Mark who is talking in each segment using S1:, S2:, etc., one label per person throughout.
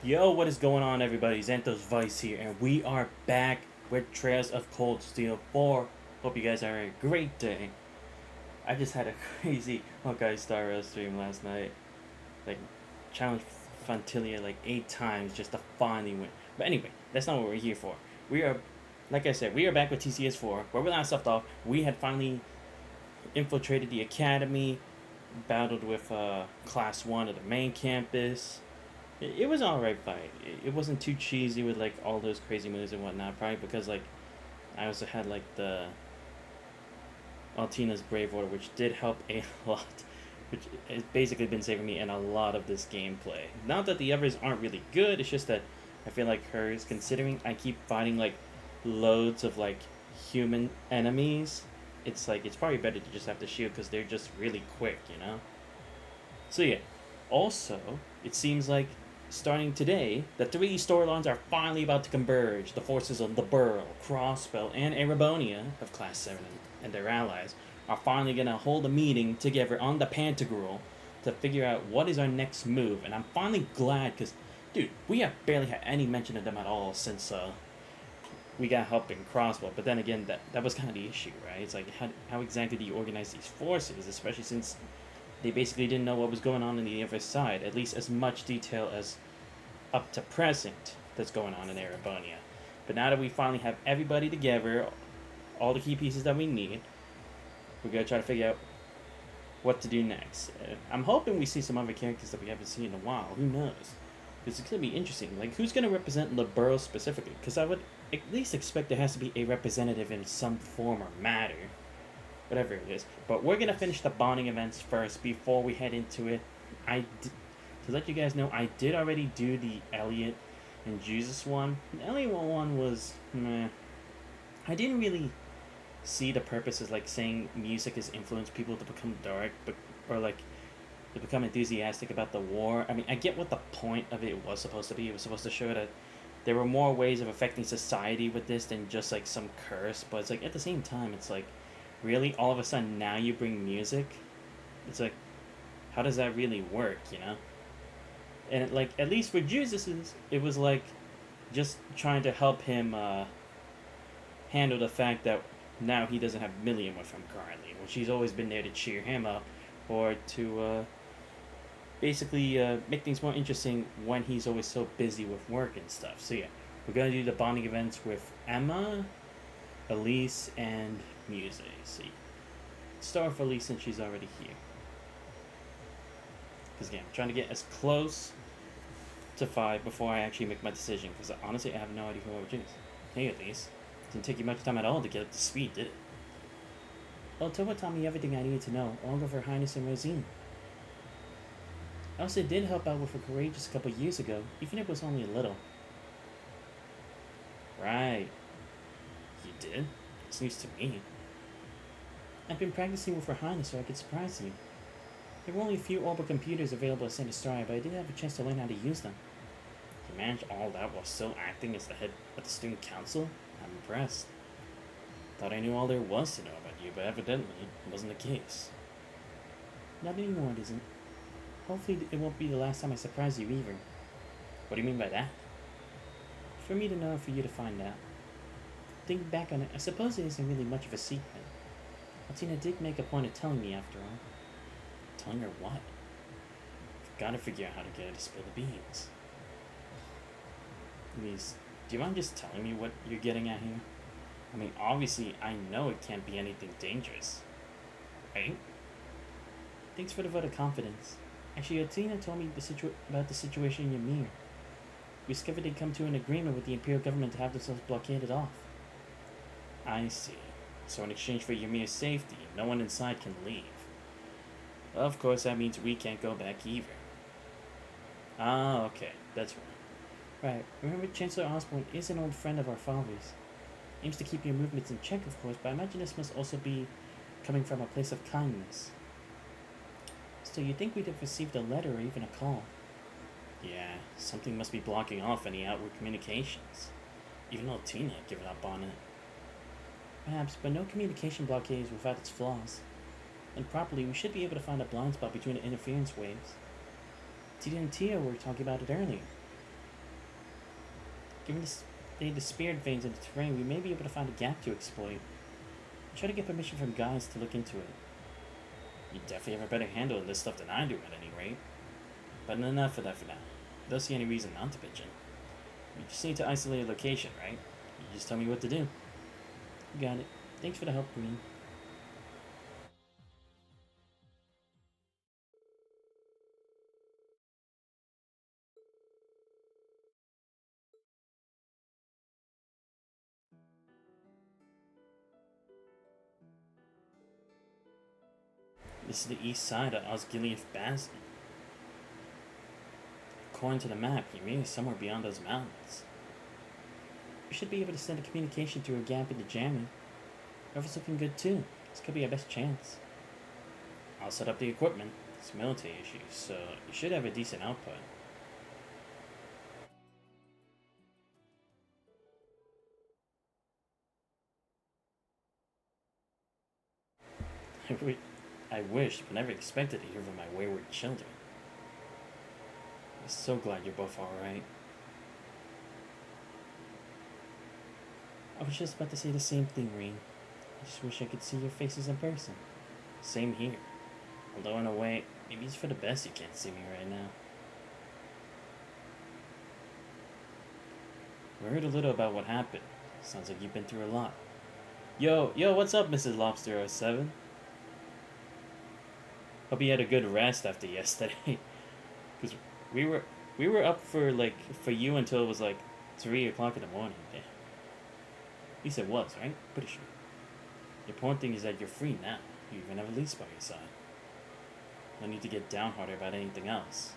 S1: Yo, what is going on, everybody? Xanthos Vice here, and we are back with Trails of Cold Steel 4. Hope you guys are having a great day. I just had a crazy Hawkeye Star Rail stream last night. Like, challenged Fantilia like 8 times just to finally win. But anyway, that's not what we're here for. We are, like I said, we are back with TCS4. Where we last left off, we had finally infiltrated the academy, battled with Class 1 of the main campus. It was an alright fight. It wasn't too cheesy with like all those crazy moves and whatnot. Probably because like I also had like the Altina's Brave Order, which did help a lot, which has basically been saving me in a lot of this gameplay. Not that the others aren't really good. It's just that I feel like hers, considering I keep fighting like loads of like human enemies, it's like it's probably better to just have the shield because they're just really quick, you know. So yeah. Also, it seems like starting today, the three storylines are finally about to converge. The forces of the Burl, Crossbell, and Erebonia of Class 7 and their allies are finally going to hold a meeting together on the Pantagruel to figure out what is our next move. And I'm finally glad because, dude, we have barely had any mention of them at all since we got help in Crossbell. But then again, that was kind of the issue, right? It's like, how exactly do you organize these forces, especially since they basically didn't know what was going on the other side, at least as much detail as up to present that's going on in Erebonia. But now that we finally have everybody together, all the key pieces that we need, we're going to try to figure out what to do next. I'm hoping we see some other characters that we haven't seen in a while. Who knows? Because it's going to be interesting. Like, who's going to represent LeBurl specifically? Because I would at least expect there has to be a representative in some form or matter. Whatever it is. But we're going to finish the bonding events first before we head into it. To let you guys know, I did already do the Elliot and Jesus one. The Elliot one was meh. I didn't really see the purpose as like saying music has influenced people to become dark, but or like to become enthusiastic about the war. I mean, I get what the point of it was supposed to be. It was supposed to show that there were more ways of affecting society with this than just like some curse. But it's like at the same time, it's like really all of a sudden now you bring music. It's like, how does that really work? You know. And like at least for Jesus, it was like just trying to help him handle the fact that now he doesn't have Million with him currently, which he's always been there to cheer him up or to basically make things more interesting when he's always so busy with work and stuff. So yeah, we're gonna do the bonding events with Emma, Elise, and Muse. See, start with Elise since she's already here. Because again, I'm trying to get as close to 5 before I actually make my decision. Because honestly, I have no idea who I would choose. Hey, at least. Didn't take you much time at all to get up to speed, did it? Well, Toba taught me everything I needed to know, along with Her Highness and Rosine. Elsa did help out with her Courageous a couple years ago, even if it was only a little. Right. You did? It's news to me. I've been practicing with Her Highness so I could surprise you. There were only a few orbital computers available at Saint Estrella, but I did have a chance to learn how to use them. You managed all that while still acting as the head of the student council? I'm impressed. Thought I knew all there was to know about you, but evidently it wasn't the case. Not anymore, it isn't. Hopefully it won't be the last time I surprise you either. What do you mean by that? For me to know and for you to find out. Thinking back on it, I suppose it isn't really much of a secret. Altina did make a point of telling me after all. Telling her what? I've got to figure out how to get her to spill the beans. Please, do you mind just telling me what you're getting at here? I mean, obviously, I know it can't be anything dangerous. Right? Thanks for the vote of confidence. Actually, Altina told me about the situation in Ymir. We discovered they'd come to an agreement with the Imperial government to have themselves blockaded off. I see. So in exchange for Ymir's safety, no one inside can leave. Of course, that means we can't go back either. Ah, okay, that's right. Right, remember Chancellor Osborne is an old friend of our father's. Aims to keep your movements in check, of course, but I imagine this must also be coming from a place of kindness. So you'd think we'd have received a letter or even a call. Yeah, something must be blocking off any outward communications. Even though Tina had given up on it. Perhaps, but no communication blockade is without its flaws. And properly, we should be able to find a blind spot between the interference waves. Tita and Tia were talking about it earlier. Given the speared veins in the terrain, we may be able to find a gap to exploit. Try to get permission from guys to look into it. You definitely have a better handle on this stuff than I do, at any rate. But enough of that for now. Don't see any reason not to pitch in. We just need to isolate a location, right? You just tell me what to do. You got it. Thanks for the help, Green. This is the east side of Osgiliath Basin. According to the map, you may be somewhere beyond those mountains. We should be able to send a communication through a gap in the jamming. Weather's looking good too. This could be our best chance. I'll set up the equipment. It's military issues, so you should have a decent output. I wished, but never expected to hear from my wayward children. I'm so glad you're both alright. I was just about to say the same thing, Reen. I just wish I could see your faces in person. Same here. Although in a way, maybe it's for the best you can't see me right now. We heard a little about what happened. Sounds like you've been through a lot. Yo, what's up, Mrs. Lobster07? Hope you had a good rest after yesterday. Because we were up for you until it was like 3 o'clock in the morning. Yeah. At least it was, right? Pretty sure. The important thing is that you're free now. You even have a lease by your side. No need to get downhearted about anything else.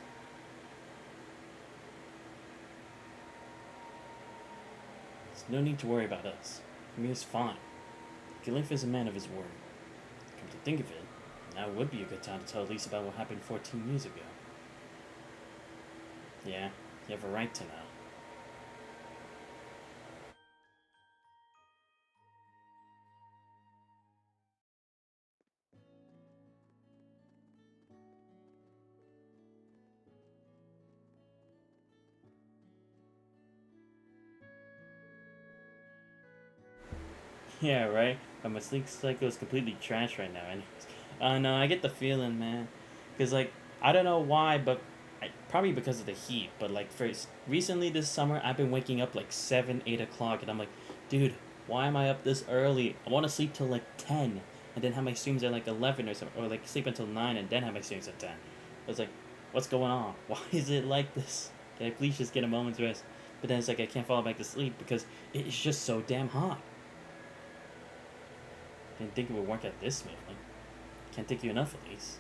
S1: There's no need to worry about us. Amir's fine. Gilif is a man of his word. Come to think of it, now would be a good time to tell Elise about what happened 14 years ago. Yeah, you have a right to know. Yeah, right? But my sleep cycle is completely trash right now, anyways. No, I get the feeling, man. Because, like, I don't know why, but probably because of the heat. But, like, first, recently this summer, I've been waking up like 7, 8 o'clock. And I'm like, dude, why am I up this early? I want to sleep till like 10. And then have my streams at like 11 or something. Or, like, sleep until 9 and then have my streams at 10. I was like, what's going on? Why is it like this? Can I please just get a moment's rest? But then it's like I can't fall back to sleep because it's just so damn hot. Didn't think it would work out this smoothly. Can't thank you enough, at least.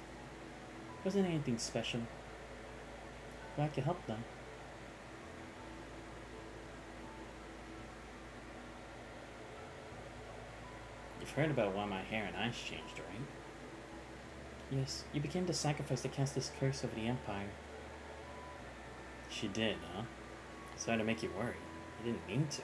S1: Wasn't anything special. Glad I could help them. You've heard about why my hair and eyes changed, right? Yes, you became the sacrifice to cast this curse over the Empire. She did, huh? Sorry to make you worry. I didn't mean to.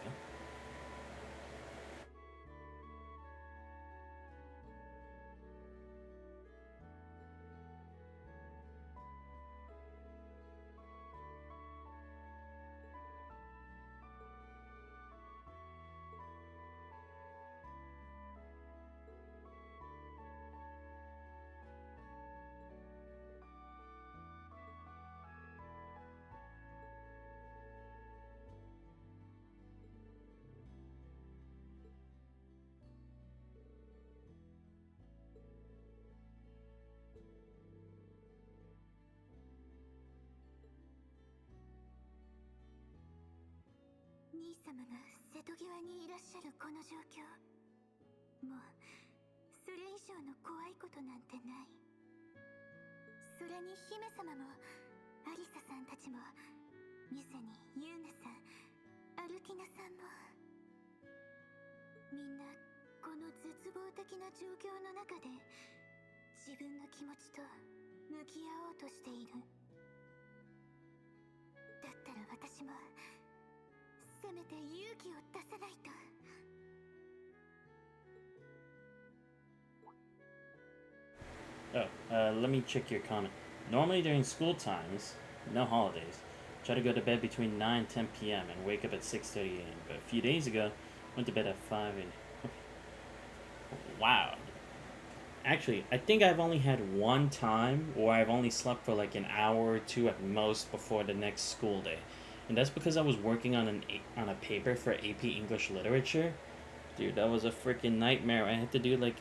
S1: Oh, let me check your comment. Normally during school times, no holidays, Try to go to bed between 9 and 10 p.m. and wake up at 6:30 a.m. But a few days ago, went to bed at 5 and wow. Actually, I think I've only had one time where I've only slept for like an hour or two at most before the next school day. And that's because I was working on on a paper for AP English Literature. Dude, that was a freaking nightmare. I had to do like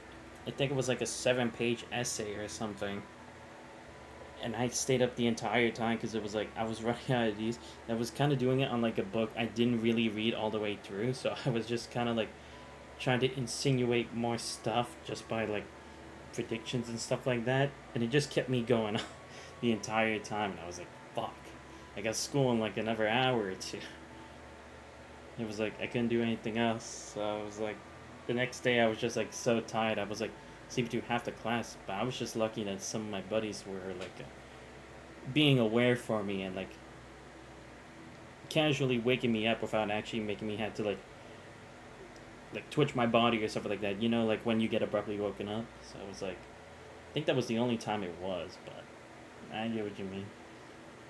S1: I think it was like a 7-page essay or something. And I stayed up the entire time because it was like I was running out of these. I was kind of doing it on like a book I didn't really read all the way through, so I was just kind of like trying to insinuate more stuff just by like predictions and stuff like that, and it just kept me going the entire time. And I was like, "Fuck!" I got school in like another hour or two. It was like I couldn't do anything else, so I was like, the next day I was just like so tired. I was like sleeping through half the class, but I was just lucky that some of my buddies were like being aware for me and like casually waking me up without actually making me have to like twitch my body or something like that. You know, like when you get abruptly woken up. So I was like, I think that was the only time it was, but I get what you mean.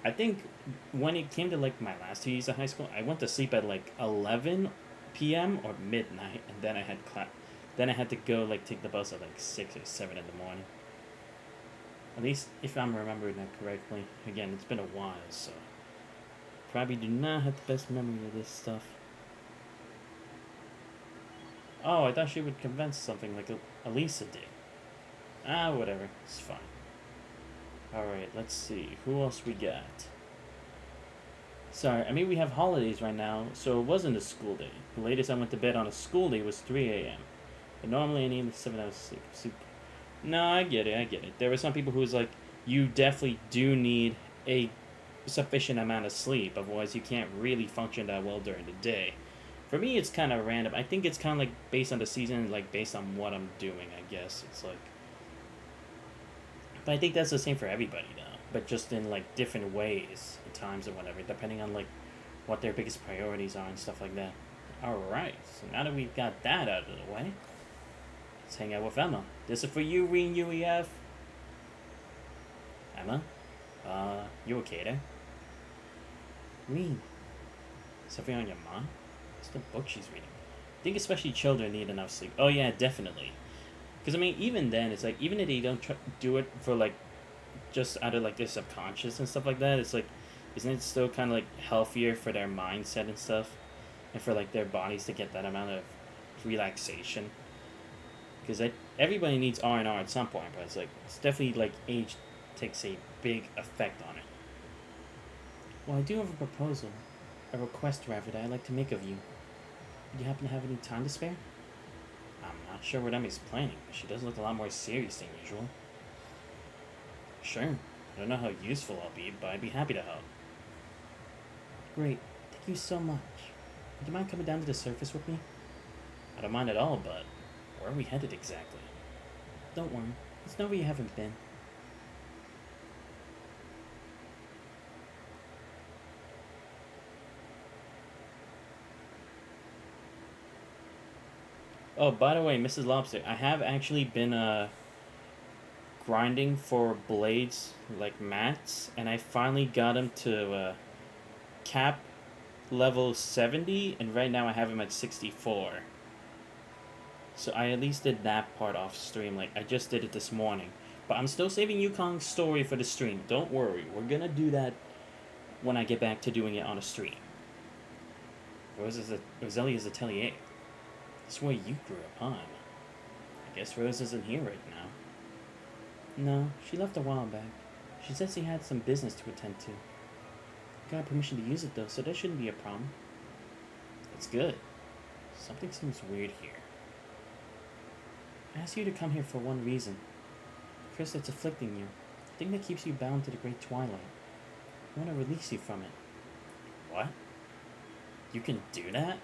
S1: I think when it came to like my last 2 years of high school, I went to sleep at like 11 p.m. or midnight, and then I had class. Then I had to go like take the bus at like 6 or 7 in the morning. At least if I'm remembering that correctly. Again, it's been a while, so probably do not have the best memory of this stuff. Oh, I thought she would convince something like Elisa did. Ah, whatever. It's fine. Alright, let's see. Who else we got? Sorry, I mean, we have holidays right now, so it wasn't a school day. The latest I went to bed on a school day was 3 a.m. But normally I need 7 hours of sleep. No, I get it, I get it. There were some people who was like, you definitely do need a sufficient amount of sleep, otherwise you can't really function that well during the day. For me, it's kind of random. I think it's kind of like based on the season, like based on what I'm doing, I guess. It's like, but I think that's the same for everybody, though. But just in like different ways, at times and whatever, depending on like what their biggest priorities are and stuff like that. All right, so now that we've got that out of the way, let's hang out with Emma. This is for you, Reen UEF. Emma, you okay there? Reen, something on your mind? What's the book she's reading? I think especially children need enough sleep. Oh yeah, definitely. Because I mean, even then, it's like even if they don't do it for like just out of like their subconscious and stuff like that, it's like isn't it still kind of like healthier for their mindset and stuff, and for like their bodies to get that amount of relaxation? Because everybody needs R&R at some point, but it's definitely like age takes a big effect on it. Well, I do have a proposal, a request rather, that I'd like to make of you. Do you happen to have any time to spare? I'm not sure what Emmy's planning, but she does look a lot more serious than usual. Sure. I don't know how useful I'll be, but I'd be happy to help. Great. Thank you so much. Would you mind coming down to the surface with me? I don't mind at all, but where are we headed exactly? Don't worry. It's nowhere you haven't been. Oh, by the way, Mrs. Lobster, I have actually been grinding for blades like mats, and I finally got him to cap level 70, and right now I have him at 64. So I at least did that part off stream. Like I just did it this morning, but I'm still saving Yukong's story for the stream. Don't worry, we're gonna do that when I get back to doing it on a stream. Roselia's atelier. That's where you grew up, huh? I guess Rose isn't here right now. No, she left a while back. She said she had some business to attend to. Got permission to use it though, so that shouldn't be a problem. That's good. Something seems weird here. I asked you to come here for one reason. First, it's afflicting you. The thing that keeps you bound to the great twilight. I want to release you from it. What? You can do that?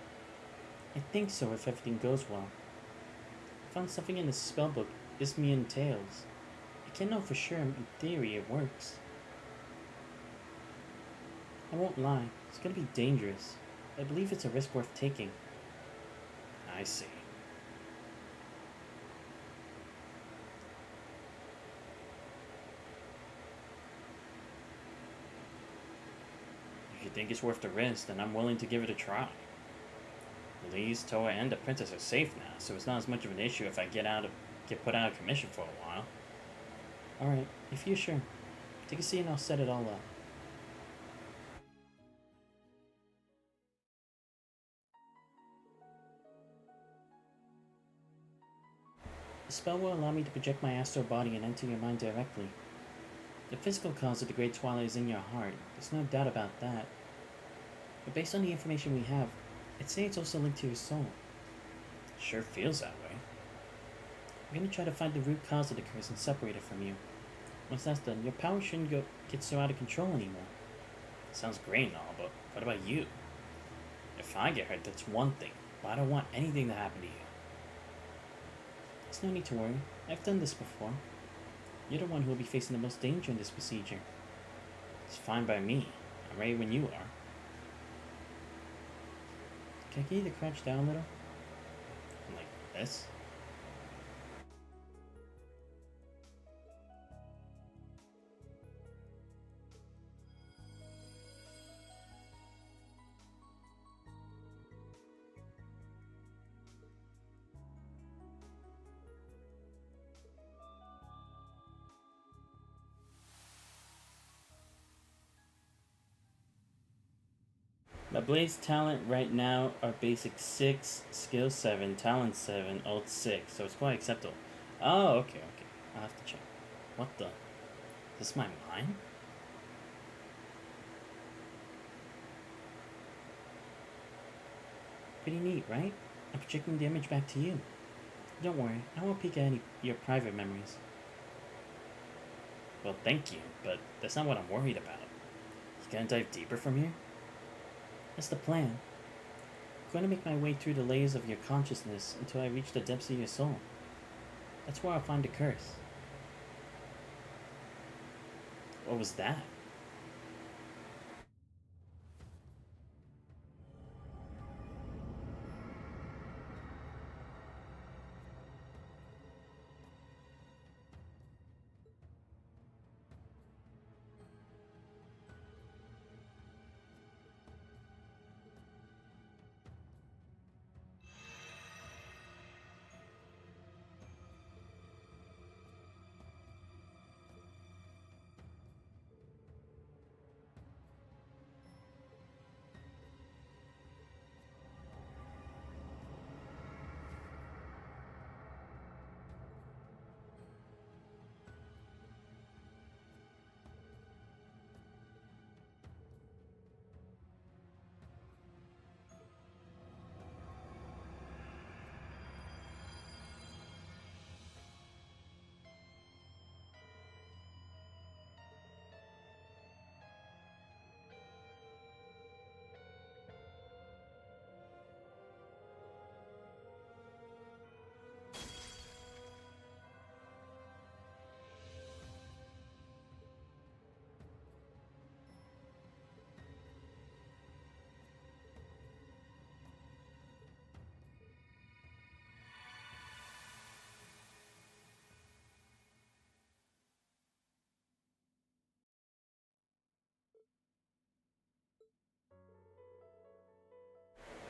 S1: I think so if everything goes well. I found something in the spellbook Isthmian Tales. I can't know for sure, in theory it works. I won't lie, it's gonna be dangerous. I believe it's a risk worth taking. I see. you think it's worth the risk, then I'm willing to give it a try. Lise, Toa, and the princess are safe now, so it's not as much of an issue if I get put out of commission for a while. Alright, if you're sure. Take a seat and I'll set it all up. The spell will allow me to project my astral body and enter your mind directly. The physical cause of the Great Twilight is in your heart, there's no doubt about that. But based on the information we have, I'd say it's also linked to your soul. It sure feels that way. I'm gonna try to find the root cause of the curse and separate it from you. Once that's done, your power shouldn't get so out of control anymore. Sounds great and all, but what about you? If I get hurt, that's one thing, but I don't want anything to happen to you. There's no need to worry. I've done this before. You're the one who will be facing the most danger in this procedure. It's fine by me. I'm ready when you are. Can I get you to crouch down a little? Like this? My Blaze talent right now are basic 6, skill 7, talent 7, ult 6, so it's quite acceptable. Oh, okay. I'll have to check. What the? Is this my mind? Pretty neat, right? I'm projecting the image back to you. Don't worry, I won't peek at any your private memories. Well, thank you, but that's not what I'm worried about. You gonna dive deeper from here? That's the plan. I'm going to make my way through the layers of your consciousness until I reach the depths of your soul. That's where I'll find the curse. What was that?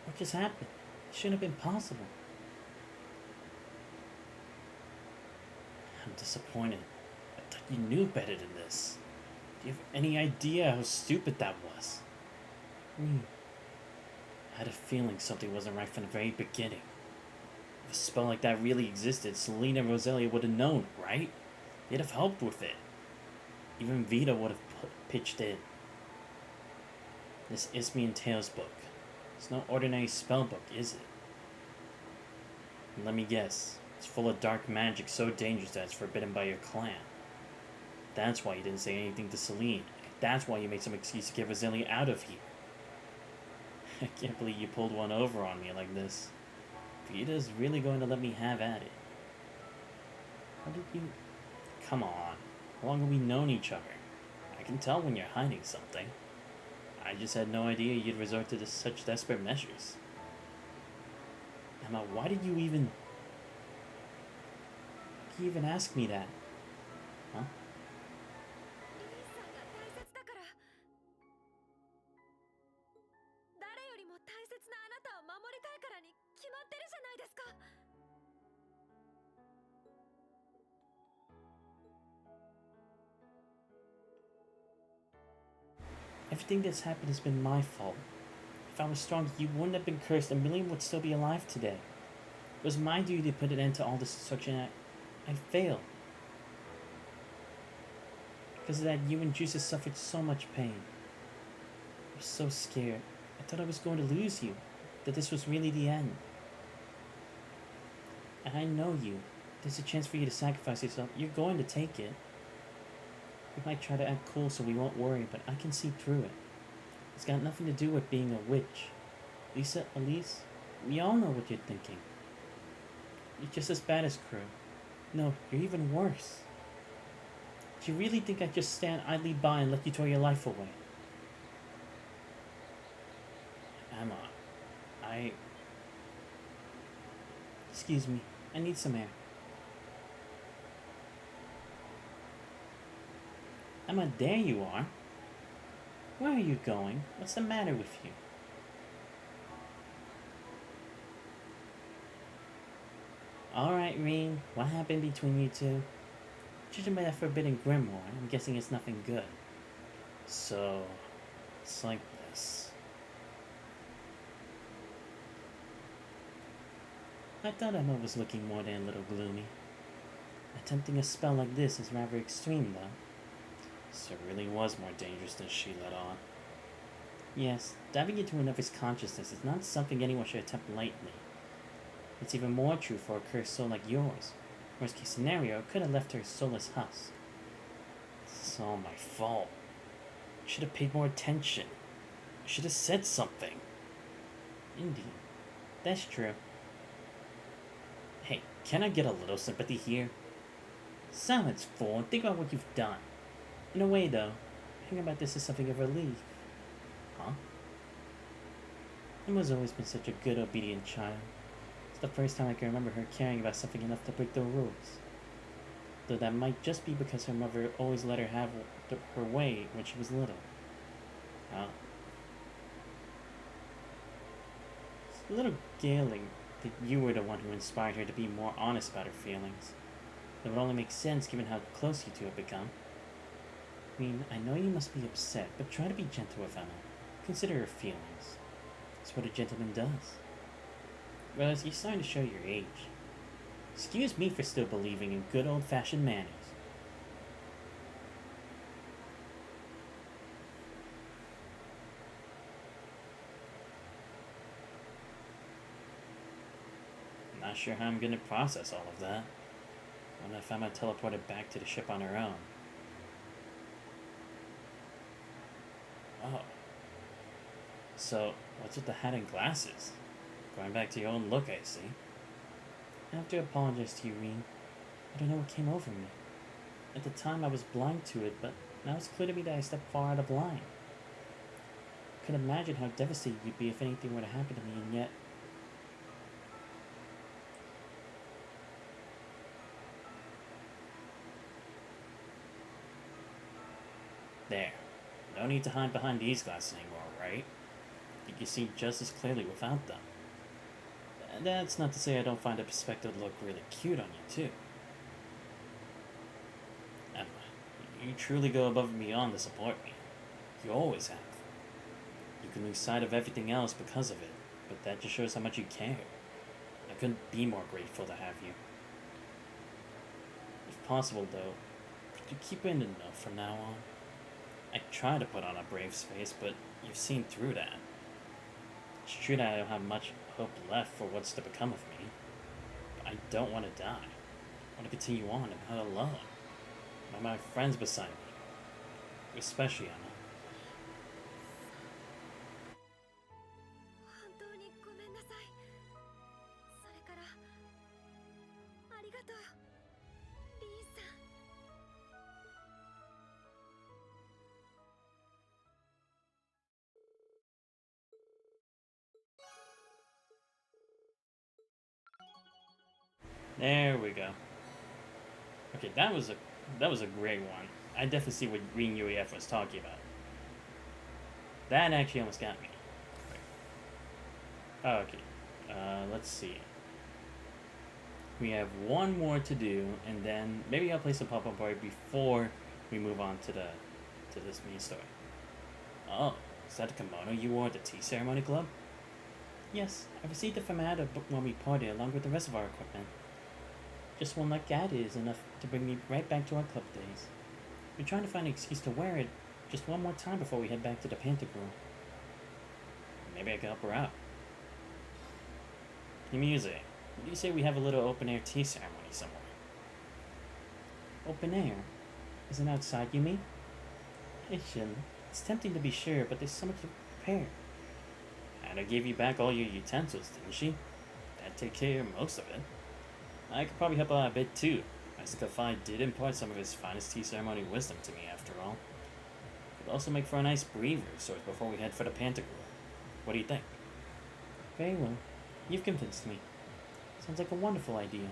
S1: What just happened? It shouldn't have been possible. I'm disappointed. I thought you knew better than this. Do you have any idea how stupid that was? I had a feeling something wasn't right from the very beginning. If a spell like that really existed, Selena and Roselia would have known, right? They'd have helped with it. Even Vita would have pitched in. This Ismian Tales book. It's no ordinary spell book, is it? And let me guess, it's full of dark magic so dangerous that it's forbidden by your clan. That's why you didn't say anything to Celine. That's why you made some excuse to get Roselia out of here. I can't believe you pulled one over on me like this. Vita's really going to let me have at it. How did you... Come on. How long have we known each other? I can tell when you're hiding something. I just had no idea you'd resort to such desperate measures. Emma, why did you even ask me that? Huh?
S2: なあなたを守りたいからに決まってるじゃないですか。
S1: Everything that's happened has been my fault. If I was strong, you wouldn't have been cursed and William would still be alive today. It was my duty to put an end to all this destruction and I failed. Because of that, you and Juice suffered so much pain. I was so scared. I thought I was going to lose you. That this was really the end. And I know you. There's a chance for you to sacrifice yourself. You're going to take it. You might try to act cool so we won't worry, but I can see through it. It's got nothing to do with being a witch. Lisa, Elise, we all know what you're thinking. You're just as bad as Crew. No, you're even worse. Do you really think I'd just stand idly by and let you throw your life away? Emma, Excuse me, I need some air. Emma, there you are. Where are you going? What's the matter with you? Alright, Reen, what happened between you two? Judging by that forbidden grimoire, I'm guessing it's nothing good. So, it's like this. I thought Emma was looking more than a little gloomy. Attempting a spell like this is rather extreme, though. So it really was more dangerous than she let on. Yes, diving into another's consciousness is not something anyone should attempt lightly. It's even more true for a cursed soul like yours. Worst case scenario, it could have left her a soulless husk. It's all my fault. I should have paid more attention. I should have said something. Indeed. That's true. Hey, can I get a little sympathy here? Silence, fool, and think about what you've done. In a way, though, hearing about this is something of a relief. Huh? Emma's always been such a good, obedient child. It's the first time I can remember her caring about something enough to break the rules. Though that might just be because her mother always let her have her way when she was little. Huh? It's a little galling that you were the one who inspired her to be more honest about her feelings. That would only make sense given how close you two have become. I mean, I know you must be upset, but try to be gentle with Emma. Consider her feelings. It's what a gentleman does. Whereas you're starting to show your age. Excuse me for still believing in good old-fashioned manners. I'm not sure how I'm going to process all of that. I wonder if Emma teleported back to the ship on her own. Oh. So, what's with the hat and glasses? Going back to your own look, I see. I have to apologize to you, Reen. I don't know what came over me. At the time, I was blind to it, but now it's clear to me that I stepped far out of line. I could imagine how devastated you'd be if anything were to happen to me, and yet... There. No need to hide behind these glasses anymore, right? You can see just as clearly without them. That's not to say I don't find the perspective look really cute on you, too. Emma, you truly go above and beyond to support me. You always have. You can lose sight of everything else because of it, but that just shows how much you care. I couldn't be more grateful to have you. If possible, though, could you keep it in the know from now on? I try to put on a brave face, but you've seen through that. It's true that I don't have much hope left for what's to become of me, but I don't want to die. I want to continue on and not alone. I want my friends beside me, especially Emma.
S2: 本当にごめんなさい。それからありがとう、リンさん。
S1: There we go. Okay, that was a great one. I definitely see what Green UEF was talking about. That actually almost got me. Oh, okay. Let's see. We have one more to do, and then maybe I'll play some Pop-Up Party before we move on to this main story. Oh, is that the kimono you wore at the tea ceremony club? Yes, I received it from Ada when we parted along with the rest of our equipment. Just one like Ada is enough to bring me right back to our club days. We're trying to find an excuse to wear it just one more time before we head back to the Pantagruel. Maybe I can help her out. Hey, Music, what do you say we have a little open-air tea ceremony somewhere? Open air? Isn't outside, you mean? Hey, Shin, it's tempting to be sure, but there's so much to prepare. Ada gave you back all your utensils, didn't she? That'd take care of most of it. I could probably help out a bit too. Master Kafai did impart some of his finest tea ceremony wisdom to me, after all. Could also make for a nice breather source before we head for the Pantagruel. What do you think? Very well. You've convinced me. Sounds like a wonderful idea.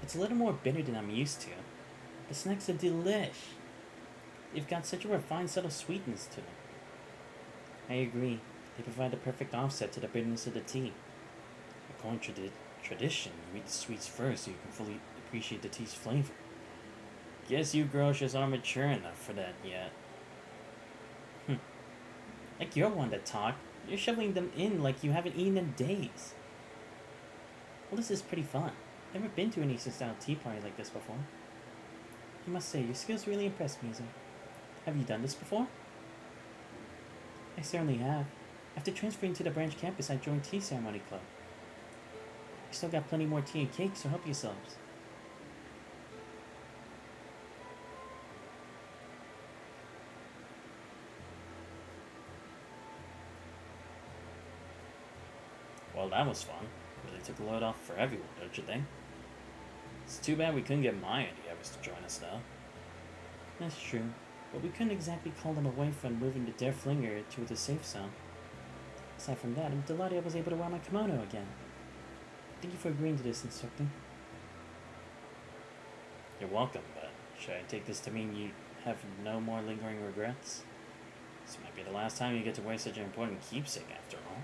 S1: It's a little more bitter than I'm used to. The snacks are delish. They've got such a refined, subtle sweetness to them. I agree. They provide the perfect offset to the bitterness of the tea. According to tradition, you eat the sweets first so you can fully appreciate the tea's flavor. Guess you girls just aren't mature enough for that yet. Like you're one to talk. You're shoveling them in like you haven't eaten in days. Well, this is pretty fun. Never been to an Eastern-style tea party like this before. I must say, your skills really impress me, Zay. Have you done this before? I certainly have. After transferring to the branch campus, I joined Tea Ceremony Club. I still got plenty more tea and cake, so help yourselves. Well, that was fun. Really took a load off for everyone, don't you think? It's too bad we couldn't get Maya the others to join us, though. That's true, but we couldn't exactly call them away from moving to Der Flinger to the safe zone. Aside from that, I'm delighted I was able to wear my kimono again. Thank you for agreeing to this, Instructor. You're welcome, but should I take this to mean you have no more lingering regrets? This might be the last time you get to wear such an important keepsake, after all.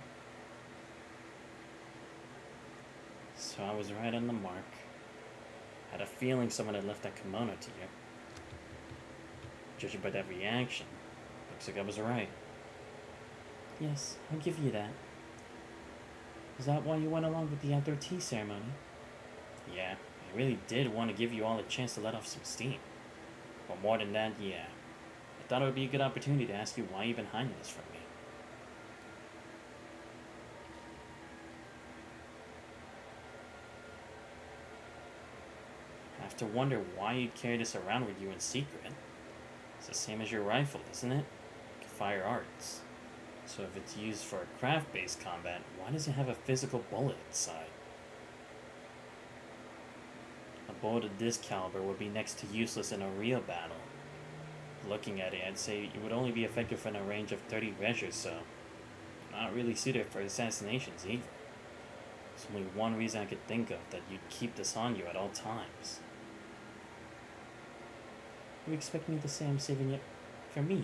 S1: So I was right on the mark. Had a feeling someone had left that kimono to you. Judging by that reaction, looks like I was right. Yes, I'll give you that. Is that why you went along with the outdoor tea ceremony? Yeah, I really did want to give you all a chance to let off some steam. But more than that, yeah. I thought it would be a good opportunity to ask you why you've been hiding this from me. I have to wonder why you'd carry this around with you in secret. It's the same as your rifle, isn't it? You can fire arts. So if it's used for a craft-based combat, why does it have a physical bullet inside? A bullet of this caliber would be next to useless in a real battle. Looking at it, I'd say it would only be effective in a range of 30 measures, so not really suited for assassinations either. There's only one reason I could think of that you'd keep this on you at all times. You expect me to say I'm saving it for me?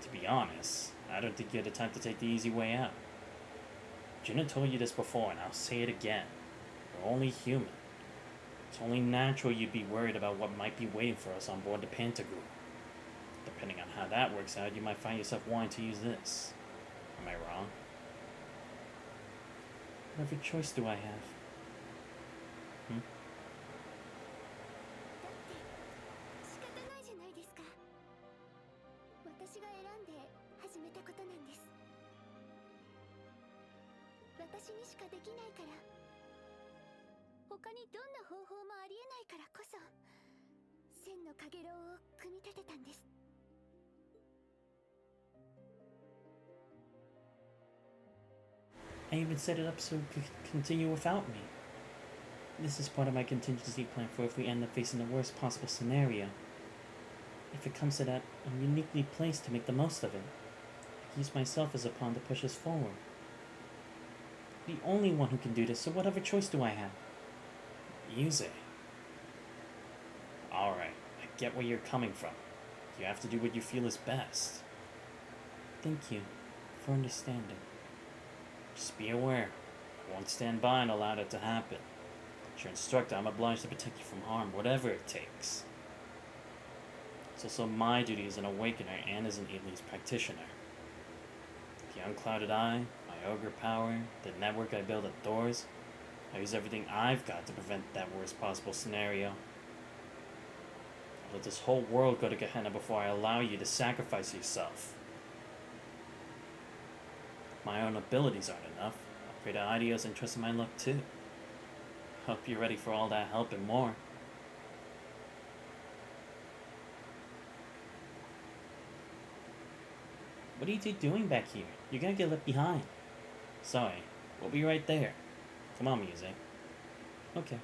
S1: To be honest, I don't think you're the type to take the easy way out. Juna told you this before, and I'll say it again. We're only human. It's only natural you'd be worried about what might be waiting for us on board the Pantagruel. Depending on how that works out, you might find yourself wanting to use this. Am I wrong? What other choice do I have?
S2: 仕方ないじゃないですか。私が選んで始めたことなんです。私にしかできないから。他にどんな方法もありえないからこそ、千のかげろうを組み立てたんです。
S1: I even set it up so it could continue without me. This is part of my contingency plan for if we end up facing the worst possible scenario. if it comes to that, I'm uniquely placed to make the most of it. I use myself as a pawn to push us forward. The only one who can do this, so what other choice do I have? Use it. Alright, I get where you're coming from. You have to do what you feel is best. Thank you for understanding. Just be aware. I won't stand by and allow that to happen. As your instructor, I'm obliged to protect you from harm, whatever it takes. It's also my duty as an awakener and as an Elite practitioner. The unclouded eye, my ogre power, the network I build at doors, I use everything I've got to prevent that worst possible scenario. I'll let this whole world go to Gehenna before I allow you to sacrifice yourself. My own abilities aren't enough. I'll pray to Ideos and trust in my luck too. Hope you're ready for all that help and more. What are you two doing back here? You're gonna get left behind. Sorry, we'll be right there. Come on, Muse. Okay.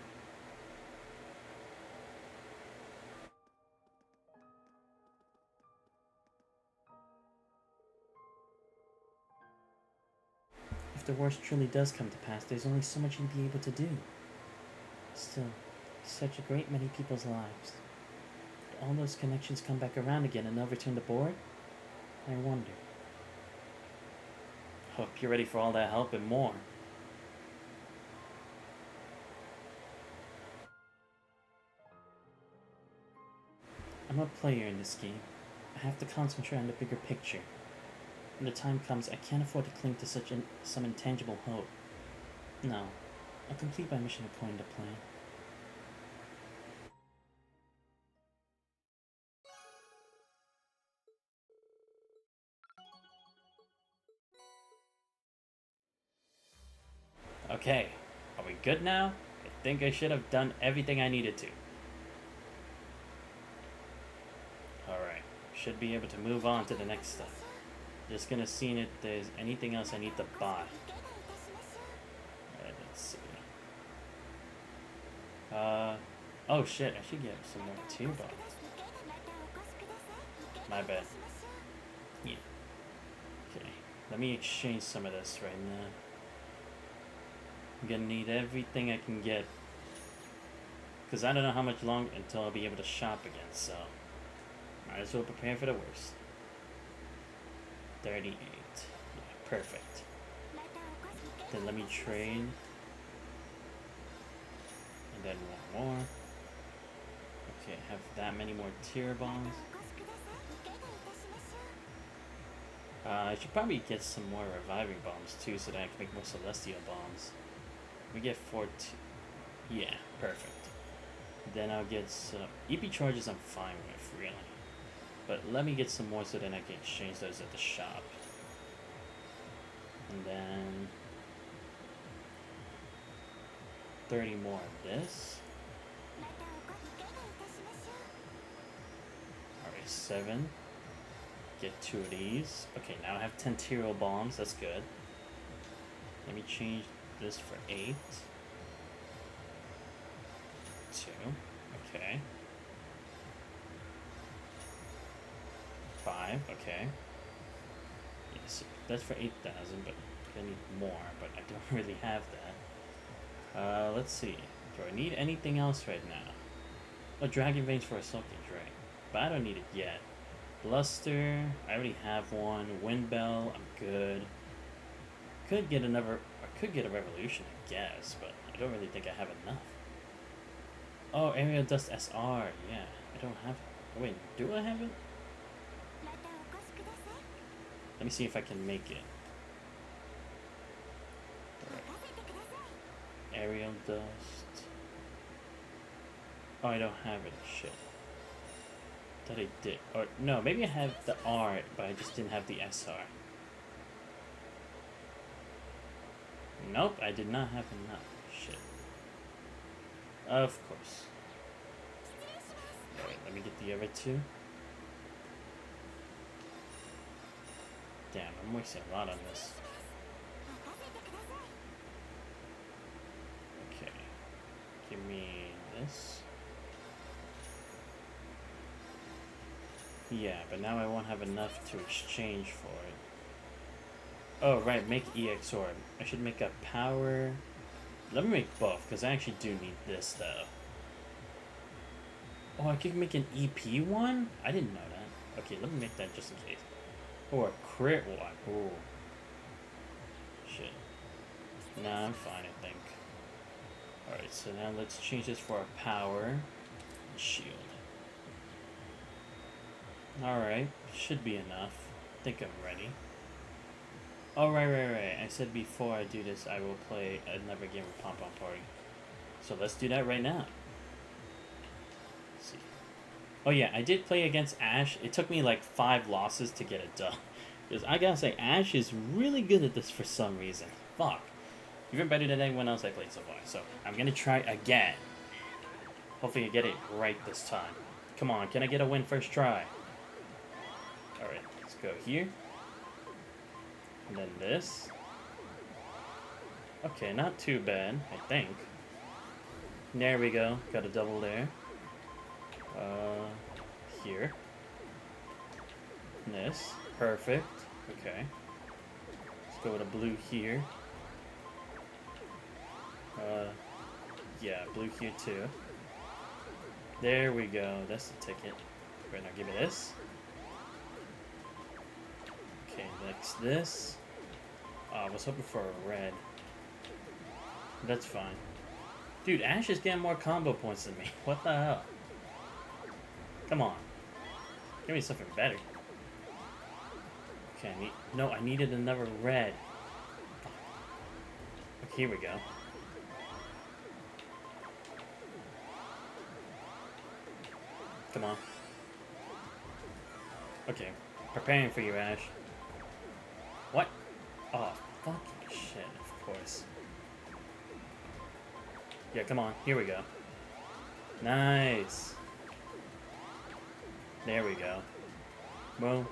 S1: If the worst truly does come to pass, there's only so much you'd be able to do. Still, such a great many people's lives. Did all those connections come back around again and they'll return to board? I wonder. Hope you're ready for all that help and more. I'm a player in this game. I have to concentrate on the bigger picture. When the time comes, I can't afford to cling to some intangible hope. No, I'll complete my mission according to plan. Okay, are we good now? I think I should have done everything I needed to. Alright, should be able to move on to the next step. Just gonna see if there's anything else I need to buy. Alright, let's see. Oh shit, I should get some more tier bombs. My bad. Yeah. Okay, let me exchange some of this right now. I'm gonna need everything I can get. Because I don't know how much longer until I'll be able to shop again, so might as well prepare for the worst. 38. Yeah, perfect. Then let me trade. And then one more. Okay, I have that many more tier bombs. I should probably get some more reviving bombs too so that I can make more celestial bombs. We get 14. Yeah, perfect. Then I'll get some EP charges I'm fine with, really. But let me get some more so then I can exchange those at the shop. And then 30 more of this. Alright, 7. Get 2 of these. Okay, now I have 10 Tiro bombs, that's good. Let me change this for 8. 2. Okay. 5. Okay. Yes, that's for 8,000, but I need more, but I don't really have that. Let's see. Do I need anything else right now? Oh, Dragon Veins for a Soul Cage, right? But I don't need it yet. Luster, I already have one. Windbell, I'm good. Could get another, I could get a Revolution, I guess, but I don't really think I have enough. Oh, Aerial Dust SR, yeah, I don't have it. Wait, do I have it? Let me see if I can make it. Right. Aerial Dust. Oh, I don't have it, shit. Thought I did. Or, no, maybe I have the R, but I just didn't have the SR. Nope, I did not have enough. Shit. Of course. Alright, let me get the other 2. Damn, I'm wasting a lot on this. Okay. Give me this. Yeah, but now I won't have enough to exchange for it. Oh, right, make EX Orb. I should make a power... Let me make both, because I actually do need this, though. Oh, I could make an EP one? I didn't know that. Okay, let me make that just in case. Or a crit one. Ooh. Shit. Nah, I'm fine, I think. Alright, so now let's change this for a power and shield. Alright, should be enough. I think I'm ready. Oh, right. I said before I do this, I will play another game of Pom Pom Party. So let's do that right now. Let's see. Oh yeah, I did play against Ash. It took me like 5 losses to get it done. Because I gotta say, Ash is really good at this for some reason. Fuck. Even better than anyone else I played so far. So I'm gonna try again. Hopefully I get it right this time. Come on, can I get a win first try? Alright, let's go here. And then this. Okay, not too bad, I think. There we go. Got a double there. Here. And this. Perfect. Okay. Let's go with a blue here. Yeah, blue here too. There we go. That's the ticket. Right now, give me this. Okay, next this. Oh, I was hoping for a red. That's fine. Dude, Ash is getting more combo points than me. What the hell? Come on. Give me something better. Okay, I needed another red. Okay, here we go. Come on. Okay, preparing for you, Ash. What? Oh, fucking shit, of course. Yeah, come on. Here we go. Nice. There we go. Well,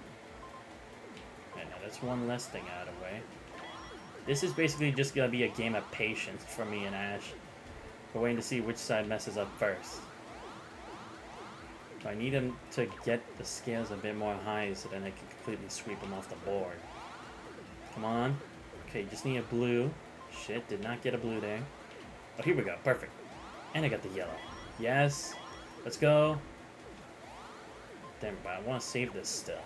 S1: yeah, now that's one less thing out of the way. This is basically just gonna be a game of patience for me and Ash. We're waiting to see which side messes up first. I need him to get the scales a bit more high so then I can completely sweep him off the board. Come on. Okay, just need a blue. Shit, did not get a blue there. Oh, here we go. Perfect. And I got the yellow. Yes. Let's go. Damn, but I want to save this still.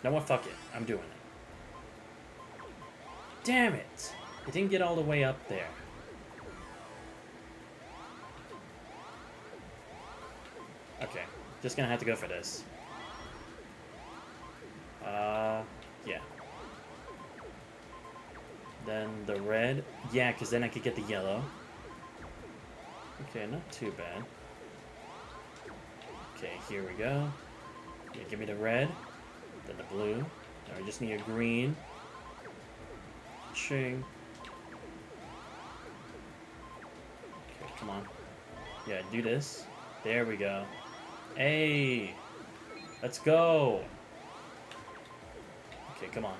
S1: No more, fuck it. I'm doing it. Damn it. It didn't get all the way up there. Okay. Just gonna have to go for this. Yeah. Then the red. Yeah, because then I could get the yellow. Okay, not too bad. Okay, here we go. Yeah, give me the red. Then the blue. Now we just need a green. Ching. Okay, come on. Yeah, do this. There we go. Hey! Let's go! Okay, come on.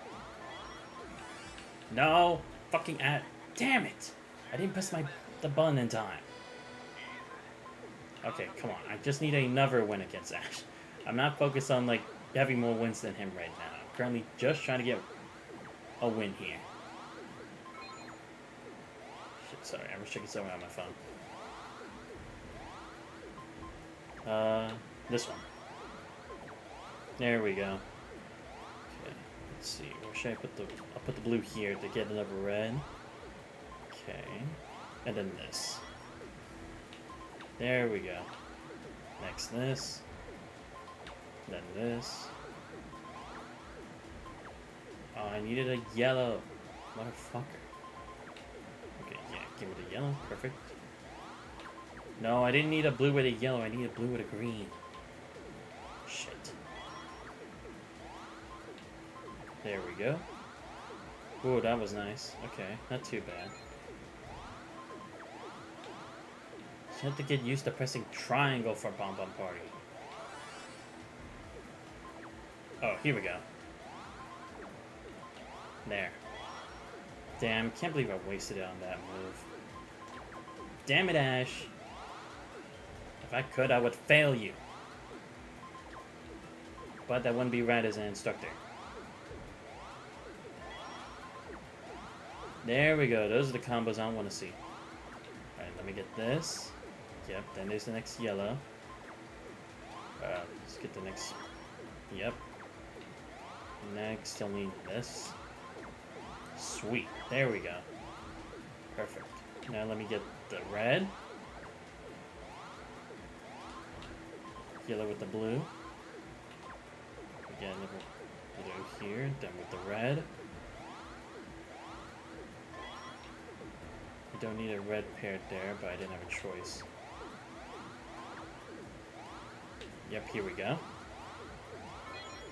S1: No! Fucking damn it! I didn't press the button in time. Okay, come on. I just need another win against Ash. I'm not focused on, like, having more wins than him right now. I'm currently just trying to get a win here. Shit, sorry. I was checking somewhere on my phone. This one. There we go. Okay, let's see. Where should I put I'll put the blue here to get another red. Okay. And then this. There we go. Next this. Then this. Oh, I needed a yellow. Motherfucker. Okay, yeah, give me the yellow. Perfect. No, I didn't need a blue with a yellow. I need a blue with a green. Shit. There we go. Ooh, that was nice. Okay, not too bad. Just have to get used to pressing triangle for Pom Pom Party. Oh, here we go. There. Damn, can't believe I wasted it on that move. Damn it, Ash. If I could, I would fail you. but that wouldn't be right as an instructor. There we go. Those are the combos I want to see. Alright, let me get this. Yep, then there's the next yellow. Let's get the next... Yep. Next, you'll need this. Sweet. There we go. Perfect. Now let me get the red. Yellow with the blue. Again, the blue here. Then with the red. I don't need a red pair there, but I didn't have a choice. Yep, here we go.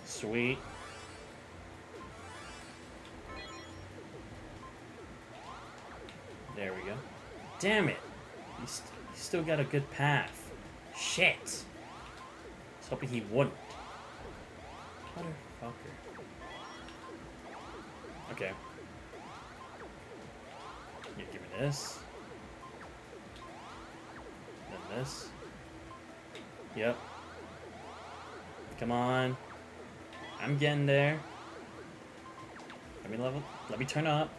S1: Sweet. There we go. Damn it! You still got a good path. Shit! I was hoping he wouldn't. Motherfucker. Okay. Yeah, give me this. Then this. Yep. Come on. I'm getting there. Let me turn up.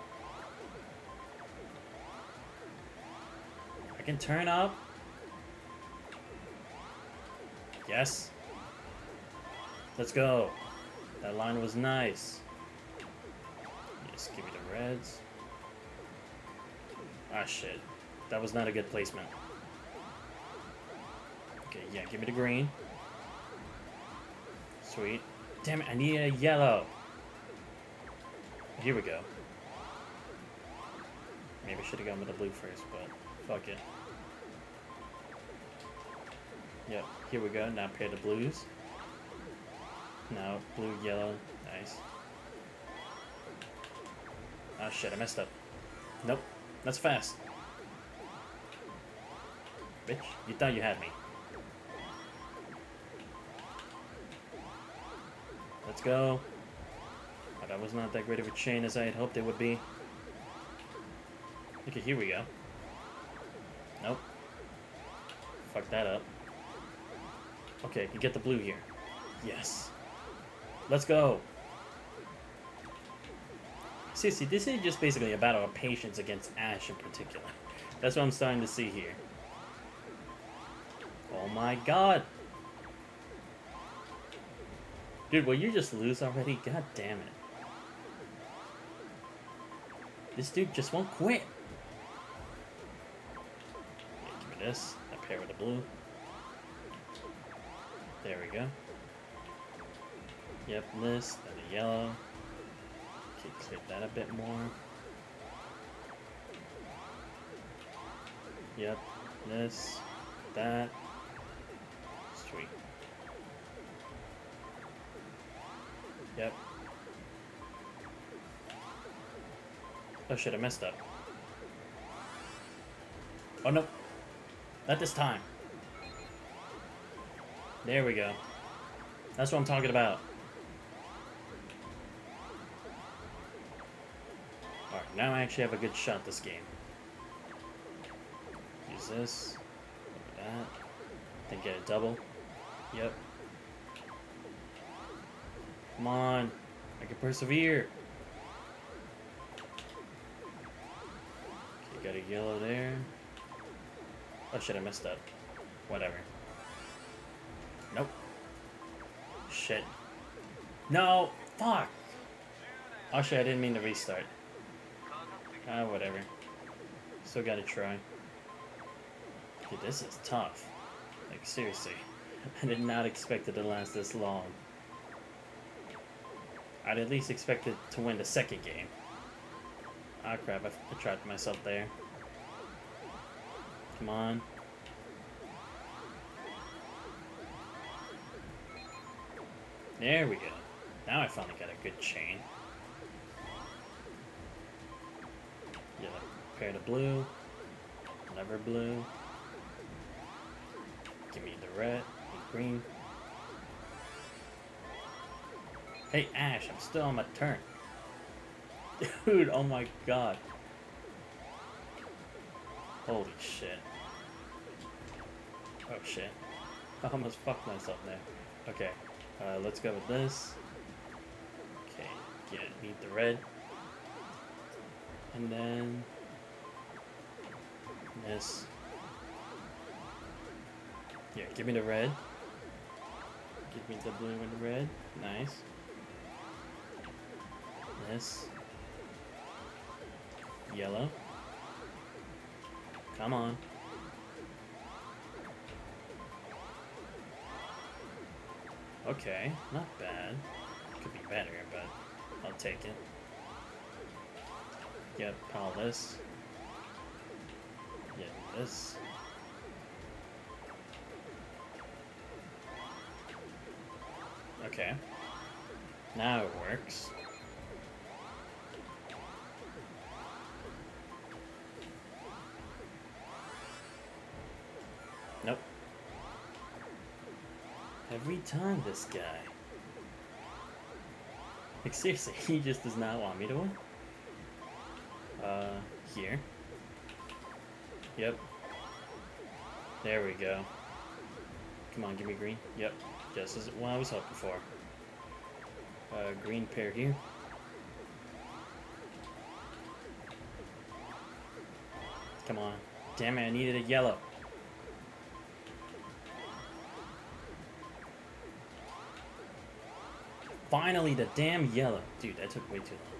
S1: I can turn up. Yes. Let's go. That line was nice. Yes, give me the reds. Ah, shit. That was not a good placement. Okay, yeah, give me the green. Sweet. Damn it, I need a yellow. Here we go. Maybe I should have gone with the blue first, but fuck it. Yep, here we go. Now pair the blues. Now blue, yellow. Nice. Oh shit, I messed up. Nope. That's fast. Bitch, you thought you had me. Let's go. Oh, that was not that great of a chain as I had hoped it would be. Okay, here we go. Nope. Fuck that up. Okay, you get the blue here. Yes. Let's go. See, this is just basically a battle of patience against Ash in particular. That's what I'm starting to see here. Oh my god. Dude, will you just lose already? God damn it. This dude just won't quit. Yeah, give me this. I pair with the blue. There we go. Yep, this, then the yellow. Okay, clear that a bit more. Yep, this, that. Sweet. Yep. Oh shit, I messed up. Oh no. Not this time. There we go. That's what I'm talking about. Alright, now I actually have a good shot this game. Use this. Look at that. Then get a double. Yep. Come on. I can persevere. Okay, got a yellow there. Oh shit, I messed up. Whatever. Nope. Shit. No! Fuck! Oh shit, I didn't mean to restart. Ah, whatever. Still gotta try. Dude, this is tough. Like, seriously. I did not expect it to last this long. I'd at least expect it to win the second game. Ah, crap, I trapped myself there. Come on. There we go. Now I finally got a good chain. Yeah, pair the blue. Never blue. Give me the red, the green. Hey Ash, I'm still on my turn. Dude, oh my god. Holy shit. Oh shit. I almost fucked myself there. Okay. Let's go with this. Okay, yeah, need the red. And then this. Yeah, give me the red. Give me the blue and the red. Nice. This. Yellow. Come on. Okay, not bad. Could be better, but I'll take it. Yep, pile this. Yeah, this. Okay. Now it works. Nope. Every time, this guy. Like, seriously, he just does not want me to win? Here. Yep. There we go. Come on, give me green. Yep. Just as what I was hoping for. Green pair here. Come on. Damn it, I needed a yellow. Finally, the damn yellow. Dude, that took way too long.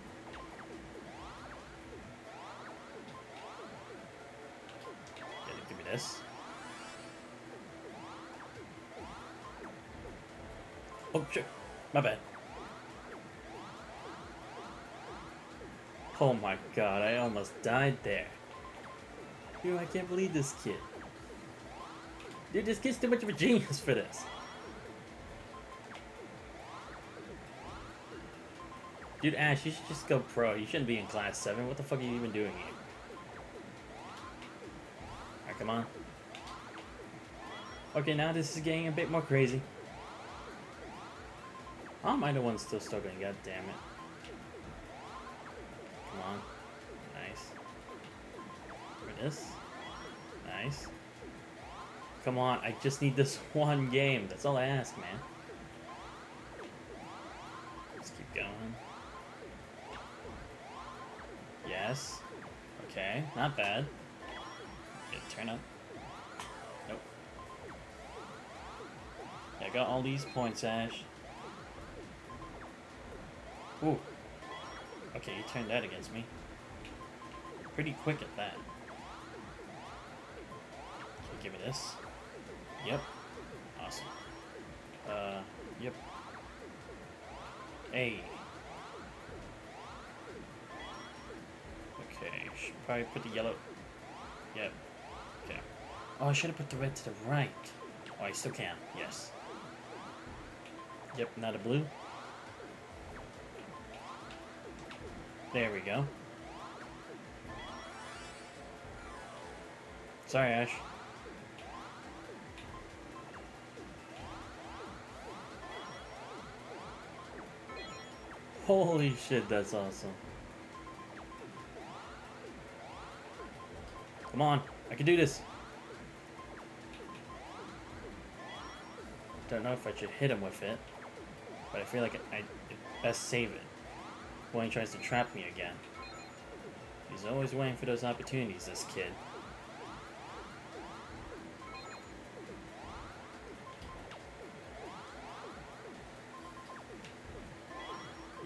S1: Yeah, give me this. Oh, shit. My bad. Oh my god, I almost died there. Dude, I can't believe this kid. Dude, this kid's too much of a genius for this. Dude, Ash, you should just go pro. You shouldn't be in class 7. What the fuck are you even doing here? Alright, come on. Okay, now this is getting a bit more crazy. How am I the one still struggling? God damn it. Come on. Nice. For this. Nice. Come on, I just need this one game. That's all I ask, man. Let's keep going. Yes. Okay, not bad. Good turn up. Nope. I got all these points, Ash. Ooh. Okay, you turned that against me. Pretty quick at that. Okay, give me this. Yep. Awesome. Yep. Hey. Okay, should probably put the yellow. Yep. Okay. Oh, I should have put the red to the right. Oh, I still can. Yes. Yep, not a blue. There we go. Sorry, Ash. Holy shit, that's awesome. Come on, I can do this. Don't know if I should hit him with it, but I feel like I best save it when he tries to trap me again. He's always waiting for those opportunities, this kid.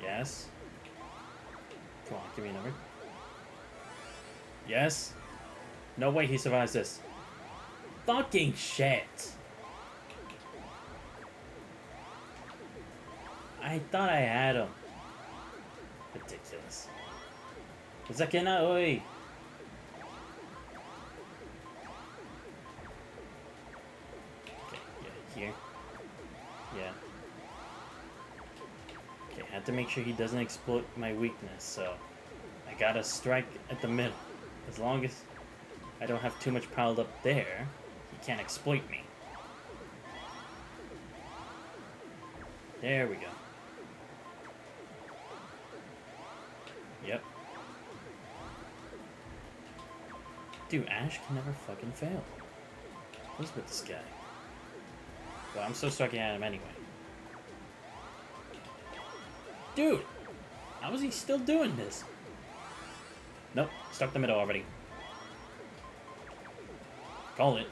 S1: Yes. Come on, give me a number. Yes. No way he survives this. Fucking shit. I thought I had him. Ridiculous. Zakena, oi. Okay, yeah, here. Yeah. Okay, I have to make sure he doesn't exploit my weakness, so I gotta strike at the middle. As long as I don't have too much piled up there, he can't exploit me. There we go. Yep. Dude, Ash can never fucking fail. What's with this guy? Well, I'm so stuck at him anyway. Dude, how is he still doing this? Nope, stuck the middle already. Call it.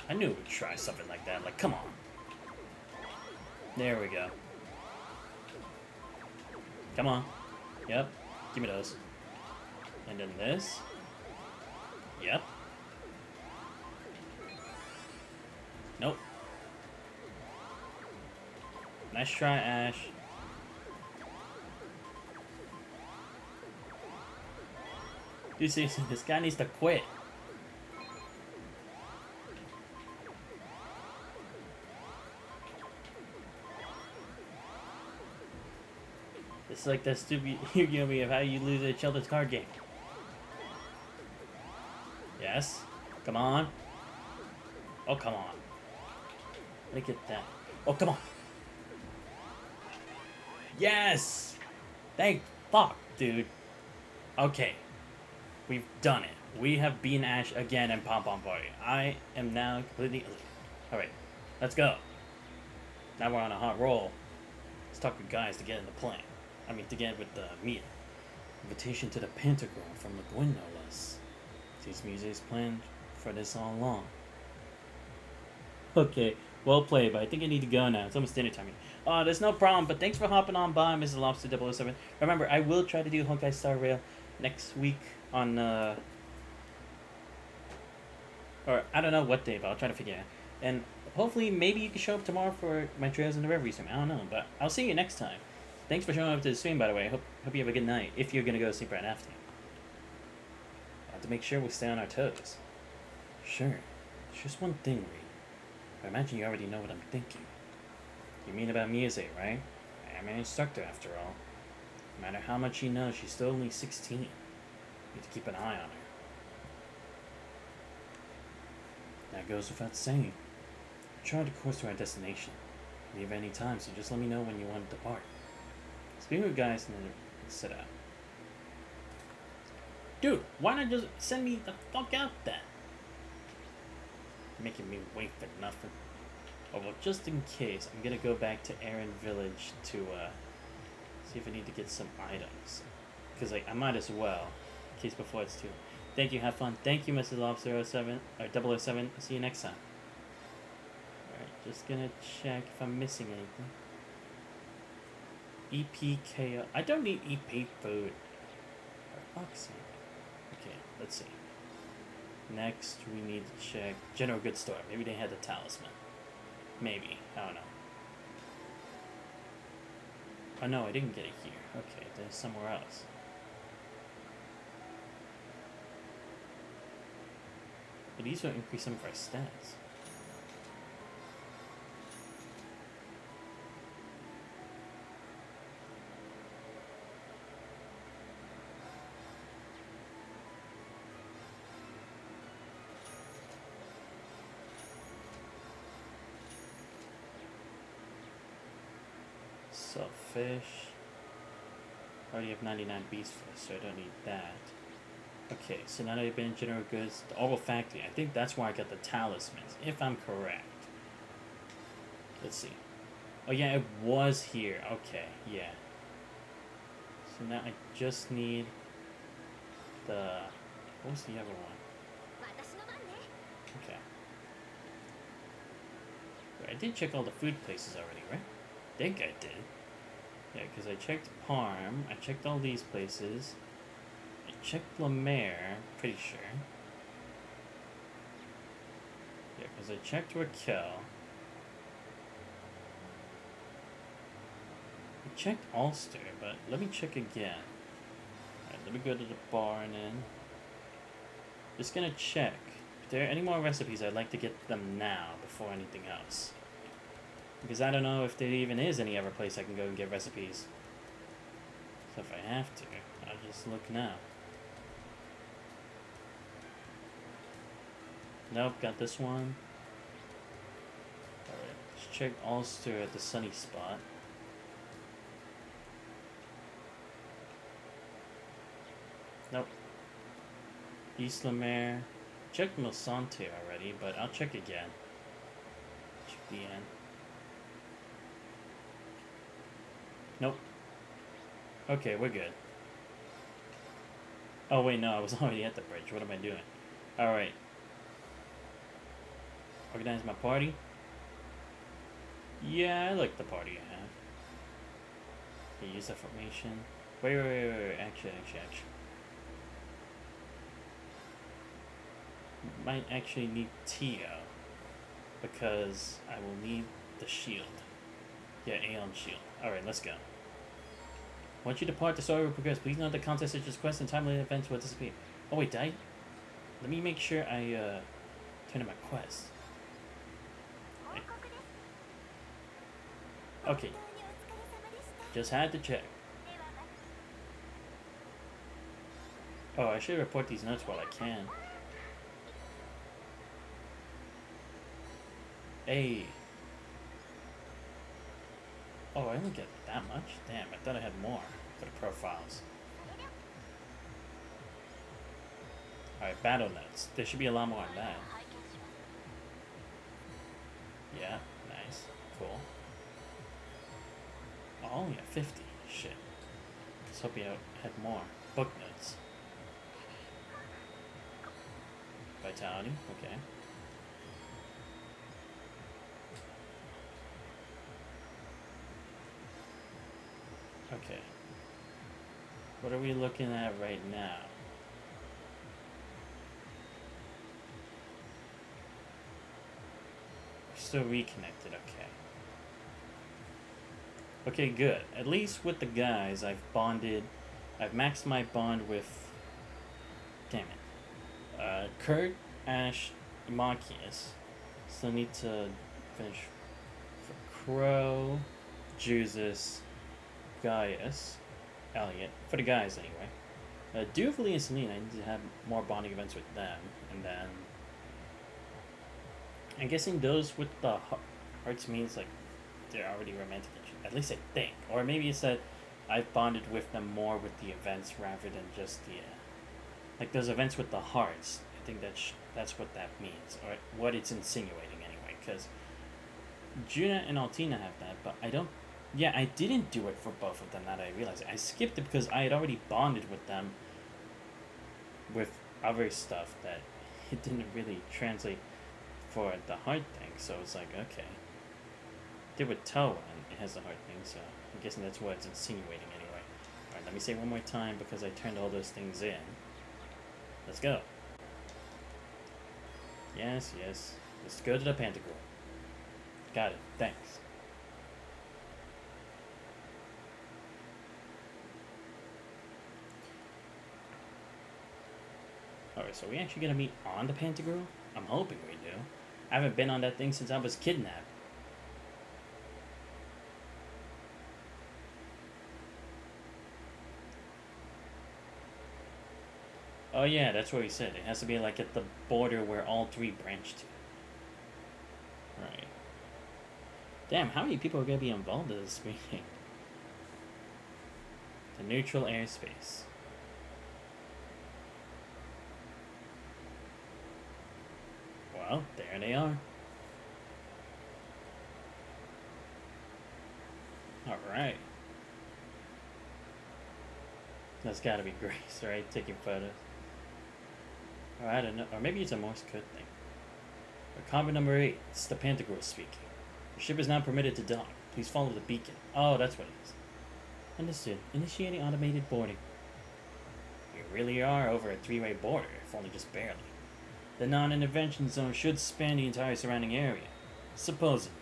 S1: I knew it would try something like that. Like, come on. There we go. Come on. Yep. Give me those. And then this. Yep. Nope. Nice try, Ash. Dude, seriously, this guy needs to quit. It's like that stupid Yu-Gi-Oh! Of how you lose a children's card game. Yes. Come on. Oh, come on. Look at that. Oh, come on. Yes! Thank fuck, dude. Okay. We've done it. We have beaten Ash again in Pom Pom Party. I am now completely elite. Alright. Let's go. Now we're on a hot roll. Let's talk with guys to get in the plane. I mean, to get with the meet. Invitation to the Pentagram from McGuinn, no less. These music is planned for this all along. Okay, well played, but I think I need to go now. It's almost dinner time. There's no problem, but thanks for hopping on by, Mrs. Lobster 007. Remember, I will try to do Honkai Star Rail next week on, or I don't know what day, but I'll try to figure it out. And hopefully, maybe you can show up tomorrow for my Trails in the Reverie stream. I don't know, but I'll see you next time. Thanks for showing up to the stream, by the way. Hope you have a good night, if you're going to go to sleep right after. Have to make sure we stay on our toes. Sure. It's just one thing, Reed. I imagine you already know what I'm thinking. You mean about music, right? I'm an instructor, after all. No matter how much you know, she's still only 16. You need to keep an eye on her. That goes without saying. Chart a course to our destination. Leave any time, so just let me know when you want to depart. Speaking with guys, and then sit out. Dude, why not just send me the fuck out then? Making me wait for nothing. Oh, well, just in case, I'm gonna go back to Aaron Village to see if I need to get some items. Because like, I might as well, in case before it's too. Thank you, have fun. Thank you, Mrs. Lobster 07, or 007. See you next time. Alright, just gonna check if I'm missing anything. EPKO. I don't need EP food. For fuck's sake. Okay, let's see. Next, we need to check General Goods Store. Maybe they had the talisman. Maybe. I don't know. Oh no, I didn't get it here. Okay, there's somewhere else. But these will increase some of our stats. So, fish. I already have 99 beast fish, so I don't need that. Okay, so now that I've been in General Goods, the Oval Factory, I think that's where I got the talismans, if I'm correct. Let's see. Oh yeah, it was here. Okay, yeah. So now I just need the... What was the other one? Okay. I did check all the food places already, right? I think I did. Yeah, because I checked Parm, I checked all these places, I checked Lemaire, pretty sure. Yeah, because I checked Raquel. I checked Ulster, but let me check again. Alright, let me go to the bar and then... Just gonna check. If there are any more recipes, I'd like to get them now, before anything else. Because I don't know if there even is any other place I can go and get recipes. So if I have to, I'll just look now. Nope, got this one. Alright, let's check Ulster at the sunny spot. Nope. East Lemaire. Checked Milsante already, but I'll check again. Check the end. Nope. Okay, we're good. Oh wait, no, I was already at the bridge. What am I doing? Alright. Organize my party. Yeah, I like the party I have. Okay, use the formation. Wait. Actually. Might actually need Tio. Because I will need the shield. Yeah, Aeon shield. Alright, let's go. Once you depart, the story will progress. Please note that contest such as quests and timely events will disappear. Oh wait, let me make sure I turn in my quest. Okay. Just had to check. Oh, I should report these notes while I can. Hey. Oh, I only get that much? Damn, I thought I had more for the profiles. Alright, battle notes. There should be a lot more on that. Yeah, nice. Cool. Oh, only at 50. Shit. Let's hope you had more. Book notes. Vitality, okay. Okay. What are we looking at right now? We're still reconnected, okay. Okay, good. At least with the guys, I've maxed my bond with... Damn it. Kurt, Ash, Marcus. Still need to finish for Crow, Jesus, Gaius, Elliot. For the guys, anyway. Duvalie and Celine, I need to have more bonding events with them. And then... I'm guessing those with the hearts means, like, they're already romantic. At least I think. Or maybe it's that I've bonded with them more with the events rather than just the... like, those events with the hearts. I think that's what that means. Or what it's insinuating, anyway. Because Juna and Altina have that, but I don't... Yeah, I didn't do it for both of them, now that I realize it. I skipped it because I had already bonded with them with other stuff that it didn't really translate for the heart thing. So it's like, okay. Did with Toa, and it has the heart thing, so I'm guessing that's what it's insinuating anyway. Alright, let me say one more time because I turned all those things in. Let's go. Yes. Let's go to the Pentacle. Got it. Thanks. Alright, so are we actually gonna meet on the Pentacle? I'm hoping we do. I haven't been on that thing since I was kidnapped. Oh yeah, that's what he said. It has to be like at the border where all three branch to. Right. Damn, how many people are going to be involved in this meeting? The neutral airspace. Well, there they are. Alright. That's gotta be Grace, right? Taking photos. Or I don't know. Or maybe it's a Morse code thing. Or convoy number 8. It's the Pantagruel speaking. The ship is now permitted to dock. Please follow the beacon. Oh, that's what it is. Understood. Initiating automated boarding. We really are over a three-way border, if only just barely. The non-intervention zone should span the entire surrounding area. Supposedly.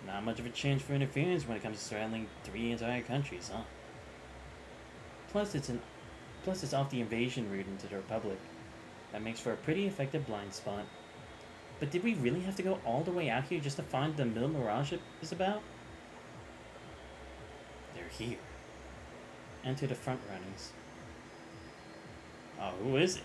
S1: Not much of a chance for interference when it comes to surrounding 3 entire countries, huh? Plus it's off the invasion route into the Republic. That makes for a pretty effective blind spot. But did we really have to go all the way out here just to find the mill Mirage is about? They're here. Enter the front runners. Oh, who is it?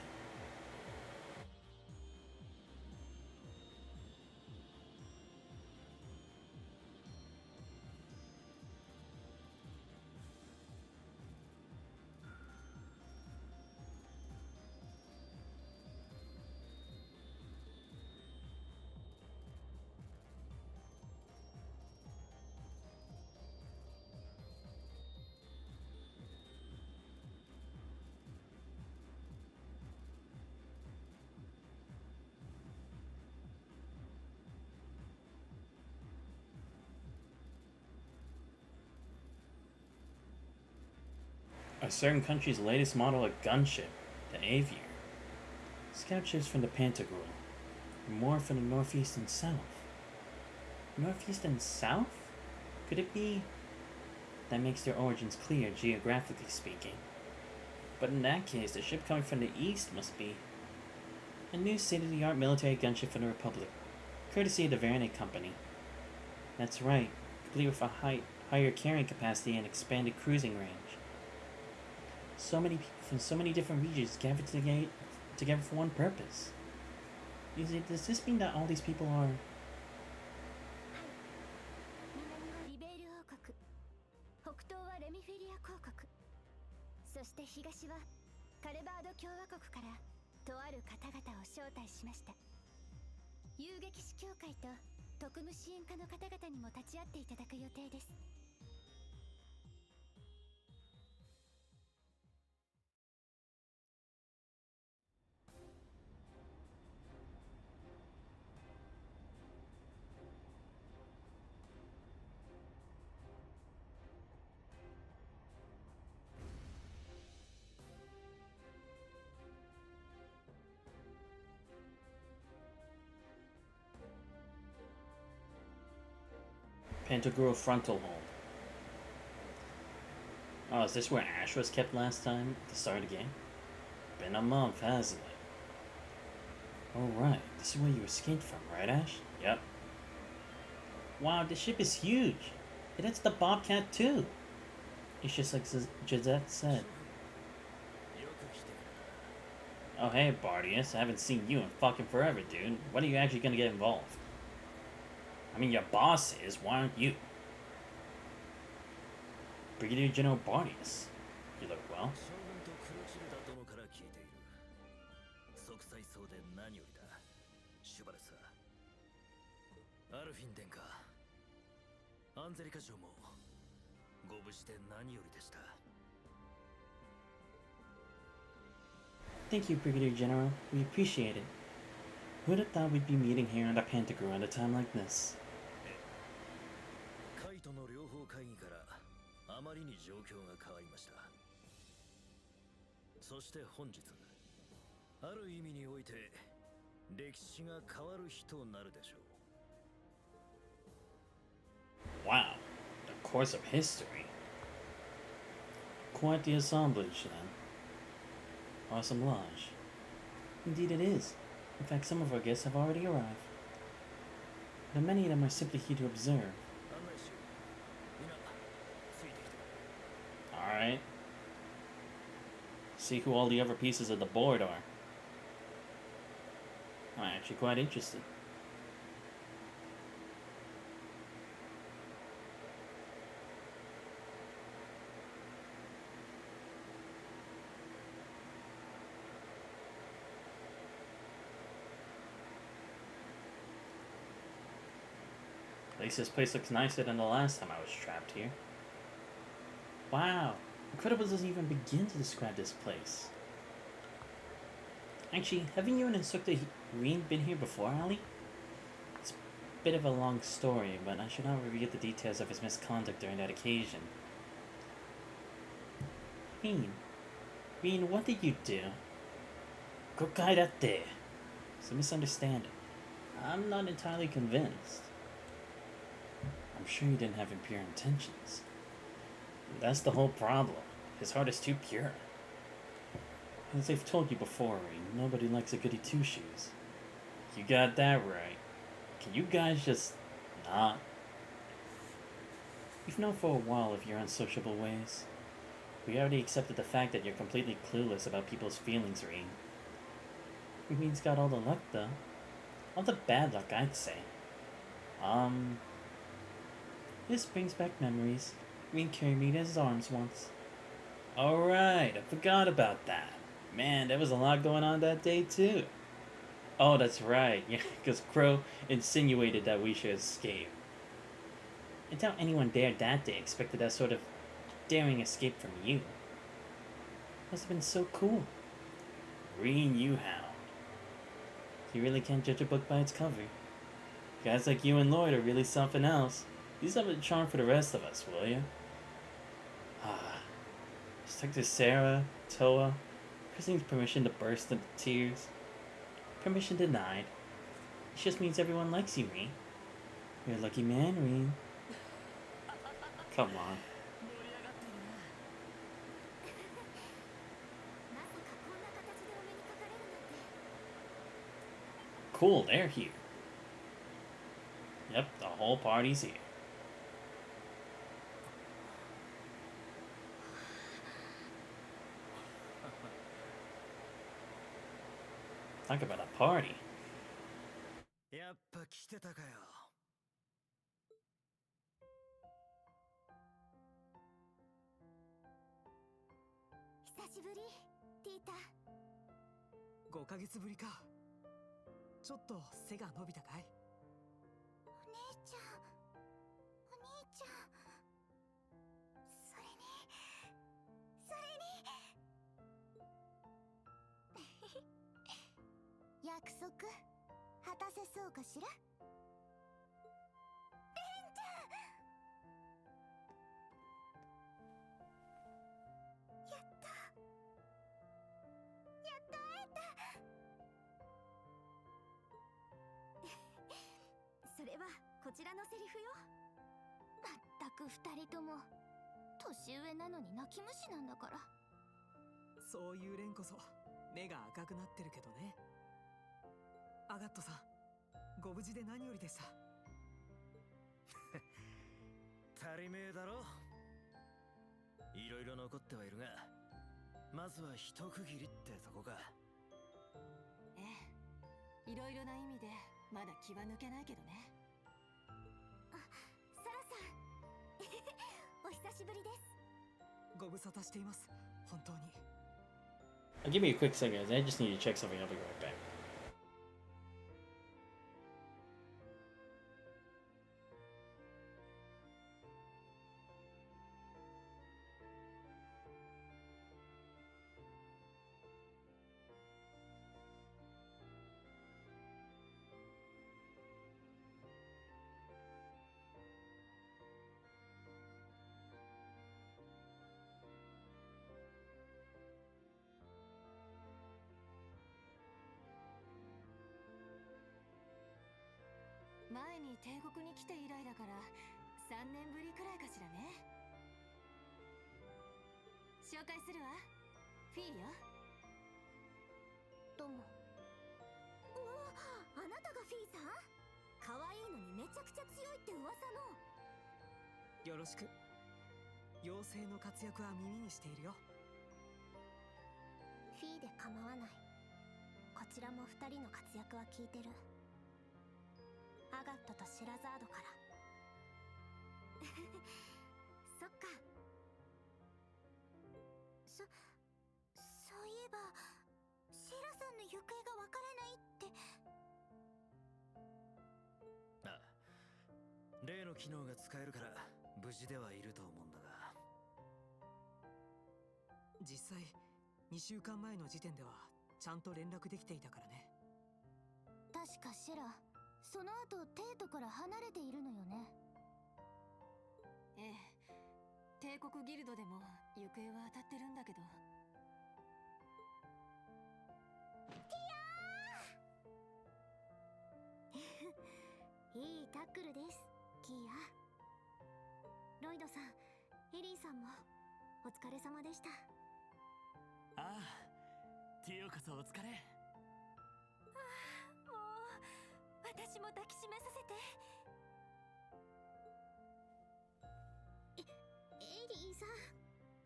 S1: A certain country's latest model of gunship, the Aviator. Scout ships from the Pantagruel, and more from the northeast and south. Northeast and south? Could it be? That makes their origins clear, geographically speaking. But in that case, the ship coming from the east must be a new state-of-the-art military gunship from the Republic, courtesy of the Veronica Company. That's right, complete with a higher carrying capacity and expanded cruising range. So many people from so many different regions gathered together for one purpose. Does this mean that all these people are...
S2: 南はリベール王国、北東はレミフィリア公国、そして東はカルバード共和国からとある方々を招待しました。遊撃士協会と特務支援課の方々にも立ち会っていただく予定です。
S1: Pantagruel frontal hold. Oh, is this where Ash was kept last time at the start of the game? Been a month, hasn't it? Oh right, this is where you escaped from, right Ash? Yep. Wow, this ship is huge. It hits the Bobcat too. It's just like Gisette said. Oh hey Bardius, I haven't seen you in fucking forever, dude. When are you actually gonna get involved? I mean, your boss is, why aren't you? Brigadier General Bardius. You look well. Thank you, Brigadier General. We appreciate it. Who'd have thought we'd be meeting here on the Pantagruel at a time like this?
S3: カイトの両方会議からあまりに状況が変わりました。そして本日、ある意味において歴史が変わる日となるでしょう。
S1: Wow, the course of history. Quite the assemblage, then. Awesome lodge. Indeed it is. In fact, some of our guests have already arrived. But many of them are simply here to observe. Alright. See who all the other pieces of the board are. I'm actually quite interested. At least this place looks nicer than the last time I was trapped here. Wow, Incredible doesn't even begin to describe this place. Actually, haven't you and Instructor Reen been here before, Ali? It's a bit of a long story, but I should not reveal the details of his misconduct during that occasion. Reen, what did you do? Kokairatte. It's a misunderstanding. I'm not entirely convinced. I'm sure he didn't have impure intentions. That's the whole problem. His heart is too pure. As I've told you before, Reen, nobody likes a goody two-shoes. You got that right. Can you guys just not? We've known for a while of your unsociable ways. We already accepted the fact that you're completely clueless about people's feelings, Reen. Reen's got all the luck, though. All the bad luck, I'd say. This brings back memories. Reen carried me in his arms once. Alright, I forgot about that. Man, there was a lot going on that day, too. Oh, that's right. Yeah, because Crow insinuated that we should escape. I doubt anyone dared that day expected that sort of daring escape from you. Must have been so cool. Reen, you hound. You really can't judge a book by its cover. Guys like you and Lloyd are really something else. Use some of the charm for the rest of us, will you? Just talk to Sarah, Toa, requesting permission to burst into tears. Permission denied. It just means everyone likes you, Reen. You're a lucky man, Reen. Come on.
S2: まさかこんな形でお目にかかれるなんて。
S1: Cool, they're here. Yep, the whole party's here. Talk about a party.
S3: やっぱ来てたかよ。
S2: 久しぶり、ティータ。
S4: 5ヶ月ぶりか。ちょっと背が伸びたかい？
S2: お姉ちゃん、お兄ちゃん。それに約束果たせそうかしら？レンちゃん。やった会えた。それはこちらのセリフよ。まったく二人とも年上なのに泣き虫なんだから。
S4: そういうレンこそ目が赤くなってるけどね。アガットさん、ご無事で何よりでした。
S3: 足りめえだろ。いろいろ残ってはいるが、まずは一区切りってとこか。
S5: ええ、いろいろな意味でまだ気は抜けないけどね。
S2: あ、サラさんお久しぶりです。
S4: ご無沙汰しています、本当に。
S1: I'll give me a quick second, guys. I just need to check something. I'll be right back.
S5: 前に帝国に来て以来だから3年ぶりくらいかしらね。紹介するわ。フィーよ。
S2: どうも。おお、あなたがフィーさん？可愛いのにめちゃくちゃ強いって噂の。
S4: よろしく。妖精の活躍は耳にしているよ。
S2: フィーで構わない。こちらも二人の活躍は聞いてる。アガットとシェラザードから。そっか。そういえばシェラさんの行方がわからないって。
S3: ああ、例の機能が使えるから無事ではいると思うんだが。
S4: 実際2週間前の時点ではちゃんと連絡できていたからね。
S2: 確かシェラ、その後テートから離れているのよね。
S5: ええ、帝国ギルドでも行方は当たってるんだけど。
S2: いいタックルです、キーヤ。ロイドさん、エリーさんもお疲れ様でした。
S6: ああ、ティオこそお疲れ。
S2: もう私も抱きしめさせて。エリーさん、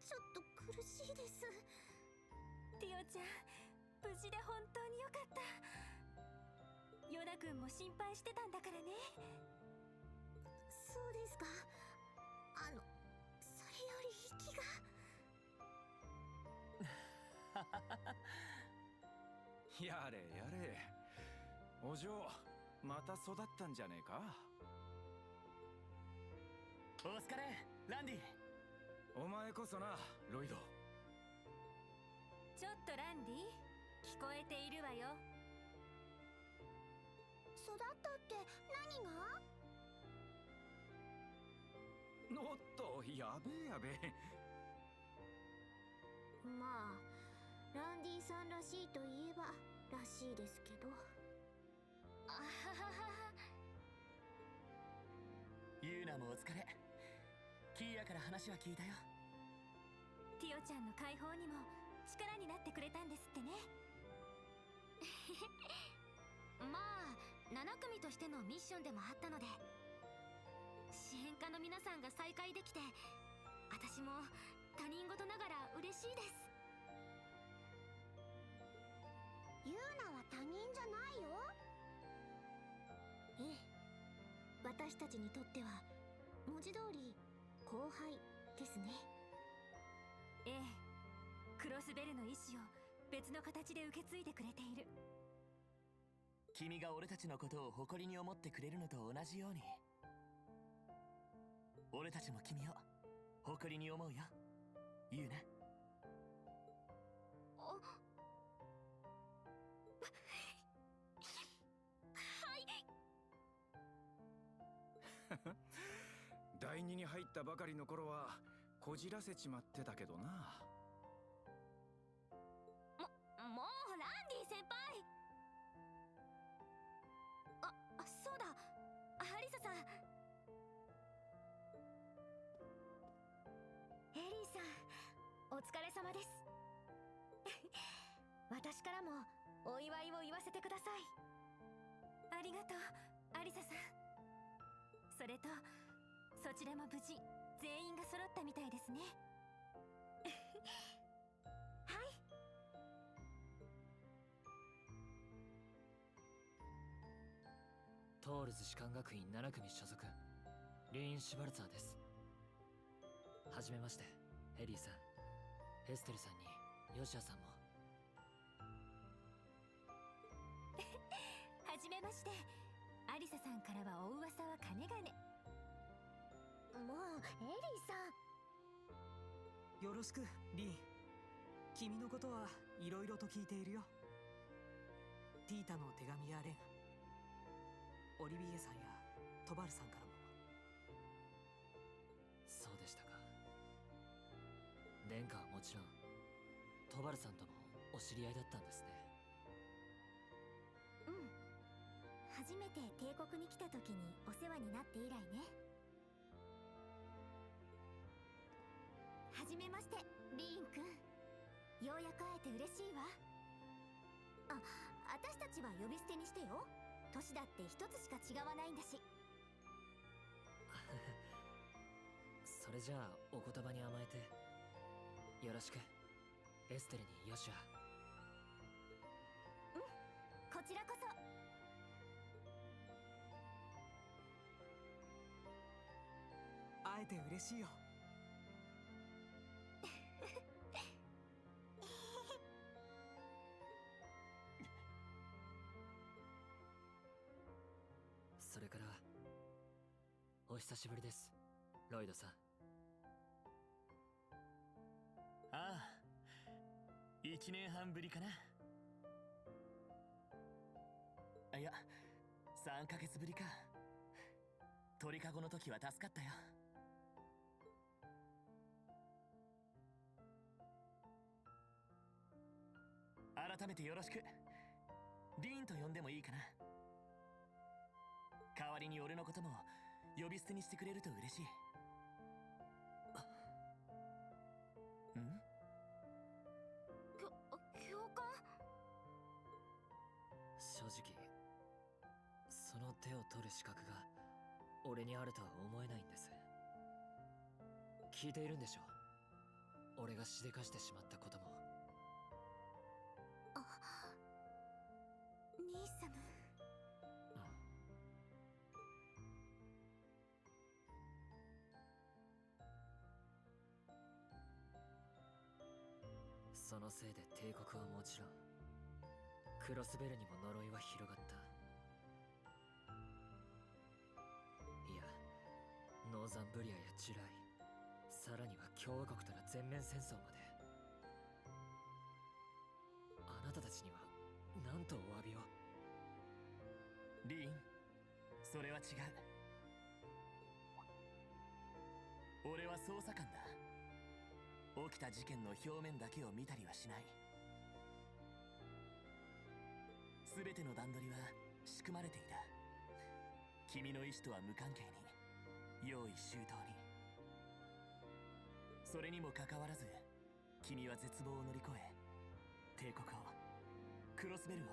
S2: ちょっと苦しいです。ティオちゃん、無事で本当によかった。ヨナ君も心配してたんだからね。そうですか。それより息が。
S7: やれやれ、お嬢また育ったんじゃねえか。
S6: お疲れランディ。
S7: お前こそな、ロイド。
S2: ちょっとランディ、聞こえているわよ。育ったって何が？
S7: おっと、やべえやべえ。
S2: まあランディさんらしいといえばらしいですけど。あははは。
S6: ユーナもお疲れ。キーヤから話は聞いたよ。
S5: ティオちゃんの解放にも力になってくれたんですってね。まあ7組としてのミッションでもあったので、支援家の皆さんが再会できて、私も他人事ながら嬉しいです。
S2: ユーナは他人じゃないよ。ええ、私たちにとっては文字通り後輩ですね。
S5: ええ、クロスベルの意志を別の形で受け継いでくれている。
S6: 君が俺たちのことを誇りに思ってくれるのと同じように、俺たちも君を誇りに思うよ、ユーナ。
S5: はい。
S7: 第二に入ったばかりの頃はこじらせちまってたけどな。
S5: もうランディ先輩。そうだ、アリサさん。エリーさん、お疲れ様です。私からもお祝いを言わせてください。ありがとう、アリサさん。それとそちらも無事全員が揃ったみたいですね。はい。
S8: トールズ士官学院7組所属リーン・シュバルツァーです。はじめまして、エリーさん、エステルさんにヨシアさんも。
S5: はじめまして。アリサさんからはお噂はかねがね。
S2: もうエリーさん。
S4: よろしくリン。君のことはいろいろと聞いているよ。ティータの手紙やレン、オリビエさんやトバルさんからも。
S8: そうでしたか。殿下はもちろんトバルさんともお知り合いだったんですね。
S2: うん、初めて帝国に来た時にお世話になって以来ね。はじめましてリーンくん、ようやく会えて嬉しいわ。私たちは呼び捨てにしてよ。年だって一つしか違わないんだし。
S8: それじゃあお言葉に甘えてよろしく、エステルにヨシュア。
S2: うん、こちらこそ。
S4: 会えて嬉しいよ。
S8: それからお久しぶりです、ロイドさん。
S6: ああ、1年半ぶりかな。いや、3ヶ月ぶりか。鳥かごの時は助かったよ。改めてよろしく。リーンと呼んでもいいかな。代わりに俺のことも呼び捨てにしてくれると嬉しい。ん？
S5: 教官？
S8: 正直その手を取る資格が俺にあるとは思えないんです。聞いているんでしょ、俺がしでかしてしまったことも。
S5: 兄さん。
S8: そのせいで帝国はもちろんクロスベルにも呪いは広がった。いや、ノーザンブリアやジュライ、さらには共和国との全面戦争まで。あなたたちには何とお詫びを。
S6: リーン、それは違う。俺は捜査官だ。起きた事件の表面だけを見たりはしない。全ての段取りは仕組まれていた。君の意志とは無関係に、用意周到に。それにもかかわらず、君は絶望を乗り越え、帝国を、クロスベルを、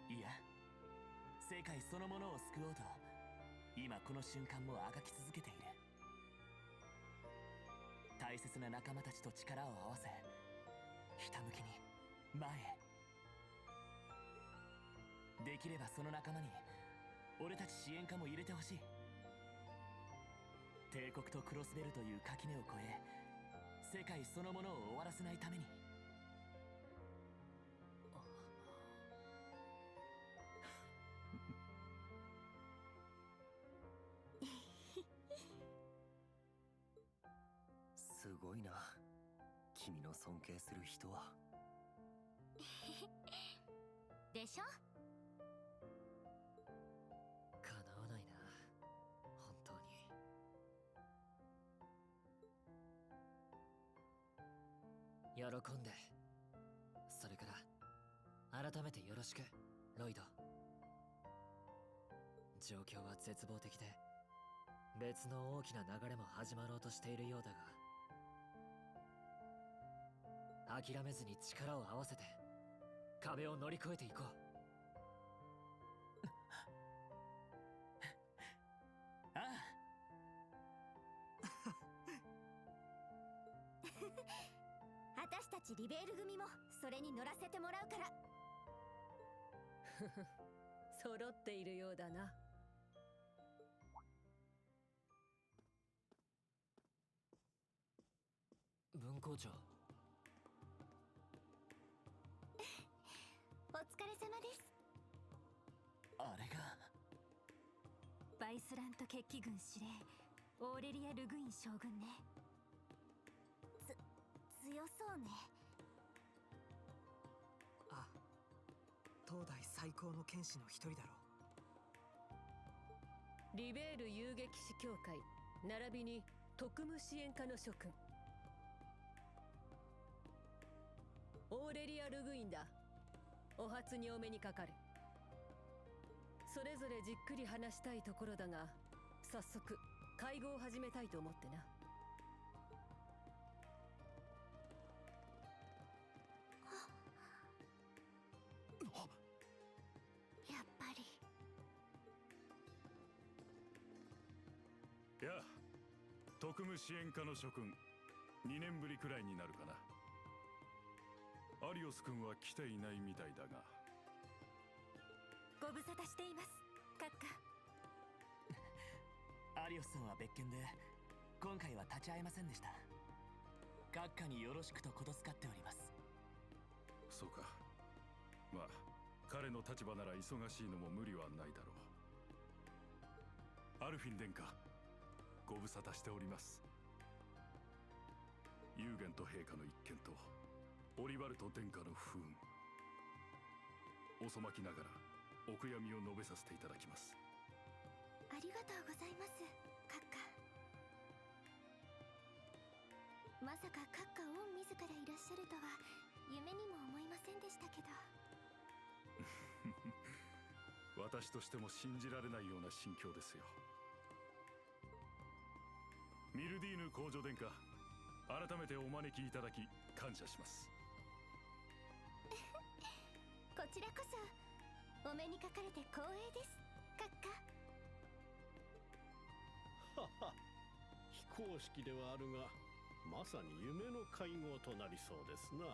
S6: いや、世界そのものを救おうと、今この瞬間もあがき続けている。大切な仲間たちと力を合わせ、ひたむきに前へ。できればその仲間に俺たち支援家も入れてほしい。帝国とクロスベルという垣根を越え、世界そのものを終わらせないために。
S3: すごいな、君の尊敬する人は。
S5: でしょ。
S8: 叶わないな、本当に。喜んで。それから改めてよろしく、ロイド。状況は絶望的で、別の大きな流れも始まろうとしているようだが、諦めずに力を合わせて壁を乗り越えていこう。
S6: ああ。
S2: 私たちリベール組もそれに乗らせてもらうから。
S9: 揃っているようだな。
S8: 分校長。
S2: お疲れ様です。
S6: あれが
S2: バイスラント決起軍司令オーレリア・ルグイン将軍ね。強そうね。
S4: あ、当代最高の剣士の一人だろう。
S9: リベール遊撃士協会並びに特務支援課の諸君、オーレリア・ルグインだ。お初にお目にかかる。それぞれじっくり話したいところだが、早速会合を始めたいと思ってな。
S2: やっぱり。
S10: いや、特務支援課の諸君、2年ぶりくらいになるかな。アリオス君は来ていないみたいだが。
S2: ご無沙汰しています、閣下。
S6: アリオスさんは別件で今回は立ち会えませんでした。閣下によろしくと言付かっております。
S10: そうか。まあ彼の立場なら忙しいのも無理はないだろう。アルフィン殿下、ご無沙汰しております。ユーゲント陛下の一件とオリバルト殿下の不運、遅まきながらお悔やみを述べさせていただきます。
S2: ありがとうございます、閣下。まさか閣下御自らいらっしゃるとは夢にも思いませんでしたけど。
S10: 私としても信じられないような心境ですよ。ミルディーヌ公女殿下、改めてお招きいただき感謝します。
S2: こちらこそお目にかかれて光栄です、閣下。
S11: はは、非公式ではあるが、まさに夢の会合となりそうですな。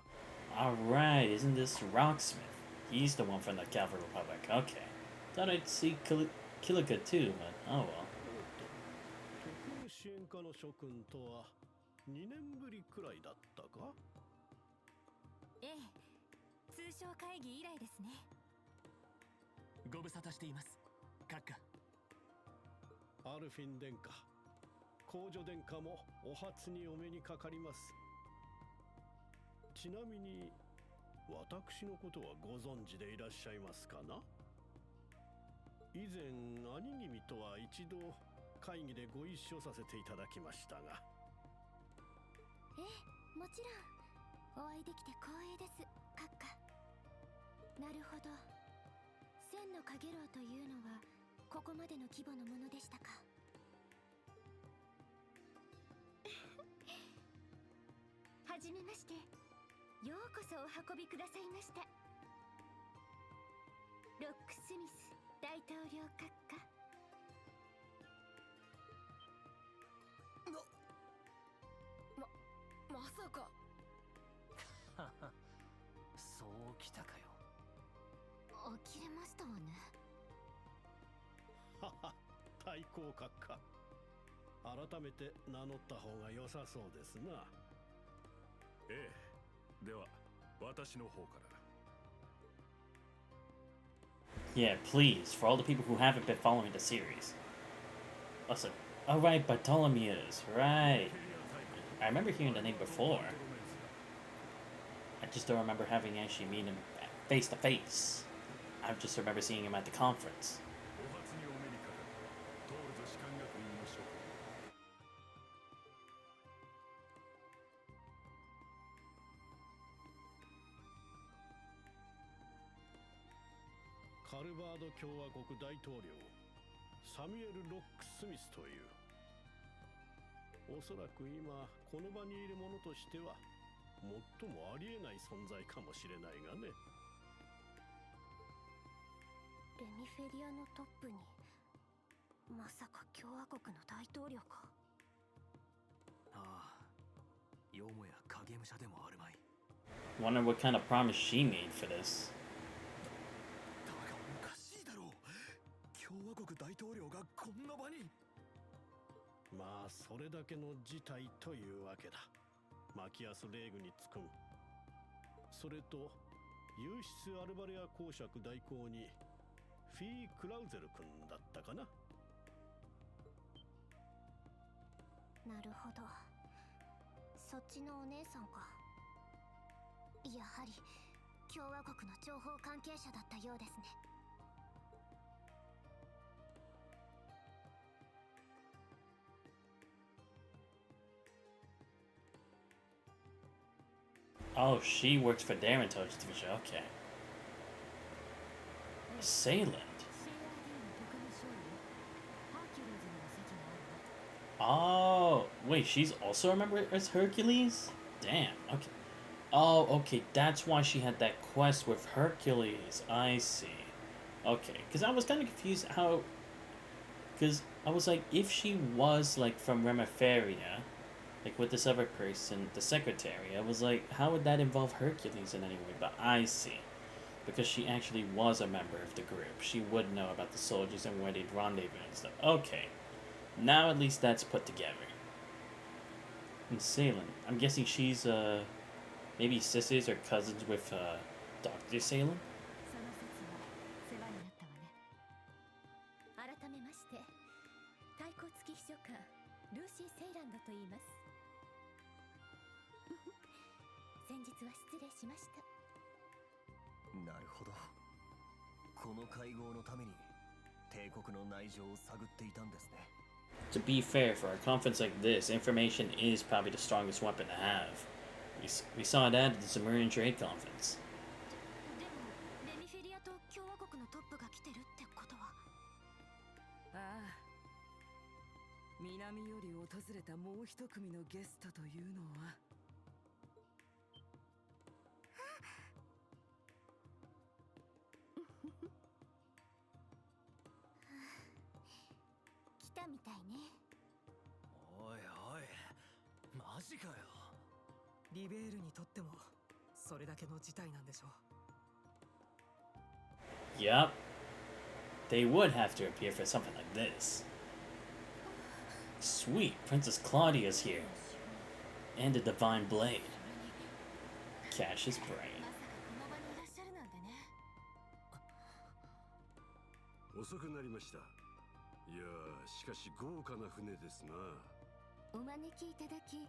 S1: Alright, isn't this Rocksmith? He's the one from the Cavalry Republic. Okay. Thought I'd see Kilika too, but oh well.
S11: 特務支援課の諸君とは2年ぶりくらいだったか？
S2: ええ、通商会議以来ですね。
S6: ご無沙汰しています、閣下。
S11: アルフィン殿下、公女殿下もお初にお目にかかります。ちなみに私のことはご存知でいらっしゃいますかな？以前兄君とは一度会議でご一緒させていただきましたが。
S2: ええ、もちろんお会いできて光栄です、閣下。なるほど、千の影楼というのはここまでの規模のものでしたか。はじめまして、ようこそお運びくださいました。ロックスミス大統領閣下。
S9: まさか。
S6: そうきたかよ。
S5: 呆れましたわね。
S11: はは、太閤閣下。改めて名乗った方が良さそうですな。
S10: ええ、では私の方から。
S1: Yeah, please, for all the people who haven't been following the series. Also, alright, Bartholomew's, right. I remember hearing the name before. I just don't remember having actually met him face to face. I just remember seeing him at the conference.
S10: お初にお目にかかるトールズ士官学院の諸君。
S11: カルバード共和国大統領サミュエル・ロックスミスという、おそらく今この場にいる者としては最もありえない存在かもしれないがね。
S2: レミフェリアのトップにまさか共和国の大統領か。
S6: ああ、よもや影武者でもあるまい。
S1: Wonder what kind of promise she made for this.
S6: だがおかしいだろう。共和国大統領がこんな場に。
S11: まあそれだけの事態というわけだ。マキアス・レーグにつくん、それとユーシス・アルバレア公爵代行にフィー・クラウゼル君だったかな。
S2: なるほど、そっちのお姉さんか。やはり共和国の情報関係者だったようですね。
S1: Oh, she works for their intelligence division. Okay. Assailant. Oh, wait, she's also a member as Hercules? Damn, okay. Oh, okay, that's why she had that quest with Hercules. I see. Okay, because I was kind of confused how... Because I was like, if she was, like, from Remiferia, like, with this other person, the secretary, I was like, how would that involve Hercules in any way? But I see. Because she actually was a member of the group. She would know about the soldiers and where they'd rendezvous and stuff. Okay. Now at least that's put together. And Salen. I'm guessing she's, maybe sisters or cousins with, Dr. Salen?
S2: 改めまして太閤付き秘書官ルーシー・セイランドと言います。先日は失礼しました。
S6: なるほど。この会合のために帝国の内情を探っていたんですね。
S1: To be fair, for a conference like this, information is probably the strongest weapon to have. We saw that at the Zamurian Trade Conference.
S5: でもレミフェリアと共和国のトップが来てるってことは。
S9: ああ、南より訪れたもう一組のゲストというのは。
S2: 来たみたいね。
S3: おいおい、マジかよ。
S4: リベールにとってもそれだけの事態なんでしょう。
S1: Yup. They would have to appear for something like this. Sweet, Princess Claudia's here. And the Divine Blade. Cassius Brain.
S10: 遅くなりました。いやー、しかし豪華な船ですな。
S2: お招きいただき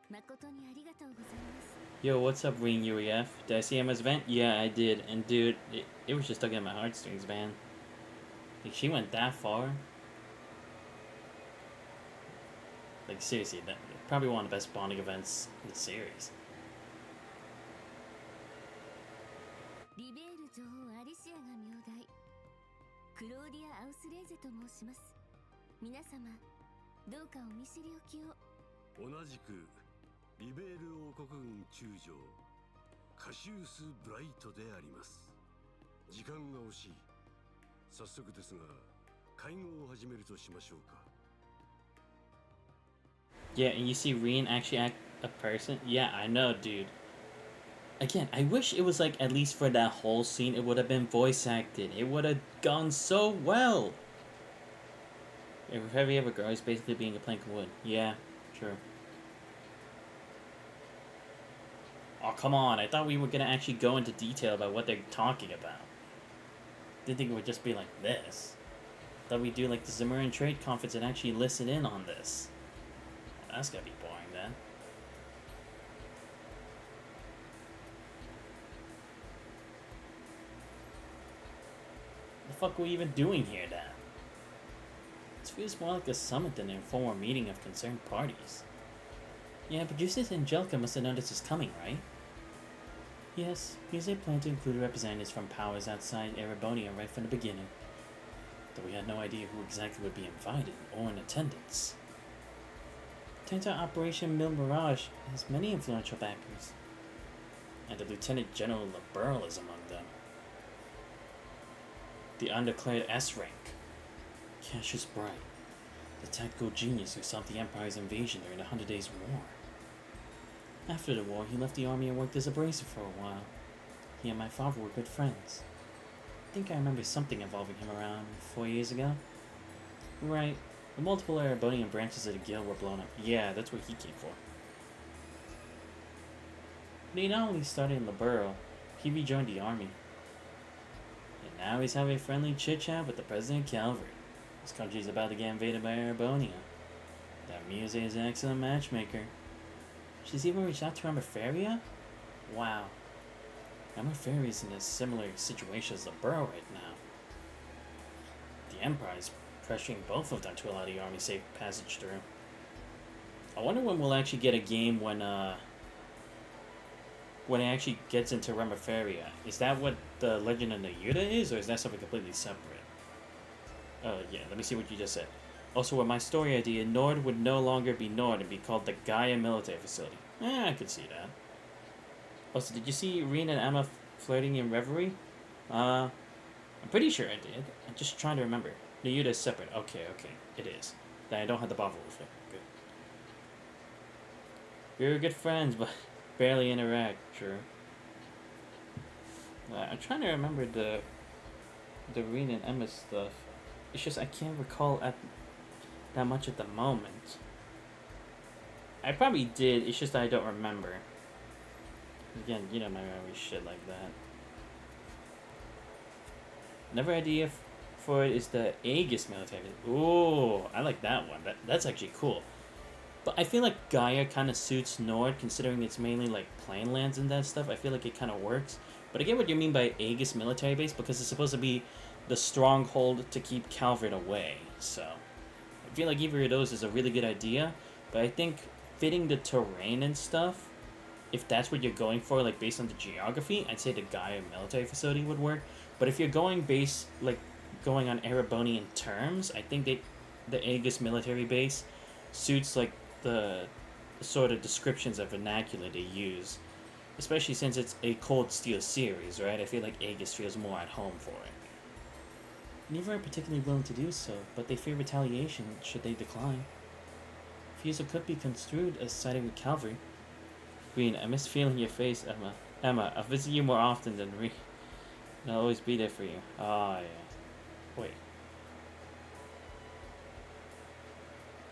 S2: 誠にありがとうございます。
S1: Yo, what's up, Ring UEF? Did I see Emma's event? Yeah, I did. And dude, it was just tugging at my heartstrings, man. Like, she went that far. Like, seriously, that probably one of the best bonding events in the series.
S5: リベール女王アリシアが名代クローディア・アウスレーゼと申します。皆様どうかお見知りおきを。
S10: 同じくリベール王国軍中将カシウス・ブライトであります。時間が惜しい。早速ですが会合を始めるとしましょうか。
S1: Yeah, and you see Reen actually act a person? Yeah, I know, dude. Again, I wish it was like, at least for that whole scene, it would have been voice acted. It would have gone so well. If every ever girl is basically being a plank of wood. Yeah, true. Oh, come on. I thought we were going to actually go into detail about what they're talking about. Didn't think it would just be like this. Thought we'd do like the Zimmerman Trade Conference and actually listen in on this. That's gonna be boring then. The fuck are we even doing here then? This feels more like a summit than an informal meeting of concerned parties. Yeah, producers Angelica must have noticed us coming, right? Yes, because they plan to include representatives from powers outside Erebonia right from the beginning. Though we had no idea who exactly would be invited or in attendance. Turns out Operation Mil Mirage has many influential backers, and the Lieutenant General LeBurl is among them. The undeclared S rank, Cassius Bright, the tactical genius who stopped the Empire's invasion during the 100 Days War. After the war, he left the army and worked as a bracer for a while. He and my father were good friends. I think I remember something involving him around 4 years ago. Right. The multiple Erebonian branches of the guild were blown up. Yeah, that's what he came for. But he not only started in LeBurl, he rejoined the army. And now he's having a friendly chit-chat with the President Calvert. His country's about to get invaded by Erebonia. That Muse is an excellent matchmaker. She's even reached out to Remerferia? Wow. Remerferia's in a similar situation as LeBurl right now. The Empire's pressuring both of them to allow the army safe passage through. I wonder when we'll actually get a game when it actually gets into Remerferia. Is that what the Legend of Nayuta is, or is that something completely separate? Oh yeah, let me see what you just said. Also, with my story idea, Nord would no longer be Nord and be called the Gaia Military Facility. I could see that. Also, did you see Reen and Emma flirting in Reverie? I'm pretty sure I did. I'm just trying to remember. Nayuta is separate. Okay, it is. Then I don't have to bother with it. Good. We were good friends, but barely interact. True. I'm trying to remember the Reen and Emma stuff. It's just I can't recall that much at the moment. I probably did. It's just that I don't remember. Again, you know my memory shit like that. Another idea for it is the Aegis military. Ooh, I like that one. That's actually cool. But I feel like Gaia kind of suits Nord, considering it's mainly like plain lands and that stuff. I feel like it kind of works. But I get what you mean by Aegis military base, because it's supposed to be the stronghold to keep Calvert away. So I feel like either of those is a really good idea. But I think fitting the terrain and stuff, if that's what you're going for, like based on the geography, I'd say the Gaia military facility would work. But if you're going going on Erebonian terms, I think the Aegis military base suits like the sort of descriptions of vernacular they use, especially since it's a Cold Steel series, right? I feel like Aegis feels more at home for it. Neither are particularly willing to do so, but they fear retaliation should they decline. Refusal could be construed as siding with Calvary. Green, I miss feeling your face, Emma. Emma, I'll visit you more often than Reen. And I'll always be there for you. Ah, yeah. Wait.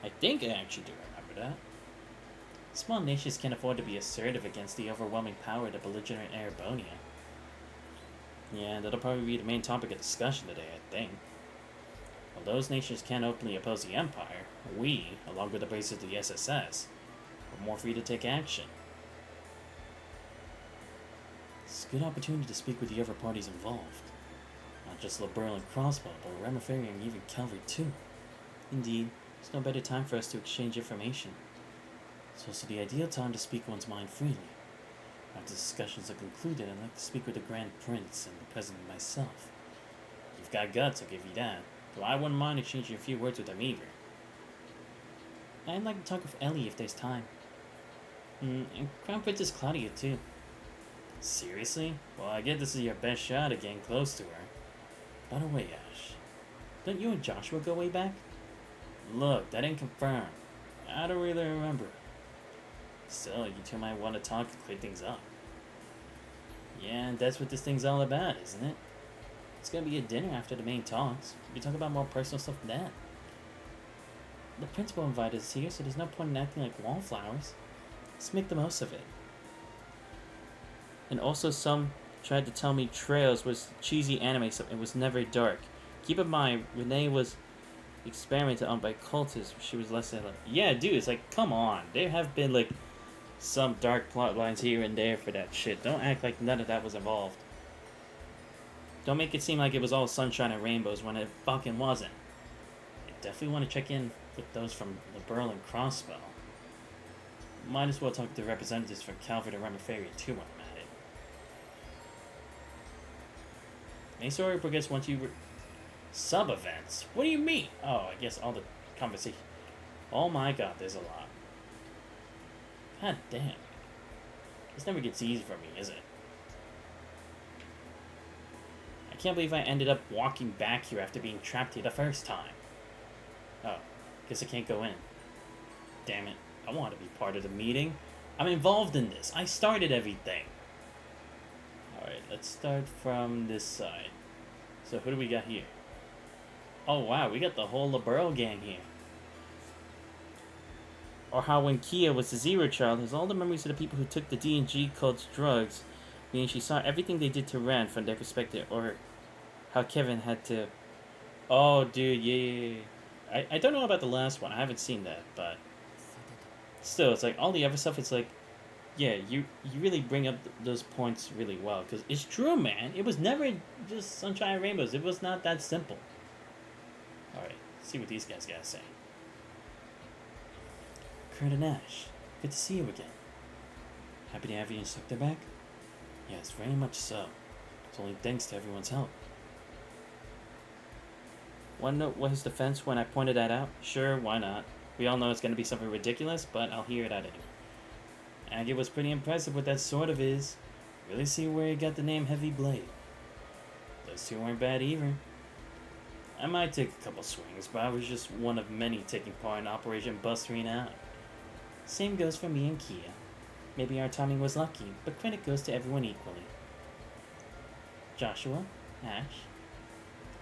S1: I think I actually do remember that. Small nations can't afford to be assertive against the overwhelming power of the belligerent Erebonia. Yeah, that'll probably be the main topic of discussion today, I think. While those nations can't openly oppose the Empire, we, along with the bases of the SSS, are more free to take action. It's a good opportunity to speak with the other parties involved. Not just LeBurl and Crossbow, but Remerferia and even Calvary too. Indeed, There's no better time for us to exchange information. It's also the ideal time to speak one's mind freely. After discussions are concluded, I'd like to speak with the Grand Prince and the President myself. You've got guts, I'll give you that. Though I wouldn't mind exchanging a few words with them either. I'd like to talk with Ellie if there's time. And Crown Princess Claudia too. Seriously? Well, I guess this is your best shot at getting close to her. By the way, Ash, don't you and Joshua go way back? Look, that ain't confirmed. I don't really remember. Still, you two might want to talk and clear things up. Yeah, and that's what this thing's all about, isn't it? It's gonna be a dinner after the main talks. We talk about more personal stuff than that. The principal invited us here, so there's no point in acting like wallflowers. Let's make the most of it. And also, some tried to tell me Trails was cheesy anime stuff and was never dark. Keep in mind, Renee was experimented on by cultists. She was less than like, yeah, dude, it's like, come on. There have been like some dark plot lines here and there for that shit. Don't act like none of that was involved. Don't make it seem like it was all sunshine and rainbows when it fucking wasn't. I definitely want to check in with those from the Berlin Crossbow. Might as well talk to the representatives from Calvert and Remiferia too when I'm at it. Any story progress once you sub-events? What do you mean? Oh, I guess all the conversation. Oh my god, there's a lot. God damn. This never gets easy for me, is it? I can't believe I ended up walking back here after being trapped here the first time. Oh, guess I can't go in. Damn it. I want to be part of the meeting. I'm involved in this. I started everything. Alright, let's start from this side. So who do we got here? Oh wow, we got the whole LaBurl gang here. Or how when Kia was a zero child, has all the memories of the people who took the D&G cult's drugs, meaning she saw everything they did to Ren from their perspective, or how Kevin had to... Oh, dude, yeah. I don't know about the last one. I haven't seen that, but... Still, it's like, all the other stuff, it's like... Yeah, you really bring up those points really well, because it's true, man. It was never just sunshine and rainbows. It was not that simple. Alright, see what these guys gotta say. Kurt and Ash, good to see you again. Happy to have you instructor back? Yes, very much so. It's only thanks to everyone's help. Want to note what his defense when I pointed that out? Sure, why not? We all know it's going to be something ridiculous, but I'll hear it out anyway. Agate was pretty impressive with that sword of his. Really see where he got the name Heavy Blade. Those two weren't bad either. I might take a couple swings, but I was just one of many taking part in Operation Busting Out. Same goes for me and Kia. Maybe our timing was lucky, but credit goes to everyone equally. Joshua, Ash,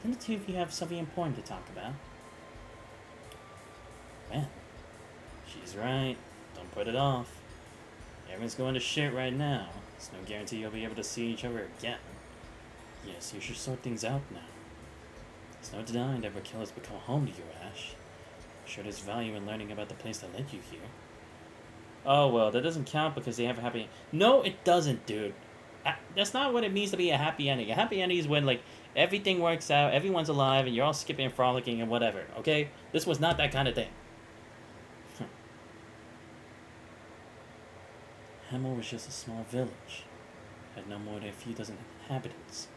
S1: don't the two of you have something important to talk about? Well, she's right. Don't put it off. Everyone's going to shit right now. There's no guarantee you'll be able to see each other again. Yes, you should sort things out now. There's no denying that Raquel has become home to you, Ash. I'm sure there's value in learning about the place that led you here. Oh, well, that doesn't count because they have a happy... No, it doesn't, dude. That's not what it means to be a happy ending. A happy ending is when, like, everything works out, everyone's alive, and you're all skipping and frolicking and whatever, okay? This was not that kind of thing. Hamel was just a small village. Had no more than a few dozen inhabitants.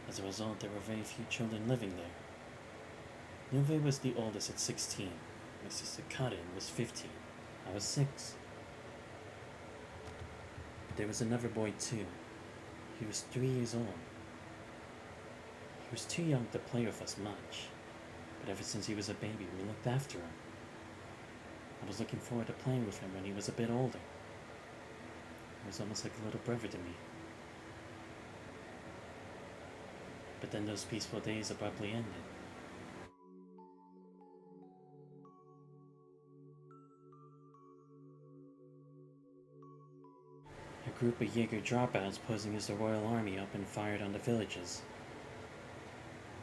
S1: As a result, there were very few children living there. Nuve was the oldest at 16. My sister Karin was 15. I was 6. There was another boy too. He was 3 years old. He was too young to play with us much, but ever since he was a baby, we looked after him. I was looking forward to playing with him when he was a bit older. He was almost like a little brother to me. But then those peaceful days abruptly ended. A group of Jaeger dropouts posing as the Royal Army up and fired on the villages.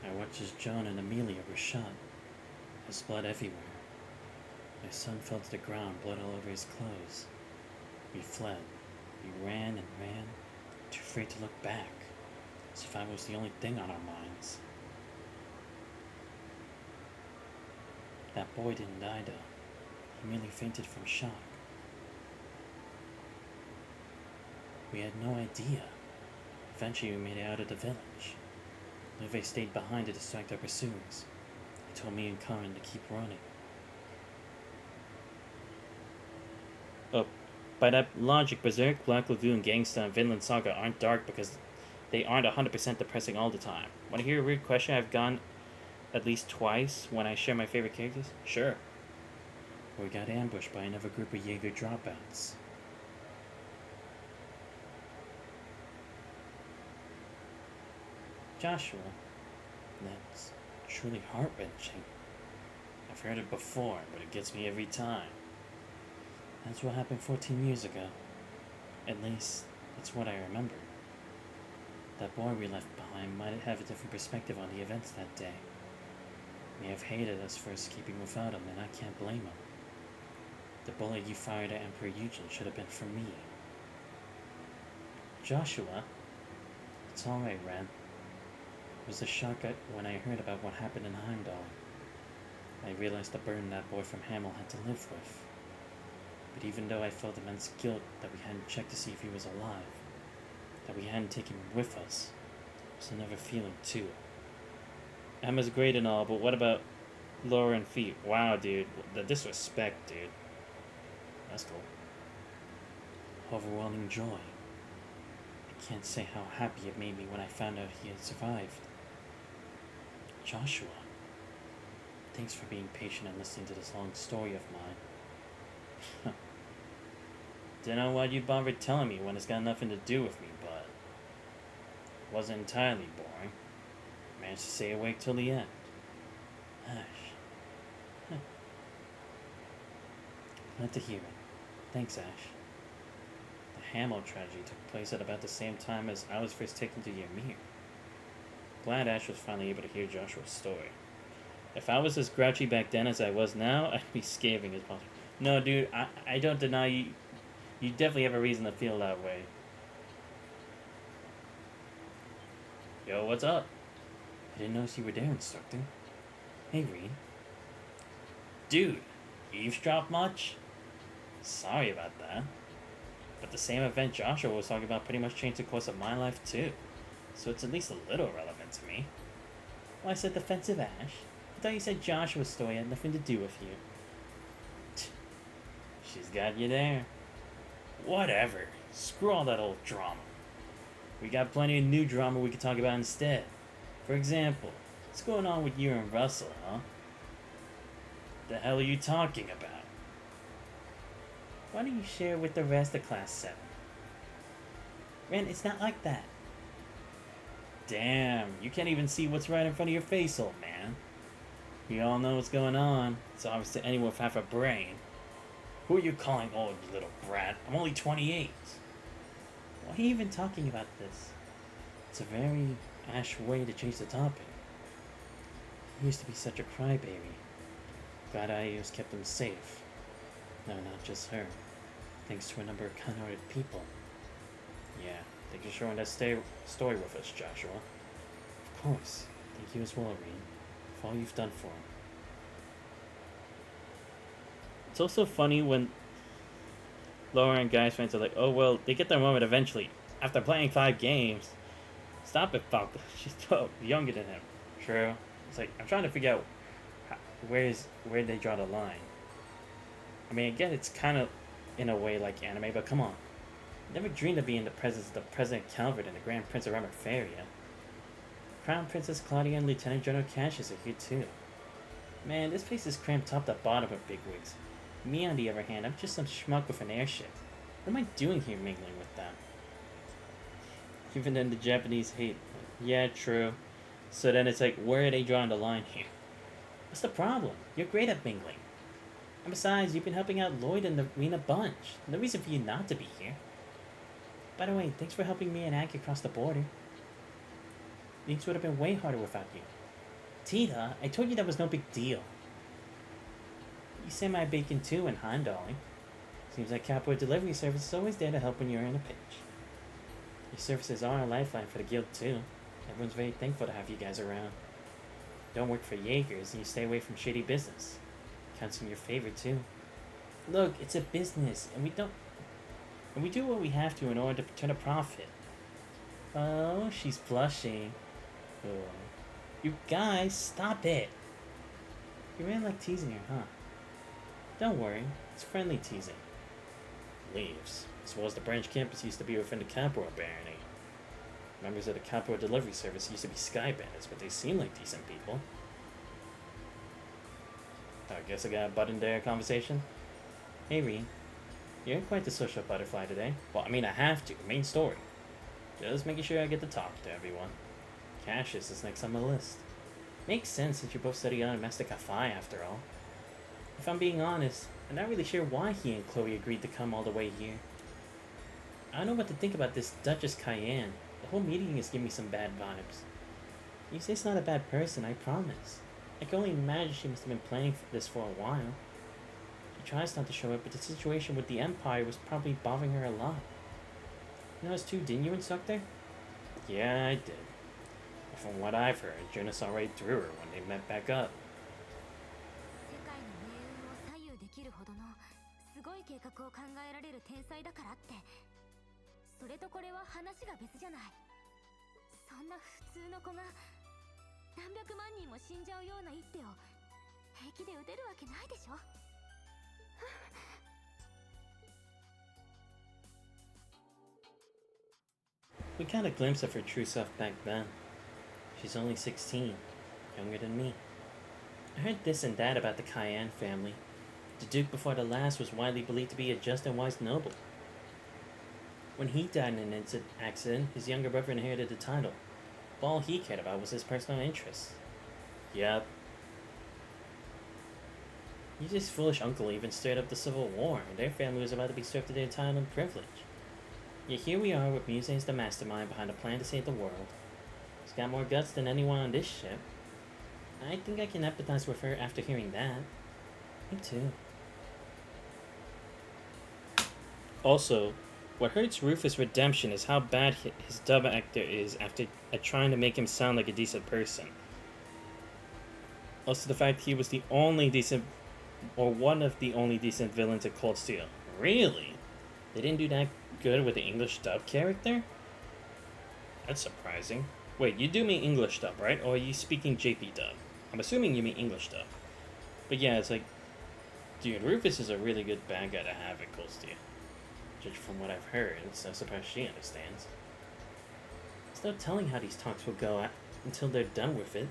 S1: I watched as John and Amelia were shot. There's blood everywhere. My son fell to the ground, blood all over his clothes. We fled. We ran and ran, too afraid to look back. Survival was the only thing on our minds. That boy didn't die though. He merely fainted from shock. We had no idea. Eventually we made it out of the village. Luve stayed behind to distract our pursuers. He told me and Karen to keep running. Oh, by that logic, Berserk, Black Lagoon, Gangsta, and Vinland Saga aren't dark because they aren't 100% depressing all the time. Want to hear a weird question I've gone at least twice when I share my favorite characters? Sure. We got ambushed by another group of Jaeger dropouts. Joshua, that's truly heart-wrenching. I've heard it before, but it gets me every time. That's what happened 14 years ago. At least, that's what I remember. That boy we left behind might have a different perspective on the events that day. He may have hated us for escaping without him, and I can't blame him. The bullet you fired at Emperor Eugen should have been for me. Joshua, it's alright, Ren. It was a shock when I heard about what happened in Heimdall. I realized the burden that boy from Hamel had to live with. But even though I felt immense guilt that we hadn't checked to see if he was alive, that we hadn't taken him with us, it was another feeling too. Emma's great and all, but what about Laura and Feet? Wow, dude. The disrespect, dude. That's cool. Overwhelming joy. I can't say how happy it made me when I found out he had survived. Joshua, thanks for being patient and listening to this long story of mine. Don't know why you bothered telling me when it's got nothing to do with me, but it wasn't entirely boring. Managed to stay awake till the end. Ash. Glad to hear it. Thanks, Ash. The Hamel tragedy took place at about the same time as I was first taken to Ymir. Glad Ash was finally able to hear Joshua's story. If I was as grouchy back then as I was now, I'd be scathing as possible. No, dude, I don't deny you. You definitely have a reason to feel that way. Yo, what's up? I didn't notice you were there, Instructor. Hey, Reed. Dude, eavesdrop much? Sorry about that. But the same event Joshua was talking about pretty much changed the course of my life too. So it's at least a little relevant to me. Well, I said defensive Ash. I thought you said Joshua's story had nothing to do with you. She's got you there. Whatever. Screw all that old drama. We got plenty of new drama we could talk about instead. For example, what's going on with you and Russell, huh? The hell are you talking about? Why don't you share with the rest of Class 7? Ren, it's not like that. Damn, you can't even see what's right in front of your face, old man. We all know what's going on. It's obvious to anyone with half a brain. Who are you calling old, you little brat? I'm only 28. Why are you even talking about this? It's a very Ash way to change the topic. He used to be such a crybaby. Glad I just kept him safe. No, not just her. Thanks to a number of kind-hearted people. Yeah, thanks for sharing that story with us, Joshua. Of course. Thank you as well, Reed, for all you've done for him. It's also funny when Laura and Guy's friends are like, oh, well, they get their moment eventually. After playing 5 games. Stop it, Falco. She's 12, younger than him. True. It's like, I'm trying to figure out where they draw the line. I mean, again, it's kind of in a way like anime, but come on. Never dreamed of being in the presence of the President Calvert and the Grand Prince of Remerfaria. Crown Princess Claudia and Lieutenant General Cassius are here too. Man, this place is crammed top to bottom with bigwigs. Me, on the other hand, I'm just some schmuck with an airship. What am I doing here mingling with them? Even then, the Japanese hate. Yeah, true. So then it's like, where are they drawing the line here? What's the problem? You're great at mingling. And besides, you've been helping out Lloyd and the Rena bunch. No reason for you not to be here. By the way, thanks for helping me and Aggie across the border. Things would have been way harder without you. Tita, I told you that was no big deal. You say my bacon too in Heimdalling. Seems like Cowboy Delivery Service is always there to help when you're in a pinch. Your services are a lifeline for the guild too. Everyone's very thankful to have you guys around. Don't work for Jaegers and you stay away from shady business. counts in your favor too. Look, it's a business, and we do what we have to in order to turn a profit. Oh, she's blushing. Oh. You guys, stop it! You really like teasing her, huh? Don't worry, it's friendly teasing. Leaves. As well as the branch campus used to be within the Capua barony. Members of the Capua delivery service used to be sky bandits, but they seem like decent people. I guess I got a butt in there conversation. Hey Reen, you're quite the social butterfly today. Well, I mean I have to, main story. Just making sure I get to talk to everyone. Cassius is next on my list. Makes sense since you both study on Domestic Phi after all. If I'm being honest, I'm not really sure why he and Chloe agreed to come all the way here. I don't know what to think about this Duchess Cayenne. The whole meeting is giving me some bad vibes. You say it's not a bad person, I promise. I can only imagine she must have been planning for this for a while. She tries not to show it, but the situation with the Empire was probably bothering her a lot. You noticed too, didn't you, Instructor? Yeah, I did. But from what I've heard, Jonas already threw her when they met back up.
S5: 世界の命運を左右できるほどのすごい計画を考えられる天才だからって、それとこれは話が別じゃない。そんな普通の子が何百万人も死んじゃうような一手を平気で打てるわけないでしょ。
S1: We got a glimpse of her true self back then. She's only 16, younger than me. I heard this and that about the Cayenne family. The Duke before the last was widely believed to be a just and wise noble. When he died in an accident, his younger brother inherited the title. But all he cared about was his personal interests. Yep. Yuji's foolish uncle even stirred up the Civil War, and their family was about to be stripped of their title and privilege. Yet here we are with Muse as the mastermind behind a plan to save the world. She's got more guts than anyone on this ship. I think I can empathize with her after hearing that. Me too. Also, what hurts Rufus' redemption is how bad his dub actor is after trying to make him sound like a decent person. Also, the fact he was the only decent, or one of the only decent villains at Cold Steel. Really? They didn't do that good with the English dub character? That's surprising. Wait, you do mean English dub, right? Or are you speaking JP dub? I'm assuming you mean English dub. But yeah, it's like, dude, Rufus is a really good bad guy to have at Cold Steel. Judging from what I've heard, it's no surprise she understands. There's no telling how these talks will go until they're done with it.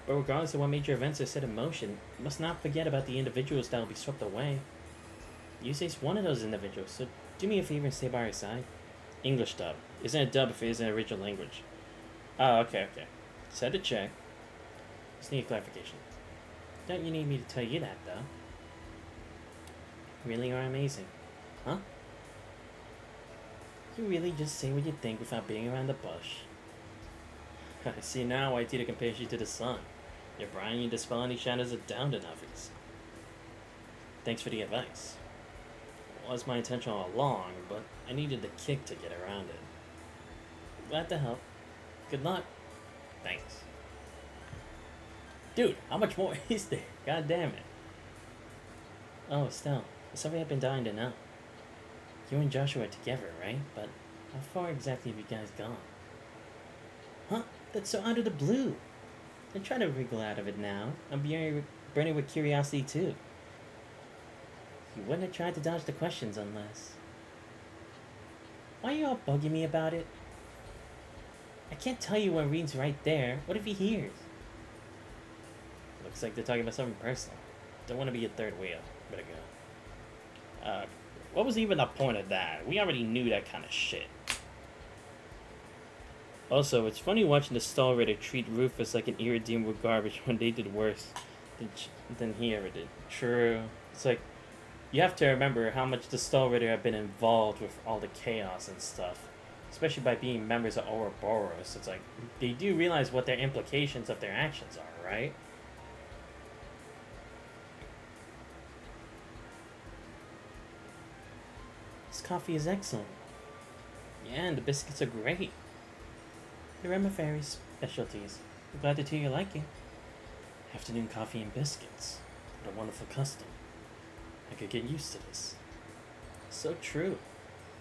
S1: But regardless of what major events are set in motion, you must not forget about the individuals that will be swept away. Yusei's one of those individuals, so do me a favor and stay by her side. English dub. Isn't a dub if it isn't original language. Oh, okay. Just had to check. Just need clarification. Don't you need me to tell you that, though? You really are amazing. Huh? You really just say what you think without being around the bush. I see now why Tita compares you to the sun. You're bright and you dispel any shadows of doubt in others. Thanks for the advice. It was my intention all along, but I needed the kick to get around it. Glad to help. Good luck. Thanks. Dude, how much more is there? God damn it. Oh, Estelle, it's something I've been dying to know. You and Joshua are together, right? But how far exactly have you guys gone? Huh? That's so out of the blue. Don't try to wriggle out of it now. I'm burning with curiosity too. You wouldn't have tried to dodge the questions unless... Why are you all bugging me about it? I can't tell you when Reen's right there. What if he hears? Looks like they're talking about something personal. Don't want to be a third wheel. Better go. What was even the point of that? We already knew that kind of shit. Also, it's funny watching the Stall Raider treat Rufus like an irredeemable garbage when they did worse than he ever did. True. It's like, you have to remember how much the Stall Raider have been involved with all the chaos and stuff. Especially by being members of Ouroboros. It's like, they do realize what their implications of their actions are, right? This coffee is excellent. Yeah, and the biscuits are great. They're Emma Fairy's specialties. I'm glad to hear you like it. Afternoon coffee and biscuits. What a wonderful custom. I could get used to this. So true.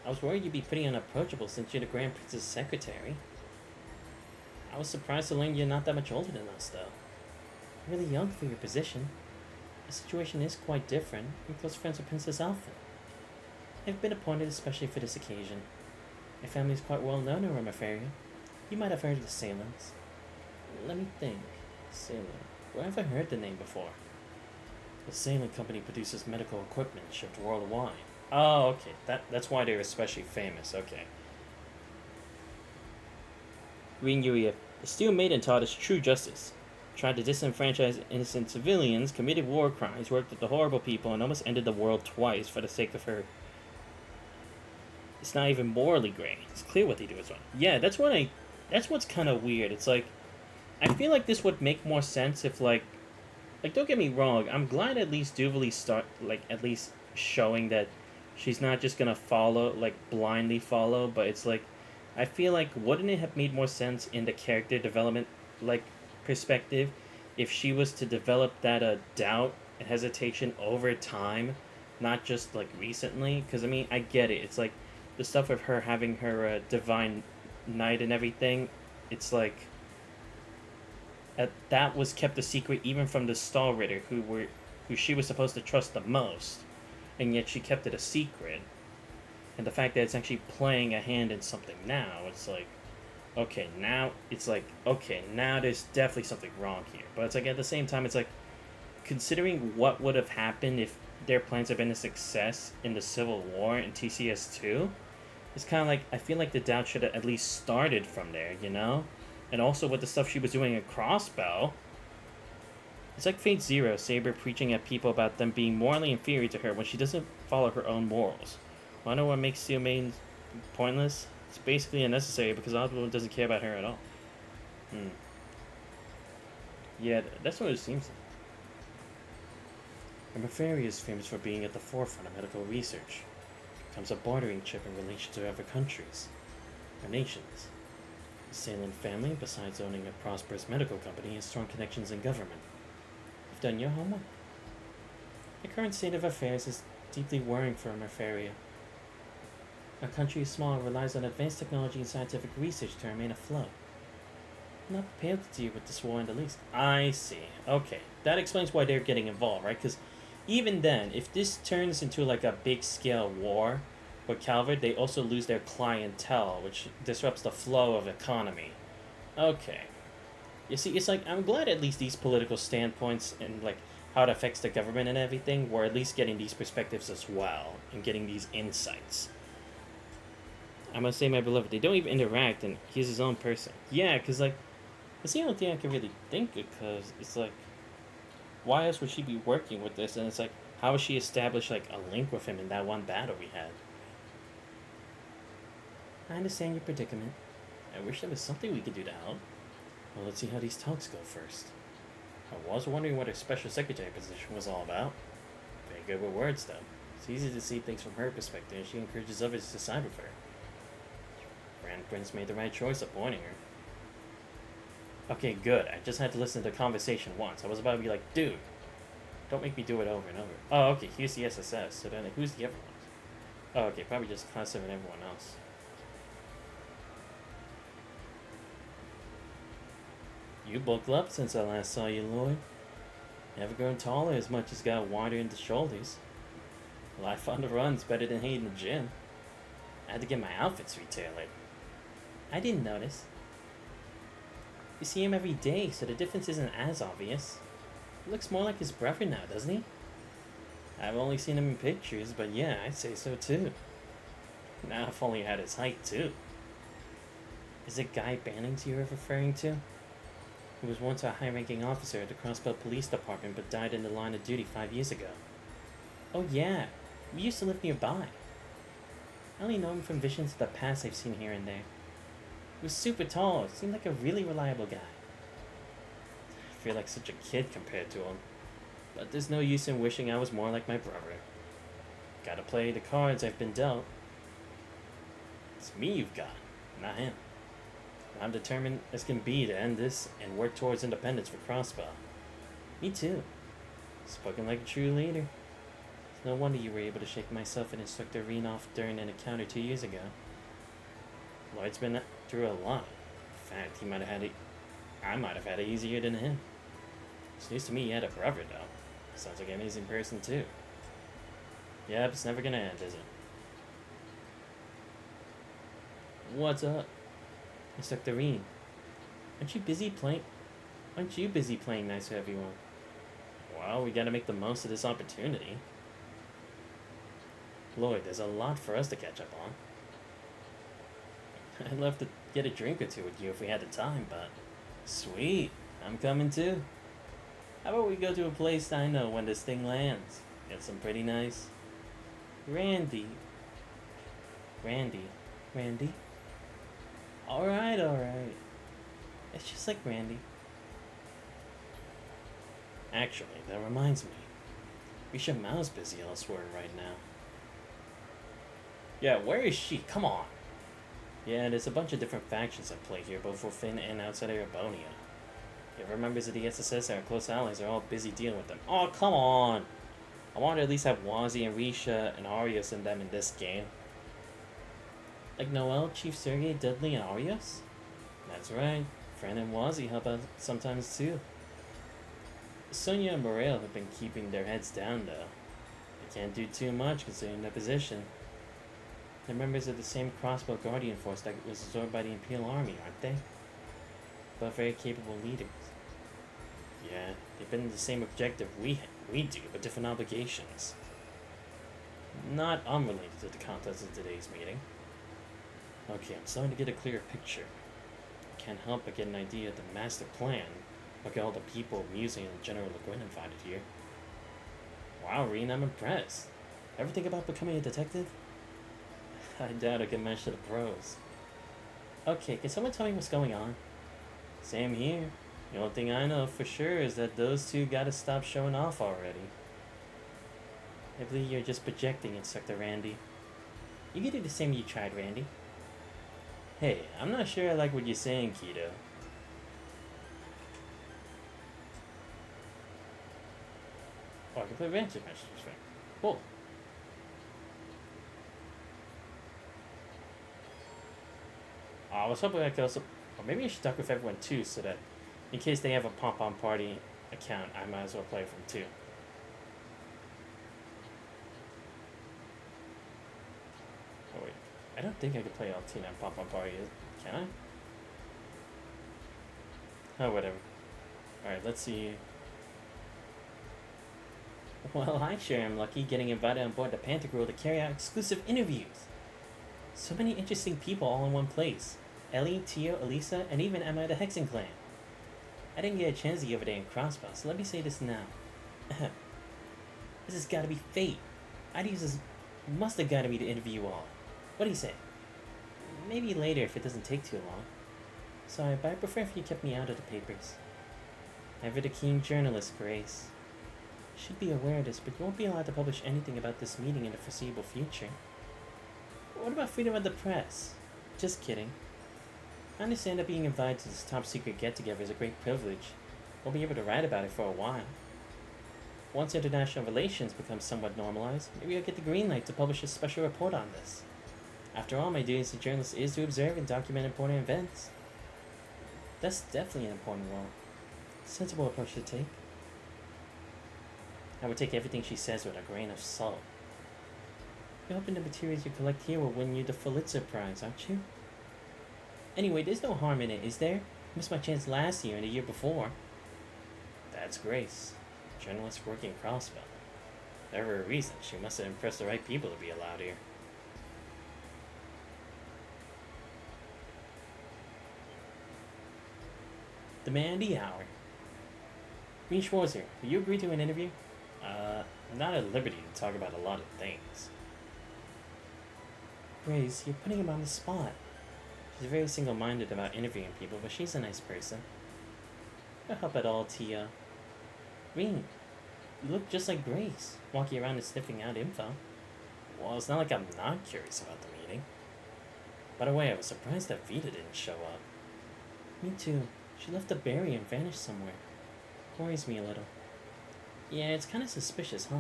S1: I was worried you'd be pretty unapproachable since you're the Grand Prince's secretary. I was surprised to learn you're not that much older than us, though. You're really young for your position. The situation is quite different. I'm close friends with Princess Alpha. I've been appointed especially for this occasion. My family is quite well known in Romaferia. You might have heard of the Salins. Let me think. Salin. Where have I heard the name before? The Salin Company produces medical equipment shipped worldwide. Oh, okay. That's why they're especially famous. Okay. Rin Yuya, the Steel Maiden taught us true justice. Tried to disenfranchise innocent civilians, committed war crimes, worked with the horrible people, and almost ended the world twice for the sake of her. It's not even morally gray. It's clear what they do is wrong. Yeah, that's what's kind of weird. It's like, I feel like this would make more sense if like don't get me wrong. I'm glad at least Duvalie start at least showing that she's not just gonna follow blindly follow, but it's like I feel like wouldn't it have made more sense in the character development perspective if she was to develop that doubt and hesitation over time, not just recently? Because I mean, I get it. It's like the stuff with her having her divine night and everything. It's like that was kept a secret even from the Stall Ritter, who she was supposed to trust the most, and yet she kept it a secret. And the fact that it's actually playing a hand in something now, it's like, okay, now there's definitely something wrong here. But it's like at the same time, it's like, considering what would have happened if their plans had been a success in the Civil War in TCS2, it's kind of like, I feel like the doubt should have at least started from there, you know? And also with the stuff she was doing at Crossbow, it's like Fate Zero, Saber preaching at people about them being morally inferior to her when she doesn't follow her own morals. Wanna know what makes Steel Maiden pointless? It's basically unnecessary because Oswald doesn't care about her at all. Yeah, that's what it seems like. Romaferia is famous for being at the forefront of medical research. It becomes a bartering chip in relation to other countries or nations. The Salem family, besides owning a prosperous medical company, has strong connections in government. You've done your homework. The current state of affairs is deeply worrying for Romaferia. Our country is small and relies on advanced technology and scientific research to remain afloat. I'm not prepared to deal with this war in the least. I see. Okay. That explains why they're getting involved, right? Because even then, if this turns into a big-scale war with Calvert, they also lose their clientele, which disrupts the flow of economy. Okay. You see, it's like, I'm glad at least these political standpoints and how it affects the government and everything, we're at least getting these perspectives as well, and getting these insights. I must say, my beloved, they don't even interact, and he's his own person. Yeah, because, that's the only thing I can really think, because it's why else would she be working with this? And it's how would she establish, a link with him in that one battle we had? I understand your predicament. I wish there was something we could do to help. Well, let's see how these talks go first. I was wondering what her special secretary position was all about. Very good with words, though. It's easy to see things from her perspective, and she encourages others to side with her. Grand Prince made the right choice appointing her. Okay, good. I just had to listen to the conversation once. I was about to be like, dude, don't make me do it over and over. Oh, okay, here's the SSS. So then, who's the other ones? Oh, okay, probably just Concept and everyone else. You bulked up since I last saw you, Lloyd. Never grown taller as much as got wider in the shoulders. Life on the run's better than hitting the gym. I had to get my outfits retailored. I didn't notice. You see him every day, so the difference isn't as obvious. He looks more like his brother now, doesn't he? I've only seen him in pictures, but yeah, I'd say so too. Now if only had his height too. Is it Guy Bannings you're referring to? He was once a high-ranking officer at the Crossbelt Police Department, but died in the line of duty 5 years ago. Oh yeah, we used to live nearby. I only know him from visions of the past I've seen here and there. He was super tall, seemed like a really reliable guy. I feel like such a kid compared to him. But there's no use in wishing I was more like my brother. Gotta play the cards I've been dealt. It's me you've got, not him. I'm determined as can be to end this and work towards independence for Crossbow. Me too. Spoken like a true leader. It's no wonder you were able to shake myself and Instructor Reen off during an encounter 2 years ago. Lloyd's been through a lot. In fact, he might have had it. I might have had it easier than him. It's news to me he had a brother, though. Sounds like an amazing person, too. Yep, it's never gonna end, is it? What's up? Instructor Reen. Aren't you busy playing nice to everyone? Well, we gotta make the most of this opportunity. Lloyd, there's a lot for us to catch up on. I'd love to get a drink or two with you if we had the time, but... Sweet, I'm coming too. How about we go to a place I know when this thing lands? Get some pretty nice... Randy. Alright. It's just like Randy. Actually, that reminds me. Risha Mao's busy elsewhere right now. Yeah, where is she? Come on! Yeah, there's a bunch of different factions at play here, both within and outside of Erebonia. The other members of the SSS and our close allies are all busy dealing with them. Oh, come on! I want to at least have Wazi and Risha and Arias and them in this game. Like Noel, Chief Sergey, Dudley, and Arias? That's right. Fran and Wazi help out sometimes too. Sonia and Morel have been keeping their heads down though. They can't do too much considering their position. They're members of the same Crossbow Guardian force that was absorbed by the Imperial Army, aren't they? Both very capable leaders. Yeah, they've been the same objective we do, but different obligations. Not unrelated to the contents of today's meeting. Okay, I'm starting to get a clearer picture. I can't help but get an idea of the master plan. Look at all the people, Museum, and General Le Guin invited here. Wow, Reen, I'm impressed. Ever think about becoming a detective? I doubt I can match to the pros. Okay, can someone tell me what's going on? Same here. The only thing I know for sure is that those two gotta stop showing off already. I believe you're just projecting, Instructor Randy. You can do the same you tried, Randy. Hey, I'm not sure I like what you're saying, Keto. Oh, I can play Rancher Masters, right? Cool. I was hoping I could also... Or maybe I should talk with everyone too, so that in case they have a pom-pom party account, I might as well play with them too. Oh wait, I don't think I can play Altina and pom-pom party, can I? Oh, whatever. Alright, let's see. Well, I sure am lucky getting invited on board the Panther Girl to carry out exclusive interviews. So many interesting people all in one place. Ellie, Tio, Elisa, and even Emma of the Hexen clan. I didn't get a chance to get over there in Crossbow, so let me say this now. This has gotta be fate. Ideas must have guided me to interview you all. What do you say? Maybe later if it doesn't take too long. Sorry, but I prefer if you kept me out of the papers. Ever the keen journalist, Grace. You should be aware of this, but you won't be allowed to publish anything about this meeting in the foreseeable future. What about freedom of the press? Just kidding. I understand that being invited to this top secret get-together is a great privilege. We'll be able to write about it for a while. Once international relations become somewhat normalized, maybe I'll get the green light to publish a special report on this. After all, my duty as a journalist is to observe and document important events. That's definitely an important role. Sensible approach to take. I would take everything she says with a grain of salt. You're hoping the materials you collect here will win you the Pulitzer Prize, aren't you? Anyway, there's no harm in it, is there? Missed my chance last year and the year before. That's Grace, journalist working Crossbow. For a reason, she must have impressed the right people to be allowed here. The man of the hour. Green Schwarzer, will you agree to an interview? I'm not at liberty to talk about a lot of things. Grace, you're putting him on the spot. She's very single-minded about interviewing people, but she's a nice person. No help at all, Tia. Green, you look just like Grace, walking around and sniffing out info. Well, it's not like I'm not curious about the meeting. By the way, I was surprised that Vita didn't show up. Me too. She left the barrier and vanished somewhere. Worries me a little. Yeah, it's kind of suspicious, huh?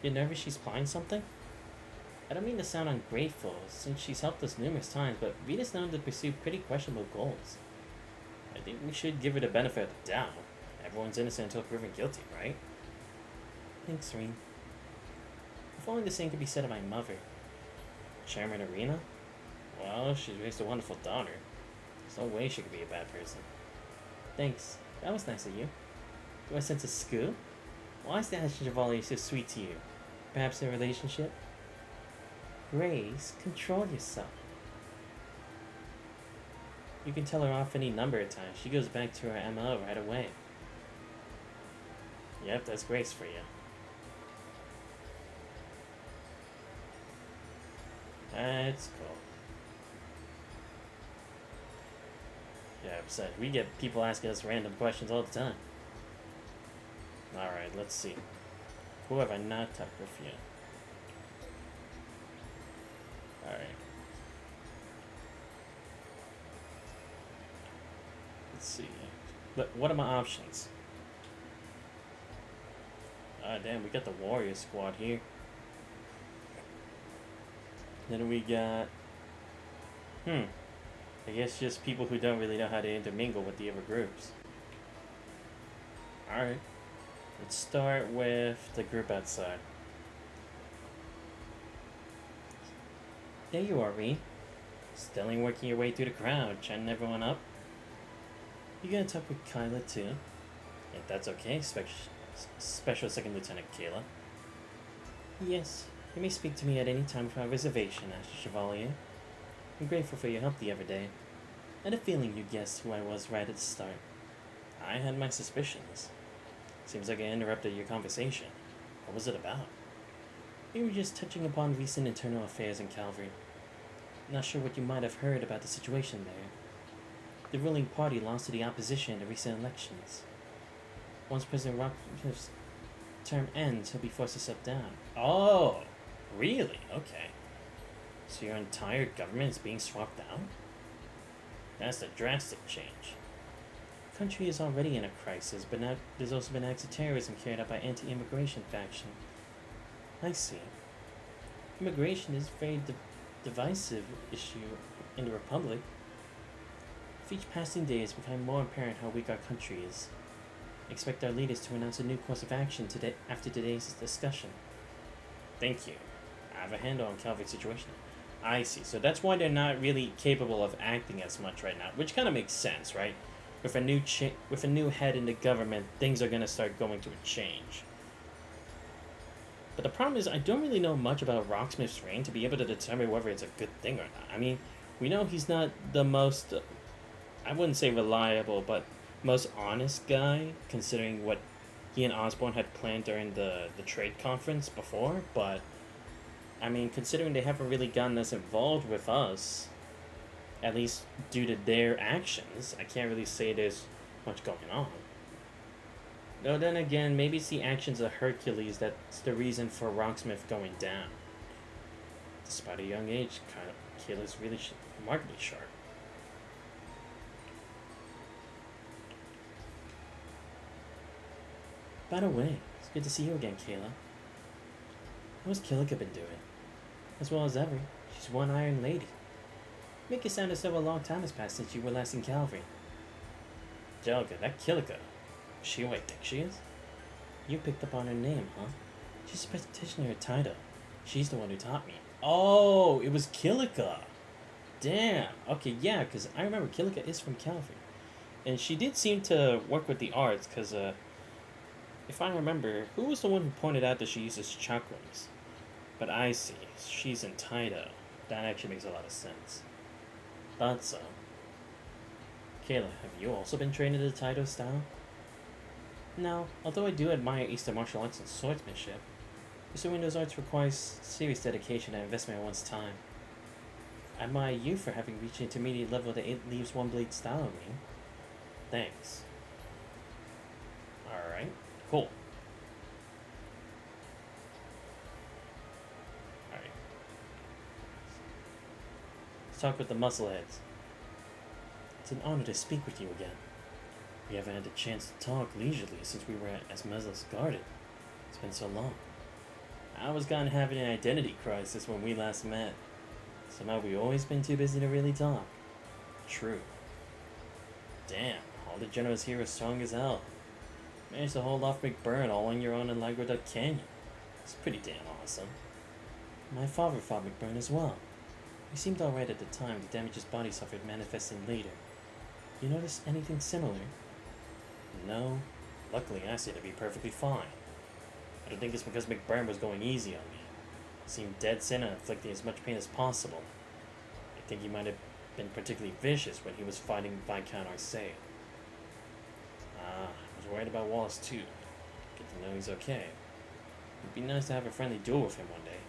S1: You're nervous she's plotting something? I don't mean to sound ungrateful, since she's helped us numerous times, but Rita's known to pursue pretty questionable goals. I think we should give her the benefit of the doubt. Everyone's innocent until proven guilty, right? Thanks, Reen. If only the same could be said of my mother. Chairman Arena? Well, she's raised a wonderful daughter. There's no way she could be a bad person. Thanks. That was nice of you. Do I sense a scoop? Why is the Chevalier so sweet to you? Perhaps a relationship? Grace, control yourself. You can tell her off any number of times. She goes back to her MO right away. Yep, that's Grace for you. That's cool. Yeah, besides, we get people asking us random questions all the time. Alright, let's see. Who have I not talked with yet? Alright. Let's see. But what are my options? Ah, damn, we got the Warrior Squad here. Then we got... I guess just people who don't really know how to intermingle with the other groups. Alright. Let's start with the group outside. There you are, Ree. Steadily working your way through the crowd, chatting everyone up. You gonna talk with Kyla too? If that's okay, Special Second Lieutenant Kayla. Yes, you may speak to me at any time without reservation, Master Chevalier. I'm grateful for your help the other day. I had a feeling you guessed who I was right at the start. I had my suspicions. Seems like I interrupted your conversation. What was it about? We were just touching upon recent internal affairs in Calvary. Not sure what you might have heard about the situation there. The ruling party lost to the opposition in the recent elections. Once President Rockcliffe's term ends, he'll be forced to step down. Oh, really? Okay. So your entire government is being swapped out? That's a drastic change. The country is already in a crisis, but now there's also been acts of terrorism carried out by anti-immigration faction. I see. Immigration is a very divisive issue in the Republic. With each passing day, it's becoming more apparent how weak our country is. I expect our leaders to announce a new course of action today after today's discussion. Thank you. I have a handle on Calvary's situation. I see. So that's why they're not really capable of acting as much right now, which kind of makes sense, right? With a new head in the government, things are gonna start going to a change. But the problem is, I don't really know much about Rocksmith's reign to be able to determine whether it's a good thing or not. I mean, we know he's not the most, I wouldn't say reliable, but most honest guy, considering what he and Osborne had planned during the trade conference before, but I mean, considering they haven't really gotten us involved with us, at least due to their actions, I can't really say there's much going on. Though then again, maybe it's the actions of Hercules that's the reason for Rocksmith going down. Despite a young age, Kayla's really remarkably sharp. By the way, it's good to see you again, Kayla. How's Killica been doing? As well as ever, she's one iron lady. Make it sound as though a long time has passed since you were last in Calvary. Jellica, that Killica. Is she who I think she is? You picked up on her name, huh? She's a practitioner at Taito. She's the one who taught me. Oh, it was Killica. Damn. Okay, yeah, because I remember Killica is from Calvary. And she did seem to work with the arts, because, if I remember, who was the one who pointed out that she uses chakrams? But I see. She's in Taito. That actually makes a lot of sense. Thought so. Kayla, have you also been trained in the Taito style? No, although I do admire Eastern martial arts and swordsmanship, pursuing those arts requires serious dedication and investment in one's time. I admire you for having reached intermediate level that it leaves one blade style of me. Thanks. Alright, cool. Alright. Let's talk with the muscleheads. It's an honor to speak with you again. We haven't had a chance to talk leisurely since we were at Esmeza's garden. It's been so long. I was gone having an identity crisis when we last met. Somehow we've always been too busy to really talk. True. Damn, all the generals here are strong as hell. Managed to hold off McBurn all on your own in Lagoduck Canyon. It's pretty damn awesome. My father fought McBurn as well. He seemed alright at the time. The damage his body suffered manifested later. You notice anything similar? No. Luckily, I seem to be perfectly fine. I don't think it's because McBurn was going easy on me. He seemed dead set on inflicting as much pain as possible. I think he might have been particularly vicious when he was fighting Viscount Arcea. I was worried about Wallace too. Good to know he's okay. It'd be nice to have a friendly duel with him one day.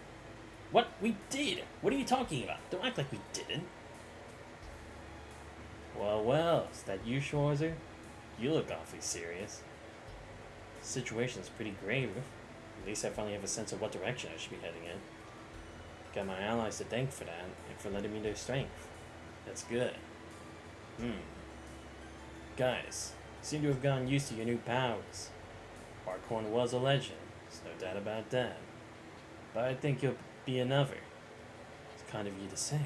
S1: What? We did! What are you talking about? Don't act like we didn't. Well, is that you, Schwarzer? You look awfully serious. The situation's pretty grave. At least I finally have a sense of what direction I should be heading in. Got my allies to thank for that, and for letting me their strength. That's good. Guys, you seem to have gotten used to your new powers. Barkhorn was a legend, there's no doubt about that. But I think you'll be another. It's kind of you to say.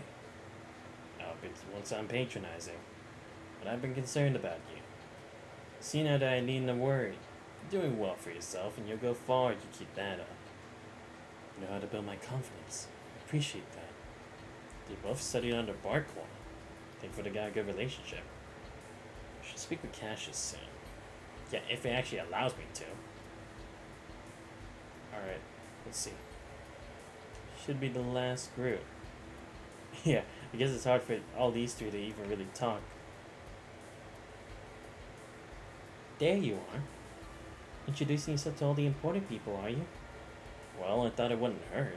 S1: I'll be once I'm patronizing. But I've been concerned about you. See now that I needn't have worried. You're doing well for yourself, and you'll go far if you keep that up. You know how to build my confidence. I appreciate that. They both studied under Barkhorn. I think for the guy a good relationship. I should speak with Cassius soon. Yeah, if it actually allows me to. Alright, let's see. Should be the last group. Yeah, I guess it's hard for all these three to even really talk. There you are. Introducing yourself to all the important people, are you? Well, I thought it wouldn't hurt.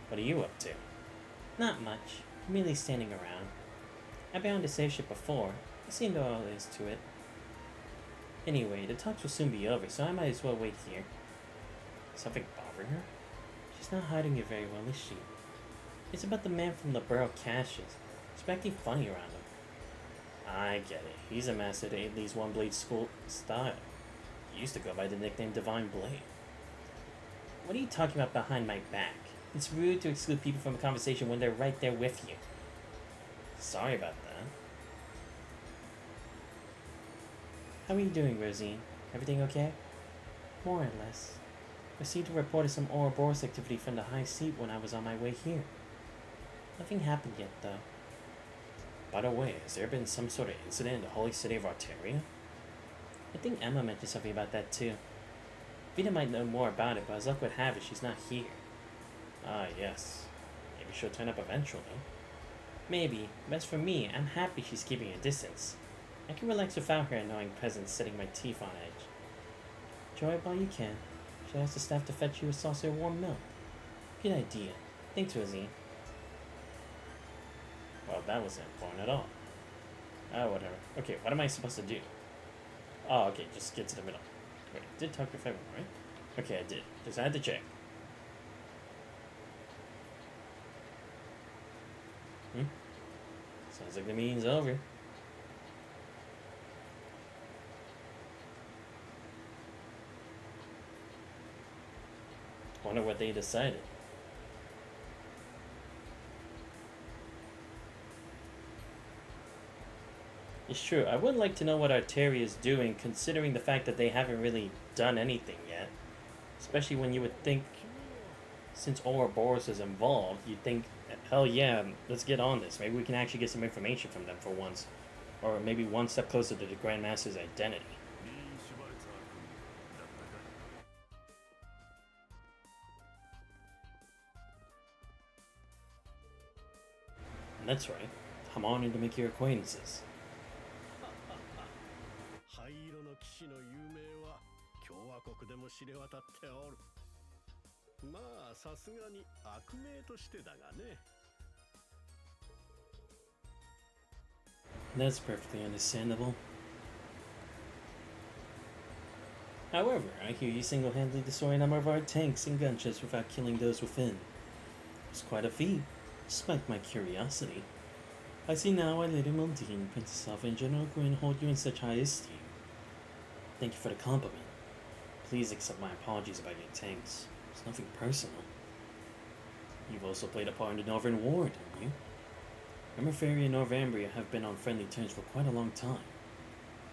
S1: What are you up to? Not much. Merely standing around. I've been on the safe ship before. I see no all there is to it. Anyway, the talks will soon be over, so I might as well wait here. Something bothering her? She's not hiding it very well, is she? It's about the man from the Borough Caches. She's acting funny around him. I get it. He's a master to Aidley's one-blade school style. He used to go by the nickname Divine Blade. What are you talking about behind my back? It's rude to exclude people from a conversation when they're right there with you. Sorry about that. How are you doing, Rosine? Everything okay? More or less. I received a report of some Ouroboros activity from the High Seat when I was on my way here. Nothing happened yet, though. By the way, has there been some sort of incident in the holy city of Arteria? I think Emma mentioned something about that too. Vita might know more about it, but as luck would have it, she's not here. Ah, yes. Maybe she'll turn up eventually. Maybe, but as for me, I'm happy she's keeping a distance. I can relax without her annoying presence setting my teeth on edge. Enjoy it while you can. Should I ask the staff to fetch you a saucer of warm milk? Good idea. Thanks, Rosie. Well, that wasn't important at all. Oh, whatever. Okay, what am I supposed to do? Oh, okay, just get to the middle. Wait, I did talk to everyone, right? Okay, I did. Just had to check. Sounds like the meeting's over. Wonder what they decided. It's true. I would like to know what Arteria is doing, considering the fact that they haven't really done anything yet. Especially when you would think, since Ouroboros is involved, you'd think, hell yeah, let's get on this. Maybe we can actually get some information from them for once. Or maybe one step closer to the Grandmaster's identity. And that's right. I'm honored to make your acquaintances.
S11: 灰色の騎士の有名は共和国でも知れ渡っておる。まあさすがに悪名としてだがね。
S1: That's perfectly understandable. However, I hear you single-handedly destroy a number of our tanks and gunships without killing those within. It's quite a feat, despite my curiosity. I see now why Lady Maldine, Princess Alpha, and General Gwyn hold you in such high esteem. Thank you for the compliment. Please accept my apologies about your tanks. It's nothing personal. You've also played a part in the Northern War, didn't you? Emerferia and Norvambria have been on friendly terms for quite a long time.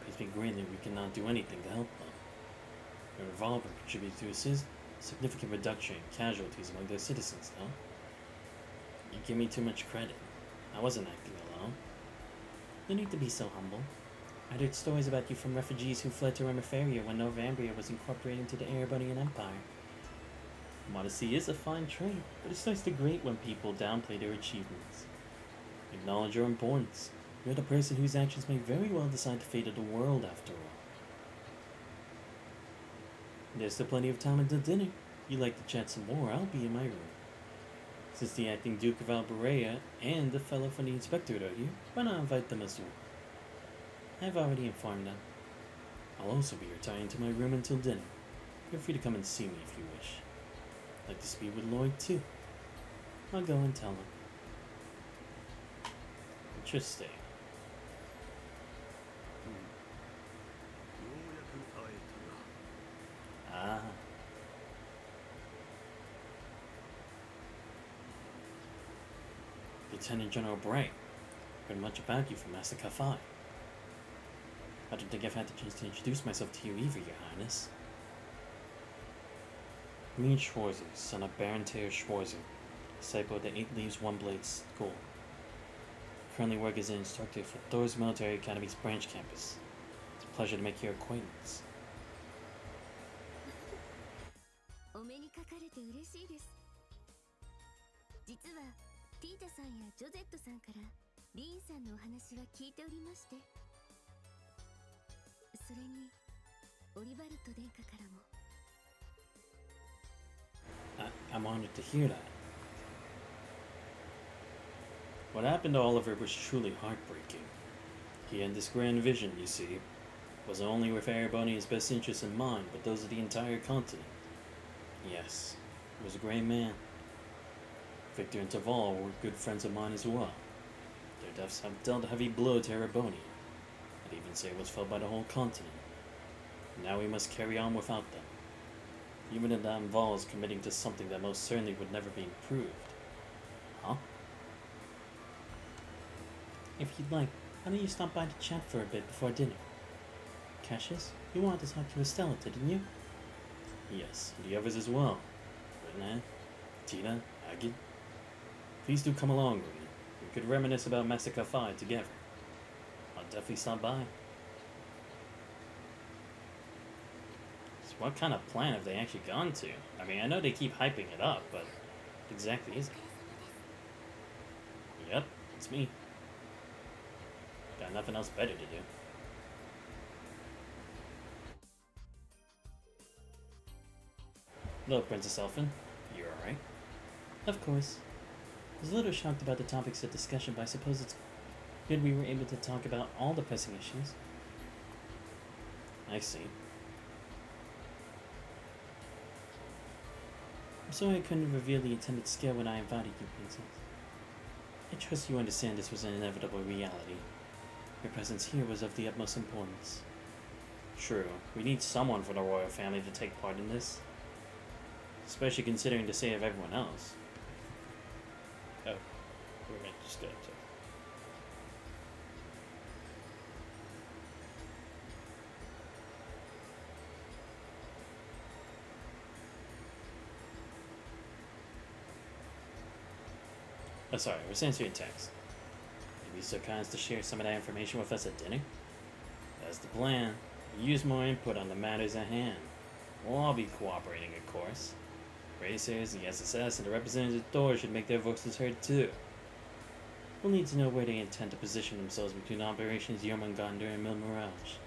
S1: It pains me greatly we cannot do anything to help them. Your revolver contributed to a significant reduction in casualties among their citizens, though. You give me too much credit. I wasn't acting alone. No need to be so humble. I heard stories about you from refugees who fled to Emerferia when Norvambria was incorporated into the Erebonian Empire. Modesty is a fine trait, but it starts to grate when people downplay their achievements. Acknowledge your importance. You're the person whose actions may very well decide the fate of the world after all. There's still plenty of time until dinner. You'd like to chat some more, I'll be in my room. Since the acting Duke of Alberea and the fellow from the Inspectorate are here, why not invite them as well? I've already informed them. I'll also be retiring to my room until dinner. Feel free to come and see me if you wish. I'd like to speak with Lloyd too. I'll go and tell him. Interesting.
S10: ようやく会えたな。
S1: Ah. Lieutenant General Bright. Heard much about you from Master Kafai. I don't think I've had the chance to introduce myself to you either, Your Highness. Me Schwarzer, son of Baron Taylor Schwarzer, disciple of the 8 Leaves One Blade School. Currently work as an instructor for Thor's Military Academy's branch campus. It's a pleasure to make your acquaintance.
S5: お目にかかれて嬉しいです。実はティータさんやジョゼットさんからリーンさんのお話は聞いておりまして、それにオリバルト殿下からも。
S1: I'm honored to hear that. What happened to Oliver was truly heartbreaking. He had this grand vision, you see. It wasn't only with Erebonia's best interests in mind, but those of the entire continent. Yes, he was a great man. Victor and Taval were good friends of mine as well. Their deaths have dealt a heavy blow to Erebonia. I'd even say it was felt by the whole continent. Now we must carry on without them. Even if that involves committing to something that most certainly would never be improved. Huh? If you'd like, why don't you stop by to chat for a bit before dinner? Cassius, you wanted to talk to Estella, didn't you? Yes, and the others as well. Ferdinand, Tina, Agid. Please do come along with me. We could reminisce about Massacre 5 together. I'll definitely stop by. So what kind of plan have they actually gone to? I mean, I know they keep hyping it up, but what exactly is it? Yep, it's me. Got nothing else better to do. Hello, Princess Elfin. You're alright? Of course. I was a little shocked about the topics of discussion, but I suppose it's good we were able to talk about all the pressing issues. I see. I'm sorry I couldn't reveal the intended scale when I invited you, Princess. I trust you understand this was an inevitable reality. Your presence here was of the utmost importance. True, we need someone from the royal family to take part in this. Especially considering the state of everyone else. Oh, we're gonna just go to... Oh, sorry, we're censoring text. You'd be so kind as to share some of that information with us at dinner? That's the plan. Use more input on the matters at hand. We'll all be cooperating, of course. Racers, the SSS, and the representatives of Thor should make their voices heard too. We'll need to know where they intend to position themselves between Operations Jormungandr and Mil Mirage.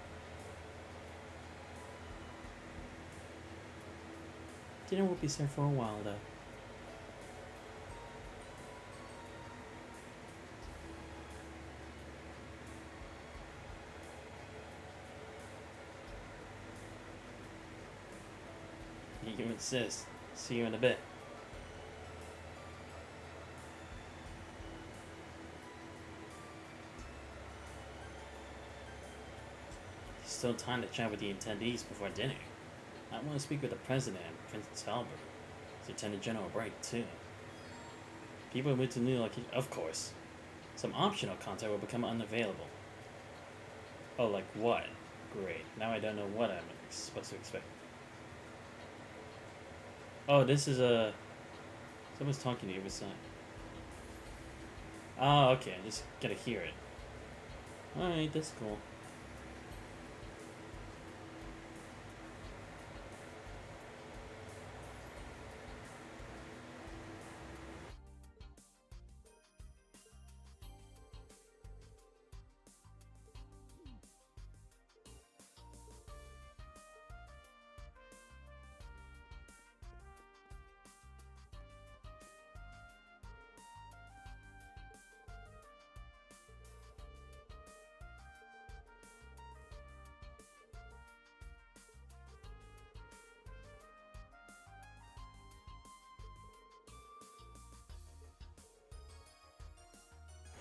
S1: Dinner won't be served for a while, though. You insist. See you in a bit. These still time to chat with the attendees before dinner. I want to speak with the president and Prince Albert. Lieutenant General Bright, too. People move to new location. Of course. Some optional content will become unavailable. Oh, like what? Great. Now I don't know what I'm supposed to expect. Oh, this is a... Someone's talking to you beside. Oh, okay. I just gotta hear it. Alright, that's cool.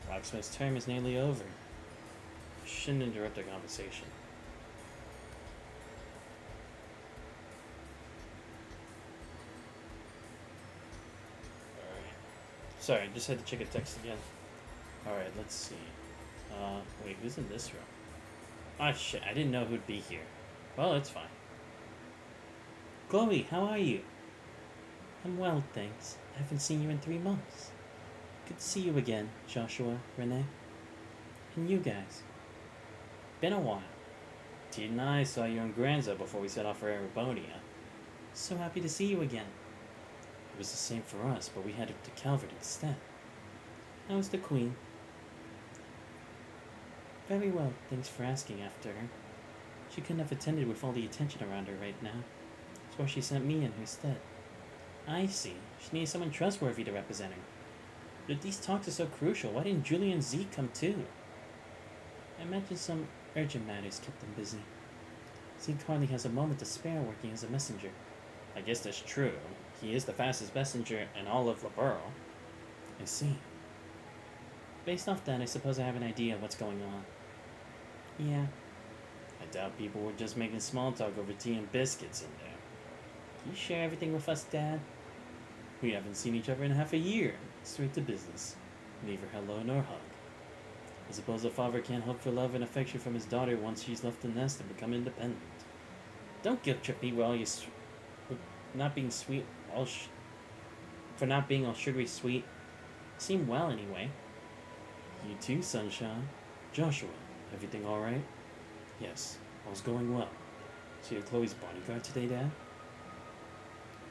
S1: Rocksmith's term is nearly over. Shouldn't interrupt their conversation. Alright. Sorry, just had to check a text again. Alright, let's see. Wait, who's in this room? Ah, shit, I didn't know who'd be here. Well, it's fine. Chloe, how are you? I'm well, thanks. I haven't seen you in 3 months. Good to see you again, Joshua, Renee. And you guys. Been a while. Teed and I saw you in Granza before we set off for Erebonia. So happy to see you again. It was the same for us, but we headed to Calvert instead. How's the Queen? Very well, thanks for asking after her. She couldn't have attended with all the attention around her right now. So she sent me in her stead. I see. She needs someone trustworthy to represent her. But if these talks are so crucial, why didn't Julie and Zeke come too? I imagine some urgent matters kept them busy. Zeke hardly has a moment to spare working as a messenger. I guess that's true. He is the fastest messenger in all of Laburo. I see. Based off that, I suppose I have an idea of what's going on. Yeah. I doubt people were just making small talk over tea and biscuits in there. Can you share everything with us, Dad? We haven't seen each other in half a year. Straight to business. Neither hello nor hug. I suppose a father can't hope for love and affection from his daughter once she's left the nest and become independent. Don't guilt trip me while you're not being sweet, for not being all sugary sweet. You seem well anyway. You too, Sunshine. Joshua, everything alright? Yes, all's going well. So you're Chloe's bodyguard today, Dad?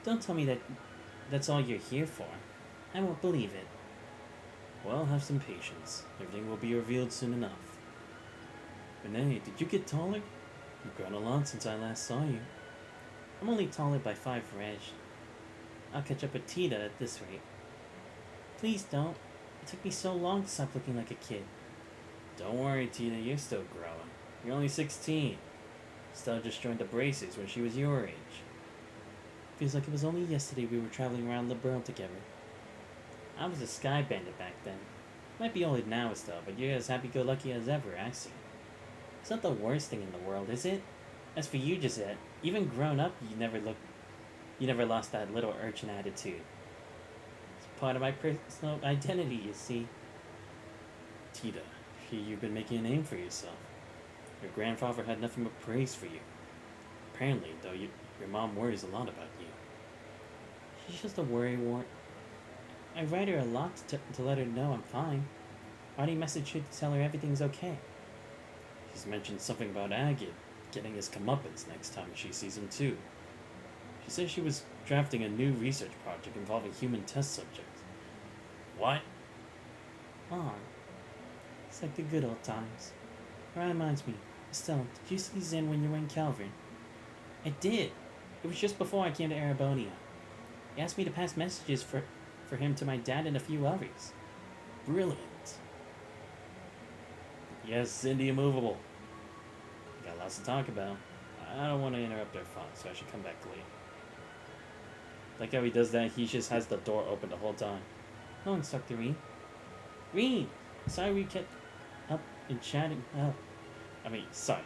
S1: Don't tell me that's all you're here for. I won't believe it. Well, have some patience. Everything will be revealed soon enough. Renee, did you get taller? You've grown a lot since I last saw you. I'm only taller by 5 Reg. I'll catch up with Tita at this rate. Please don't. It took me so long to stop looking like a kid. Don't worry, Tita, you're still growing. You're only 16. Stella just joined the braces when she was your age. Feels like it was only yesterday we were traveling around the world together. I was a sky bandit back then. Might be older now, Estelle, but you're as happy-go-lucky as ever, I see. It's not the worst thing in the world, is it? As for you, Gisette, even grown up, you never lost that little urchin attitude. It's part of my personal identity, you see. Tita, you've been making a name for yourself. Your grandfather had nothing but praise for you. Apparently, though, your mom worries a lot about you. She's just a worrywart. I write her a lot to let her know I'm fine. I already messaged her to tell her everything's okay. She's mentioned something about Agate getting his comeuppance next time she sees him too. She says she was drafting a new research project involving human test subjects. What? Aw. It's like the good old times. That reminds me, Estelle, did you see Zen when you were in Calvert? I did. It was just before I came to Erebonia. He asked me to pass messages for him to my dad and a few others. Brilliant. Yes, Cindy immovable. Got lots to talk about. I don't want to interrupt their fun, so I should come back late. Like how he does that, he just has the door open the whole time. Oh, Instructor Reed. Reed! Sorry we kept up and chatting. Sorry.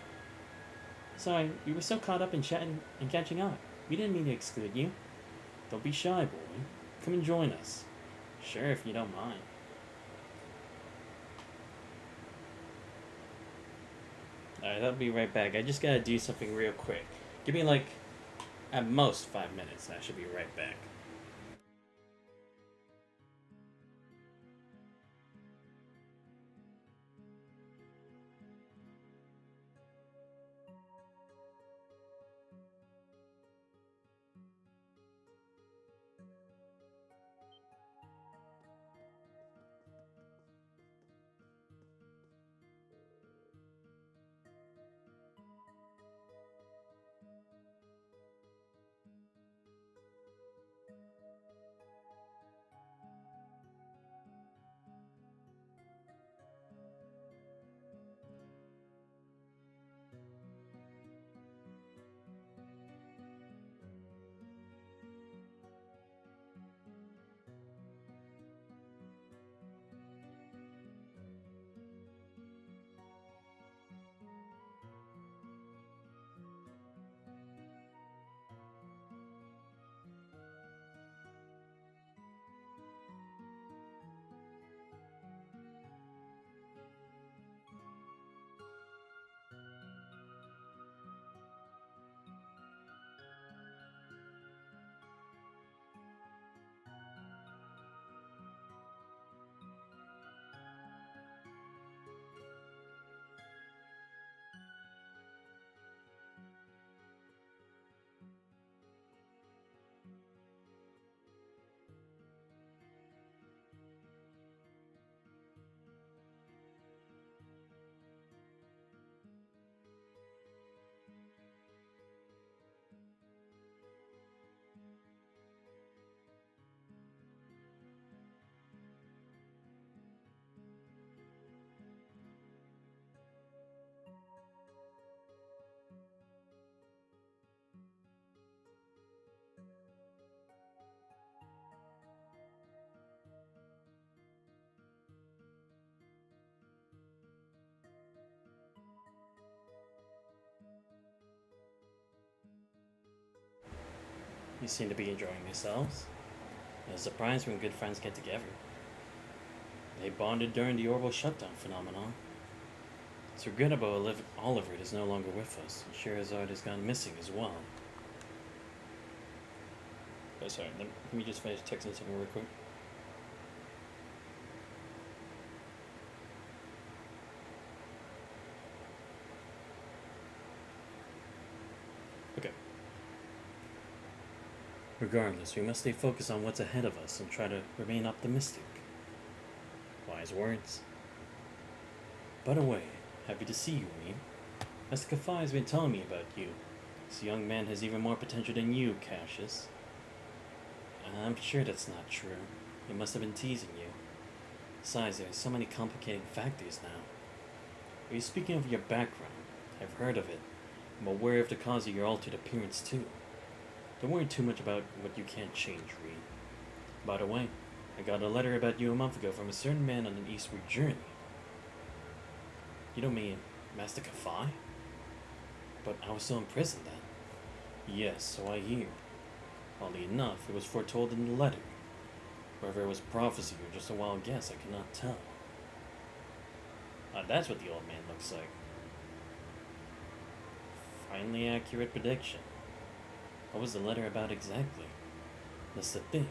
S1: Sorry, we were so caught up in chatting and catching up. We didn't mean to exclude you. Don't be shy, boy. Come and join us. Sure, if you don't mind. Alright, I'll be right back. I just gotta do something real quick. Give me like, at most 5 minutes. I should be right back. You seem to be enjoying yourselves. It's a surprise when good friends get together. They bonded during the orbital shutdown phenomenon. It's regrettable Oliver is no longer with us. Sherazade has gone missing as well. Oh, sorry, let me just finish texting something real quick. Okay. Regardless, we must stay focused on what's ahead of us and try to remain optimistic. Wise words. By the way, happy to see you, Reem. Master Kafai has been telling me about you. This young man has even more potential than you, Cassius. I'm sure that's not true. He must have been teasing you. Besides, there are so many complicating factors now. Are you speaking of your background? I've heard of it. I'm aware of the cause of your altered appearance, too. Don't worry too much about what you can't change, Reed. By the way, I got a letter about you a month ago from a certain man on an eastward journey. You don't mean Master Kafai? But I was still in prison then. Yes, so I hear. Oddly enough, it was foretold in the letter. Whether it was prophecy or just a wild guess, I cannot tell. That's what the old man looks like. Finally accurate prediction. What was the letter about exactly? That's the thing.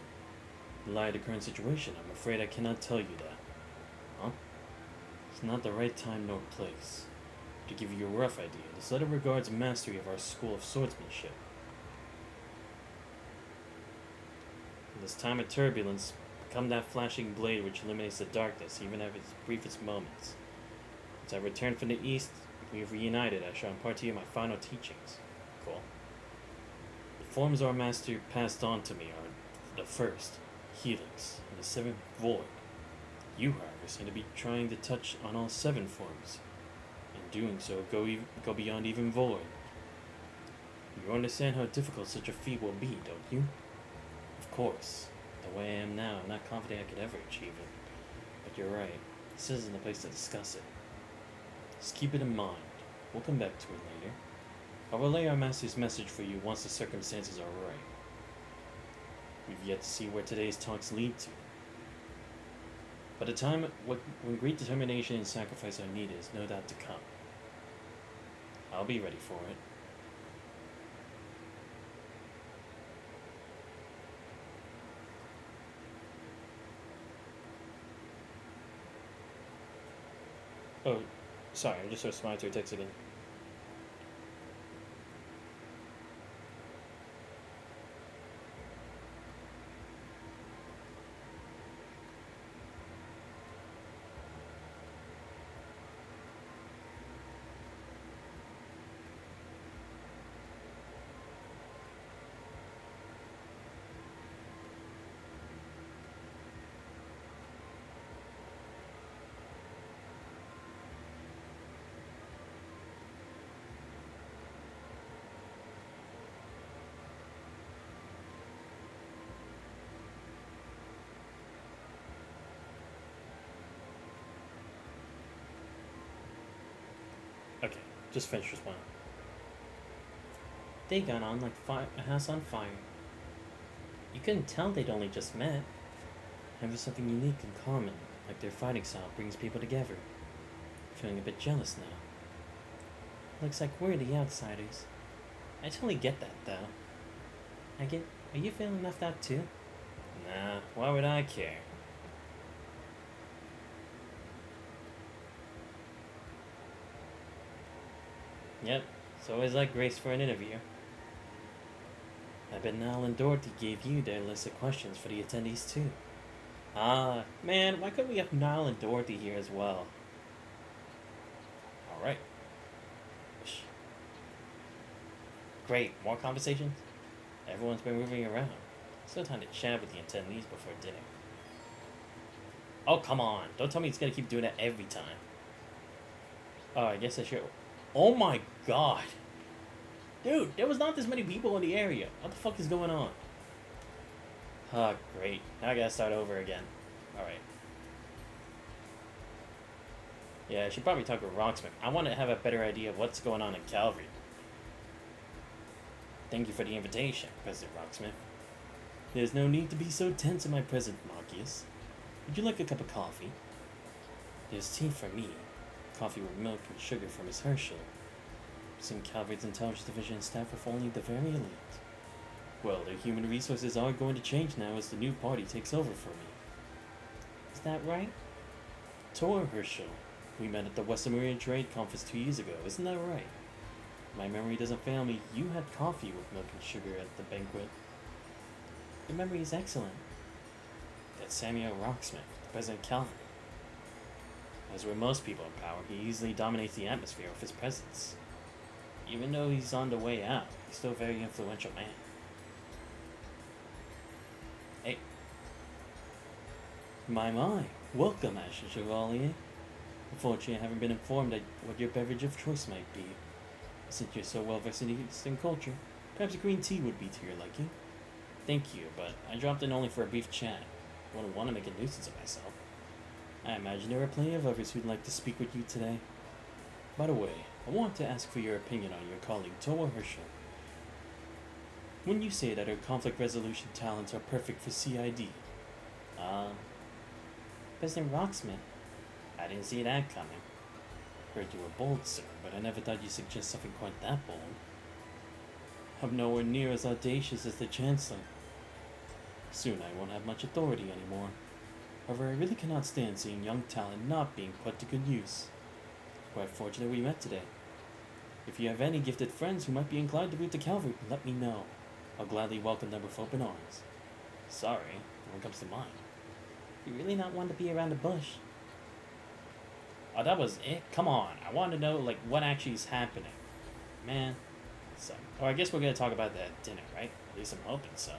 S1: In light of the current situation, I'm afraid I cannot tell you that. Huh? It's not the right time nor place. To give you a rough idea, this letter regards mastery of our school of swordsmanship. In this time of turbulence, become that flashing blade which illuminates the darkness, even at its briefest moments. As I return from the east, we have reunited. I shall impart to you my final teachings. Cool. The forms our master passed on to me are the first, Helix, and the seventh, Void. You, however, seem to be trying to touch on all 7 forms. In doing so, go beyond even Void. You understand how difficult such a feat will be, don't you? Of course. The way I am now, I'm not confident I could ever achieve it. But you're right. This isn't the place to discuss it. Just keep it in mind. We'll come back to it later. I'll relay our master's message for you once the circumstances are right. We've yet to see where today's talks lead to. But a time when great determination and sacrifice are needed is no doubt to come. I'll be ready for it. Oh, sorry, I just responded to your text again. Okay, just finish responding. They got on like a house on fire. You couldn't tell they'd only just met. Having something unique in common, like their fighting style, brings people together. Feeling a bit jealous now. Looks like we're the outsiders. I totally get that, though. Are you feeling left out too? Nah, why would I care? Yep, it's always like grace for an interview. I bet Niall and Dorothy gave you their list of questions for the attendees too. Ah, man, why couldn't we have Niall and Dorothy here as well? Alright. Great, more conversations? Everyone's been moving around. Still time to chat with the attendees before dinner. Oh, come on. Don't tell me it's gonna keep doing that every time. Oh, I guess I should. Oh my god. Dude, there was not this many people in the area. What the fuck is going on? Ah, great. Now I gotta start over again. Alright. Yeah, I should probably talk with Rocksmith. I want to have a better idea of what's going on in Calvary. Thank you for the invitation, President Rocksmith. There's no need to be so tense in my presence, Marcus. Would you like a cup of coffee? There's tea for me. Coffee with milk and sugar from Miss Herschel. Some Calvary's intelligence division staff with only the very elite. Well, their human resources are going to change now as the new party takes over for me. Is that right? Tor Herschel. We met at the Western Marine Trade Conference 2 years ago, isn't that right? My memory doesn't fail me, you had coffee with milk and sugar at the banquet. Your memory is excellent. That's Samuel Rocksmith, President Calvary. As with most people in power, he easily dominates the atmosphere with his presence. Even though he's on the way out, he's still a very influential man. Hey. My. Welcome, Asher Chevalier. Unfortunately, I haven't been informed what your beverage of choice might be. Since you're so well versed in Eastern culture, perhaps a green tea would be to your liking. Thank you, but I dropped in only for a brief chat. I wouldn't want to make a nuisance of myself. I imagine there are plenty of others who'd like to speak with you today. By the way, I want to ask for your opinion on your colleague, Toa Herschel. When you say that her conflict resolution talents are perfect for CID, President Rocksmith, I didn't see that coming. Heard you were bold, sir, but I never thought you'd suggest something quite that bold. I'm nowhere near as audacious as the Chancellor. Soon I won't have much authority anymore. However, I really cannot stand seeing young talent not being put to good use. Quite fortunate we met today. If you have any gifted friends who might be inclined to move to Calvary, let me know. I'll gladly welcome them with open arms. Sorry, no one comes to mind. You really not want to be around the bush? Oh, that was it? Come on. I want to know, like, what actually is happening. Man. So, or I guess we're going to talk about that at dinner, right? At least I'm hoping so.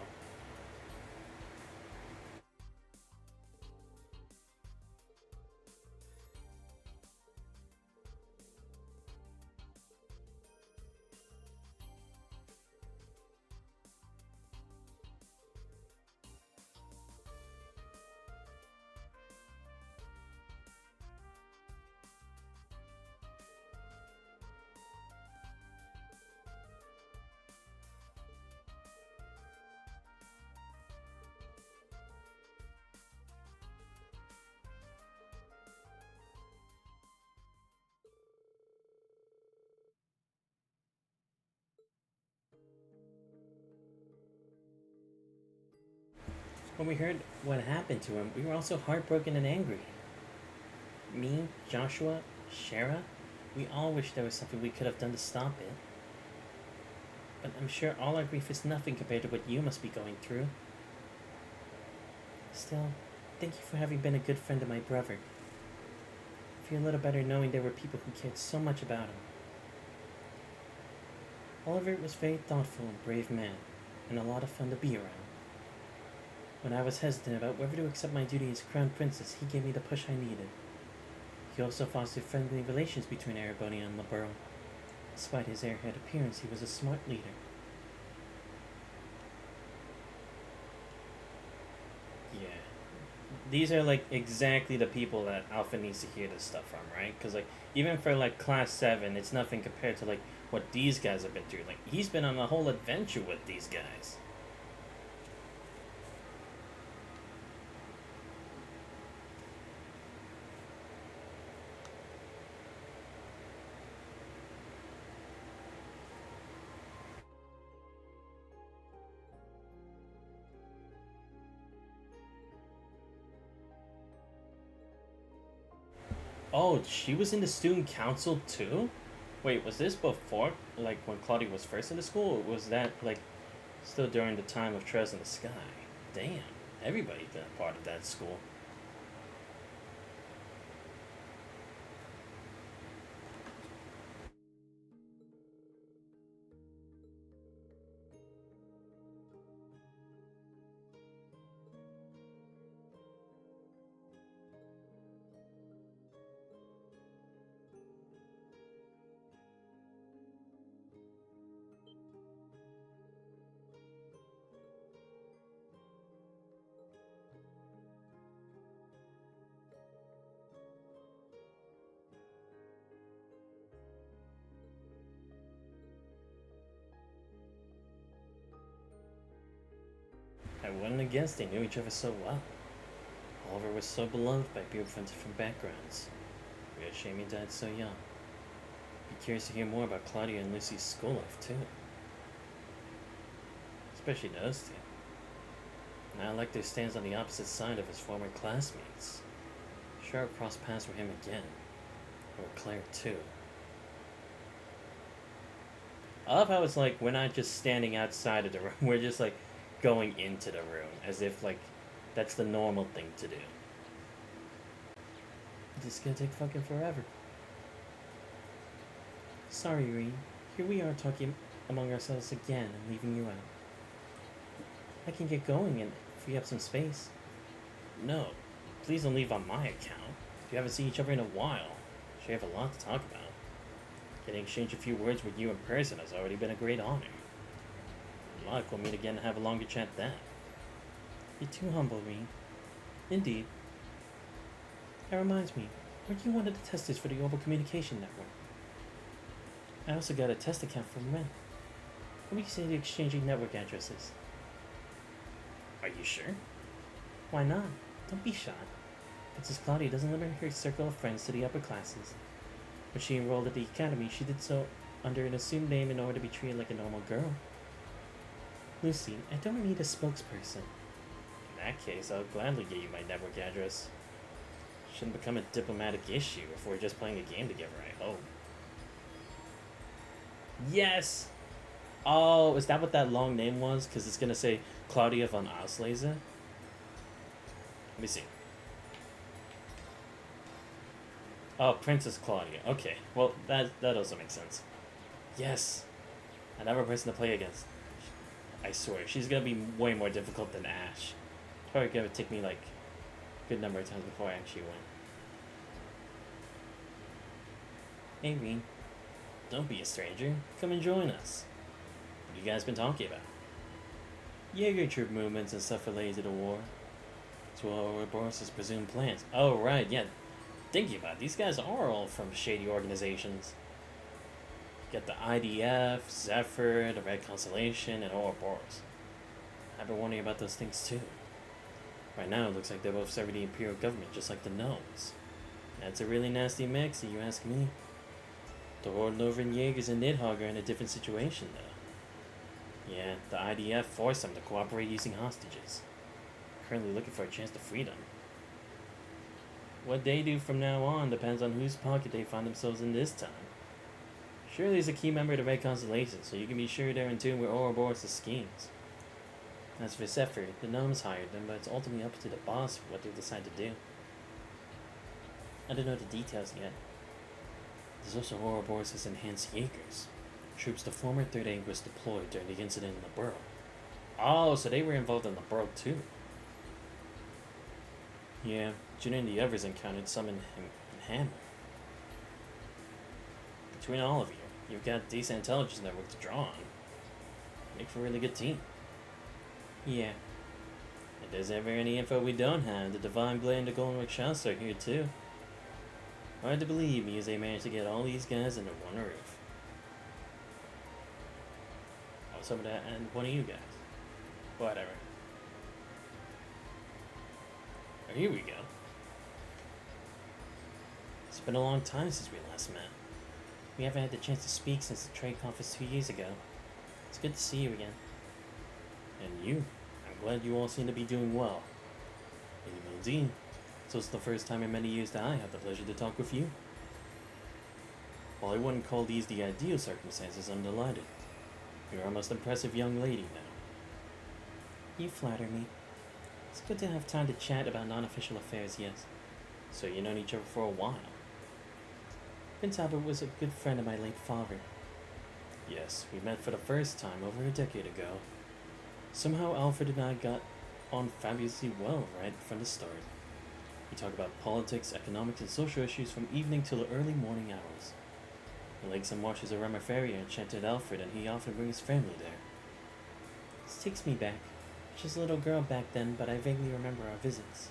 S1: When we heard what happened to him, we were also heartbroken and angry. Me, Joshua, Shara, we all wish there was something we could have done to stop it. But I'm sure all our grief is nothing compared to what you must be going through. Still, thank you for having been a good friend to my brother. I feel a little better knowing there were people who cared so much about him. Oliver was a very thoughtful and brave man, and a lot of fun to be around. When I was hesitant about whether to accept my duty as Crown Princess, he gave me the push I needed. He also fostered friendly relations between Erebony and Liberl. Despite his airhead appearance, he was a smart leader. Yeah. These are like exactly the people that Alpha needs to hear this stuff from, right? Because like even for like Class 7, it's nothing compared to like what these guys have been through. Like he's been on a whole adventure with these guys. Oh, she was in the student council too? Wait, was this before, like, when Claudia was first in the school? Or was that, like, still during the time of Trez in the Sky? Damn, everybody's been a part of that school. I wouldn't have guessed they knew each other so well. Oliver was so beloved by people from different backgrounds. Real shame he died so young. Be curious to hear more about Claudia and Lucy's school life too. Especially those two. Now Lecter stands on the opposite side of his former classmates. Sure I'll cross paths with him again. Or Claire too. I love how it's like we're not just standing outside of the room, we're just like going into the room as if like that's the normal thing to do. This is gonna take fucking forever. Sorry, Reen. Here we are talking among ourselves again and leaving you out. I can get going and free up some space. No, please don't leave on my account. We haven't seen each other in a while. We have a lot to talk about. Getting exchange a few words with you in person has already been a great honor. Luck, we'll meet again and have a longer chat then. You're too humble, Reen. Indeed. That reminds me, weren't you one of the testers for the Global Communication Network? I also got a test account from Ren. Let me see the exchanging network addresses. Are you sure? Why not? Don't be shy. Princess Claudia doesn't limit her circle of friends to the upper classes. When she enrolled at the academy, she did so under an assumed name in order to be treated like a normal girl. Lucy, I don't need a spokesperson. In that case, I'll gladly give you my network address. Shouldn't become a diplomatic issue if we're just playing a game together, I hope. Yes! Oh, is that what that long name was? Because it's gonna say Claudia von Auslese? Let me see. Oh, Princess Claudia. Okay, well, that also makes sense. Yes! Another person to play against. I swear, she's gonna be way more difficult than Ash. Probably gonna take me like a good number of times before I actually win. Hey, Reen. Don't be a stranger. Come and join us. What have you guys been talking about? Jaeger troop movements and stuff related to the war. As well as Boris's presumed plans. Oh, right, yeah. Thinking about it, these guys are all from shady organizations. Get the IDF, Zephyr, the Red Constellation, and Ouroboros. I've been wondering about those things too. Right now it looks like they're both serving the Imperial government just like the Gnomes. That's a really nasty mix if you ask me. The Horde Northern Jaegers and Nidhogg are in a different situation though. Yeah, the IDF forced them to cooperate using hostages. currently looking for a chance to free them. What they do from now on depends on whose pocket they find themselves in this time. Shirley's a key member of the Red Constellation, so you can be sure they're in tune with Ouroboros' schemes. As for Zephyr, the gnomes hired them, but it's ultimately up to the boss what they decide to do. I don't know the details yet. There's also Ouroboros' enhanced Jaegers, troops the former Third Angress deployed during the incident in the Burrow. Oh, so they were involved in the Burrow too. Yeah, Juna and the others encountered some in Hammer. Between all of you, you've got a decent intelligence network to draw on. Make for a really good team. Yeah. If there's ever any info we don't have, the Divine Blade and the Golden Wick Shots are here too. Hard to believe me as they managed to get all these guys under one roof. Oh, some of that and one of you guys. Whatever. Oh, here we go. It's been a long time since we last met. We haven't had the chance to speak since the trade conference 2 years ago. It's good to see you again. And you. I'm glad you all seem to be doing well. And Dean, so it's the first time in many years that I have the pleasure to talk with you. While I wouldn't call these the ideal circumstances, I'm delighted. You're a most impressive young lady now. You flatter me. It's good to have time to chat about non-official affairs, yes. So you've known each other for a while. Prince Albert was a good friend of my late father. Yes, we met for the first time over a decade ago. Somehow Alfred and I got on fabulously well right from the start. We talked about politics, economics, and social issues from evening till the early morning hours. The lakes and marshes around my area enchanted Alfred, and he often brings his family there. This takes me back. Just a little girl back then, but I vaguely remember our visits.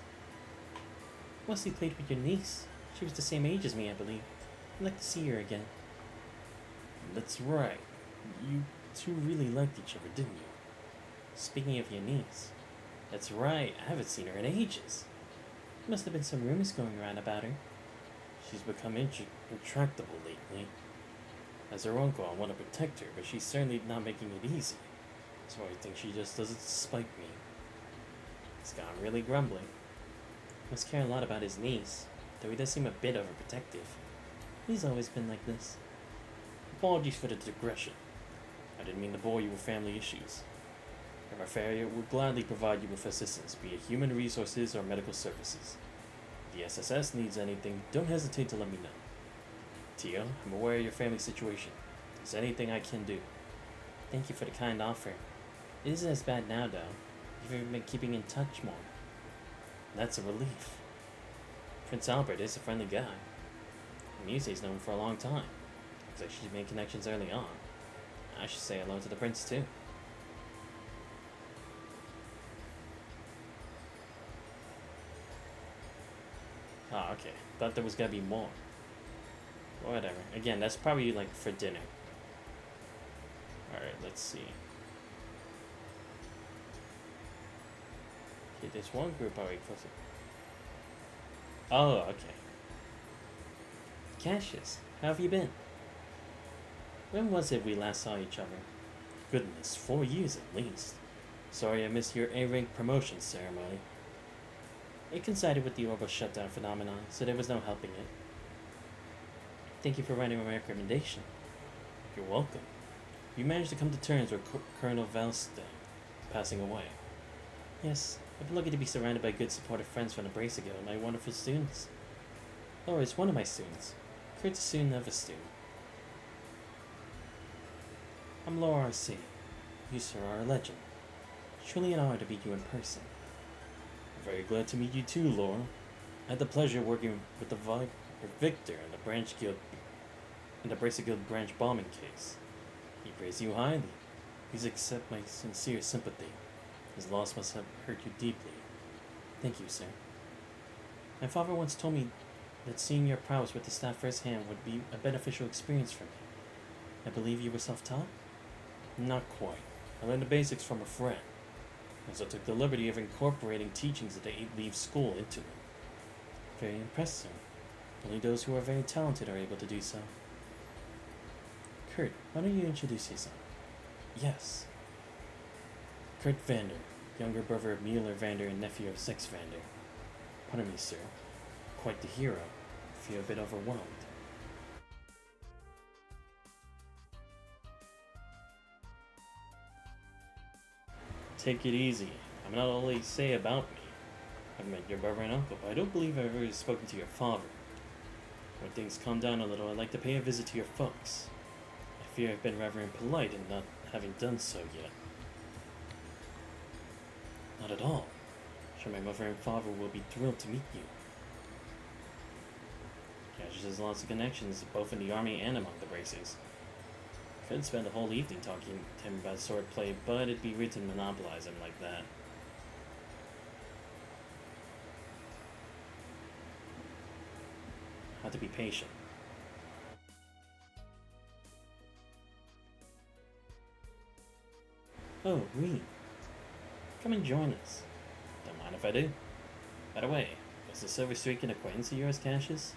S1: Mostly played with your niece. She was the same age as me, I believe. I'd like to see her again. That's right. You two really liked each other, didn't you? Speaking of your niece. That's right, I haven't seen her in ages. Must have been some rumors going around about her. She's become intractable lately. As her uncle, I want to protect her, but she's certainly not making it easy. So I think she just does it to spite me. He's gone really grumbling. Must care a lot about his niece, though he does seem a bit overprotective. He's always been like this. Apologies for the digression. I didn't mean to bore you with family issues. Farrier will gladly provide you with assistance, be it human resources or medical services. If the SSS needs anything, don't hesitate to let me know. Tio, I'm aware of your family situation. Is there anything I can do? Thank you for the kind offer. It isn't as bad now, though. You've even been keeping in touch more. That's a relief. Prince Albert is a friendly guy. Musei's known him for a long time. Looks like she's made connections early on. I should say hello to the prince, too. Oh, okay. Thought there was gonna be more. Whatever. Again, that's probably like for dinner. Alright, let's see. Okay, there's one group already closer. Oh, okay. Cassius, how have you been? When was it we last saw each other? Goodness, 4 years at least. Sorry I missed your A-rank promotion ceremony. It coincided with the orbital shutdown phenomenon, so there was no helping it. Thank you for writing my recommendation. You're welcome. You managed to come to terms with Colonel Valstein passing away. Yes, I've been lucky to be surrounded by good supportive friends from the brace ago and my wonderful students. Laura is one of my students. Kurt's a student of a student. I'm Laura R.C. You, sir, are a legend. Truly an honor to meet you in person. I'm very glad to meet you too, Laura. I had the pleasure of working with Victor in the Bracer Guild branch bombing case. He praised you highly. Please accept my sincere sympathy. His loss must have hurt you deeply. Thank you, sir. My father once told me that seeing your prowess with the staff firsthand would be a beneficial experience for me. I believe you were self-taught? Not quite. I learned the basics from a friend. I also took the liberty of incorporating teachings that they leave school into it. Very impressive. Only those who are very talented are able to do so. Kurt, why don't you introduce yourself? Yes. Kurt Vander, younger brother of Mueller Vander and nephew of Sex Vander. Pardon me, sir. Quite the hero. I feel a bit overwhelmed. Take it easy. I'm not all they say about me. I've met your brother and uncle, but I don't believe I've ever spoken to your father. When things calm down a little, I'd like to pay a visit to your folks. I fear I've been rather impolite in not having done so yet. Not at all. I'm sure my mother and father will be thrilled to meet you. Cassius has lots of connections, both in the army and among the bracers. I could spend the whole evening talking to him about swordplay, but it'd be rude to monopolize him like that. Have to be patient. Oh, Reed. Come and join us. Don't mind if I do. By the way, was the Silver Streak an acquaintance of yours, Cassius?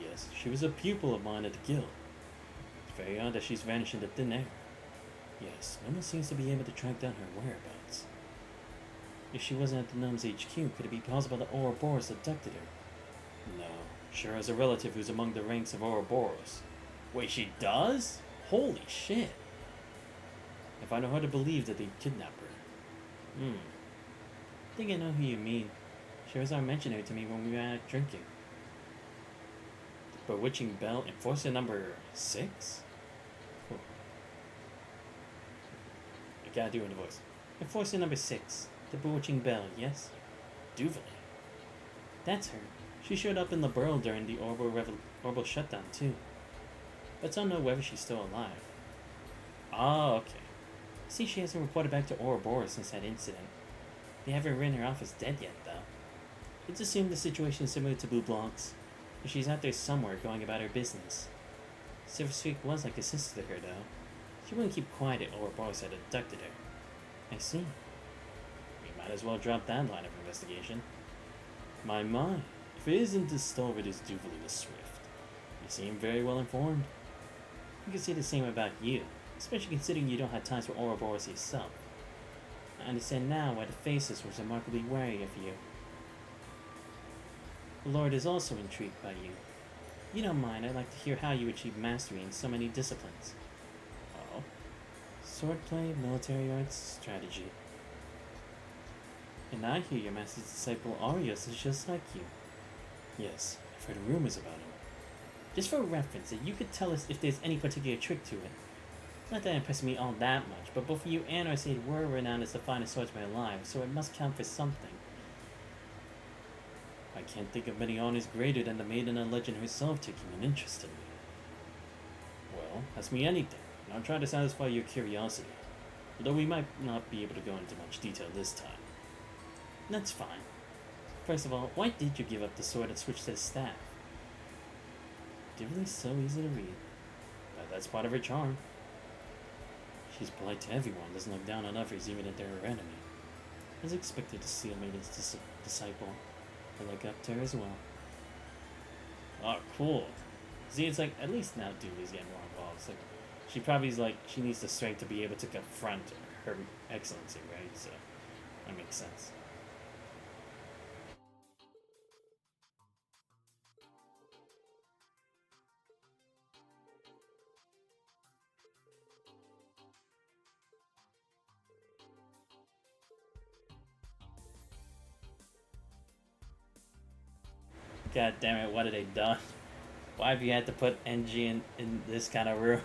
S1: Yes, she was a pupil of mine at the guild. It's very odd that she's vanished into thin air. Yes, no one seems to be able to track down her whereabouts. If she wasn't at the Gnome's HQ, could it be possible that Ouroboros abducted her? No, sure has a relative who's among the ranks of Ouroboros. Wait, she does? Holy shit! I find it hard to believe that they'd kidnap her. I think I know who you mean. Sherazar mentioned her to me when we were out drinking. The Bewitching Bell, Enforcer number 6? Cool. I gotta do it in the voice. Enforcer number 6. The Bewitching Bell, yes? Duvalie. That's her. She showed up in the Burl during the Orbital shutdown, too. But I don't know whether she's still alive. Ah, okay. See, she hasn't reported back to Ouroboros since that incident. They haven't written her off as dead yet, though. It's assumed the situation is similar to Blue Blanc's, but she's out there somewhere going about her business. Silver Streak was like a sister to her, though. She wouldn't keep quiet if Ouroboros had abducted her. I see. We might as well drop that line of investigation. My, if it isn't this Stalwart is Duvalie the Swift. You seem very well informed. You can say the same about you, especially considering you don't have ties with Ouroboros yourself. I understand now why the Faces was remarkably wary of you. The Lord is also intrigued by you. You don't mind, I'd like to hear how you achieve mastery in so many disciplines. Oh? Swordplay, military arts, strategy. And I hear your master's disciple Arios is just like you. Yes, I've heard rumors about him. Just for reference, if you could tell us if there's any particular trick to it. Not that it impressed me all that much, but both you and Arcade were renowned as the finest swordsman alive, so it must count for something. I can't think of many honors greater than the maiden of legend herself taking an interest in me. Well, ask me anything, and I'll try to satisfy your curiosity, although we might not be able to go into much detail this time. That's fine. First of all, why did you give up the sword and switch to the staff? Duvalie's so easy to read, but that's part of her charm. She's polite to everyone, doesn't look down on others even if they're her enemy. As expected to see a maiden's disciple. I look up to her as well. Oh, cool. See, it's like, at least now Duvalie's getting more involved. It's like, she probably is like, she needs the strength to be able to confront her excellency, right? So, that makes sense. God damn it, what have they done? Why have you had to put NG in this kind of room?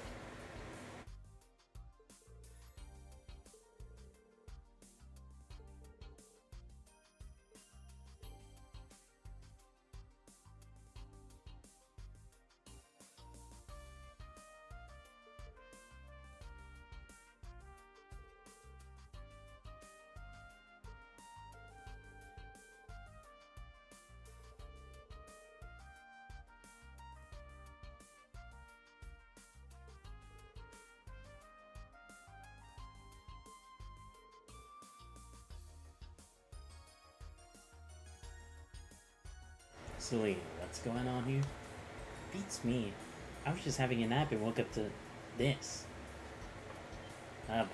S1: Celine, what's going on here? Beats me. I was just having a nap and woke up to this. Ah, boy.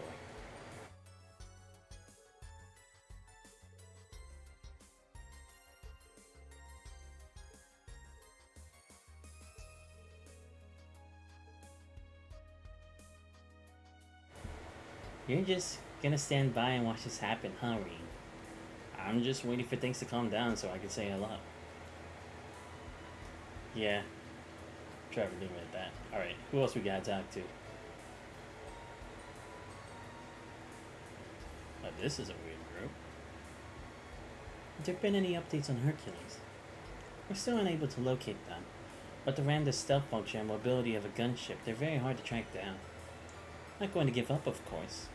S1: You're just gonna stand by and watch this happen, huh, Reem? I'm just waiting for things to calm down so I can say hello. Yeah, Trevor didn't with that. Alright, who else we gotta talk to? Oh, this is a weird group. Have there been any updates on Hercules? We're still unable to locate them, but the Ramda's stealth function and mobility of a gunship, they're very hard to track down. Not going to give up, of course.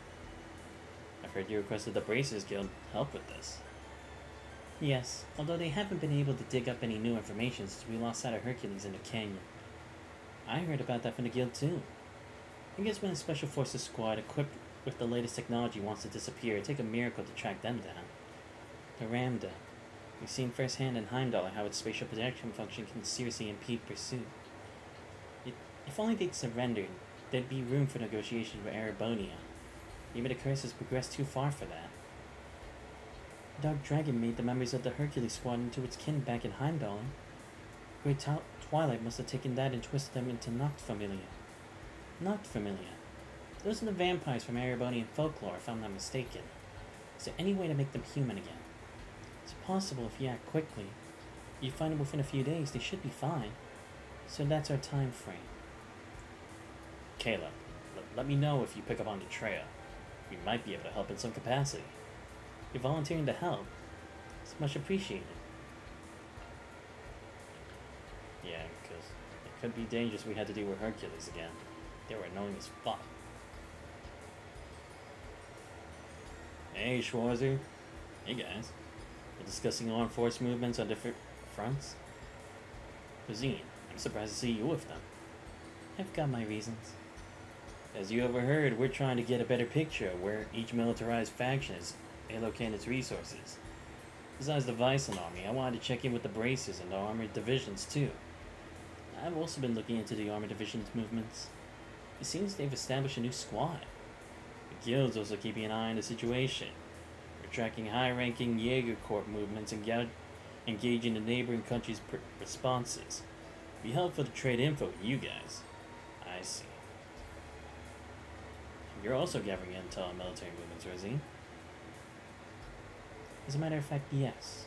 S1: I've heard you requested the Bracers Guild help with this. Yes, although they haven't been able to dig up any new information since we lost sight of Hercules in the canyon. I heard about that from the guild too. I guess when a special forces squad equipped with the latest technology wants to disappear, it'd take a miracle to track them down. The Ramda. We've seen firsthand in Heimdall how its spatial projection function can seriously impede pursuit. If only they'd surrendered, there'd be room for negotiation with Erebonia. Maybe the curse has progressed too far for that. The Dark Dragon made the members of the Hercules squad into its kin back in Heimdall. Great Twilight must have taken that and twisted them into Noctfamilia. Noctfamilia. Those are the vampires from Erebonian folklore, if I'm not mistaken. Is there any way to make them human again? It's possible if you act quickly. You find them within a few days, they should be fine. So that's our time frame. Kayla, let me know if you pick up on the trail. We might be able to help in some capacity. You're volunteering to help. It's much appreciated. Yeah, because it could be dangerous if we had to deal with Hercules again. They were annoying as fuck. Hey, Schwarzer. Hey, guys. We're discussing armed force movements on different fronts. Rosine, I'm surprised to see you with them. I've got my reasons. As you overheard, we're trying to get a better picture of where each militarized faction is allocating its resources. Besides the Viceland army, I wanted to check in with the Bracers and the armored divisions too. I've also been looking into the armored divisions movements. It seems they've established a new squad. The guild's also keeping an eye on the situation. We're tracking high-ranking Jaeger Corps movements and engaging the neighboring countries' responses. It'd be helpful to trade info with you guys. I see. You're also gathering intel on military movements, Rosine. As a matter of fact, yes.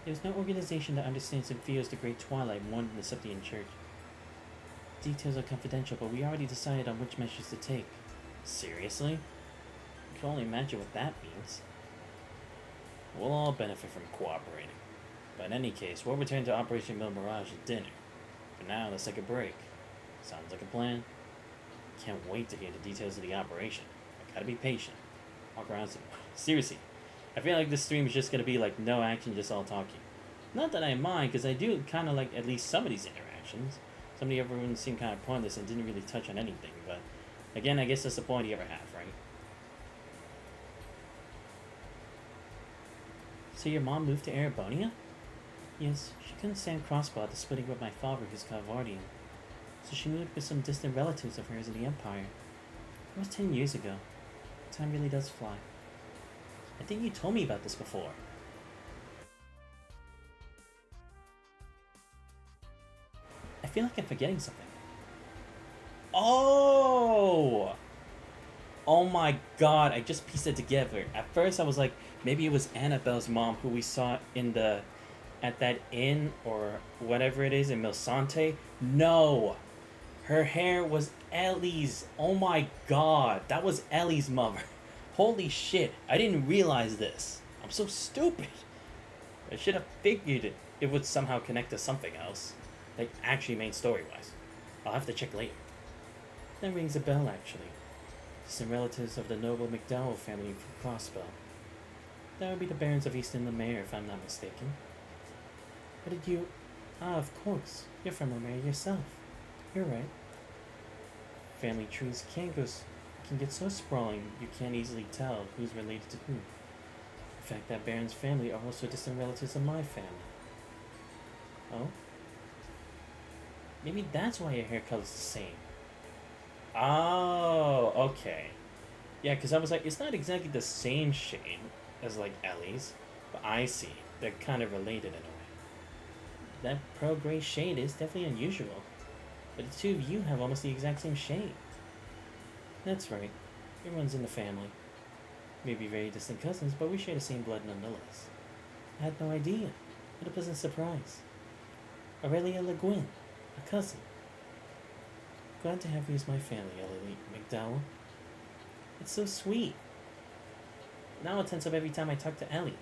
S1: There's no organization that understands and feels the Great Twilight more than the Septian Church. Details are confidential, but we already decided on which measures to take. Seriously? You can only imagine what that means. We'll all benefit from cooperating. But in any case, we'll return to Operation Mill Mirage at dinner. For now, let's take a break. Sounds like a plan? Can't wait to hear the details of the operation. I gotta be patient. Walk around some... Seriously, I feel like this stream is just gonna be like no action, just all talking. Not that I mind, because I do kind of like at least some of these interactions. Some of the other ones seem kind of pointless and didn't really touch on anything, but again, I guess that's the point you ever have, right? So your mom moved to Erebonia? Yes, she couldn't stand crossbow at the splitting with my father, who's Calvardian. So she moved with some distant relatives of hers in the Empire. It was 10 years ago. Time really does fly. I think you told me about this before. I feel like I'm forgetting something. Oh! Oh my god, I just pieced it together. At first I was like, maybe it was Annabelle's mom who we saw in the... at that inn or whatever it is in Milsante. No! Her hair was Ellie's. Oh my god, that was Ellie's mother. Holy shit, I didn't realize this. I'm so stupid. I should have figured it would somehow connect to something else. Like, actually main story-wise. I'll have to check later. That rings a bell, actually. Some relatives of the noble McDowell family from Crossbow. That would be the Barons of Easton Le Maire, if I'm not mistaken. What did you... Ah, of course. You're from Le Maire yourself. You're right. Family trees can get so sprawling you can't easily tell who's related to who. In fact, that Baron's family are also distant relatives of my family. Oh? Maybe that's why your hair color's the same. Oh, okay. Yeah, because I was like, it's not exactly the same shade as like Ellie's, but I see they're kind of related in a way. That pearl gray shade is definitely unusual, but the two of you have almost the exact same shade. That's right, it runs in the family. Maybe very distant cousins, but we share the same blood nonetheless. I had no idea. What a pleasant surprise. Aurelia Le Guin, a cousin. Glad to have you as my family, Ellie McDowell. It's so sweet. Now I'll tense up every time I talk to Ellie.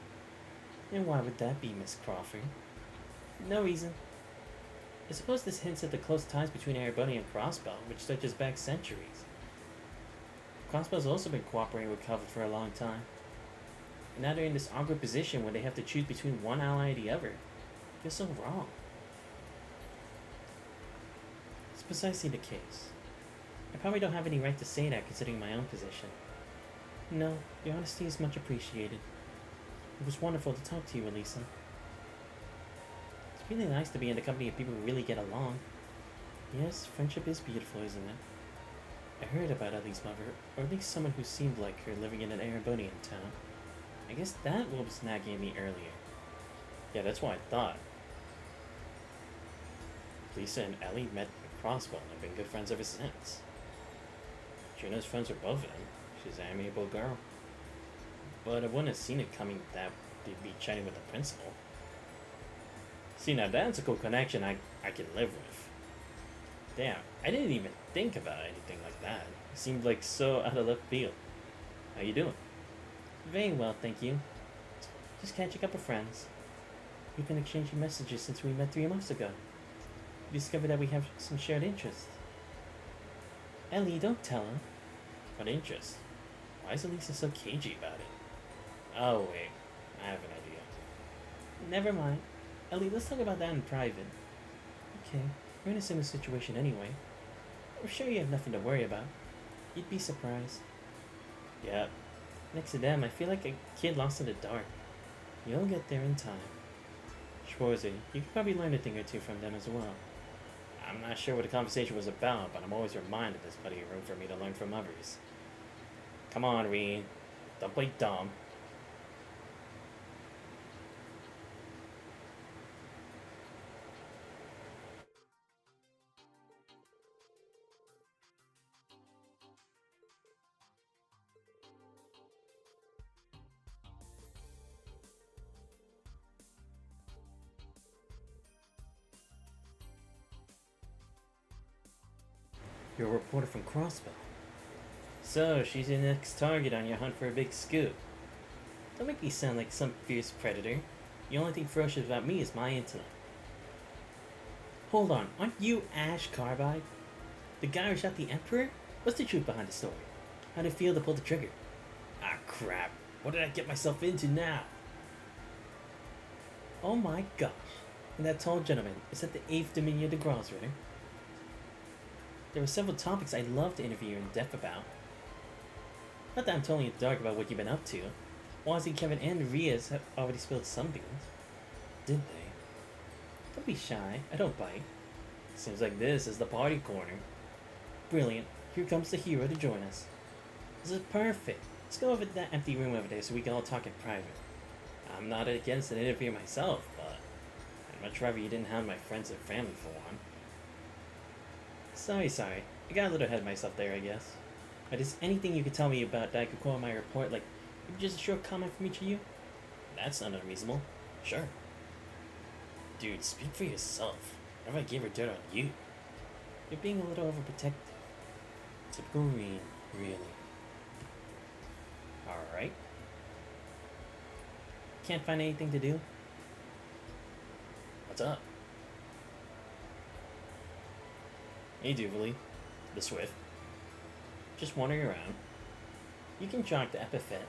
S1: And why would that be, Miss Crawford? No reason. I suppose this hints at the close ties between Erebony and Crossbell, which stretches back centuries. Crossbell's also been cooperating with Calvert for a long time. And now they're in this awkward position where they have to choose between one ally or the other. It feels so wrong. It's precisely the case. I probably don't have any right to say that considering my own position. No, your honesty is much appreciated. It was wonderful to talk to you, Elisa. It's really nice to be in the company of people who really get along. Yes, friendship is beautiful, isn't it? I heard about Ellie's mother, or at least someone who seemed like her living in an Erebonian town. I guess that was nagging at me earlier. Yeah, that's what I thought. Lisa and Ellie met at Crossbell and have been good friends ever since. Juno's friends with both of them. She's an amiable girl. But I wouldn't have seen it coming that they'd be chatting with the principal. See, now that's a cool connection I can live with. Damn, I didn't even think about anything like that. It seemed like so out of left field. How you doing? Very well, thank you. Just catching up with friends. We've been exchanging messages since we met 3 months ago. We discovered that we have some shared interests. Ellie, don't tell her. What interest? Why is Elisa so cagey about it? Oh wait, I have an idea. Never mind. Ellie, let's talk about that in private. Okay, we're in a similar situation anyway. I'm sure you have nothing to worry about. You'd be surprised. Yep. Next to them, I feel like a kid lost in the dark. You'll get there in time. Schwarzer, you could probably learn a thing or two from them as well. I'm not sure what the conversation was about, but I'm always reminded there's plenty of room for me to learn from others. Come on, Reed. Don't play dumb. You're a reporter from Crossbell. So, she's your next target on your hunt for a big scoop. Don't make me sound like some fierce predator. The only thing ferocious about me is my intellect. Hold on, aren't you Ash Carbide? The guy who shot the Emperor? What's the truth behind the story? How did it feel to pull the trigger? Ah, crap. What did I get myself into now? Oh my gosh. And that tall gentleman, is that the 8th Dominion of the Grosritter? There were several topics I'd love to interview you in depth about. Not that I'm totally in the dark about what you've been up to. Wazzy, Kevin, and Riaz have already spilled some beans. Did they? Don't be shy. I don't bite. Seems like this is the party corner. Brilliant. Here comes the hero to join us. This is perfect. Let's go over to that empty room over there so we can all talk in private. I'm not against an interview myself, but I'd much rather you didn't have my friends and family for one. Sorry. I got a little ahead of myself there, I guess. But is anything you could tell me about that I could call in my report, like just a short comment from each of you? That's not unreasonable. Sure. Dude, speak for yourself. What if I gave her dirt on you? You're being a little overprotective. Typical Reen, really. Alright. Can't find anything to do? What's up? Hey, Duvalie. The Swift. Just wandering around. You can jog the epithet.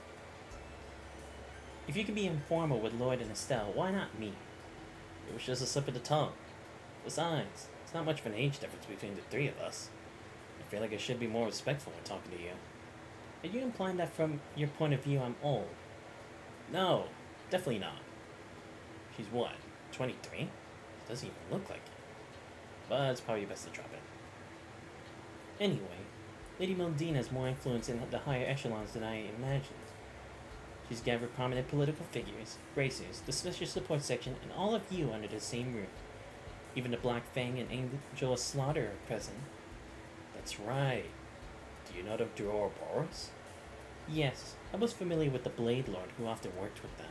S1: If you can be informal with Lloyd and Estelle, why not me? It was just a slip of the tongue. Besides, it's not much of an age difference between the 3 of us. I feel like I should be more respectful when talking to you. Are you implying that from your point of view I'm old? No, definitely not. She's what, 23? Doesn't even look like it. But it's probably best to drop it. Anyway, Lady Mundine has more influence in the higher echelons than I imagined. She's gathered prominent political figures, racers, the special support section, and all of you under the same roof. Even the Black Fang and Angel of Slaughter are present. That's right. Do you know the Ouroboros? Yes, I was familiar with the Blade Lord who often worked with them.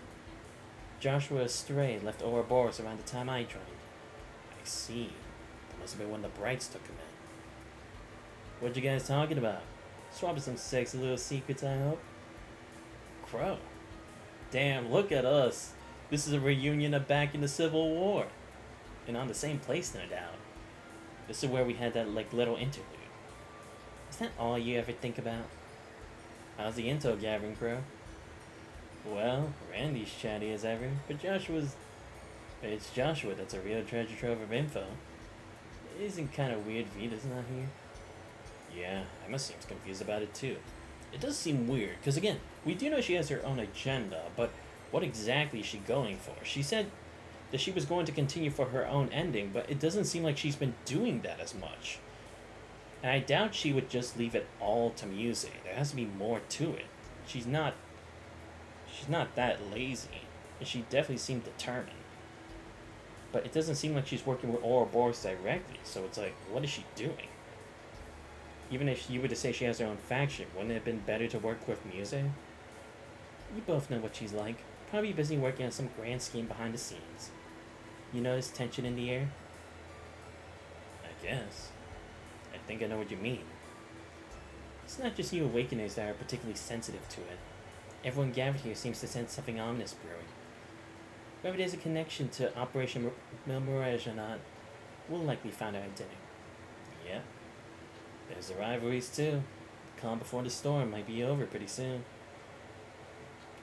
S1: Joshua Stray left Ouroboros around the time I joined. I see. That must have been when the Brights took him in. What you guys talking about? Swapping some sexy little secrets, I hope? Crow. Damn, look at us. This is a reunion of back in the Civil War. And on the same place, no doubt. This is where we had that, little interlude. Is that all you ever think about? How's the intel gathering, Crow? Well, Randy's chatty as ever, but it's Joshua that's a real treasure trove of info. Isn't kind of weird Vita's not here? Yeah, Emma seems confused about it too. It does seem weird, because again, we do know she has her own agenda, but what exactly is she going for? She said that she was going to continue for her own ending, but it doesn't seem like she's been doing that as much. And I doubt she would just leave it all to music. There has to be more to it. She's not that lazy, and she definitely seemed determined. But it doesn't seem like she's working with Ouroboros directly, so it's like, what is she doing? Even if you were to say she has her own faction, wouldn't it have been better to work with Muse? You both know what she's like. Probably busy working on some grand scheme behind the scenes. You notice tension in the air? I guess. I think I know what you mean. It's not just you Awakeners that are particularly sensitive to it. Everyone gathered here seems to sense something ominous brewing. Whether there's a connection to Operation Mirage or not, we'll likely find our identity. Yep. There's the rivalries too. The calm before the storm might be over pretty soon.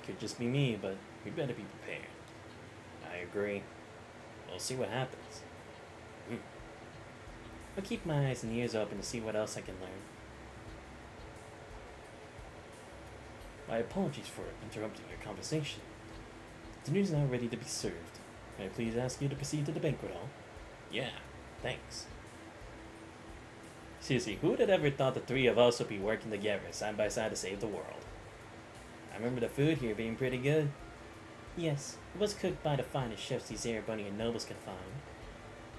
S1: Could just be me, but we better be prepared. I agree. We'll see what happens. I'll keep my eyes and ears open to see what else I can learn. My apologies for interrupting your conversation. Dinner is now ready to be served. May I please ask you to proceed to the banquet hall? Yeah, thanks. Seriously, who would have ever thought the three of us would be working together side by side to save the world? I remember the food here being pretty good. Yes, it was cooked by the finest chefs these Erebonian nobles can find.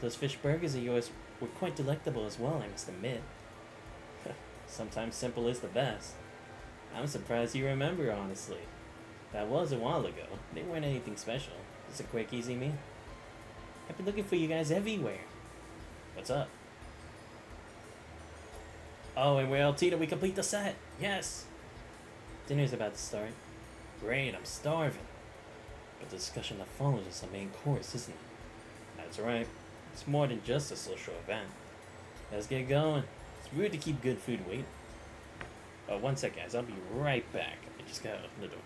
S1: Those fish burgers of yours were quite delectable as well, I must admit. Sometimes simple is the best. I'm surprised you remember, honestly. That was a while ago. They weren't anything special. Just a quick, easy meal. I've been looking for you guys everywhere. What's up? Oh, and we're El Tito, we complete the set! Yes! Dinner's about to start. Great, I'm starving. But the discussion that follows is the main course, isn't it? That's right. It's more than just a social event. Let's get going. It's rude to keep good food waiting. Oh, one sec, guys. I'll be right back. I just gotta open the door.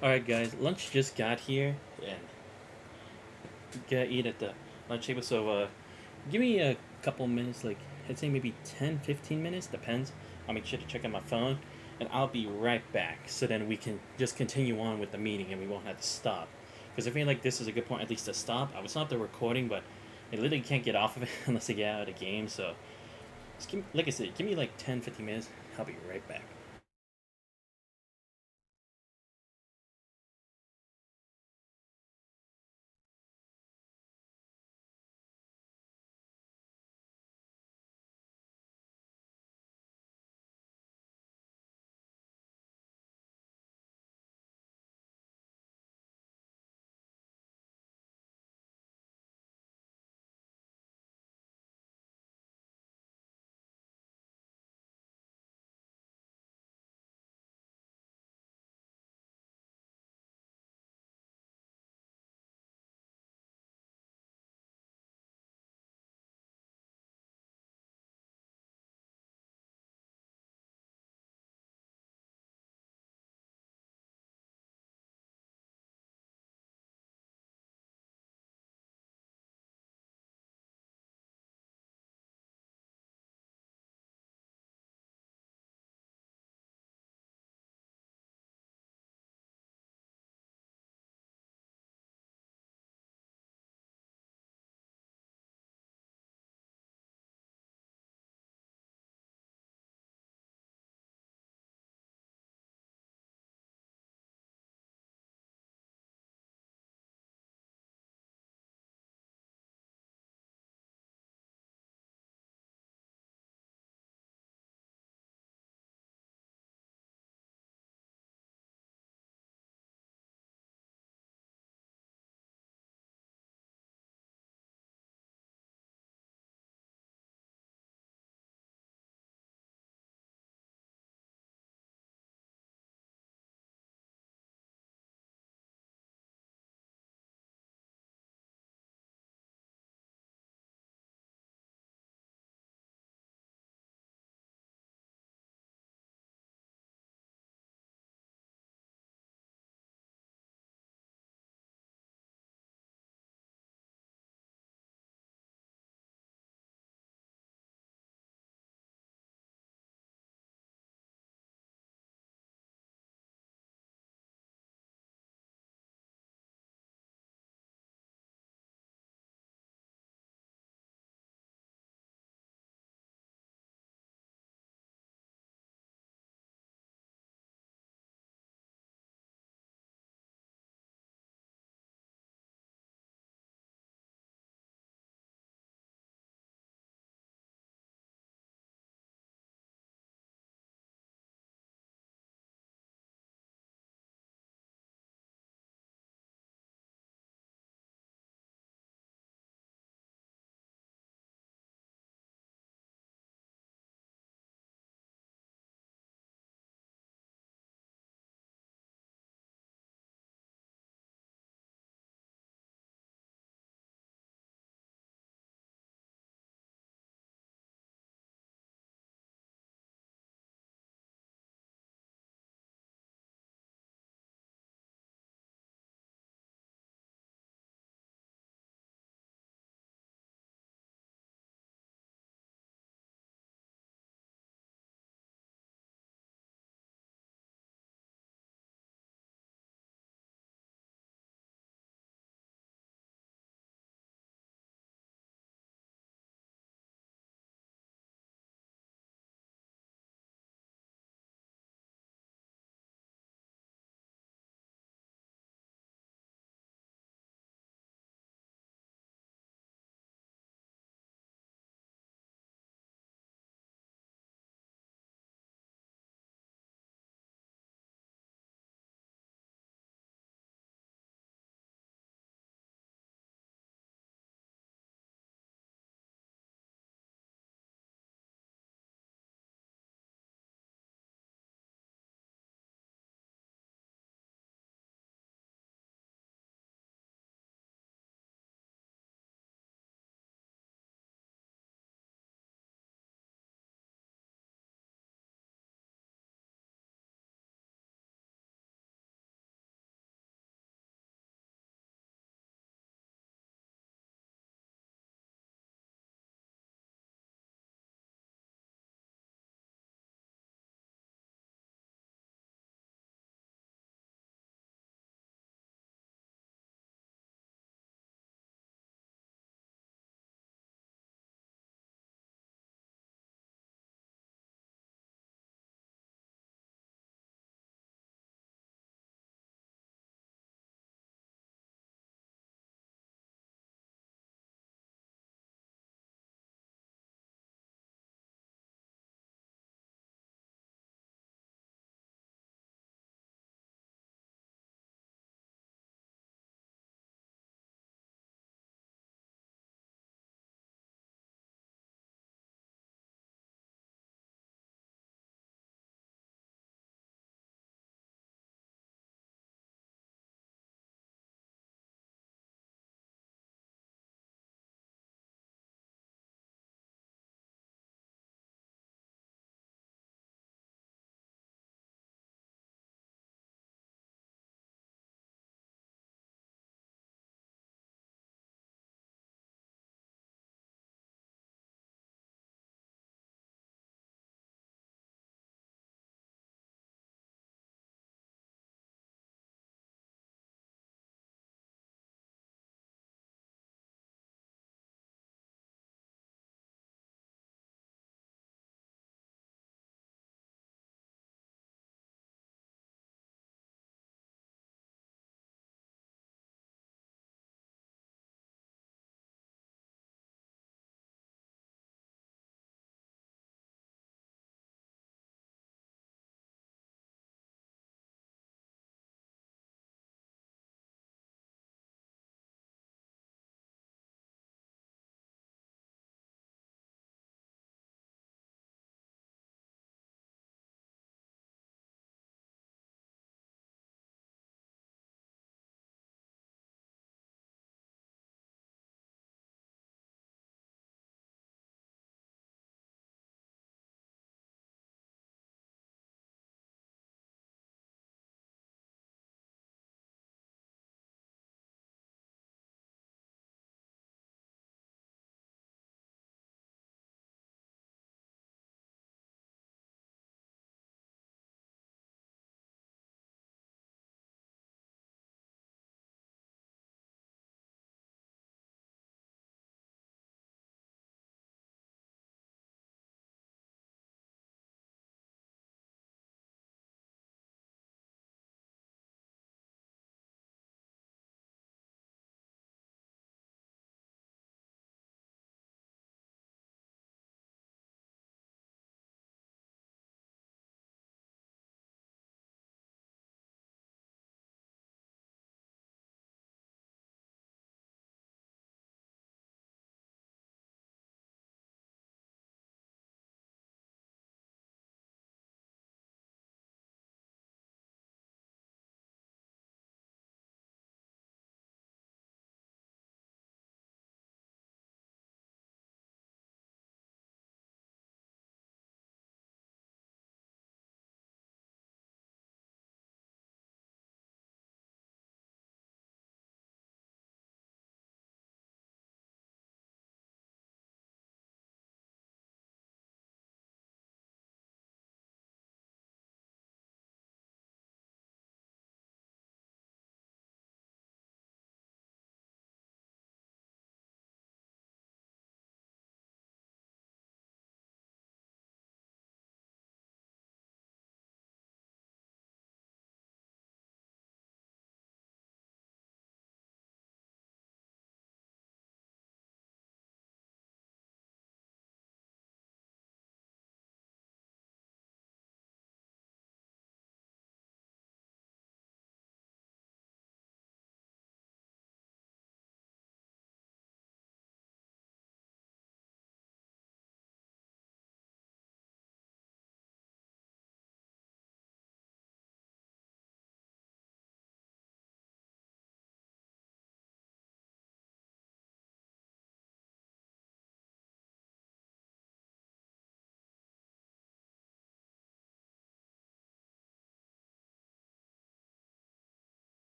S1: Alright, guys, lunch just got here, and gotta eat at the lunch table, so, give me a couple minutes, like, I'd say maybe 10-15 minutes, depends. I'll make sure to check on my phone, and I'll be right back, so then we can just continue on with the meeting and we won't have to stop. Because I feel like this is a good point, at least to stop. I would stop the recording, but I literally can't get off of it unless I get out of the game, so, just give, like I said, give me like 10-15 minutes, I'll be right back.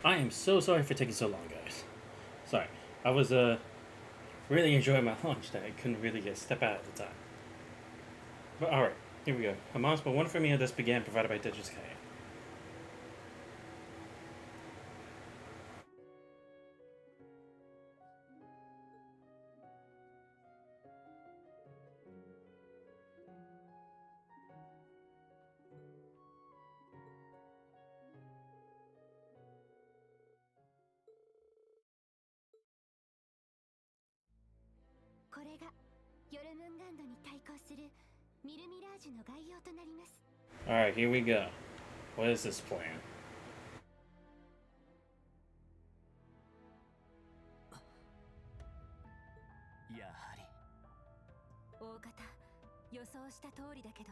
S1: I am so sorry for taking so long, guys. Sorry. I was really enjoying my lunch that I couldn't really get step out at the time. But alright, here we go. Hamas, but one for me this began provided by Tetris Kai.
S2: これがヨルムンガンドに対抗するミルミラージュの概要となります。
S1: Alright, here we go. What is this plan?
S9: やはり大方予想した通りだけど、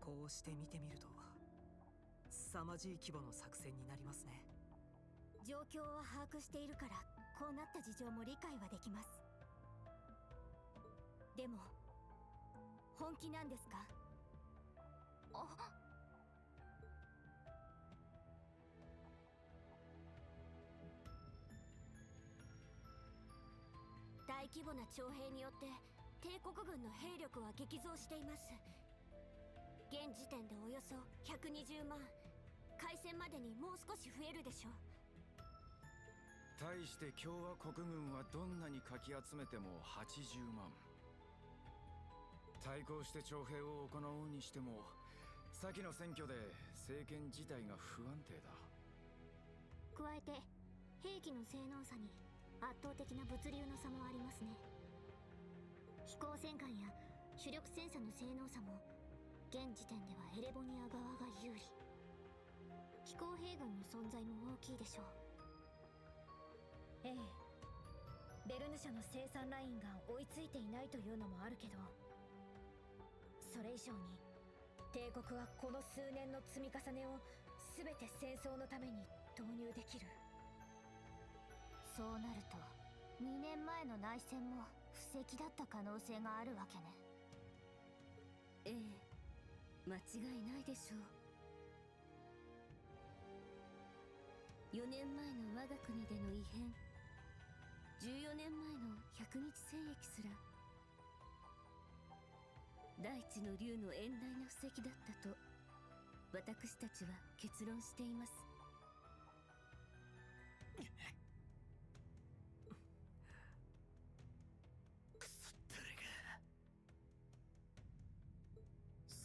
S4: こうして見てみると凄まじい規模の作戦になりますね。
S2: 状況を把握しているからこうなった事情も理解はできます。でも本気なんですか？大規模な徴兵によって帝国軍の兵力は激増しています。現時点でおよそ120万、開戦までにもう少し増えるでしょう。
S7: 対して共和国軍はどんなにかき集めても80万。対抗して徴兵を行うにしても、先の選挙で政権自体が不安定だ。
S2: 加えて兵器の性能差に圧倒的な物流の差もありますね。飛行戦艦や主力戦車の性能差も現時点ではエレボニア側が有利。飛行兵軍の存在も大きいでしょう。ええ、ベルヌ社の生産ラインが追いついていないというのもあるけど、それ以上に帝国はこの数年の積み重ねを全て戦争のために投入できる。そうなると2年前の内戦も布石だった可能性があるわけね。ええ、間違いないでしょう。4年前の我が国での異変、14年前の100日戦役すら大地の竜の遠大な布石だったと私たちは結論しています。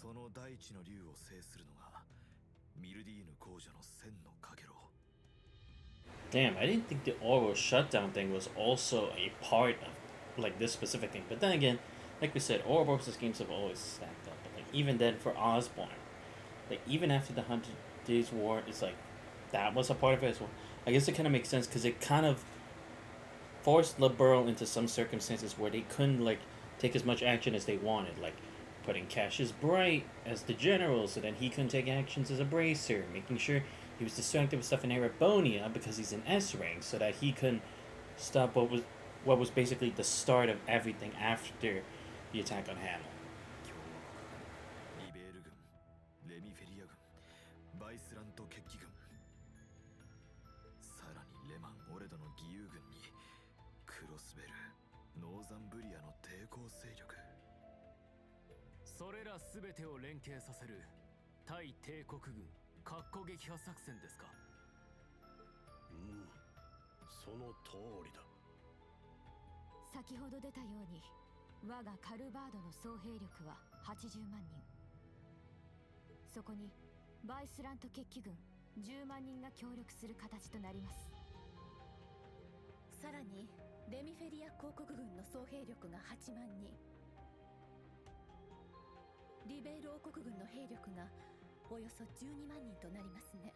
S3: その大地の竜を制するのがミルディーヌ公女の千のかけろ。
S1: Damn, I didn't think the oral shutdown thing was also a part of like this specific thing. But then again, like we said, Ouroboros' games have always stacked up. But like even then for Osborne, like even after the 100 Days War, it's like that was a part of it as well. I guess it kind of makes sense because it kind of forced Liberal into some circumstances where they couldn't like take as much action as they wanted, like putting Cassius Bright as the general so that he couldn't take actions as a bracer, making sure he was distracted with stuff in Erebonia because he's an S rank so that he couldn't stop what was basically the start of everything after the attack on Hamel.
S3: リベール軍、レミフェリア軍、バイスラント決起軍、さらにレマン・オレドの義勇軍にクロスベル、ノーザンブリアの抵抗勢力。
S6: それら全てを連携させる対帝国軍括弧撃破作戦ですか？
S11: その通りだ。
S2: 先ほど出たように我がカルバードの総兵力は80万人。そこにバイスラント決起軍10万人が協力する形となります。さらにレミフェリア公国軍の総兵力が8万人、リベール王国軍の兵力がおよそ12万人となりますね。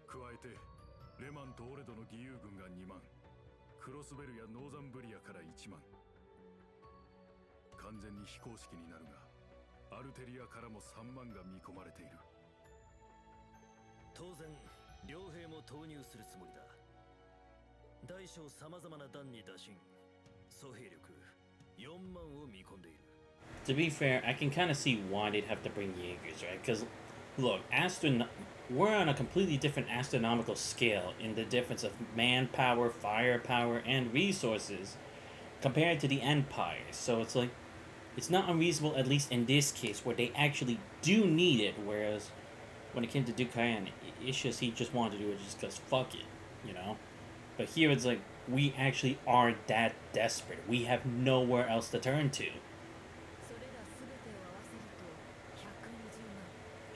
S10: 加えてレマンとオレドの義勇軍が2万、クロスベルやノーザンブリアから1万。完全に非公式になるがアルテリアからも3万が見込まれている。
S3: 当然両兵も投入するつもりだ。大小さまざまな団に打診、総兵力4万を見込んでいる。
S1: To be fair, I can kind of see why they'd have to bring Jaegers, right? Because look, we're on a completely different astronomical scale in the difference of manpower, firepower, and resources compared to the Empire. So it's like, it's not unreasonable, at least in this case, where they actually do need it, whereas when it came to Dukayan, it's just he just wanted to do it just because fuck it, you know? But here it's like, we actually are that desperate. We have nowhere else to turn to.
S9: それら全てを合わせると120万。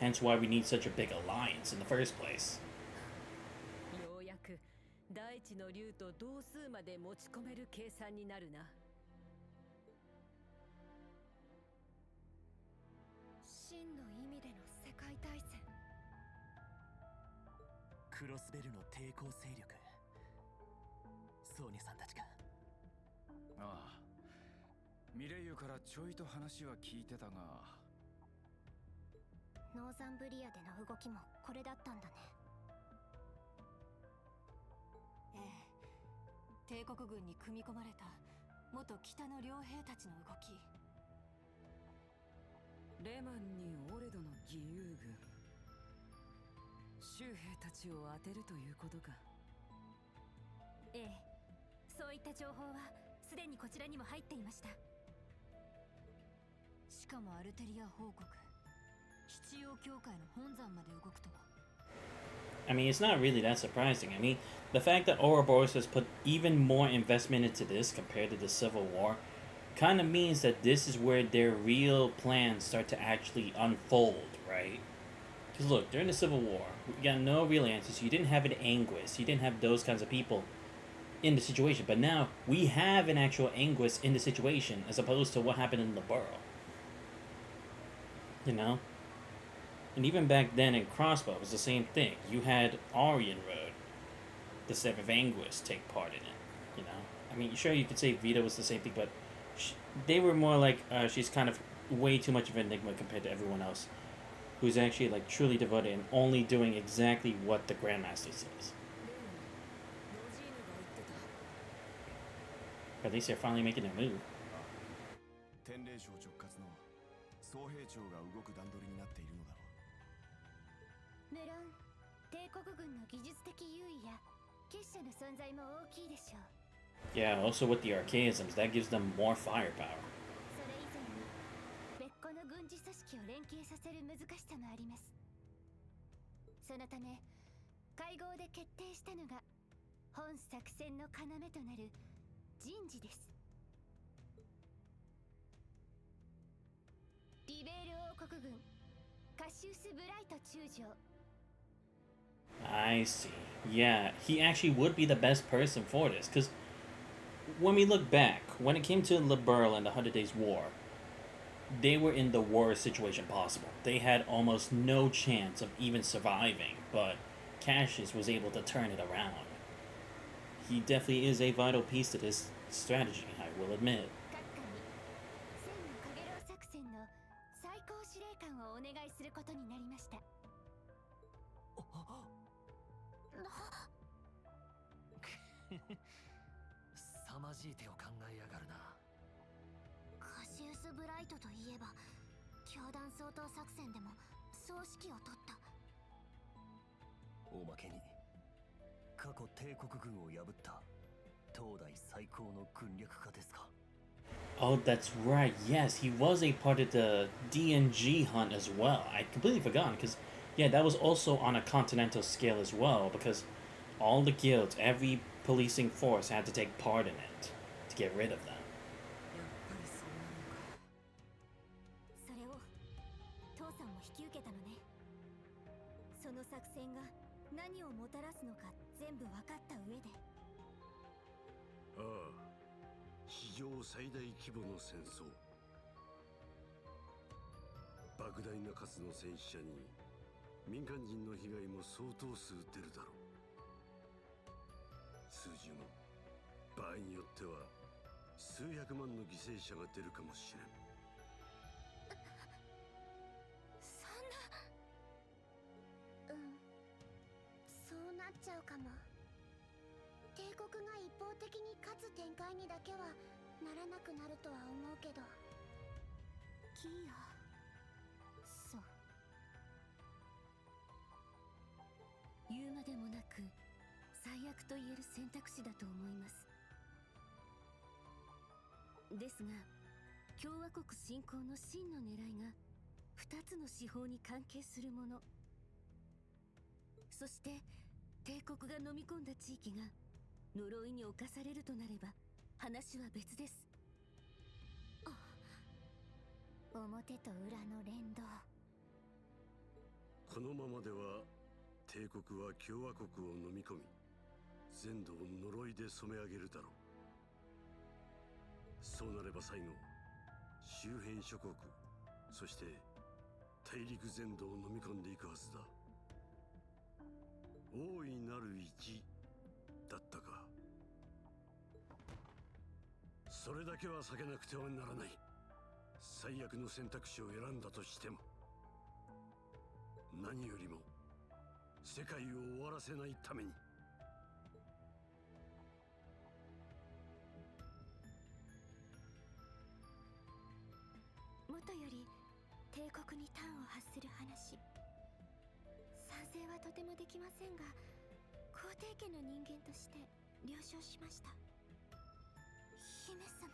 S1: Hence why we need such a big alliance in the first place.
S9: ようやく大地の竜と同数まで持ち込める計算になるな。
S2: 真の意味での世界大戦。
S6: クロスベルの抵抗勢力、ソーニャさんたちか。
S7: ああ、ミレイユからちょいと話は聞いてたが、
S2: ノーザンブリアでの動きもこれだったんだね。
S9: ええ、帝国軍に組み込まれた元北の両兵たちの動き。レマンにオレドの義勇軍、州兵たちを当てるということか。
S5: ええ、そういった情報はすでにこちらにも入っていました。
S9: しかもアルテリア報告、七曜教会の本山まで動くとは。
S1: I mean, it's not really that surprising. I mean, the fact that Ouroboros has put even more investment into this compared to the Civil War kind of means that this is where their real plans start to actually unfold, right? Because look, during the Civil War, we got no real answers. You didn't have an Anguis. You didn't have those kinds of people in the situation. But now we have an actual Anguis in the situation as opposed to what happened in the borough. You know? And even back then in Crossbow, it was the same thing. You had Aryan Road, the Seventh Anguis, take part in it. You know? I mean, sure, you could say Vita was the same thing, but they were more like, she's kind of way too much of an enigma compared to everyone else, who's actually like truly devoted and only doing exactly what the Grandmaster says. But at least they're finally making a move.
S12: 天霊省直轄の総兵長が動く段取りになっているのだろう。
S2: 無論帝国軍の技術的優位や結社の存在も大きいでしょう。
S1: Yeah, also with the Archaisms, that gives them more firepower.
S2: それ以前に別個の軍事組織を連携させる難しさもあります。そのため会合で決定したのが本作戦の要となる人事です。リベール王国軍カシウス・ブライト中将。
S1: I see. Yeah, he actually would be the best person for this, because when we look back, when it came to Liberl and the 100 Days War, they were in the worst situation possible. They had almost no chance of even surviving, but Cassius was able to turn it around. He definitely is a vital piece to this strategy, I will admit.
S2: 閣下に千のかげろう作戦の最高司令官をお願いすることになりました。
S8: 凄まじい手を考えやがるな。
S5: カシウス・ブライトといえば教団掃討作戦でも総指揮を取った。
S3: おまけに過去帝国軍を破った東大最高の軍略家ですか。
S1: Oh, that's right. Yes, he was a part of the D&G hunt as well. I completely forgot because, yeah, that was also on a continental scale as well because all the guilds, every policing force had to take part in it to get rid of them.
S9: やっぱりそうなのか。
S5: それを父さんも引き受けたのね。
S2: その作戦が何をもたらすのか全部分かった上で。
S10: ああ、史上最大規模の戦争。莫大な数の戦死者に民間人の被害も相当数出るだろう。数十万、場合によっては数百万の犠牲者が出るかもしれん。
S2: そんな。そうなっちゃうかも。帝国が一方的に勝つ展開にだけはならなくなるとは思うけど。キーヤ。そう。言うまでもなく最悪と言える選択肢だと思います。ですが共和国侵攻の真の狙いが2つの司法に関係するもの、そして帝国が飲み込んだ地域が呪いに侵されるとなれば話は別です。表と裏の連動。
S10: このままでは帝国は共和国を飲み込み全土を呪いで染め上げるだろう。そうなれば最後周辺諸国、そして大陸全土を飲み込んでいくはずだ。大いなる一だったか。それだけは避けなくてはならない。最悪の選択肢を選んだとしても何よりも世界を終わらせないために。
S2: もとより帝国に端を発する話、賛成はとてもできませんが皇帝家の人間として了承しました。姫様。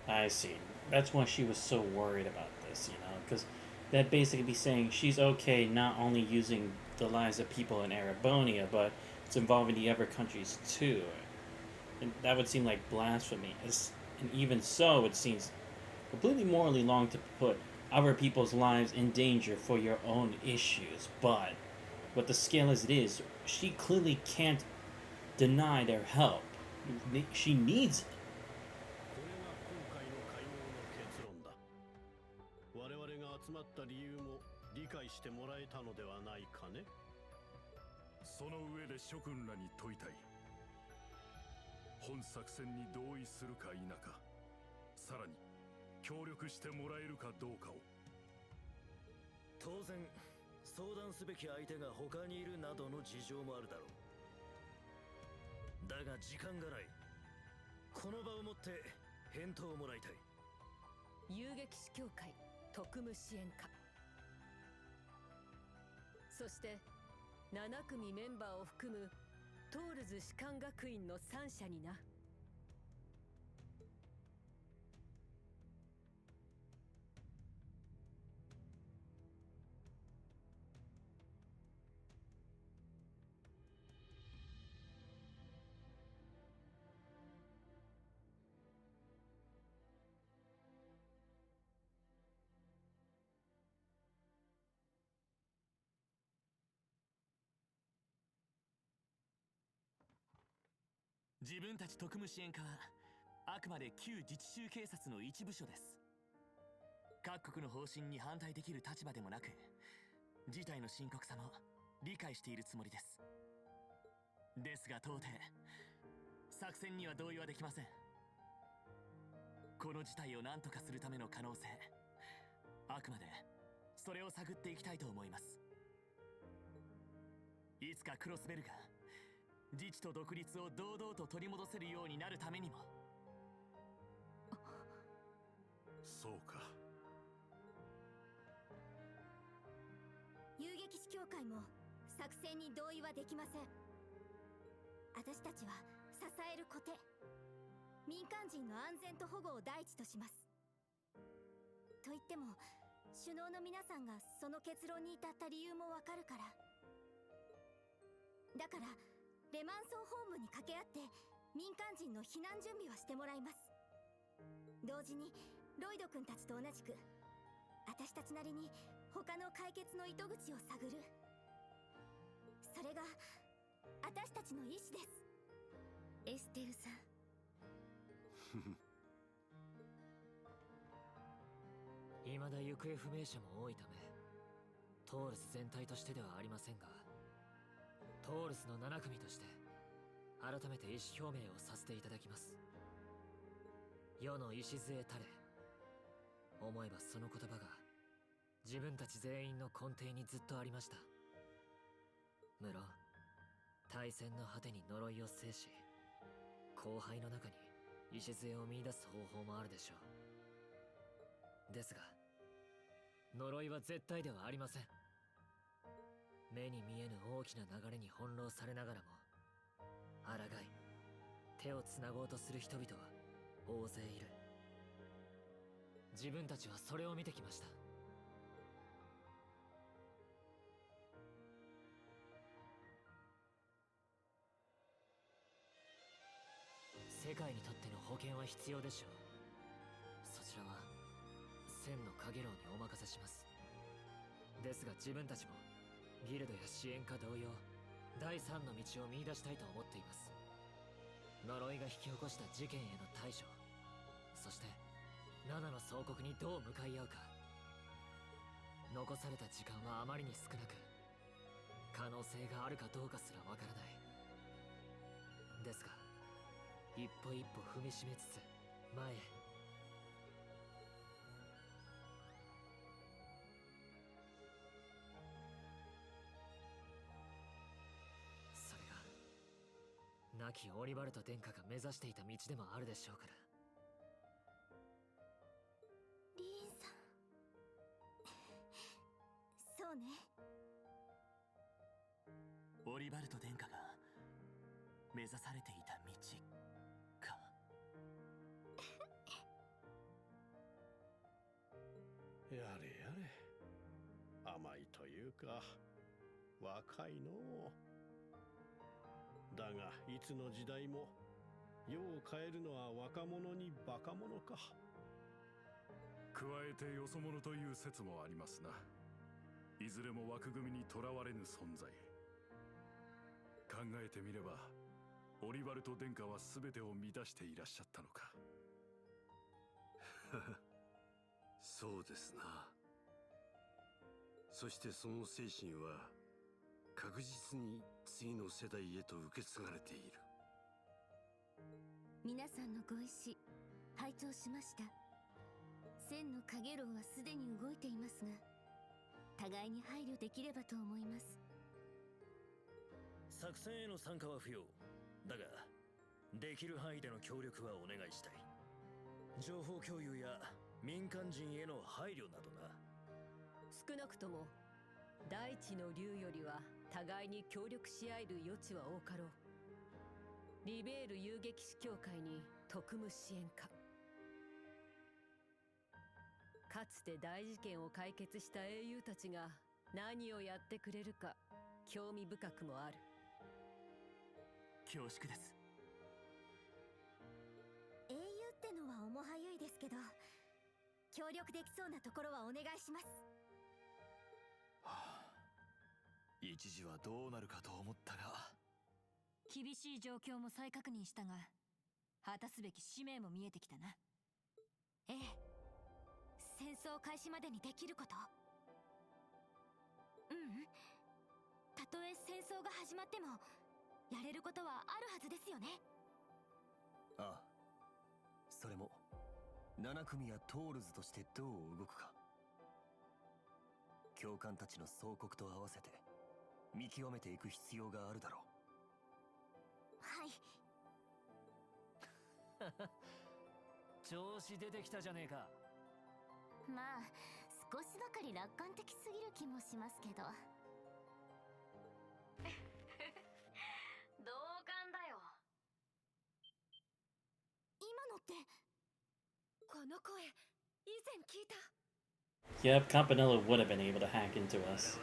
S1: I see. That's why she was so worried about this, because that basically be saying she's okay not only using the lives of people in Arabonia, but it's involving the other countries too. And that would seem like blasphemy. And even so, it seems completely morally wrong to put other people's lives in danger for your own issues. But with the scale as it is, she clearly can't deny their help. She needs it.
S11: 我々が集まった理由も理解してもらえたのではないかね。
S13: その上で諸君らに問いたい。本作戦に同意するか否か、さらに協力してもらえるかどうかを。
S3: 当然相談すべき相手が他にいるなどの事情もあるだろう。だが時間がない。この場をもって返答をもらいたい。
S9: 遊撃士協会特務支援課、そして7組メンバーを含むトールズ士官学院の3社にな。
S6: 自分たち特務支援課はあくまで旧自治州警察の一部署です。各国の方針に反対できる立場でもなく、事態の深刻さも理解しているつもりです。ですが到底作戦には同意はできません。この事態を何とかするための可能性、あくまでそれを探っていきたいと思います。いつかクロスベルが自治と独立を堂々と取り戻せるようになるためにも。
S10: そうか。
S2: 遊撃士協会も作戦に同意はできません。私たちは支える固定、民間人の安全と保護を第一とします。と言っても首脳の皆さんがその結論に至った理由もわかるから。だからレマンソーホームに掛け合って民間人の避難準備をしてもらいます。同時にロイド君たちと同じく私たちなりに他の解決の糸口を探る。それが私たちの意志です。エステルさん。
S8: 未だ行方不明者も多いためトールス全体としてではありませんが、トールスの7組として改めて意思表明をさせていただきます。世の礎たれ。思えばその言葉が自分たち全員の根底にずっとありました。無論大戦の果てに呪いを制し、荒廃の中に礎を見出す方法もあるでしょう。ですが呪いは絶対ではありません。目に見えぬ大きな流れに翻弄されながらも抗い手をつなごうとする人々は大勢いる。自分たちはそれを見てきました。世界にとっての保険は必要でしょう。そちらは千のカゲロウにお任せします。ですが自分たちもギルドや支援家同様第三の道を見出したいと思っています。呪いが引き起こした事件への対処、そして7の総国にどう向かい合うか。残された時間はあまりに少なく可能性があるかどうかすらわからない。ですが一歩一歩踏みしめつつ前へ。それが亡きオリバルト殿下が目指していた道でもあるでしょうから。
S2: リーンさんそうね。
S6: オリバルト殿下が目指されていた道か。
S11: やれやれ、甘いというか若いのう。だがいつの時代も世を変えるのは若者にバカ者か。
S13: 加えてよそ者という説もありますな。いずれも枠組みにとらわれぬ存在。考えてみればオリバルト殿下は全てを満たしていらっしゃったのか。
S10: そうですな。そしてその精神は確実に次の世代へと受け継がれている。
S2: 皆さんのご意志拝聴しました。千のカゲロウはすでに動いていますが、互いに配慮できればと思います。
S3: 作戦への参加は不要だが、できる範囲での協力はお願いしたい。情報共有や民間人への配慮などな。
S9: 少なくとも大地の竜よりは互いに協力し合える余地は多かろう。リベール遊撃士協会に特務支援課、かつて大事件を解決した英雄たちが何をやってくれるか興味深くもある。
S6: 恐縮です。
S2: 英雄ってのは重はゆいですけど、協力できそうなところはお願いします。
S12: 一時はどうなるかと思ったが。
S5: 厳しい状況も再確認したが、果たすべき使命も見えてきたな。
S2: ええ、戦争開始までにできること。たとえ戦争が始まってもやれることはあるはずですよね。
S12: ああ、それも7組やトールズとしてどう動くか。教官たちの総国と合わせて見極めていく必要があるだろう。
S2: はい。
S8: 調子出てきたじゃねえか。
S2: まあ少しばかり楽観的すぎる気もしますけど。
S5: 同感だよ。
S2: 今のってこの声以前聞いた。
S1: Yep, Campanella would have been able to hack into us.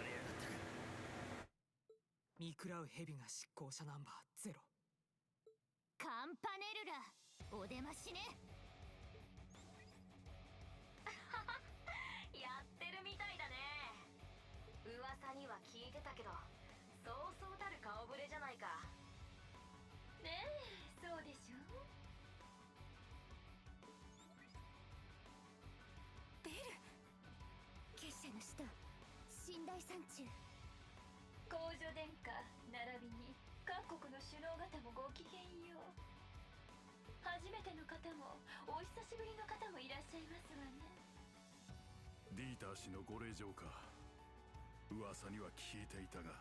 S4: 見食らう蛇が執行者ナンバー0。
S2: カンパネルラ、お出ましね。
S5: やってるみたいだね。噂には聞いてたけど、そうそうたる顔ぶれじゃないか。ねえ、そうでしょ。
S2: ベル、結社の使徒、信頼山中。
S5: 公女殿下並びに各国の首脳方もごきげんよう。初めての方もお久しぶりの方もいらっしゃいますわね。
S13: ディーター氏のご令嬢か。噂には聞いていたが。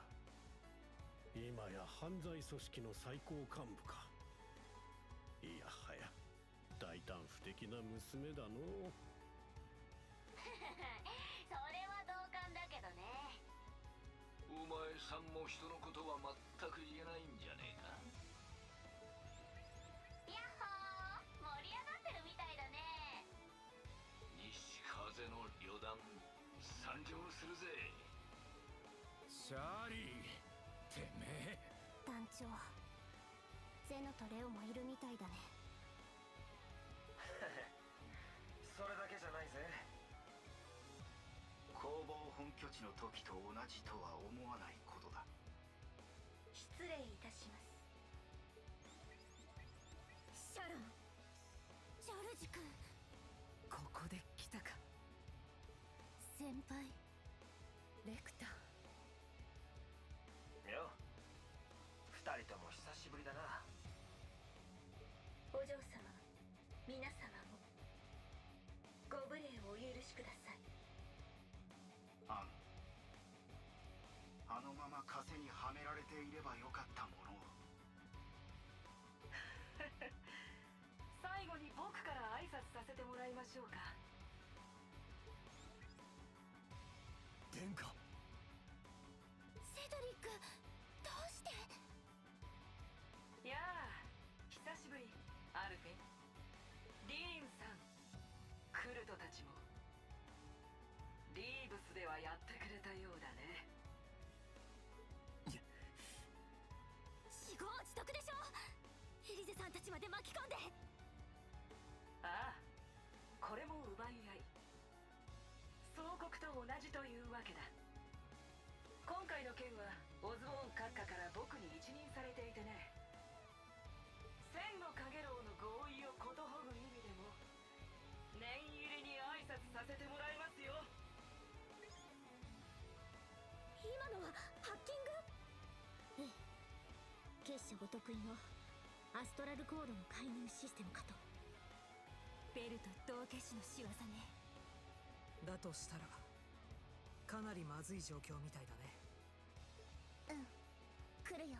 S11: 今や犯罪組織の最高幹部か。いやはや大胆不敵な娘だの。
S5: それは同感だけどね。
S14: お
S3: 前さんも人のことは全く言えないんじゃねえか。
S5: やっほー、盛り上がってるみたいだね。
S3: 西風の旅団参上するぜ。
S7: シャーリー、てめえ。
S2: 団長、ゼノとレオもいるみたいだね。
S14: それだけじゃないぜ。工房本拠地の時と同じとは思わないことだ。
S5: 失礼いたします。
S9: シャロン、
S2: チャルジ君。
S4: ここで来たか。
S2: 先輩。
S9: レクター。
S14: よ、二人とも久しぶりだな。
S5: お嬢様、皆様もご無礼をお許しください。
S14: あのまま枷にはめられていればよかったものを。
S9: 最後に僕から挨拶させてもらいましょうか。
S7: 殿下。
S2: セドリック、どうして？
S9: やあ、久しぶり、アルフィン。ディーンさん、クルトたちも。リーブスではやってくれたようだね。
S2: 自業自得でしょ。エリゼさんたちまで巻き込んで。
S9: ああ、これも奪い合い。総国と同じというわけだ。今回の件はオズボーン閣下から僕に一任されていてね。千の影楼の合意をことほぐ意味でも念入りに挨拶させてもらいますよ。
S2: 今のはハッキング？ええ、結社ご得意のアストラルコードの介入システムかと。ベルと道化師の仕業ね。
S4: だとしたらかなりまずい状況みたいだね。
S2: うん、来るよ。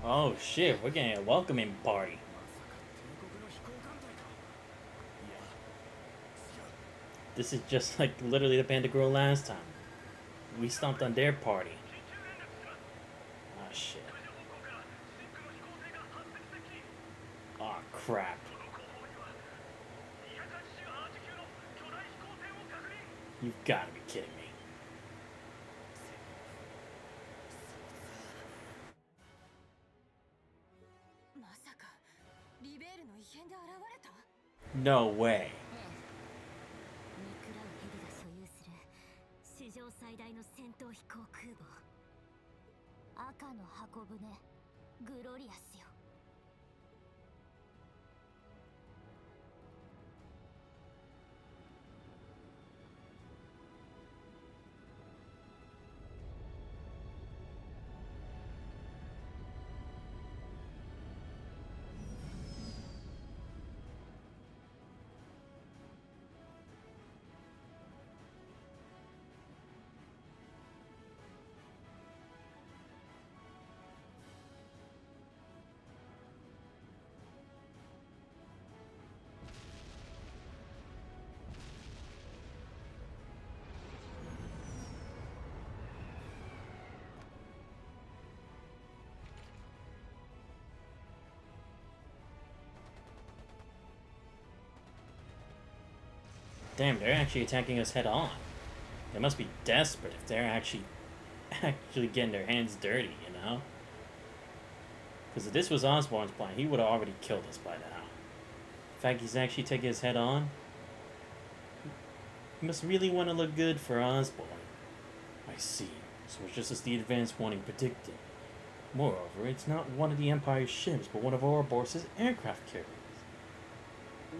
S1: Oh shit, we're getting a welcoming party. This is just like literally the Panda Girl last time. We stomped on their party. Ah shit. Oh crap. You've got to be kidding me.
S9: まさかリベールの異変で現れた？
S1: No way.
S2: ミクラウヘビが所有する史上最大の戦闘飛行空母、赤の箱舟グロリアスよ。
S1: Damn, they're actually attacking us head on. They must be desperate if they're actually getting their hands dirty, you know? Because if this was Osborn's plan, he would have already killed us by now. The fact he's actually taking his head on, he must really want to look good for Osborn. I see. So it's just as the advanced warning predicted. Moreover, it's not one of the Empire's ships, but one of Ouroboros' aircraft carriers.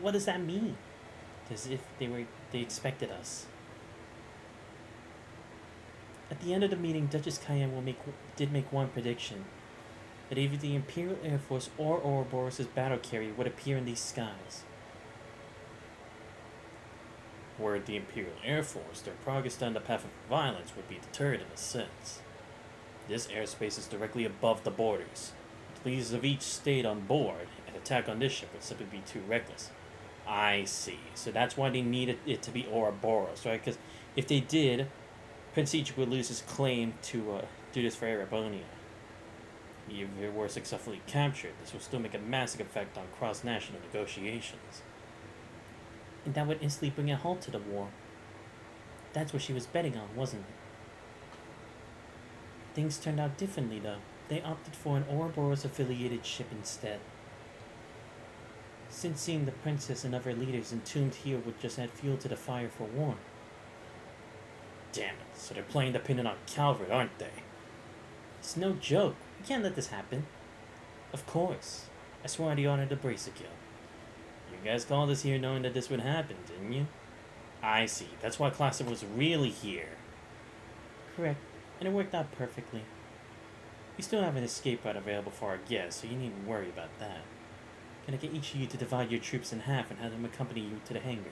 S1: What does that mean? As if they expected us. At the end of the meeting, Duchess Cayenne did make one prediction: that either the Imperial Air Force or Ouroboros' battle carrier would appear in these skies. Were it the Imperial Air Force, their progress down the path of violence would be deterred in a sense. This airspace is directly above the borders. The leaders of each state on board, an attack on this ship would simply be too reckless. I see. So that's why they needed it to be Ouroboros, right? Because if they did Prince Egypt would lose his claim to do this for Erebonia. Even if it were successfully captured, this would still make a massive effect on cross-national negotiations. And that would instantly bring a halt to the war. That's what she was betting on, wasn't it? Things turned out differently, though. They opted for an Ouroboros-affiliated ship instead. Since seeing the princess and other leaders entombed here would just add fuel to the fire for war. Damn it, so they're playing the pin on Calvert, aren't they? It's no joke. We can't let this happen. Of course. I swore on the honor to brace a kill. You guys called us here knowing that this would happen, didn't you? I see. That's why Classic was really here. Correct. And it worked out perfectly. We still have an escape route available for our guests, so you needn't worry about that. Gonna get each of you to divide your troops in half and have them accompany you to the hangar.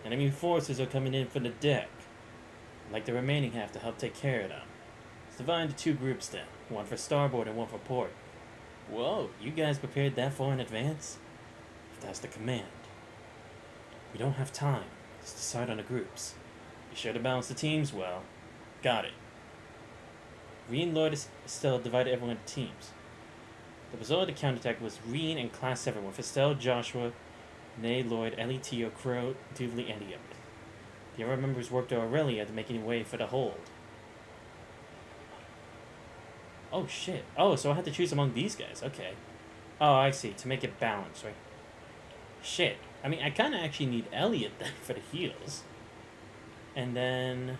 S1: Enemy forces are coming in from the deck. I'd like the remaining half to help take care of them. Let's divide into 2 groups then. One for starboard and one for port. Whoa, you guys prepared that far in advance? If that's the command. We don't have time. Let's decide on the groups. Be sure to balance the teams well. Got it. Reen, Lloyd, Estelle divided everyone into teams. The result of the counterattack was Reen and Class 7 with Estelle, Joshua, Nay, Lloyd, Ellie, Tio, Crow, Duvley, and Ian. The other members worked to Aurelia to make way for the hold. Oh shit. Oh, so I had to choose among these guys. Okay. Oh, I see. To make it balanced, right? Shit. I mean, I kind of actually need Elliot then for the heals. And then...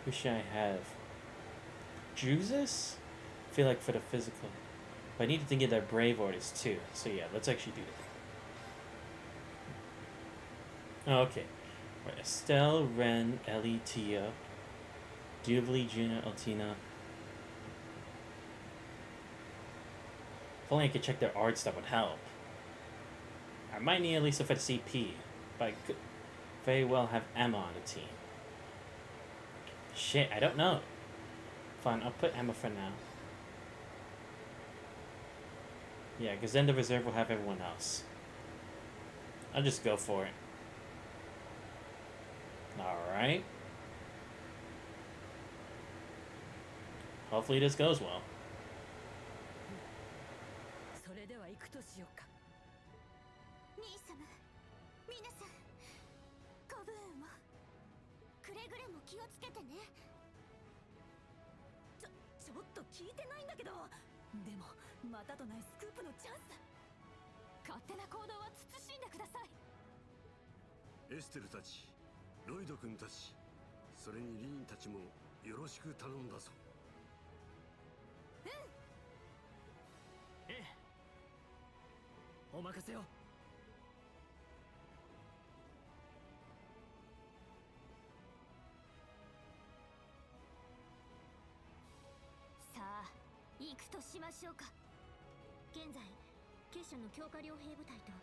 S1: who should I have? Drusus? I feel like for the physical. But I need to think of their brave orders too. So yeah, let's actually do that. Oh, okay. Right, Estelle, Ren, Ellie, Tia, Duvley, Juna, Altina. If only I could check their art stuff would help. I might need Elisa for the CP, but I could very well have Emma on the team. Shit, I don't know. Fine, I'll put Emma for now. Yeah, because then the reserve will have everyone else. I'll just go for it. Alright. Hopefully this goes well.
S9: それでは行くとしようか。
S2: 兄様、皆さん、コブーンもくれぐれも気をつけてね。
S9: ちょっと聞いてないんだけど。でもまたとないスクープのチャンス。勝手な行動は慎んでください。
S10: エステルたち、ロイド君たち、それにリーンたちもよろしく頼んだぞ。
S9: うん。
S8: ええ。お任せを。
S5: さあ、行くとしましょうか。現在、結社の強化両兵部隊と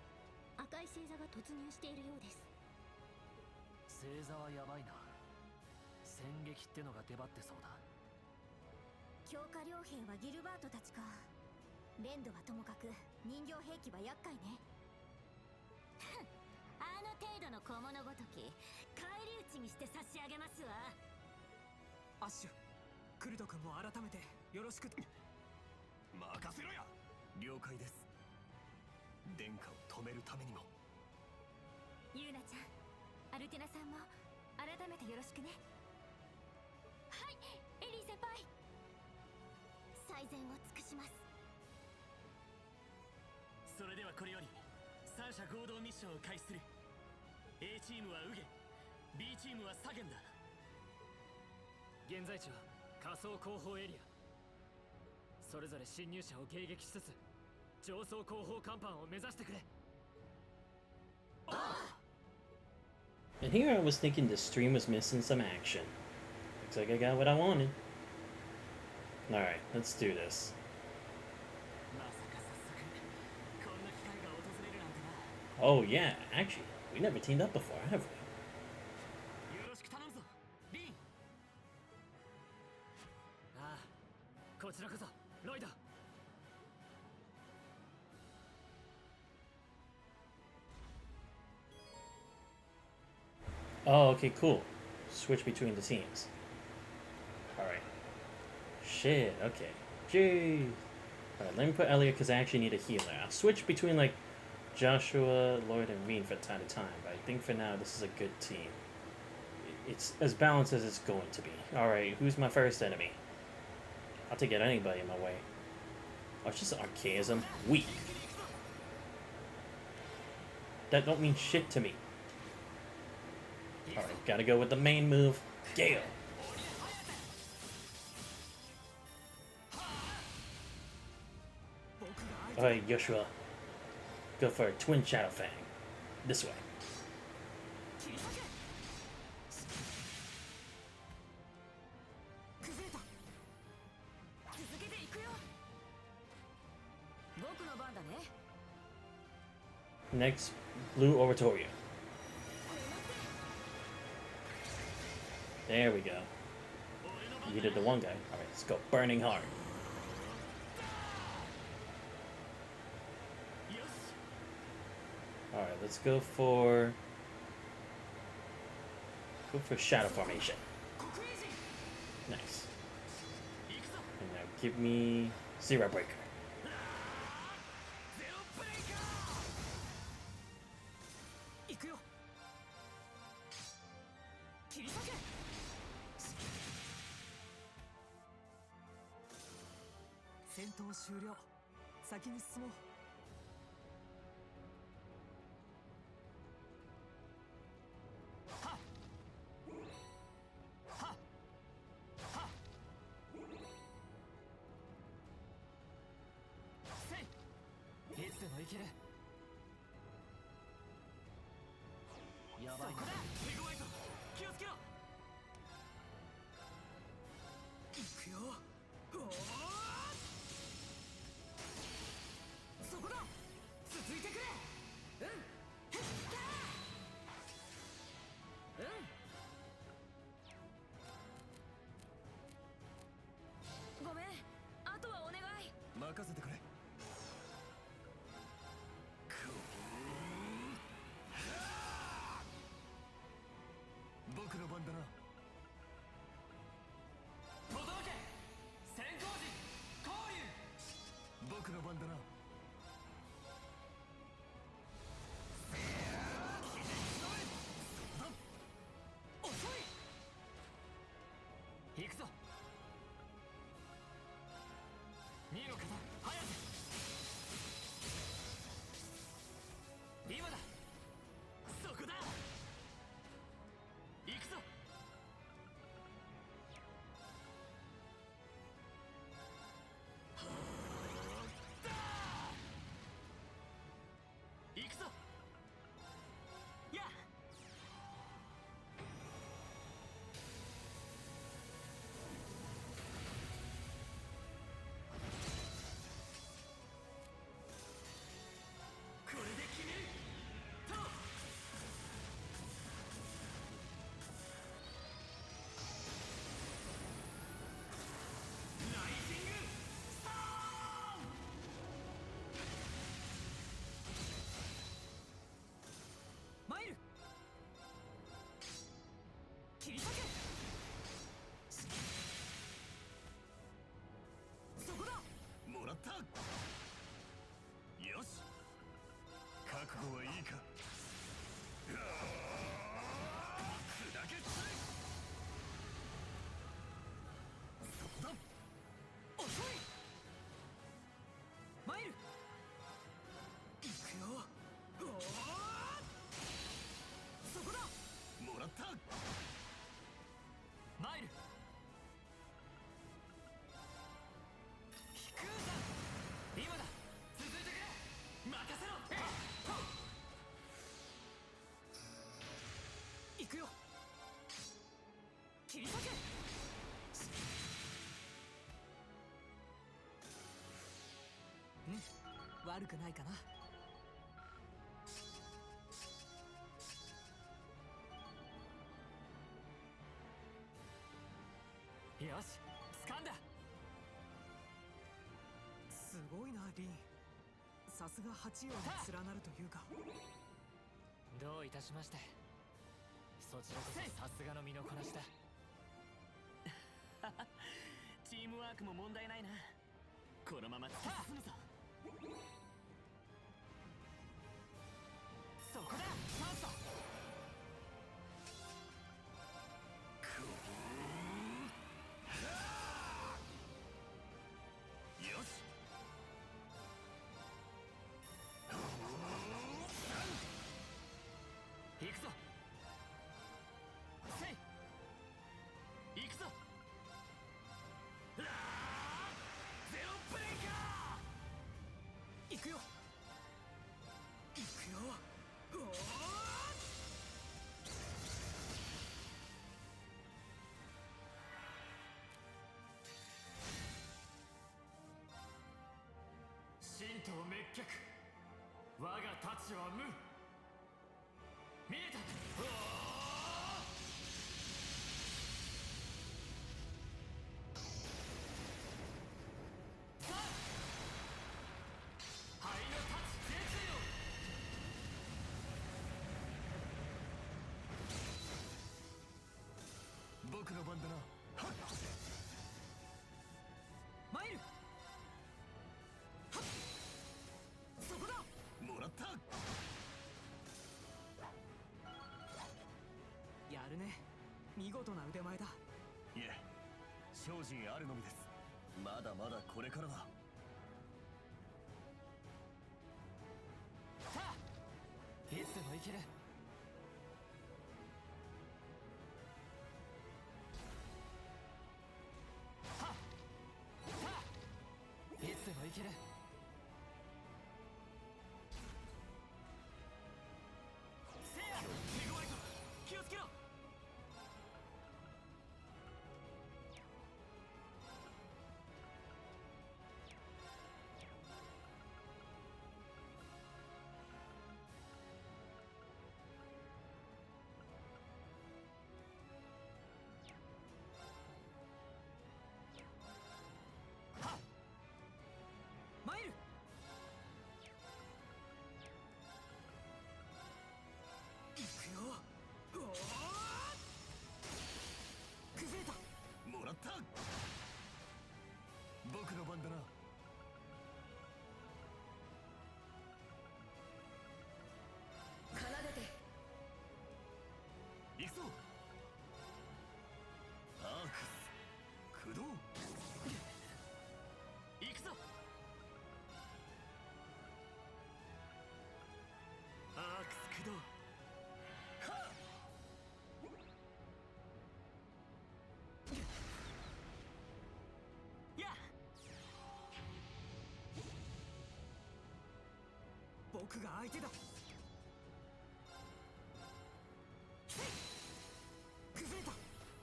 S5: 赤い星座が突入しているようです。
S8: 星座はやばいな。戦撃ってのが出張ってそうだ。
S2: 強化両兵はギルバートたちか。連度はともかく人形兵器は厄介ね。
S5: あの程度の小物ごとき返り討ちにして差し上げますわ。
S4: アッシュ、クルド君も改めてよろしく。
S12: 任せろや。了解です。殿下を止めるためにも。
S5: ユーナちゃん、アルテナさんも改めてよろしくね。はい、エリー先輩。
S2: 最善を尽くします。
S6: それではこれより三者合同ミッションを開始する。 A チームはウゲ、 B チームはサゲンだ。
S8: 現在地は仮想後方エリア。それぞれ侵入者を迎撃しつつ上層後方甲板を目指してくれ。
S1: And here I was thinking the stream was missing some action. Looks like I got what I wanted. Alright, let's do this. Oh yeah, actually, we never teamed up before, have we?
S6: よろしく頼むぞ、リン。
S8: ああ、こちらこそ、ロイド。
S1: Oh, okay, cool. switch between the teams. Alright. Shit, okay. Jeez. Alright, let me put Elliot because I actually need a healer. I'll switch between like Joshua, Lloyd, and Reen from time to time, but I think for now this is a good team. It's as balanced as it's going to be. Alright, who's my first enemy? I'll take it anybody in my way. Oh, it's just archaism. Weak. That don't mean shit to me. Alright, gotta go with the main move. Gale. Alright, Joshua. Go for a twin Shadow Fang. This way. Next, Blue Oratorio. There we go. You did the one guy. Alright, let's go. Burning Heart. Alright, let's go for Shadow Formation. Nice. And now give me Zero Breaker.
S8: そちらこそさすがの身のこなしだ。
S6: チームワークも問題ないな。このまま突き進むぞ。そこだ、チャンスだ。よし、行くぞ。せい、行くぞ。ゼロブレイカー。行くよ行くよ。おー、神道滅却、我が太刀は無。見えた。おー、灰の太刀絶よ。僕の番だな。はっ、参る。はっ、そこだ。もらった。
S4: やるね、見事な腕前だ。
S6: いえ、精進あるのみです。まだまだこれからだ。
S8: さあ、いつでもいける。はっ、さあ、いつでもいける。せいや、手強いぞ、気をつけろ。はっ、参る。行くよ。おー、崩れた。
S6: もらった。僕の番だな。
S9: 奏でて。
S6: 行くぞ。アークス駆動。行くぞ。アークス駆動。はっ、やっ、
S4: 僕が相手だ。せい、崩れた。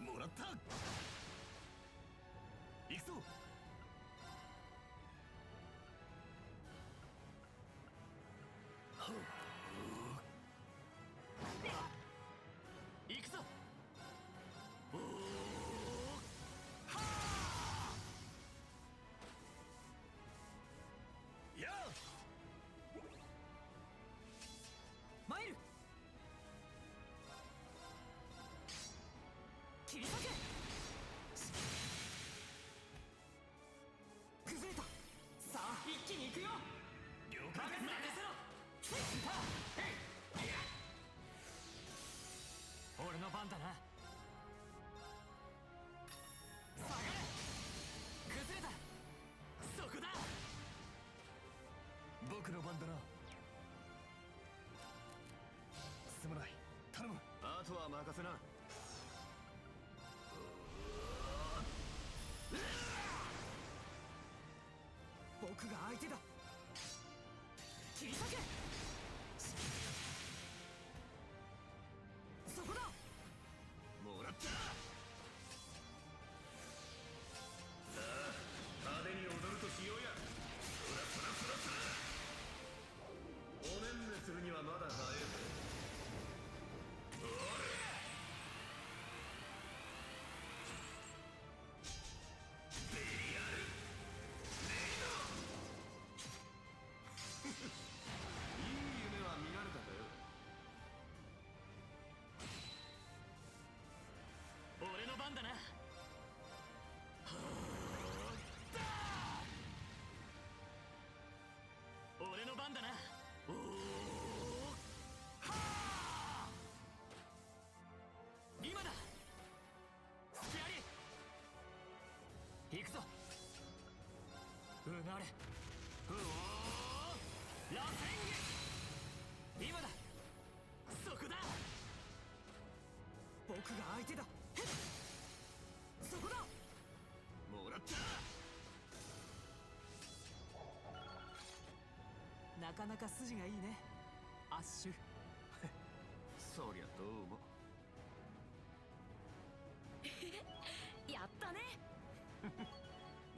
S6: もらった。行くぞ。はっ、行くぞ。おー、はー、やあ、
S4: 参る。切り裂け。崩れた。さあ、一気に行くよ。
S6: 了解です。
S4: 任せろ。せい、さあ、へい、いや、俺の番だな。下がれ。崩れた。
S6: そこだ。僕の番だな。すまない、頼む。
S12: あとは任せな。
S4: 僕が相手だ。切り裂け。そこだ。
S6: もらった。さあ、派手に踊るとしようや。そらそらそらそら。おねんねするにはまだ早いぜ。おれ。ベリアルレイド。れうおー螺旋撃今だそこだ僕が相手だへっそこだもらった
S4: なかなか筋がいいねアッシュ
S12: そりゃどうも
S5: やったね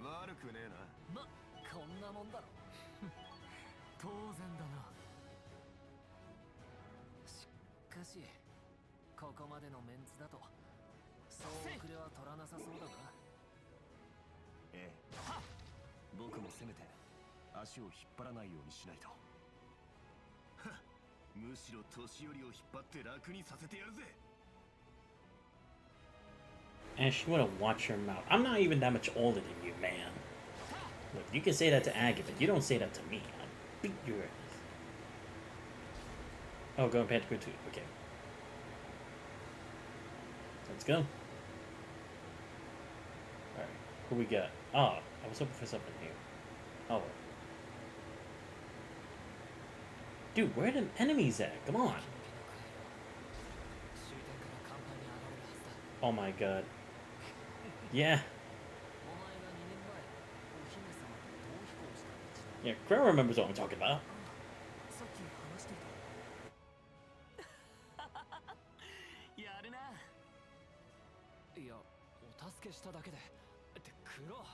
S12: 悪くねえな。
S8: ま、こんなもんだろ
S6: 当然だな。
S8: しかしここまでのメンツだとそう遅れは取らなさそうだな。
S12: ええ僕もせめて足を引っ張らないようにしないと。むしろ年寄りを引っ張って楽にさせてやるぜ。
S1: And she wanna watch her mouth. I'm not even that much older than you, man. Look, you can say that to Aggie, but you don't say that to me. I'll beat your ass. Oh, go Panther 2. Okay. Let's go. Alright, who we got? Oh, I was hoping for something here. Oh, well. Dude, where are the enemies at? Come on. Oh my god. Yeah. Yeah, Crow remembers what I'm talking about.
S4: さっき話していた
S6: やるな。
S8: いや、お助けしただけでってクロ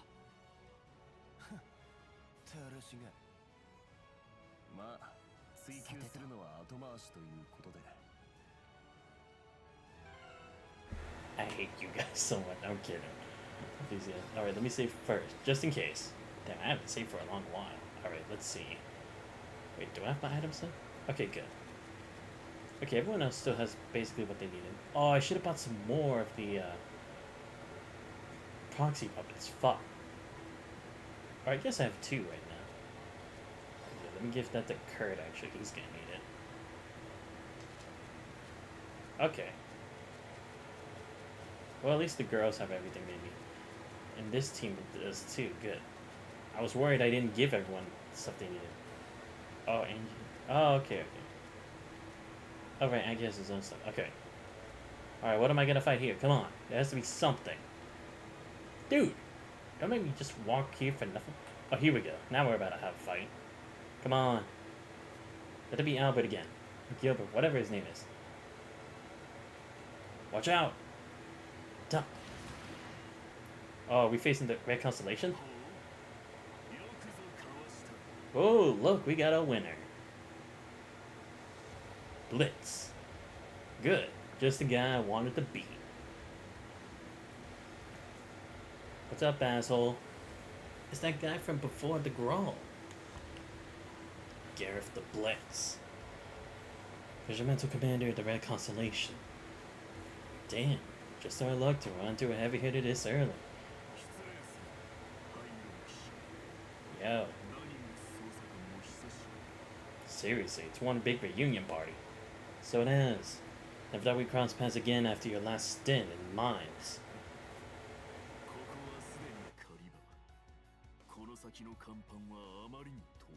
S12: たらしがまあ追求するのは後回しということで。
S1: I hate you guys so much. I'm kidding. Alright, let me save first, just in case. Damn, I haven't saved for a long while. Alright, let's see. Wait, do I have my items then? Okay, good. Okay, everyone else still has basically what they needed. Oh, I should have bought some more of the proxy puppets. Fuck. Alright, I guess I have 2 right now. Yeah, let me give that to Kurt, actually. He's gonna need it. Okay. Well, at least the girls have everything they need. And this team does too. Good. I was worried I didn't give everyone the stuff they needed. Oh, Angie. Oh, okay, okay. Oh, right, Angie has his own stuff. Okay. Alright, what am I gonna fight here? Come on. There has to be something. Dude! Don't make me just walk here for nothing. Oh, here we go. Now we're about to have a fight. Come on. Let it be Albert again. Or Gilbert, whatever his name is. Watch out! Duh. Oh, are we facing the Red Constellation? Oh, look, we got a winner. Blitz. Good. Just the guy I wanted to beat. What's up, asshole? It's that guy from before the Grawl. Gareth the Blitz. Regimental commander of the Red Constellation. Damn. Just our luck to run through a heavy hitter this early. Yo. Seriously, it's one big reunion party. So it is. Never thought we'd cross paths again after your last stint in mines.
S3: この先の甲板はあまりに遠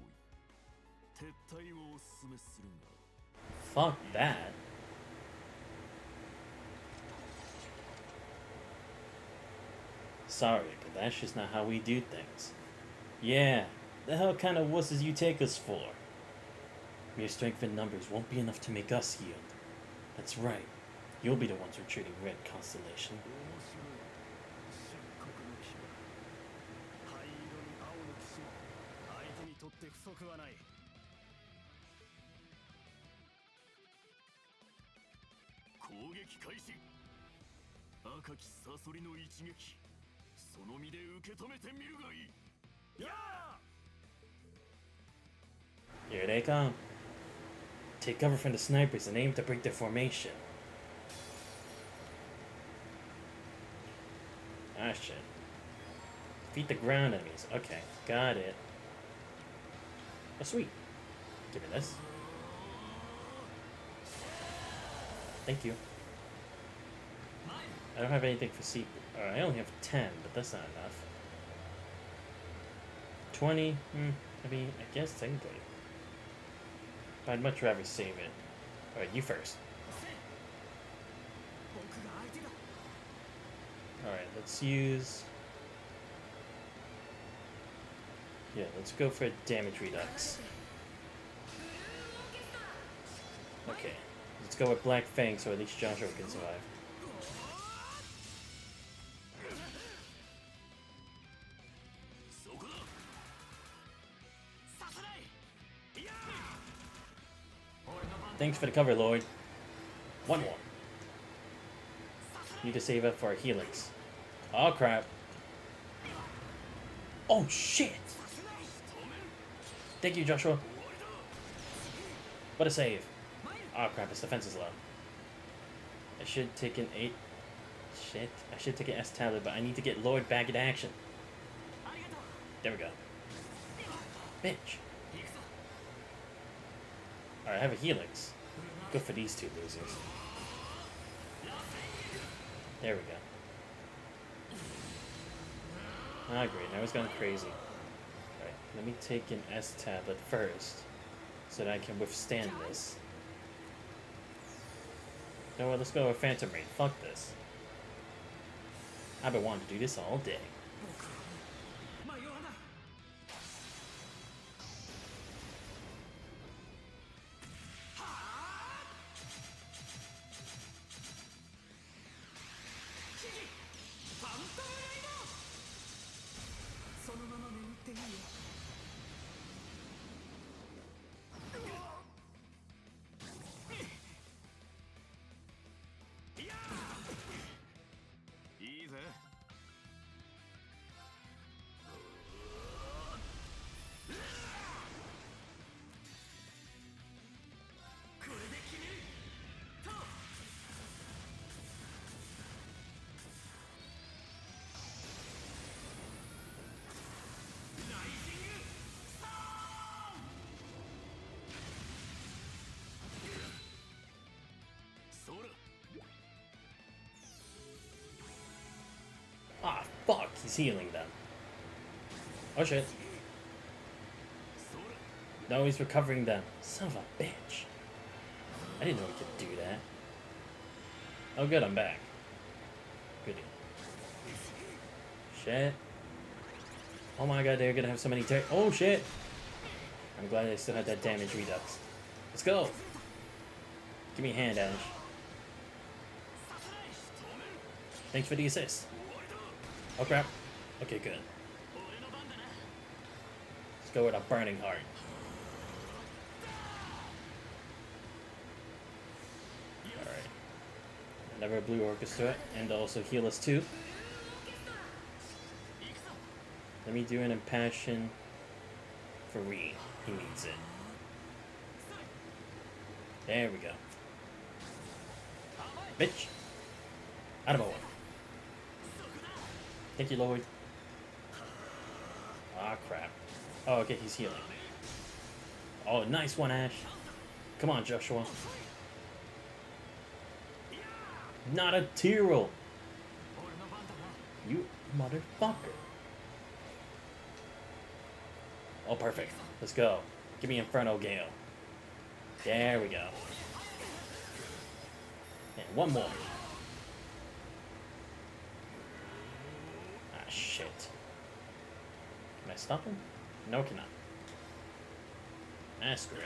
S3: い。撤退をお勧めするが。
S1: Fuck that. Sorry, but that's just not how we do things. Yeah, the hell kind of wusses you take us for? Mere strength in numbers won't be enough to make us yield. That's right. You'll be the ones retreating Red Constellation.
S3: 灰色に青の騎士も相手にとって不足はない。攻撃開始。赤きサソリの一撃。その身で受け止めてみるがいい。やあ
S1: Here they come. Take cover from the snipers and aim to break their formation. Ah, shit. Defeat the ground enemies. Okay, got it. Oh, sweet. Give me this. Thank you. I don't have anything for secret. I only have 10, but that's not enough. 20. I mean, I guess technically. But I'd much rather save it. Alright, you first. Alright, let's use... Yeah, let's go for damage redux. Okay, let's go with Black Fang so at least Joshua can survive. Thanks for the cover, Lloyd. One more. Need to save up for our helix. Oh crap. Oh shit! Thank you, Joshua. What a save. Oh crap, his defense is low. I should take an 8. Shit. I should take an S tablet, but I need to get Lloyd back in action. There we go. Bitch. Alright, I have a helix. Good for these two losers. There we go. Ah, great. Now it's gone crazy. Alright, let me take an S tablet first so that I can withstand this. You know what? Let's go with Phantom Rain. Fuck this. I've been wanting to do this all day. Ah, fuck, he's healing them. Oh shit. No, he's recovering them. Son of a bitch. I didn't know he could do that. Oh good, I'm back. Goody. Shit. Oh my god, they're gonna have so many oh shit! I'm glad they still had that damage redux. Let's go! Give me a hand, Ash. Thanks for the assist. Oh crap. Okay, good. Let's go with a burning heart. Alright. Another blue orchestra, and also heal us too. Let me do an impassion for Reed. He needs it. There we go. Bitch! Out of my way. Thank you, Lloyd. Ah, crap. Oh, okay, he's healing. Oh, nice one, Ash. Come on, Joshua. Not a Tyrell. You motherfucker. Oh, perfect. Let's go. Give me Inferno Gale. There we go. And one more. Ah, shit. Can I stop him? No, cannot. Ah, screw it.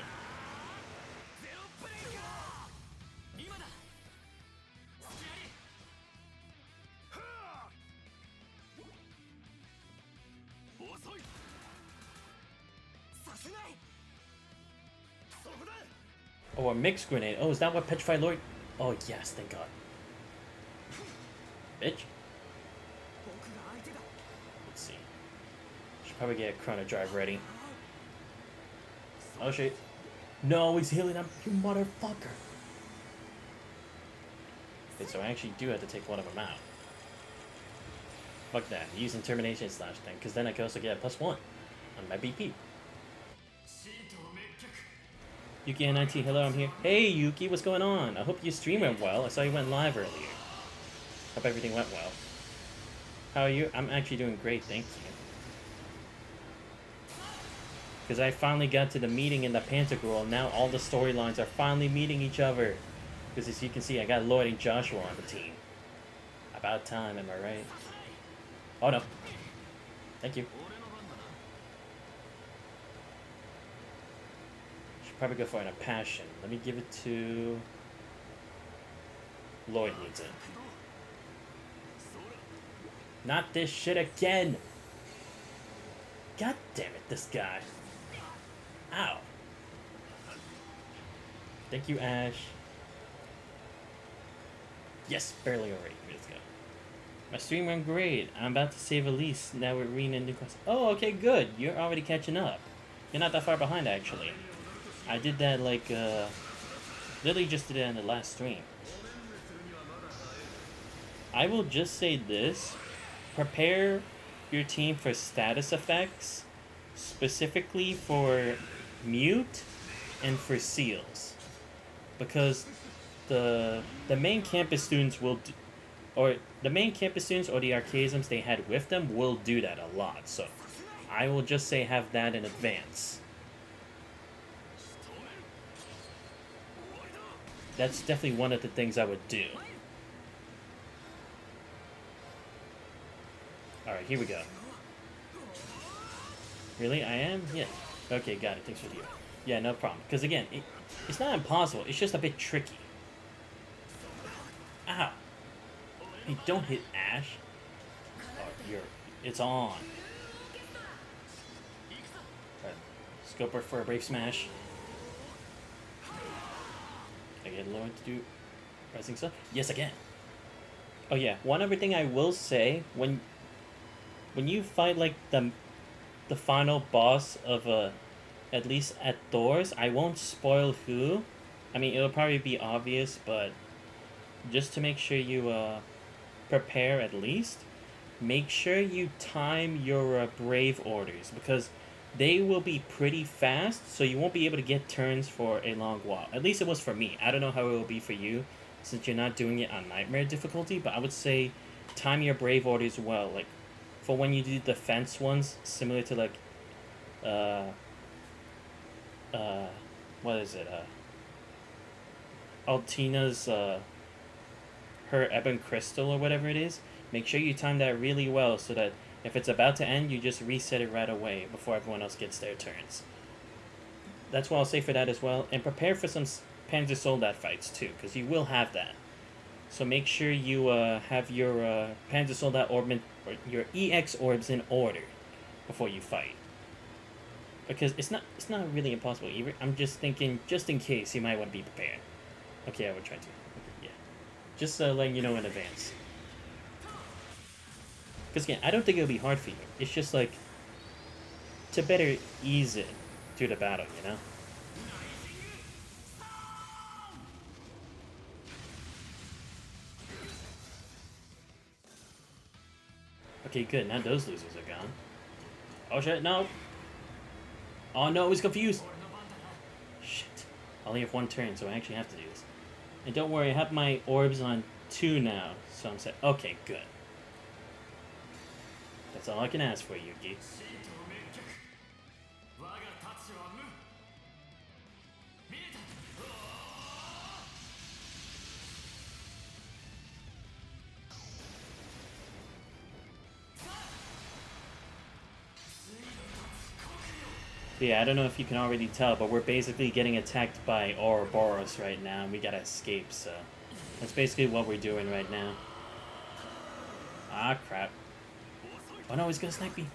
S1: Oh, a mixed grenade. Oh, is that what Petrified Lord? Oh, yes, thank God. Bitch. Let's see. Should probably get a Chrono Drive ready. Oh, shit. No, he's healing him. You motherfucker. Okay, so I actually do have to take one of them out. Fuck that. Using Termination Slash then, because then I can also get a +1 on my BP. Yuki N19, hello, I'm here. Hey Yuki, what's going on? I hope your stream went well. I saw you went live earlier. Hope everything went well. How are you? I'm actually doing great, thank you. Because I finally got to the meeting in the Pantagruel. Now all the storylines are finally meeting each other. Because as you can see, I got Lloyd and Joshua on the team. About time, am I right? Oh no. Thank you. Should probably go for an passion. Let me give it to... Lloyd needs it. Not this shit again! God damn it, this guy. Ow. Thank you, Ash. Yes, barely already. Let's go. My stream went great. I'm about to save Elise. Now we're reading a new class. Oh, okay, good. You're already catching up. You're not that far behind, actually. I did that, like, literally just did it in the last stream. I will just say this. Prepare your team for status effects, specifically for mute and for seals, because the main campus students will do, or the main campus students or the archaisms they had with them will do that a lot. So I will just say have that in advance. That's definitely one of the things I would do. Alright, here we go. Really? I am? Yeah. Okay, got it. Thanks for the... Yeah, no problem. Because again, it's not impossible. It's just a bit tricky. Ow. Hey, don't hit Ash. Oh, it's on. Alright. Scoper for a Brave Smash. Can I get Lauren to do Rising Sun? Yes, I can. Oh yeah, one other thing I will say, when you fight like the final boss of at least at Thor's, I won't spoil who. I mean, it'll probably be obvious, but just to make sure you prepare at least, make sure you time your brave orders, because they will be pretty fast, so you won't be able to get turns for a long while. At least it was for me. I don't know how it will be for you, since you're not doing it on Nightmare difficulty, but I would say time your brave orders well. Like, for when you do defense ones, similar to like, what is it, Altina's, her Ebon Crystal or whatever it is, make sure you time that really well so that if it's about to end, you just reset it right away before everyone else gets their turns. That's what I'll say for that as well. And prepare for some Panzer Soldat fights too, because you will have that. So make sure you have your Panzer Soldat orb, or your EX orbs in order before you fight. Because it's not really impossible either. I'm just thinking, just in case, you might want to be prepared. Okay, I would try to. Yeah. Just letting you know in advance. Because again, I don't think it'll be hard for you. It's just like, to better ease it through the battle, you know? Okay, good. Now those losers are gone. Oh shit, no! Oh no, he's confused! Shit. I only have one turn, so I actually have to do this. And don't worry, I have my orbs on 2 now, so I'm set. Okay, good. That's all I can ask for, Yuki. So yeah, I don't know if you can already tell, but we're basically getting attacked by Ouroboros right now, and we gotta escape, so... That's basically what we're doing right now. Ah, crap. Oh no, he's gonna snipe me!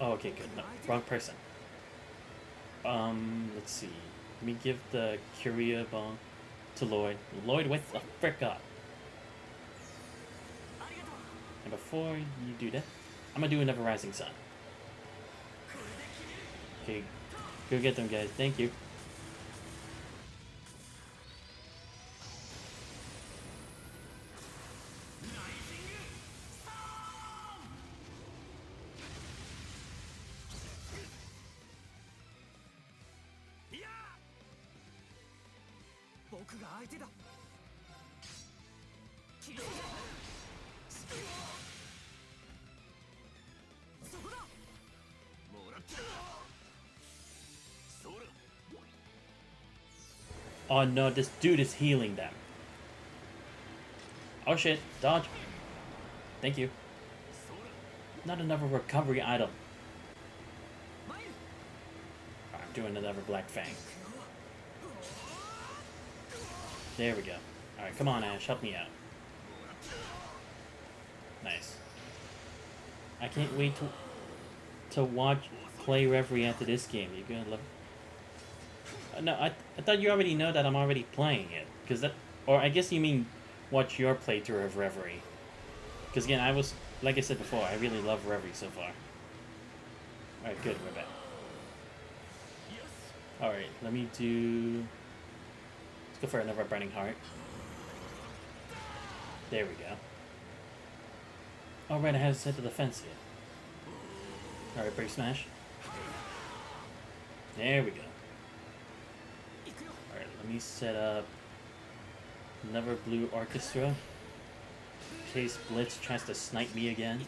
S1: Oh, okay, good. No, wrong person. Let's see. Let me give the Curia bomb to Lloyd. Lloyd, wake the frick up! And before you do that, I'm gonna do another Rising Sun. Okay, go get them, guys. Thank you. Oh no, this dude is healing them. Oh shit, dodge. Thank you. Not another recovery item. I'm doing another Black Fang. There we go. Alright, come on Ash, help me out. Nice. I can't wait to watch play referee after this game. You're gonna love no, I thought you already know that I'm already playing it. Cause that, or I guess you mean watch your playthrough of Reverie. Because again, I was, like I said before, I really love Reverie so far. Alright, good, we're back. Alright, let me do... Let's go for another Burning Heart. There we go. Alright, I have set the defense here. Alright, Break Smash. There we go. Alright, let me set up another Blue Orchestra. In case Blitz tries to snipe me again.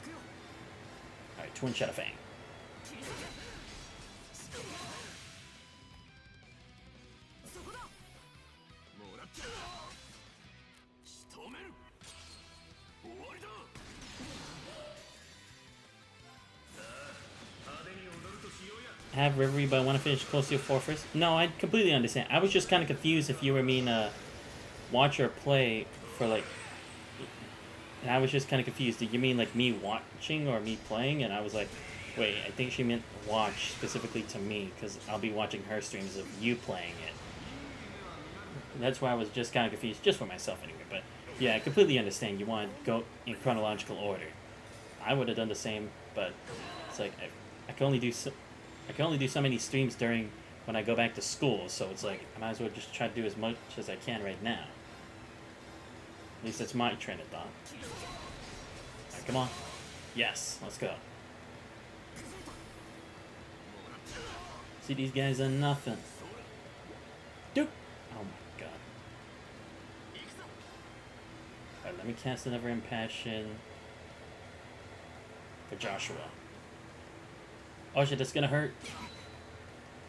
S1: Alright, Twin Shadow Fang. Have Reverie, but I want to finish close to your 4 first. No, I completely understand. I was just kind of confused if you were mean watch or play for like... And I was just kind of confused. Did you mean like me watching or me playing? And I was like, wait, I think she meant watch specifically to me because I'll be watching her streams of you playing it. That's why I was just kind of confused, just for myself anyway. But yeah, I completely understand. You want to go in chronological order. I would have done the same, but it's like I can only do so many streams during when I go back to school, so it's like I might as well just try to do as much as I can right now. At least that's my train of thought. Alright, come on. Yes, let's go. See, these guys are nothing. Dude! Oh my god. Alright, let me cast another Impassion for Joshua. Oh shit, that's gonna hurt.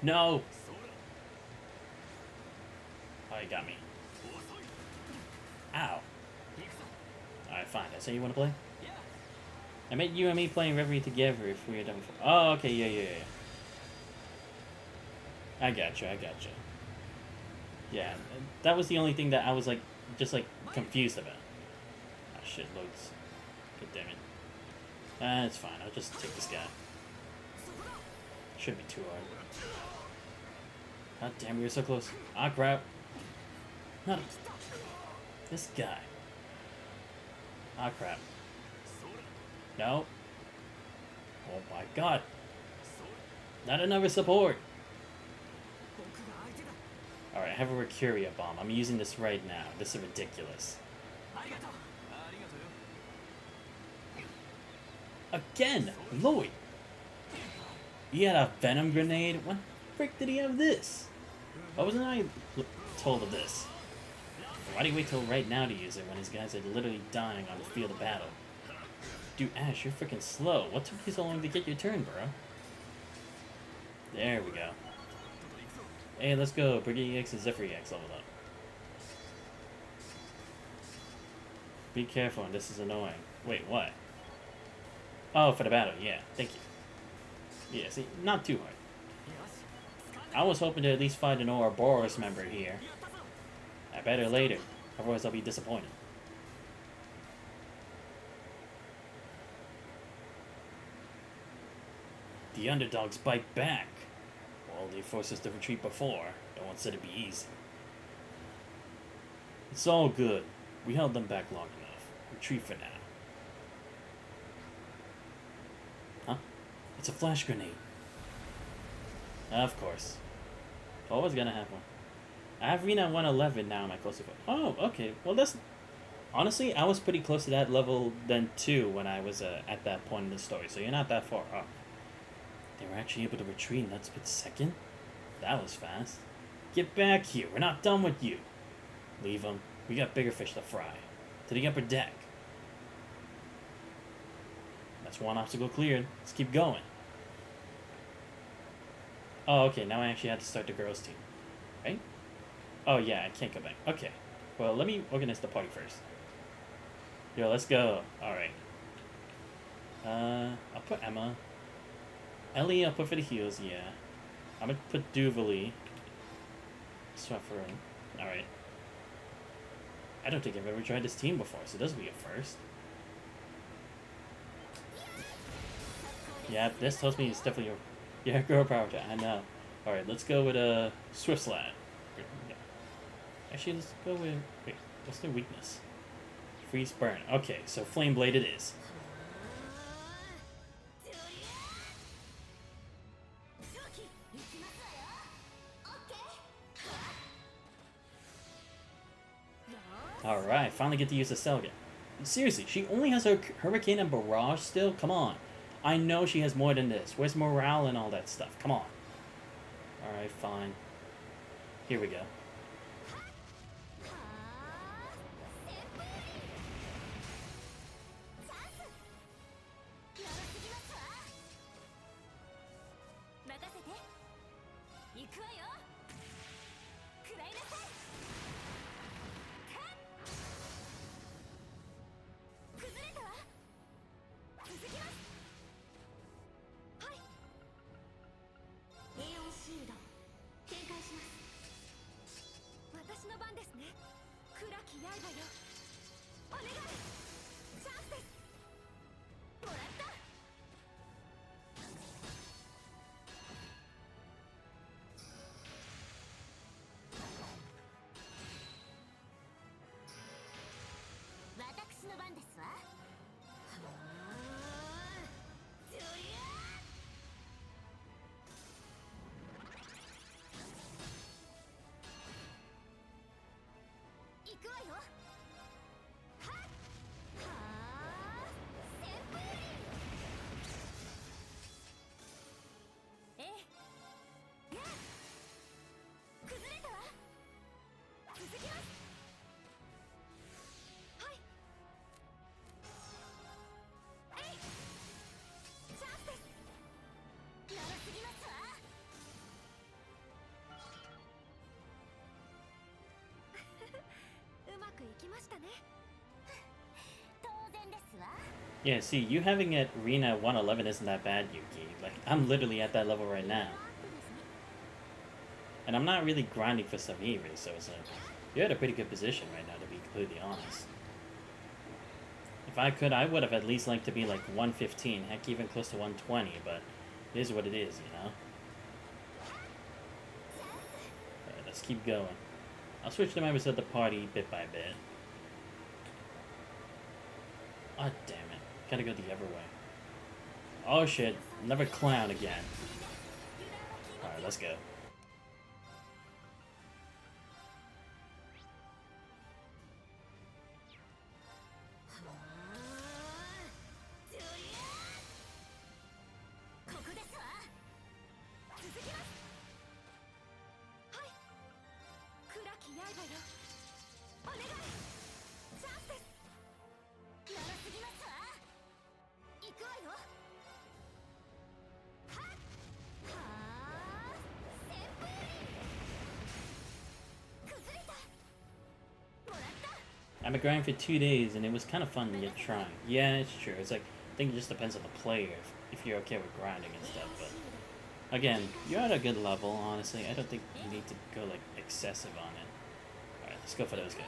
S1: No! Oh, you got me. Ow. Alright, fine. That's how you want to play? I meant you and me playing Reverie together if we were done before. Oh, okay, yeah. I gotcha. Yeah, that was the only thing that I was like, just like, confused about. Ah, shit, loads. God damn it. It's fine. I'll just take this guy. Shouldn't be too hard. God damn, we were so close. Ah, crap. Not this guy. Ah, crap. No. Oh my god. Not another support. Alright, I have a Mercuria Bomb. I'm using this right now. This is ridiculous. Again! Lloyd! He had a Venom Grenade? When the frick did he have this? Why wasn't I told of this? Why do you wait till right now to use it when his guys are literally dying on the field of battle? Dude, Ash, you're freaking slow. What took you so long to get your turn, bro? There we go. Hey, let's go. Brigade EX and Zephyr EX leveled up. Be careful, and this is annoying. Wait, what? Oh, for the battle. Yeah, thank you. Yeah, see, not too hard. I was hoping to at least find an Ouroboros member here. I better later, otherwise I'll be disappointed. The underdogs bite back. Well, they forced us to retreat before. No one said it'd be easy. It's all good. We held them back long enough. Retreat for now. Huh? It's a flash grenade. Of course. Always gonna have one. I have Rena 111 now in my close support. Oh, okay. Well, that's... Honestly, I was pretty close to that level then, too, when I was at that point in the story. So you're not that far up. They were actually able to retreat in that split second? That was fast. Get back here. We're not done with you. Leave them. We got bigger fish to fry. To the upper deck. That's one obstacle cleared. Let's keep going. Oh, okay. Now I actually had to start the girls' team. Right? Oh yeah, I can't go back. Okay. Well, let me organize the party first. Yo, let's go. Alright. I'll put Emma. Ellie, I'll put for the heals, yeah. I'm gonna put Duvalie. Swap for him. Alright. I don't think I've ever tried this team before, so this will be a first. Yeah, this tells me it's definitely a... Yeah, girl power attack, I know. Alright, let's go with a Swift Slap. Yeah. Actually, let's go with... Wait, what's their weakness? Freeze Burn. Okay, so Flame Blade it is. Alright, finally get to use the cell again. Seriously, she only has her Hurricane and Barrage still? Come on. I know she has more than this. Where's morale and all that stuff? Come on. Alright, fine. Here we go. Yeah, see, you having it Rena at 111 isn't that bad, Yuki. Like, I'm literally at that level right now. And I'm not really grinding for some either, so it's like, you're at a pretty good position right now, to be completely honest. If I could, I would have at least liked to be like 115, heck, even close to 120, but it is what it is, you know? Alright, let's keep going. I'll switch the members of the party bit by bit. Oh, damn it. Gotta go the other way. Oh shit, another clown again. Alright, let's go. I've been grinding for 2 days, and it was kind of fun to get trying. Yeah, it's true. It's like, I think it just depends on the player, if you're okay with grinding and stuff, but... Again, you're at a good level, honestly. I don't think you need to go, like, excessive on it. Alright, let's go for those guys.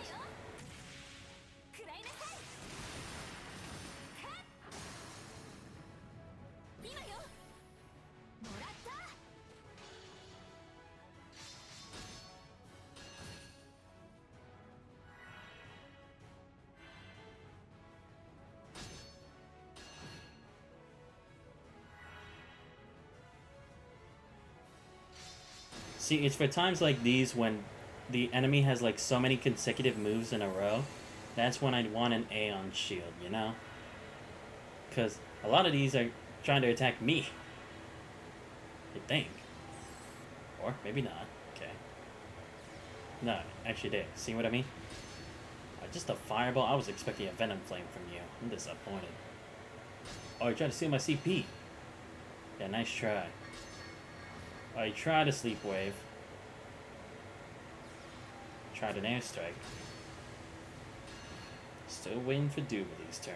S1: See, it's for times like these when the enemy has like so many consecutive moves in a row. That's when I'd want an A on shield, you know? Because a lot of these are trying to attack me. I think. Or maybe not. Okay. No, actually did. See what I mean? Just a fireball? I was expecting a Venom Flame from you. I'm disappointed. Oh, you tried to steal my CP. Yeah, nice try. I tried a sleep wave. tried an airstrike. Still waiting for Doobly's turn.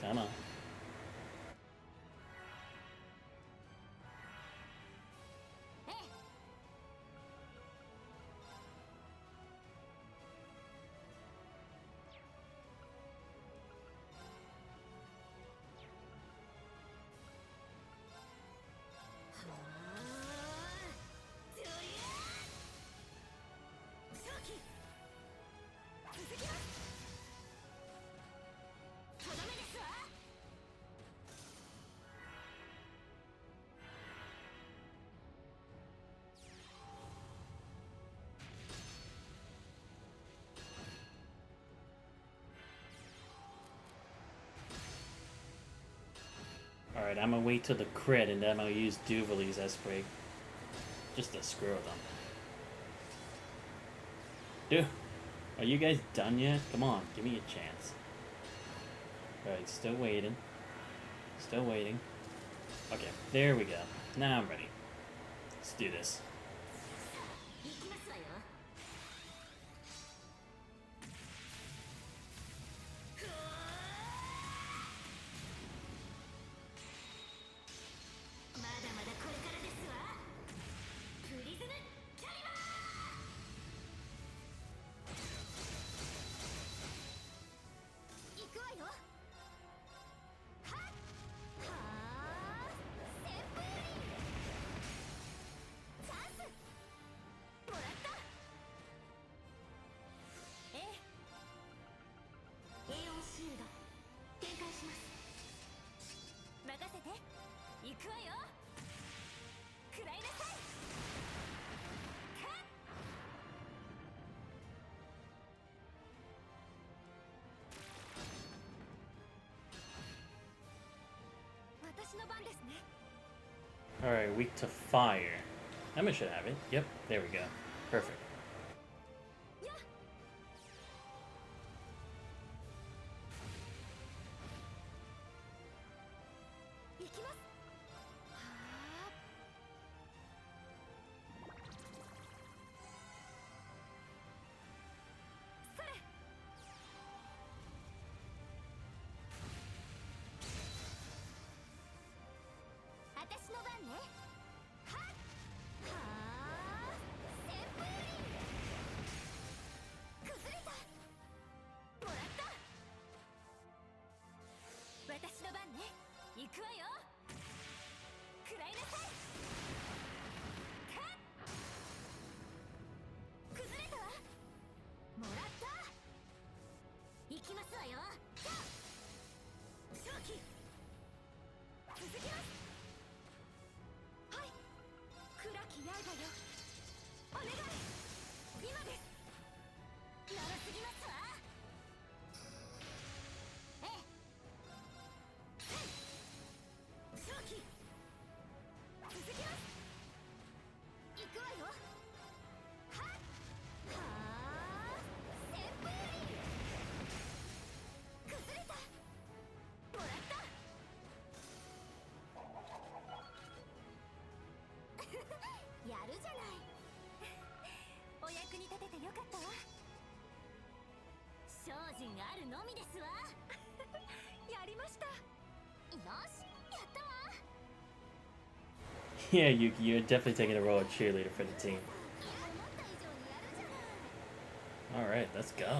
S1: Come on. Alright, I'm gonna wait till the crit and then I'll use Duvaly's S-Break. Just to screw them. Dude, are you guys done yet? Come on, give me a chance. Alright, still waiting. Still waiting. Okay, there we go. Now I'm ready. Let's do this. Alright, weak to fire. Emma should have it. Yep, there we go. Perfect. Yeah, Yuki, you're definitely taking a role of cheerleader for the team. Alright, let's go.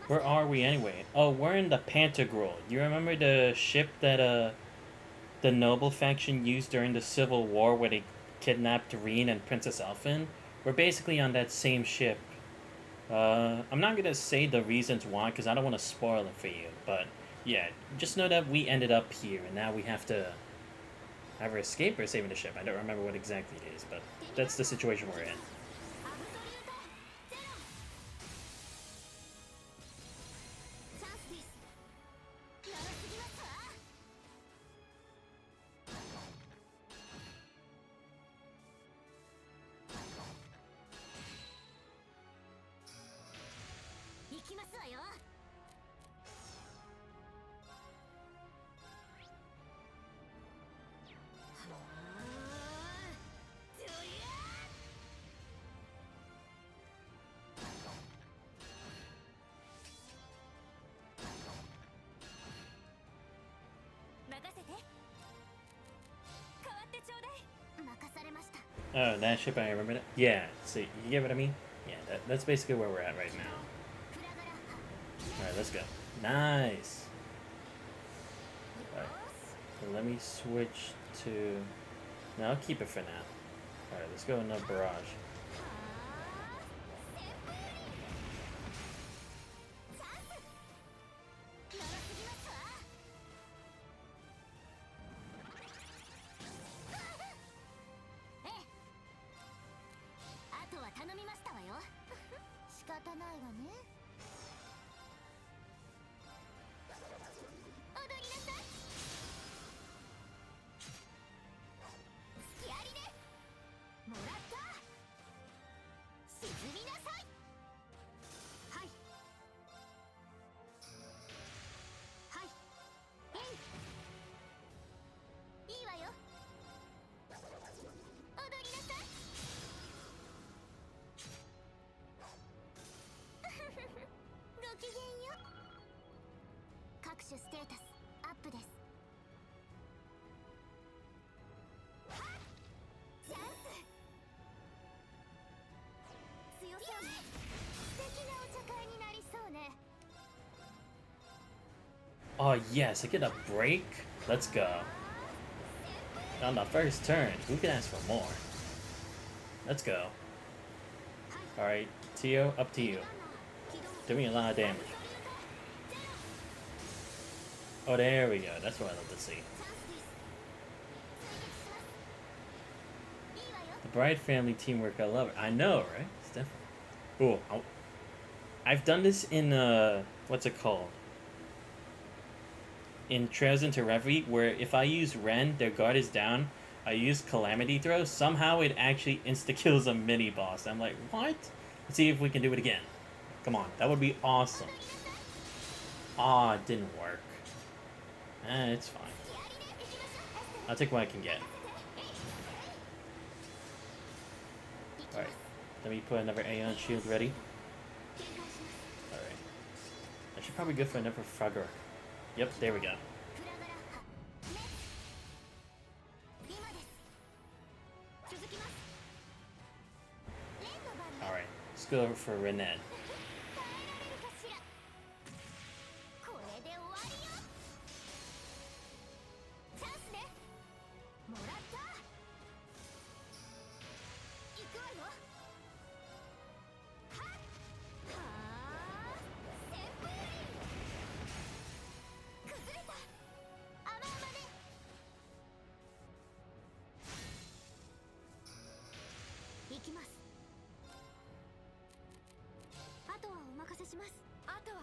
S1: Where are we anyway? Oh, we're in the Pantagruel. You remember the ship that the noble faction used during the Civil War where they kidnapped Reen and Princess Elfin? We're basically on that same ship. I'm not gonna say the reasons why because I don't want to spoil it for you, but yeah, just know that we ended up here and now we have to either escape or saving the ship. I don't remember what exactly it is, but that's the situation we're in.
S2: 行きますわよ。
S1: Oh, that ship, I remember that. Yeah, so you get what I mean? Yeah, that's basically where we're at right now. Alright, let's go. Nice! Alright, so let me switch to... No, I'll keep it for now. Alright, let's go into Barrage.ステータスアップです。チャンス。強そうね。素敵なお茶会になりそうね。Oh yes, I get a break. Let's go. On the first turn, who can ask for more? Let's go. Alright, Tio, up to you. Doing a lot of damage. Oh, there we go. That's what I love to see. The Bride family teamwork, I love it. I know, right? It's definitely... Oh, I've done this in, what's it called? In Trails into Reverie, where if I use Ren, their guard is down, I use Calamity Throw, somehow it actually insta-kills a mini-boss. I'm like, what? Let's see if we can do it again. Come on, that would be awesome. Ah, it didn't work. It's fine. I'll take what I can get. Alright. Let me put another Aeon Shield ready. Alright. I should probably go for another Frogger. Yep, there we go. Alright, let's go for Renette.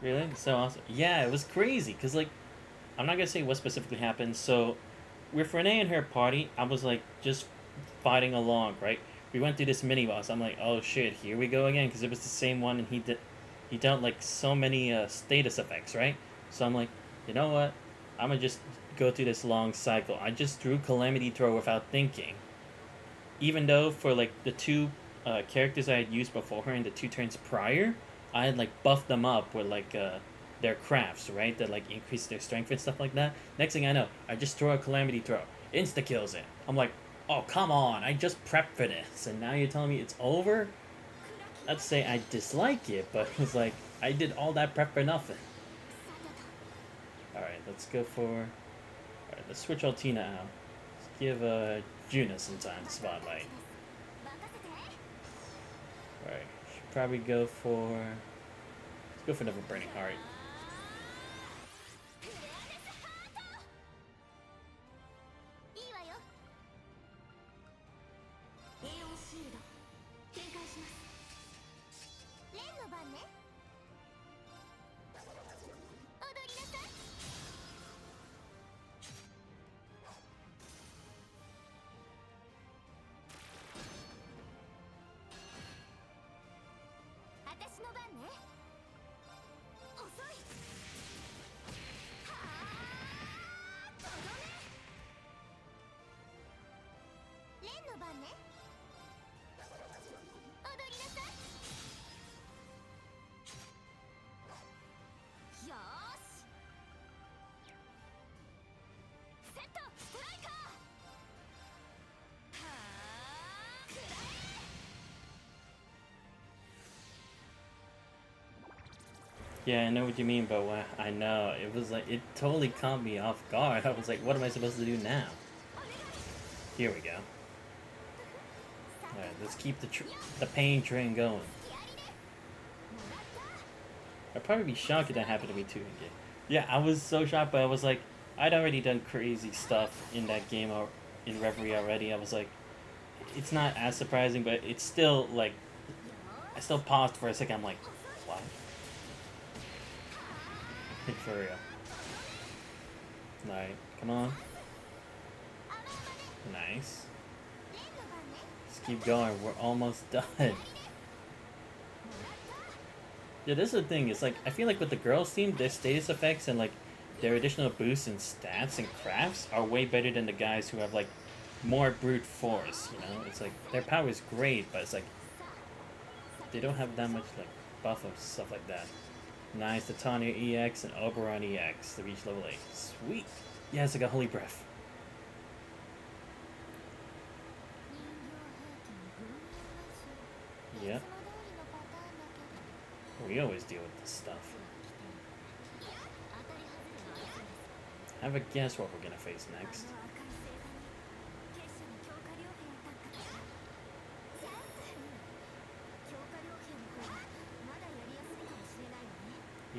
S1: Really? So awesome. Yeah, it was crazy, because, like, I'm not going to say what specifically happened. So, with Renee and her party, I was, like, just fighting along, right? We went through this mini-boss. I'm like, oh, shit, here we go again, because it was the same one, and he dealt, like, so many status effects, right? So I'm like, you know what? I'm going to just go through this long cycle. I just threw Calamity Throw without thinking. Even though for, like, the two characters I had used before her in the 2 turns prior, I had, like, buffed them up with, like, their crafts, right? That, like, increase their strength and stuff like that. Next thing I know, I just throw a Calamity Throw. Insta-kills it. I'm like, oh, come on. I just prepped for this. And now you're telling me it's over? not to say I dislike it, but it was like I did all that prep for nothing. Alright, let's go for... Alright, let's switch Altina out. Let's give Juna some time to spotlight. Alright, should probably go for... Let's go for another Burning Heart. Yeah, I know what you mean, but I know it was like it totally caught me off guard. I was like, what am I supposed to do now? Here we go. Alright, let's keep the pain train going. I'd probably be shocked if that happened to me too. Yeah, I was so shocked, but I was like, I'd already done crazy stuff in that game or in Reverie already. I was like, it's not as surprising, but it's still like, I still paused for a second. I'm like, what? For real. Alright, come on. Nice. Just keep going, we're almost done. Yeah, this is the thing, it's like, I feel like with the girls team, their status effects and like their additional boosts and stats and crafts are way better than the guys who have like more brute force, you know? It's like, their power is great, but it's like, they don't have that much like buff of stuff like that. Nice, the Tanya EX and Oberon EX to reach level 8. Sweet! Yes, I got Holy Breath. Yep. We always deal with this stuff. Have a guess what we're gonna face next.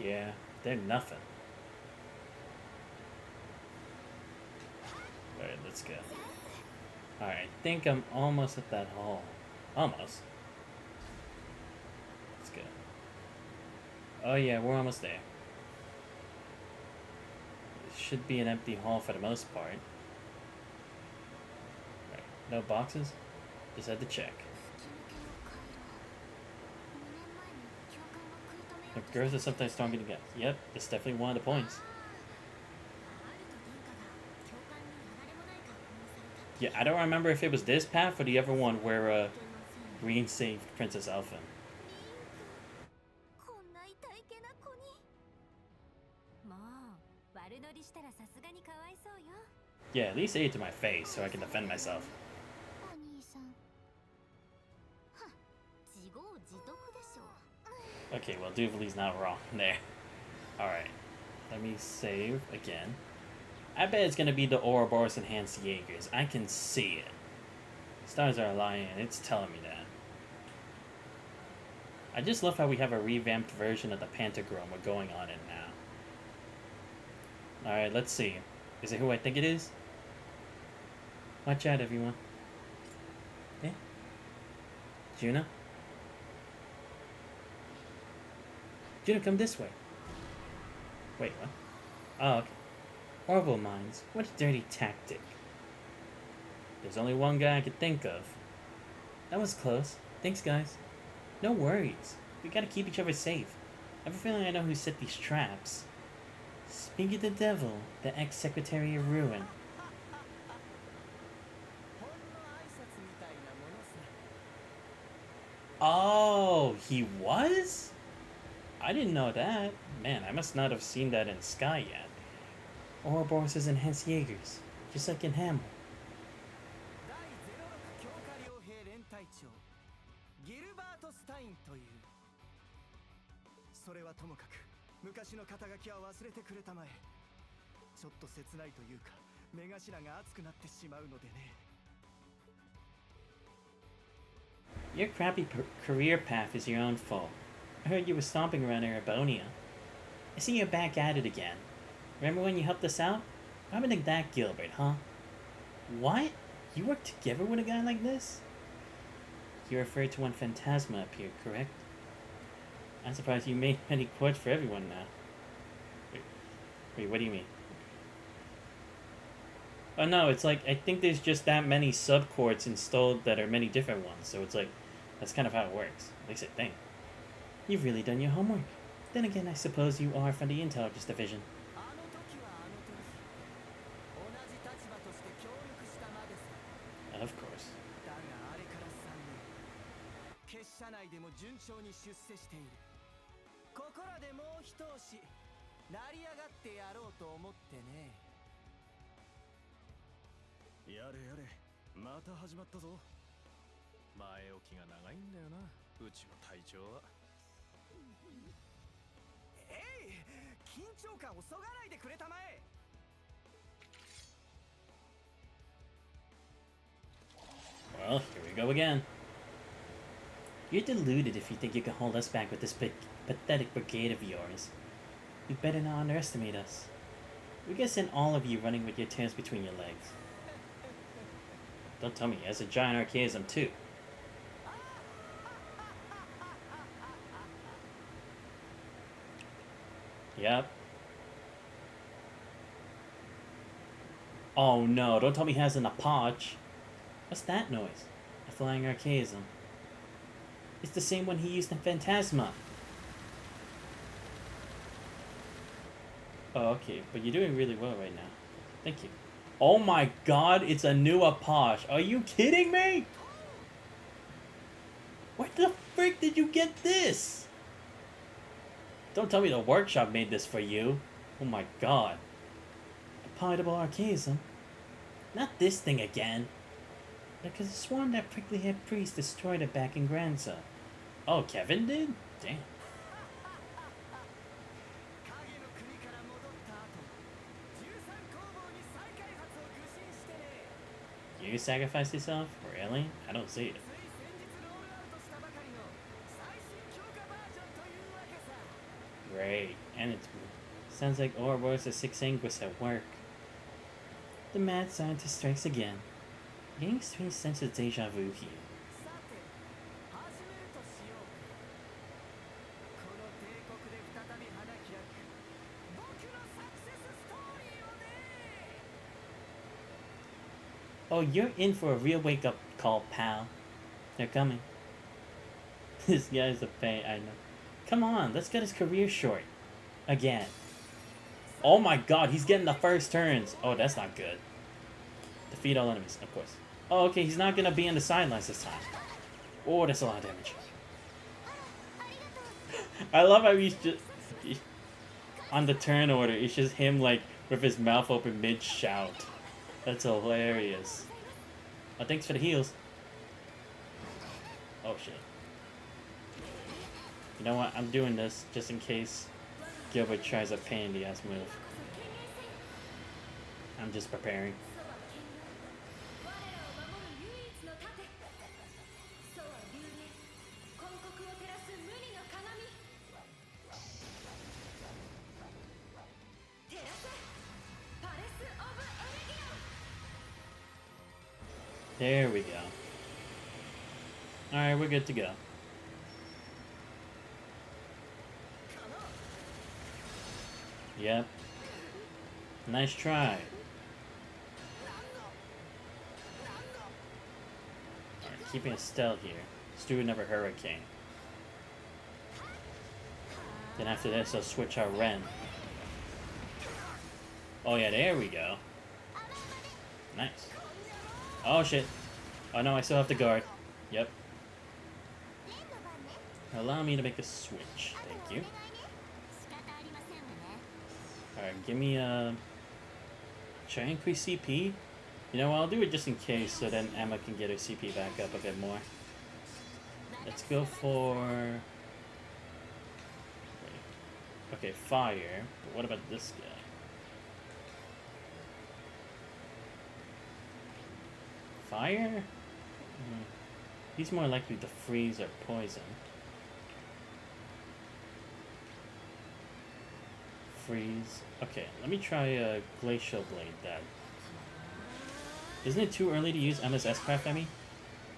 S1: Yeah, they're nothing. Alright, let's go. Alright, I think I'm almost at that hall. Almost. Let's go. Oh yeah, we're almost there. It should be an empty hall for the most part. Right, no boxes? Just had to check. If girls are sometimes stronger to get. Yep, it's definitely one of the points. Yeah, I don't remember if it was this path or the other one where Green saved Princess Alpha. Yeah, at least say it to my face so I can defend myself. Okay, well, Duvali's not wrong there. Alright, let me save again. I bet it's gonna be the Ouroboros Enhanced Jaegers. I can see it. Stars are aligning, it's telling me that. I just love how we have a revamped version of the Pentagram we're going on in now. Alright, let's see. Is it who I think it is? Watch out, everyone. Eh? Juna? Juna, come this way. Wait, what? Oh, okay. Horrible minds. What a dirty tactic. There's only one guy I could think of. That was close. Thanks, guys. No worries. We gotta keep each other safe. I have a feeling I know who set these traps. Speak of the devil, the ex-secretary of ruin. Oh, he was? I didn't know that. Man, I must not have seen that in Sky yet. Ouroboros is enhanced Jaegers, just like in Hamel.
S15: それはともかく昔の肩書きは忘れてくれたまえ。ちょっと切ないというか目頭が熱くなってしまうのでね。
S1: Your crappy career path is your own fault. I heard you were stomping around Erebonia. I see you're back at it again. Remember when you helped us out? What happened to that Gilbert, huh? What? You work together with a guy like this? You referred to when Phantasma appeared, correct? I'm surprised you made many chords for everyone now. Wait, what do you mean? Oh no, it's like, I think there's just that many subchords installed that are many different ones, so it's like, that's kind of how it works. At least I think. You've really done your homework. Then again, I suppose you are from the Intelligence Division. Of course.
S15: だがあれから3年、結社内でも順調に出世している。ここらでもう一押し成り上がってやろうと思ってね。
S7: やれやれ、また始まったぞ。前置きが長いんだよな、うちの隊長は。
S15: 緊張感をそがないでくれたまえ。
S1: Well, here we go again. You're deluded if you think you can hold us back with this pathetic brigade of yours. You'd better not underestimate us. We can send all of you running with your tails between your legs. Don't tell me, he has a giant archaism too. Yep. Oh no, don't tell me he has an Apache. What's that noise? A flying archaism. It's the same one he used in Phantasma. Oh, okay, but you're doing really well right now. Thank you. Oh my god, it's a new Apache. Are you kidding me? Where the frick did you get this? Don't tell me the workshop made this for you. Oh my god. Applicable archaism? Not this thing again. Because I sworn that prickly head priest destroyed it back in Granza. Oh, Kevin did? Damn. You sacrificed yourself? Really? I don't see it. Great. And it's... Sounds like Ouroboros the Six Anguis at work. The mad scientist strikes again. Getting a strange sense of deja vu here. Oh, you're in for a real wake-up call, pal. They're coming. This guy's a pain, I know. Come on, let's get his career short. Again. Oh my god, he's getting the first turns. Oh, that's not good. Defeat all enemies, of course. Oh, okay, he's not gonna be on the sidelines this time. Oh, that's a lot of damage. I love how he's just... on the turn order, it's just him, like, with his mouth open mid-shout. That's hilarious. Oh, thanks for the heals. Oh, shit. You know what? I'm doing this just in case Gilbert tries a pain-in-the-ass move. I'm just preparing. There we go. Alright, we're good to go. Yep. Nice try. Alright, keeping it stealth here. Stu never hurricane. Then after this, I'll switch our Ren. Oh yeah, there we go. Nice. Oh shit. Oh no, I still have to guard. Yep. Allow me to make a switch. Thank you. Alright, give me a... Should I increase CP? You know what, I'll do it just in case so then Emma can get her CP back up a bit more. Let's go for... Wait. Okay, fire. But what about this guy? Fire? He's more likely to freeze or poison. Freeze. Okay, let me try a Glacial Blade then. Isn't it too early to use MSS Craft, Emmy?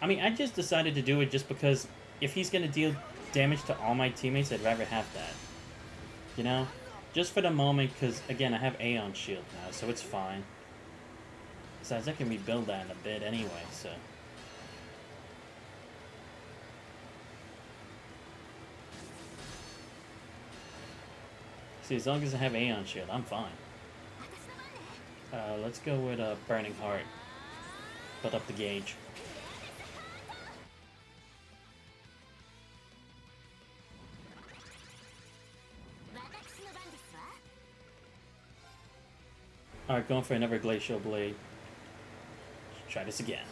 S1: I mean, I just decided to do it just because if he's gonna deal damage to all my teammates, I'd rather have that. You know? Just for the moment, because, again, I have Aeon Shield now, so it's fine. Besides, I can rebuild that in a bit anyway, so... See, as long as I have Aeon Shield, I'm fine. Let's go with a Burning Heart. Build up the gauge. Alright, going for another Glacial Blade. Let's try this again.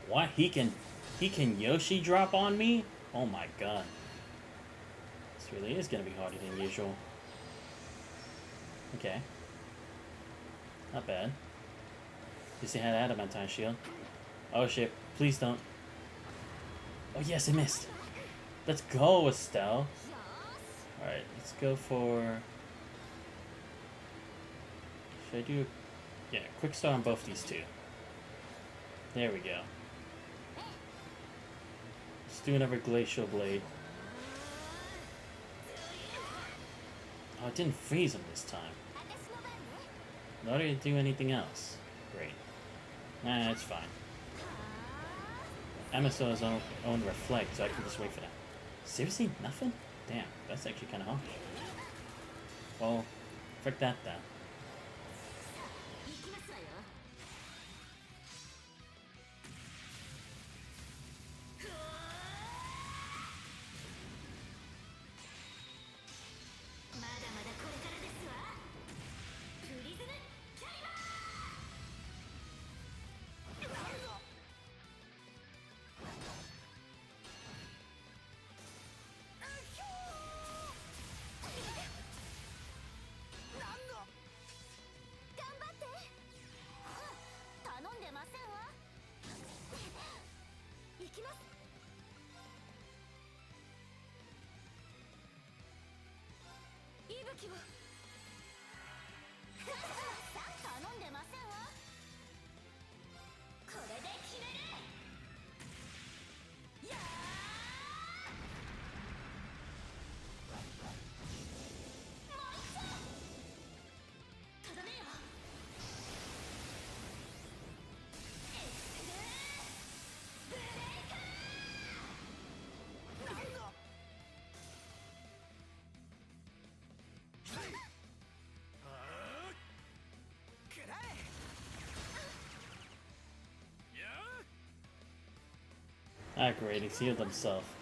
S1: What? He can Yoshi drop on me? Oh my god. This really is gonna be harder than usual. Okay. Not bad. You see how adamantine shield? Oh shit, please don't. Oh yes, I missed. Let's go, Estelle. Alright, let's go for... Should I do... Yeah, quick start on both these two. There we go. Let's do another Glacial Blade. Oh, it didn't freeze him this time. Nor did it do anything else. Great. Nah, it's fine. MSO has own reflect, so I can just wait for that. Seriously? Nothing? Damn, that's actually kind of harsh. Well, frick that then. Ah, great, he's healed himself.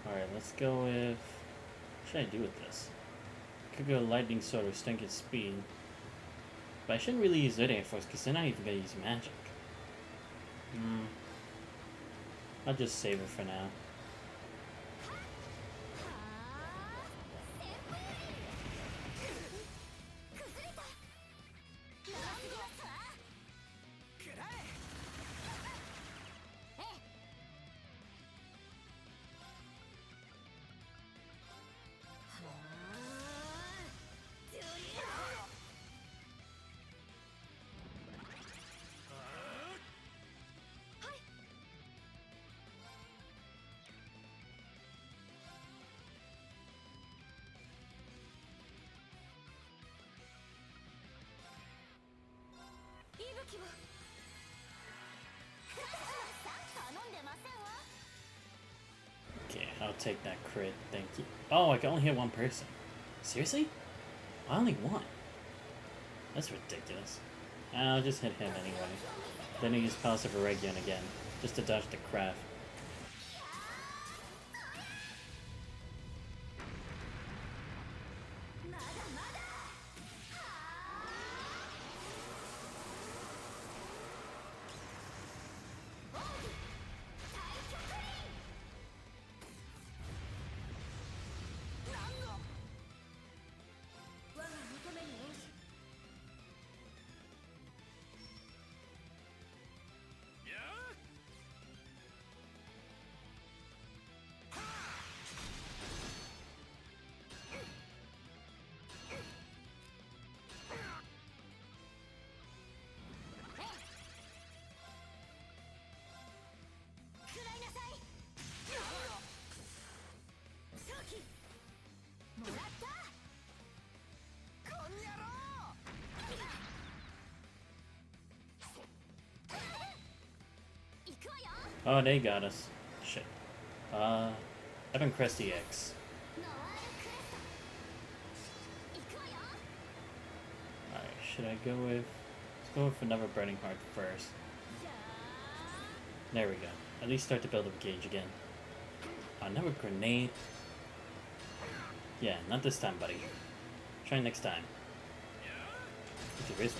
S1: Alright, let's go with... What should I do with this? Could go Lightning Sword or Strength and Speed. But I shouldn't really use Zodiac Force because they're not even going to use magic. I'll just save it for now. I'll take that crit, thank you. Oh, I can only hit one person. Seriously? I only one. That's ridiculous. I'll just hit him anyway. Then I use passive Eregion again, just to dodge the craft. Oh, they got us. Shit. Evan Crest EX. Alright, should I go with... Let's go with another Burning Heart first. There we go. At least start to build up gauge again. Another grenade. Yeah, not this time, buddy. Try next time. If there is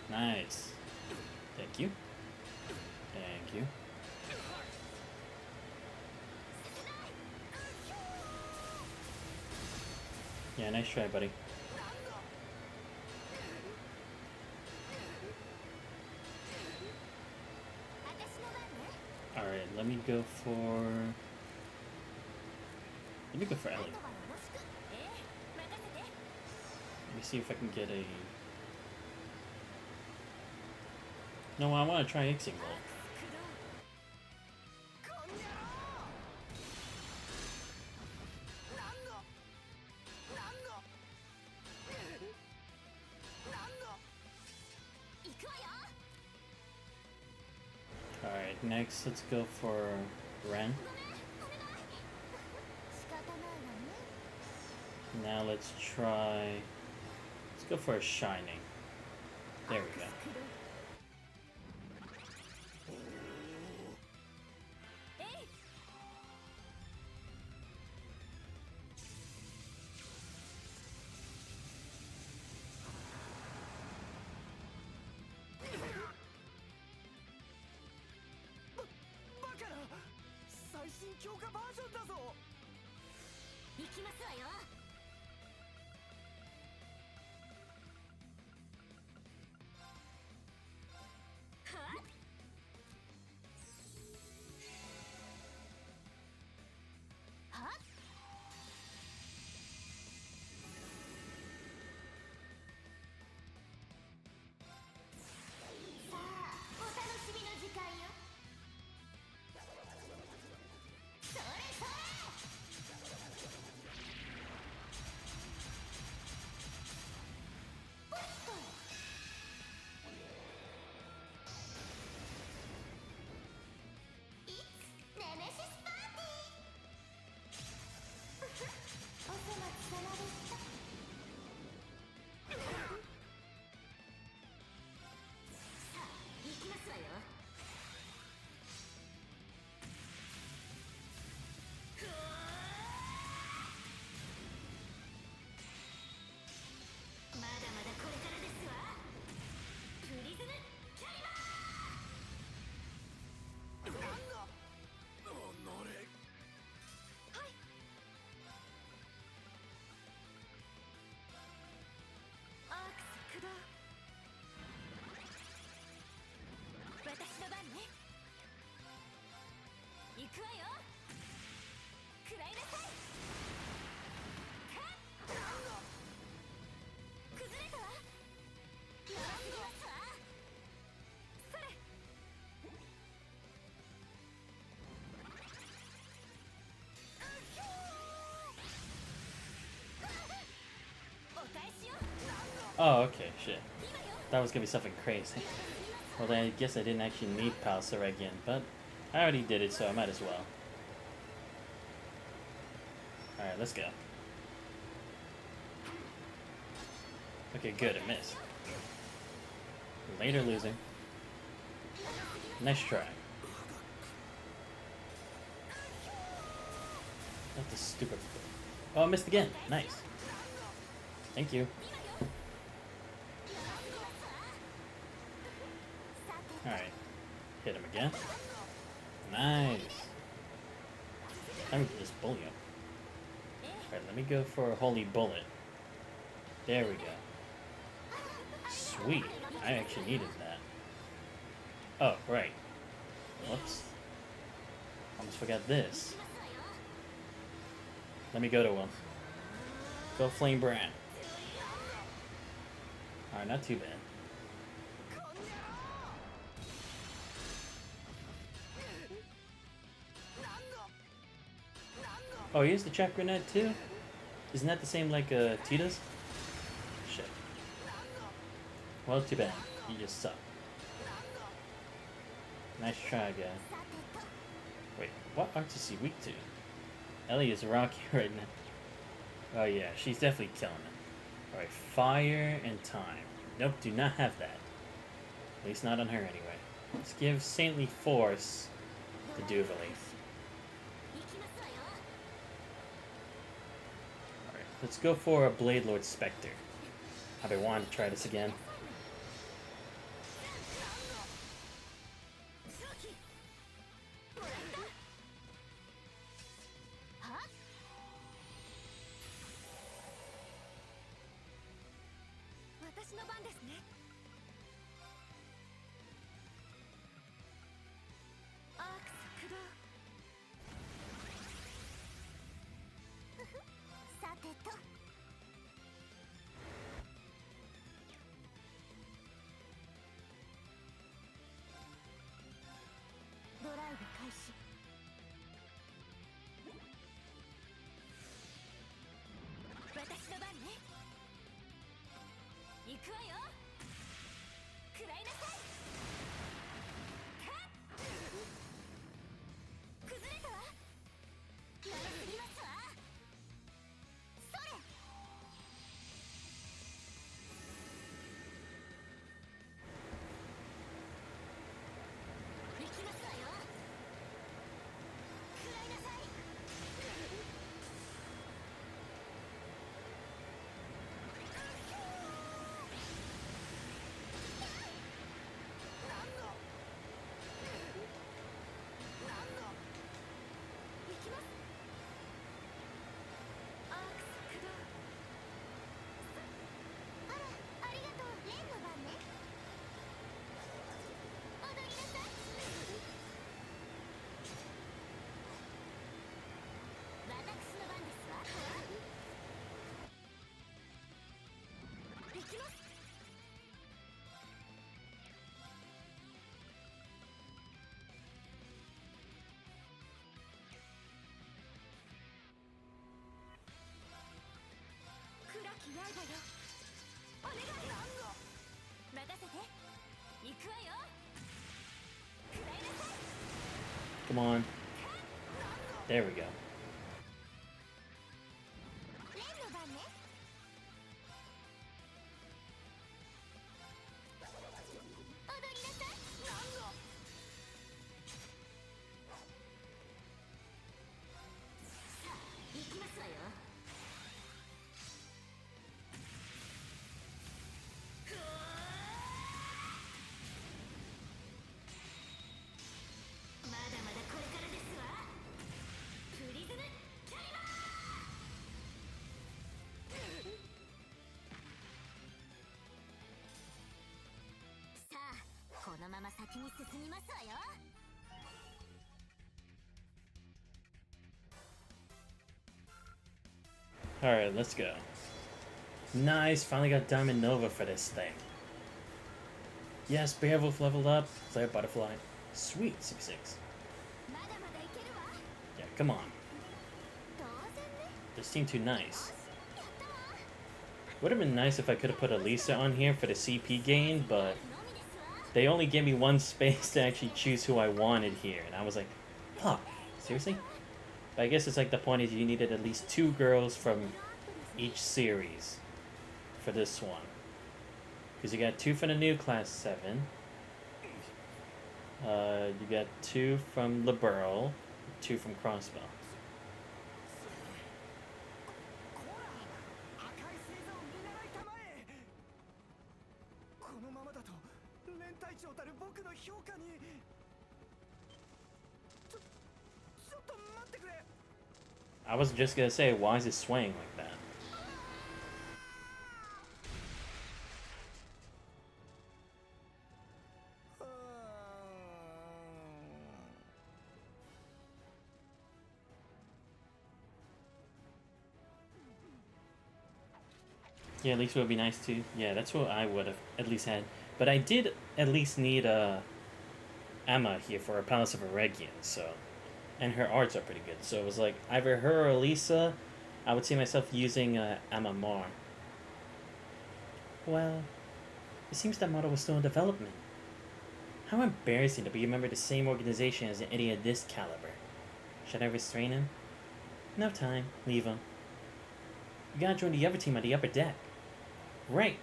S1: one. Nice. Thank you. Thank you. Yeah, nice try, buddy. Alright, let me go for... Let me go for Ellie. Let me see if I can get a... No, I want to try Ixing Bolt. Alright, next let's go for Ren. Now let's go for a Shining. There we go. Oh, okay, shit. That was gonna be something crazy. Well, then I guess I didn't actually need Pulse again, but I already did it, so I might as well. Alright, let's go. Okay, good, I missed. Later losing. Nice try. Not the stupid... Oh, I missed again. Nice. Thank you. Alright. Hit him again. Nice. I'm just bully him. Alright, let me go for a holy bullet. There we go. Sweet. I actually needed that. Oh, right. Whoops. Almost forgot this. Let me go to him. Go Flame Brand. Alright, not too bad. Oh, he used the Chakra Net too? Isn't that the same like Tita's? Shit. Well, too bad. You just suck. Nice try, guy. Wait, what arts is he weak to? Ellie is rocky right now. Oh yeah, she's definitely killing it. Alright, fire and time. Nope, do not have that. At least not on her anyway. Let's give Saintly Force to Duvalie. Alright, let's go for a Blade Lord Spectre. I've been wanting to try this again. Come on. There we go. Alright, let's go. Nice, finally got Diamond Nova for this thing. Yes, Beowulf leveled up. Flare Butterfly. Sweet, 6-6. Yeah, come on. This seemed too nice. Would have been nice if I could have put Elisa on here for the CP gain, but they only gave me one space to actually choose who I wanted here, and I was like, fuck, seriously? But I guess it's like the point is you needed at least 2 girls from each series for this one. Because you got 2 from the new Class 7. You got 2 from Liberal, 2 from Crossbow.
S15: このままだと連隊長たる僕の評価にちょっと待ってくれ
S1: I was just gonna say, why is it swaying like that? Yeah, at least it would be nice too. Yeah, that's what I would have at least had. But I did at least need Emma here for a Palace of Eregion, so. And her arts are pretty good. So it was like either her or Lisa. I would see myself using Emma more. Well, it seems that model was still in development. How embarrassing to be a member of the same organization as an idiot of this caliber. Should I restrain him? No time. Leave him. You gotta join the other team on the upper deck. Right.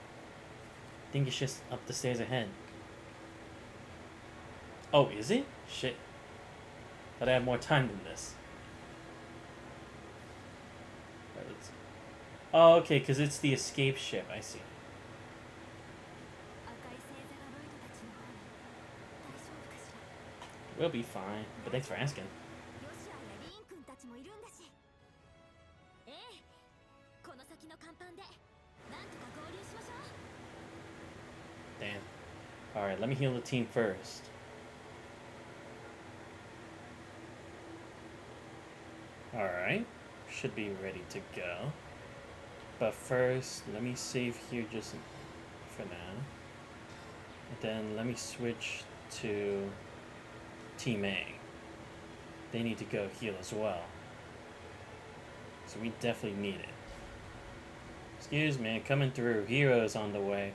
S1: Think it's just up the stairs ahead. Oh, is it? Shit. Thought I had more time than this. Right, oh, okay, because it's the escape ship. I see. We'll be fine, but thanks for asking. Damn. Alright, let me heal the team first. Alright. Should be ready to go. But first, let me save here just for now. And then let me switch to Team A. They need to go heal as well. So we definitely need it. Excuse me, coming through. Heroes on the way.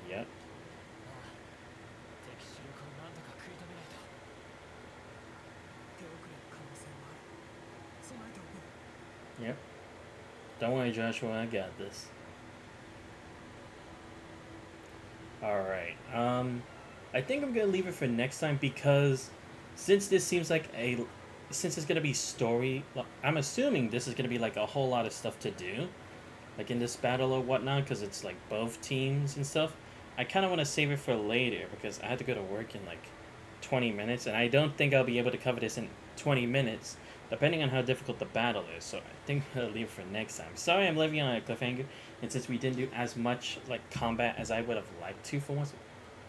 S1: Yep. Yep. Don't worry, Joshua, I got this. Alright, I think I'm gonna leave it for next time because since this seems like since it's gonna be story, I'm assuming this is gonna be like a whole lot of stuff to do, like in this battle or whatnot, because it's like both teams and stuff. I kind of want to save it for later because I have to go to work in like 20 minutes, and I don't think I'll be able to cover this in 20 minutes, depending on how difficult the battle is. So I think I'll leave it for next time. Sorry, I'm leaving on a cliffhanger, and since we didn't do as much like combat as I would have liked to for once.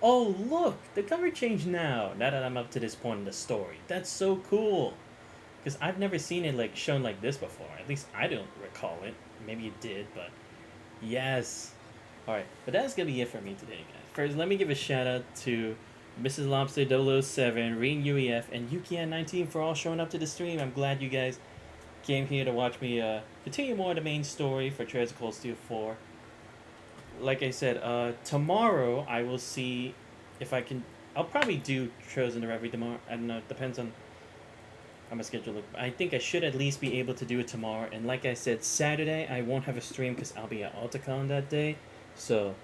S1: Oh look, the cover changed now. Now that I'm up to this point in the story, that's so cool. Because I've never seen it like shown like this before. At least I don't recall it. Maybe you did, but yes. Alright, but that's going to be it for me today, guys. First, let me give a shout out to Mrs. Lobster 007, Reen UEF, and Yukian19 for all showing up to the stream. I'm glad you guys came here to watch me continue more of the main story for Trails of Cold Steel 4. Like I said, tomorrow I will see if I can. I'll probably do Trails in the Reverie tomorrow. I don't know, it depends on how my schedule looks. I think I should at least be able to do it tomorrow. And like I said, Saturday I won't have a stream because I'll be at AltaCon that day. So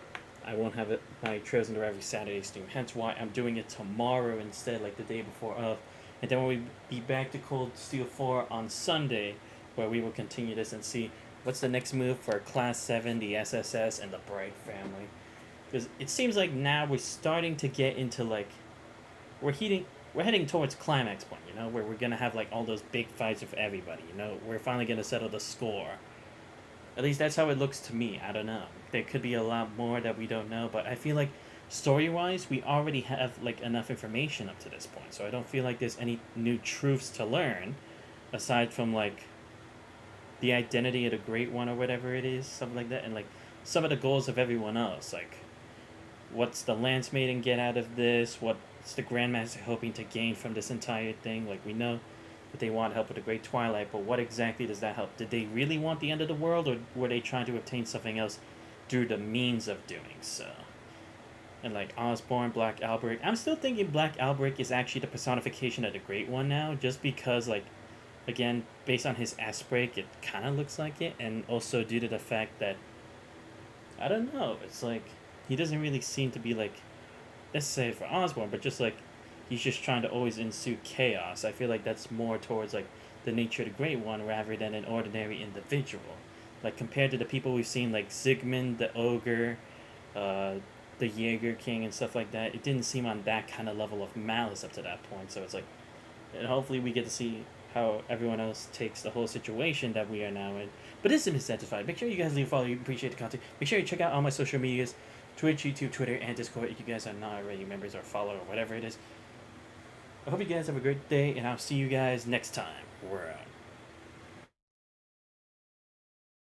S1: I won't have my Trails in the Reverie Saturday stream. Hence why I'm doing it tomorrow instead, like the day before of. And then we'll be back to Cold Steel 4 on Sunday, where we will continue this and see what's the next move for Class 7, the SSS, and the Bright family. Because it seems like now we're starting to get into like we're heading towards climax point, you know, where we're gonna have like all those big fights with everybody, you know. We're finally gonna settle the score. At least that's how it looks to me. I don't know. There could be a lot more that we don't know, but I feel like story-wise, we already have like enough information up to this point. So I don't feel like there's any new truths to learn, aside from like the identity of the Great One or whatever it is, something like that, and like some of the goals of everyone else. Like, what's the Lance Maiden get out of this? What's the Grandmaster hoping to gain from this entire thing? Like, we know that they want help with the Great Twilight, but what exactly does that help? Did they really want the end of the world, or were they trying to obtain something else through the means of doing so? and like Osborne, Black Alberic. I'm still thinking Black Alberic is actually the personification of the Great One now, just because like, again, based on his S break, it kind of looks like it, and also due to the fact that I don't know, it's like he doesn't really seem to be like, let's say for Osborne, but just like he's just trying to always ensue chaos. I feel like that's more towards like the nature of the Great One rather than an ordinary individual. Like compared to the people we've seen like Zygmunt, the Ogre, the Jaeger King and stuff like that, it didn't seem on that kind of level of malice up to that point. So it's like, and hopefully we get to see how everyone else takes the whole situation that we are now in. But it's Misidentified. Make sure you guys leave a follow. You appreciate the content. Make sure you check out all my social medias, Twitch, YouTube, Twitter, and Discord if you guys are not already members or follow or whatever it is. I hope you guys have a great day, and I'll see you guys next time. We're out.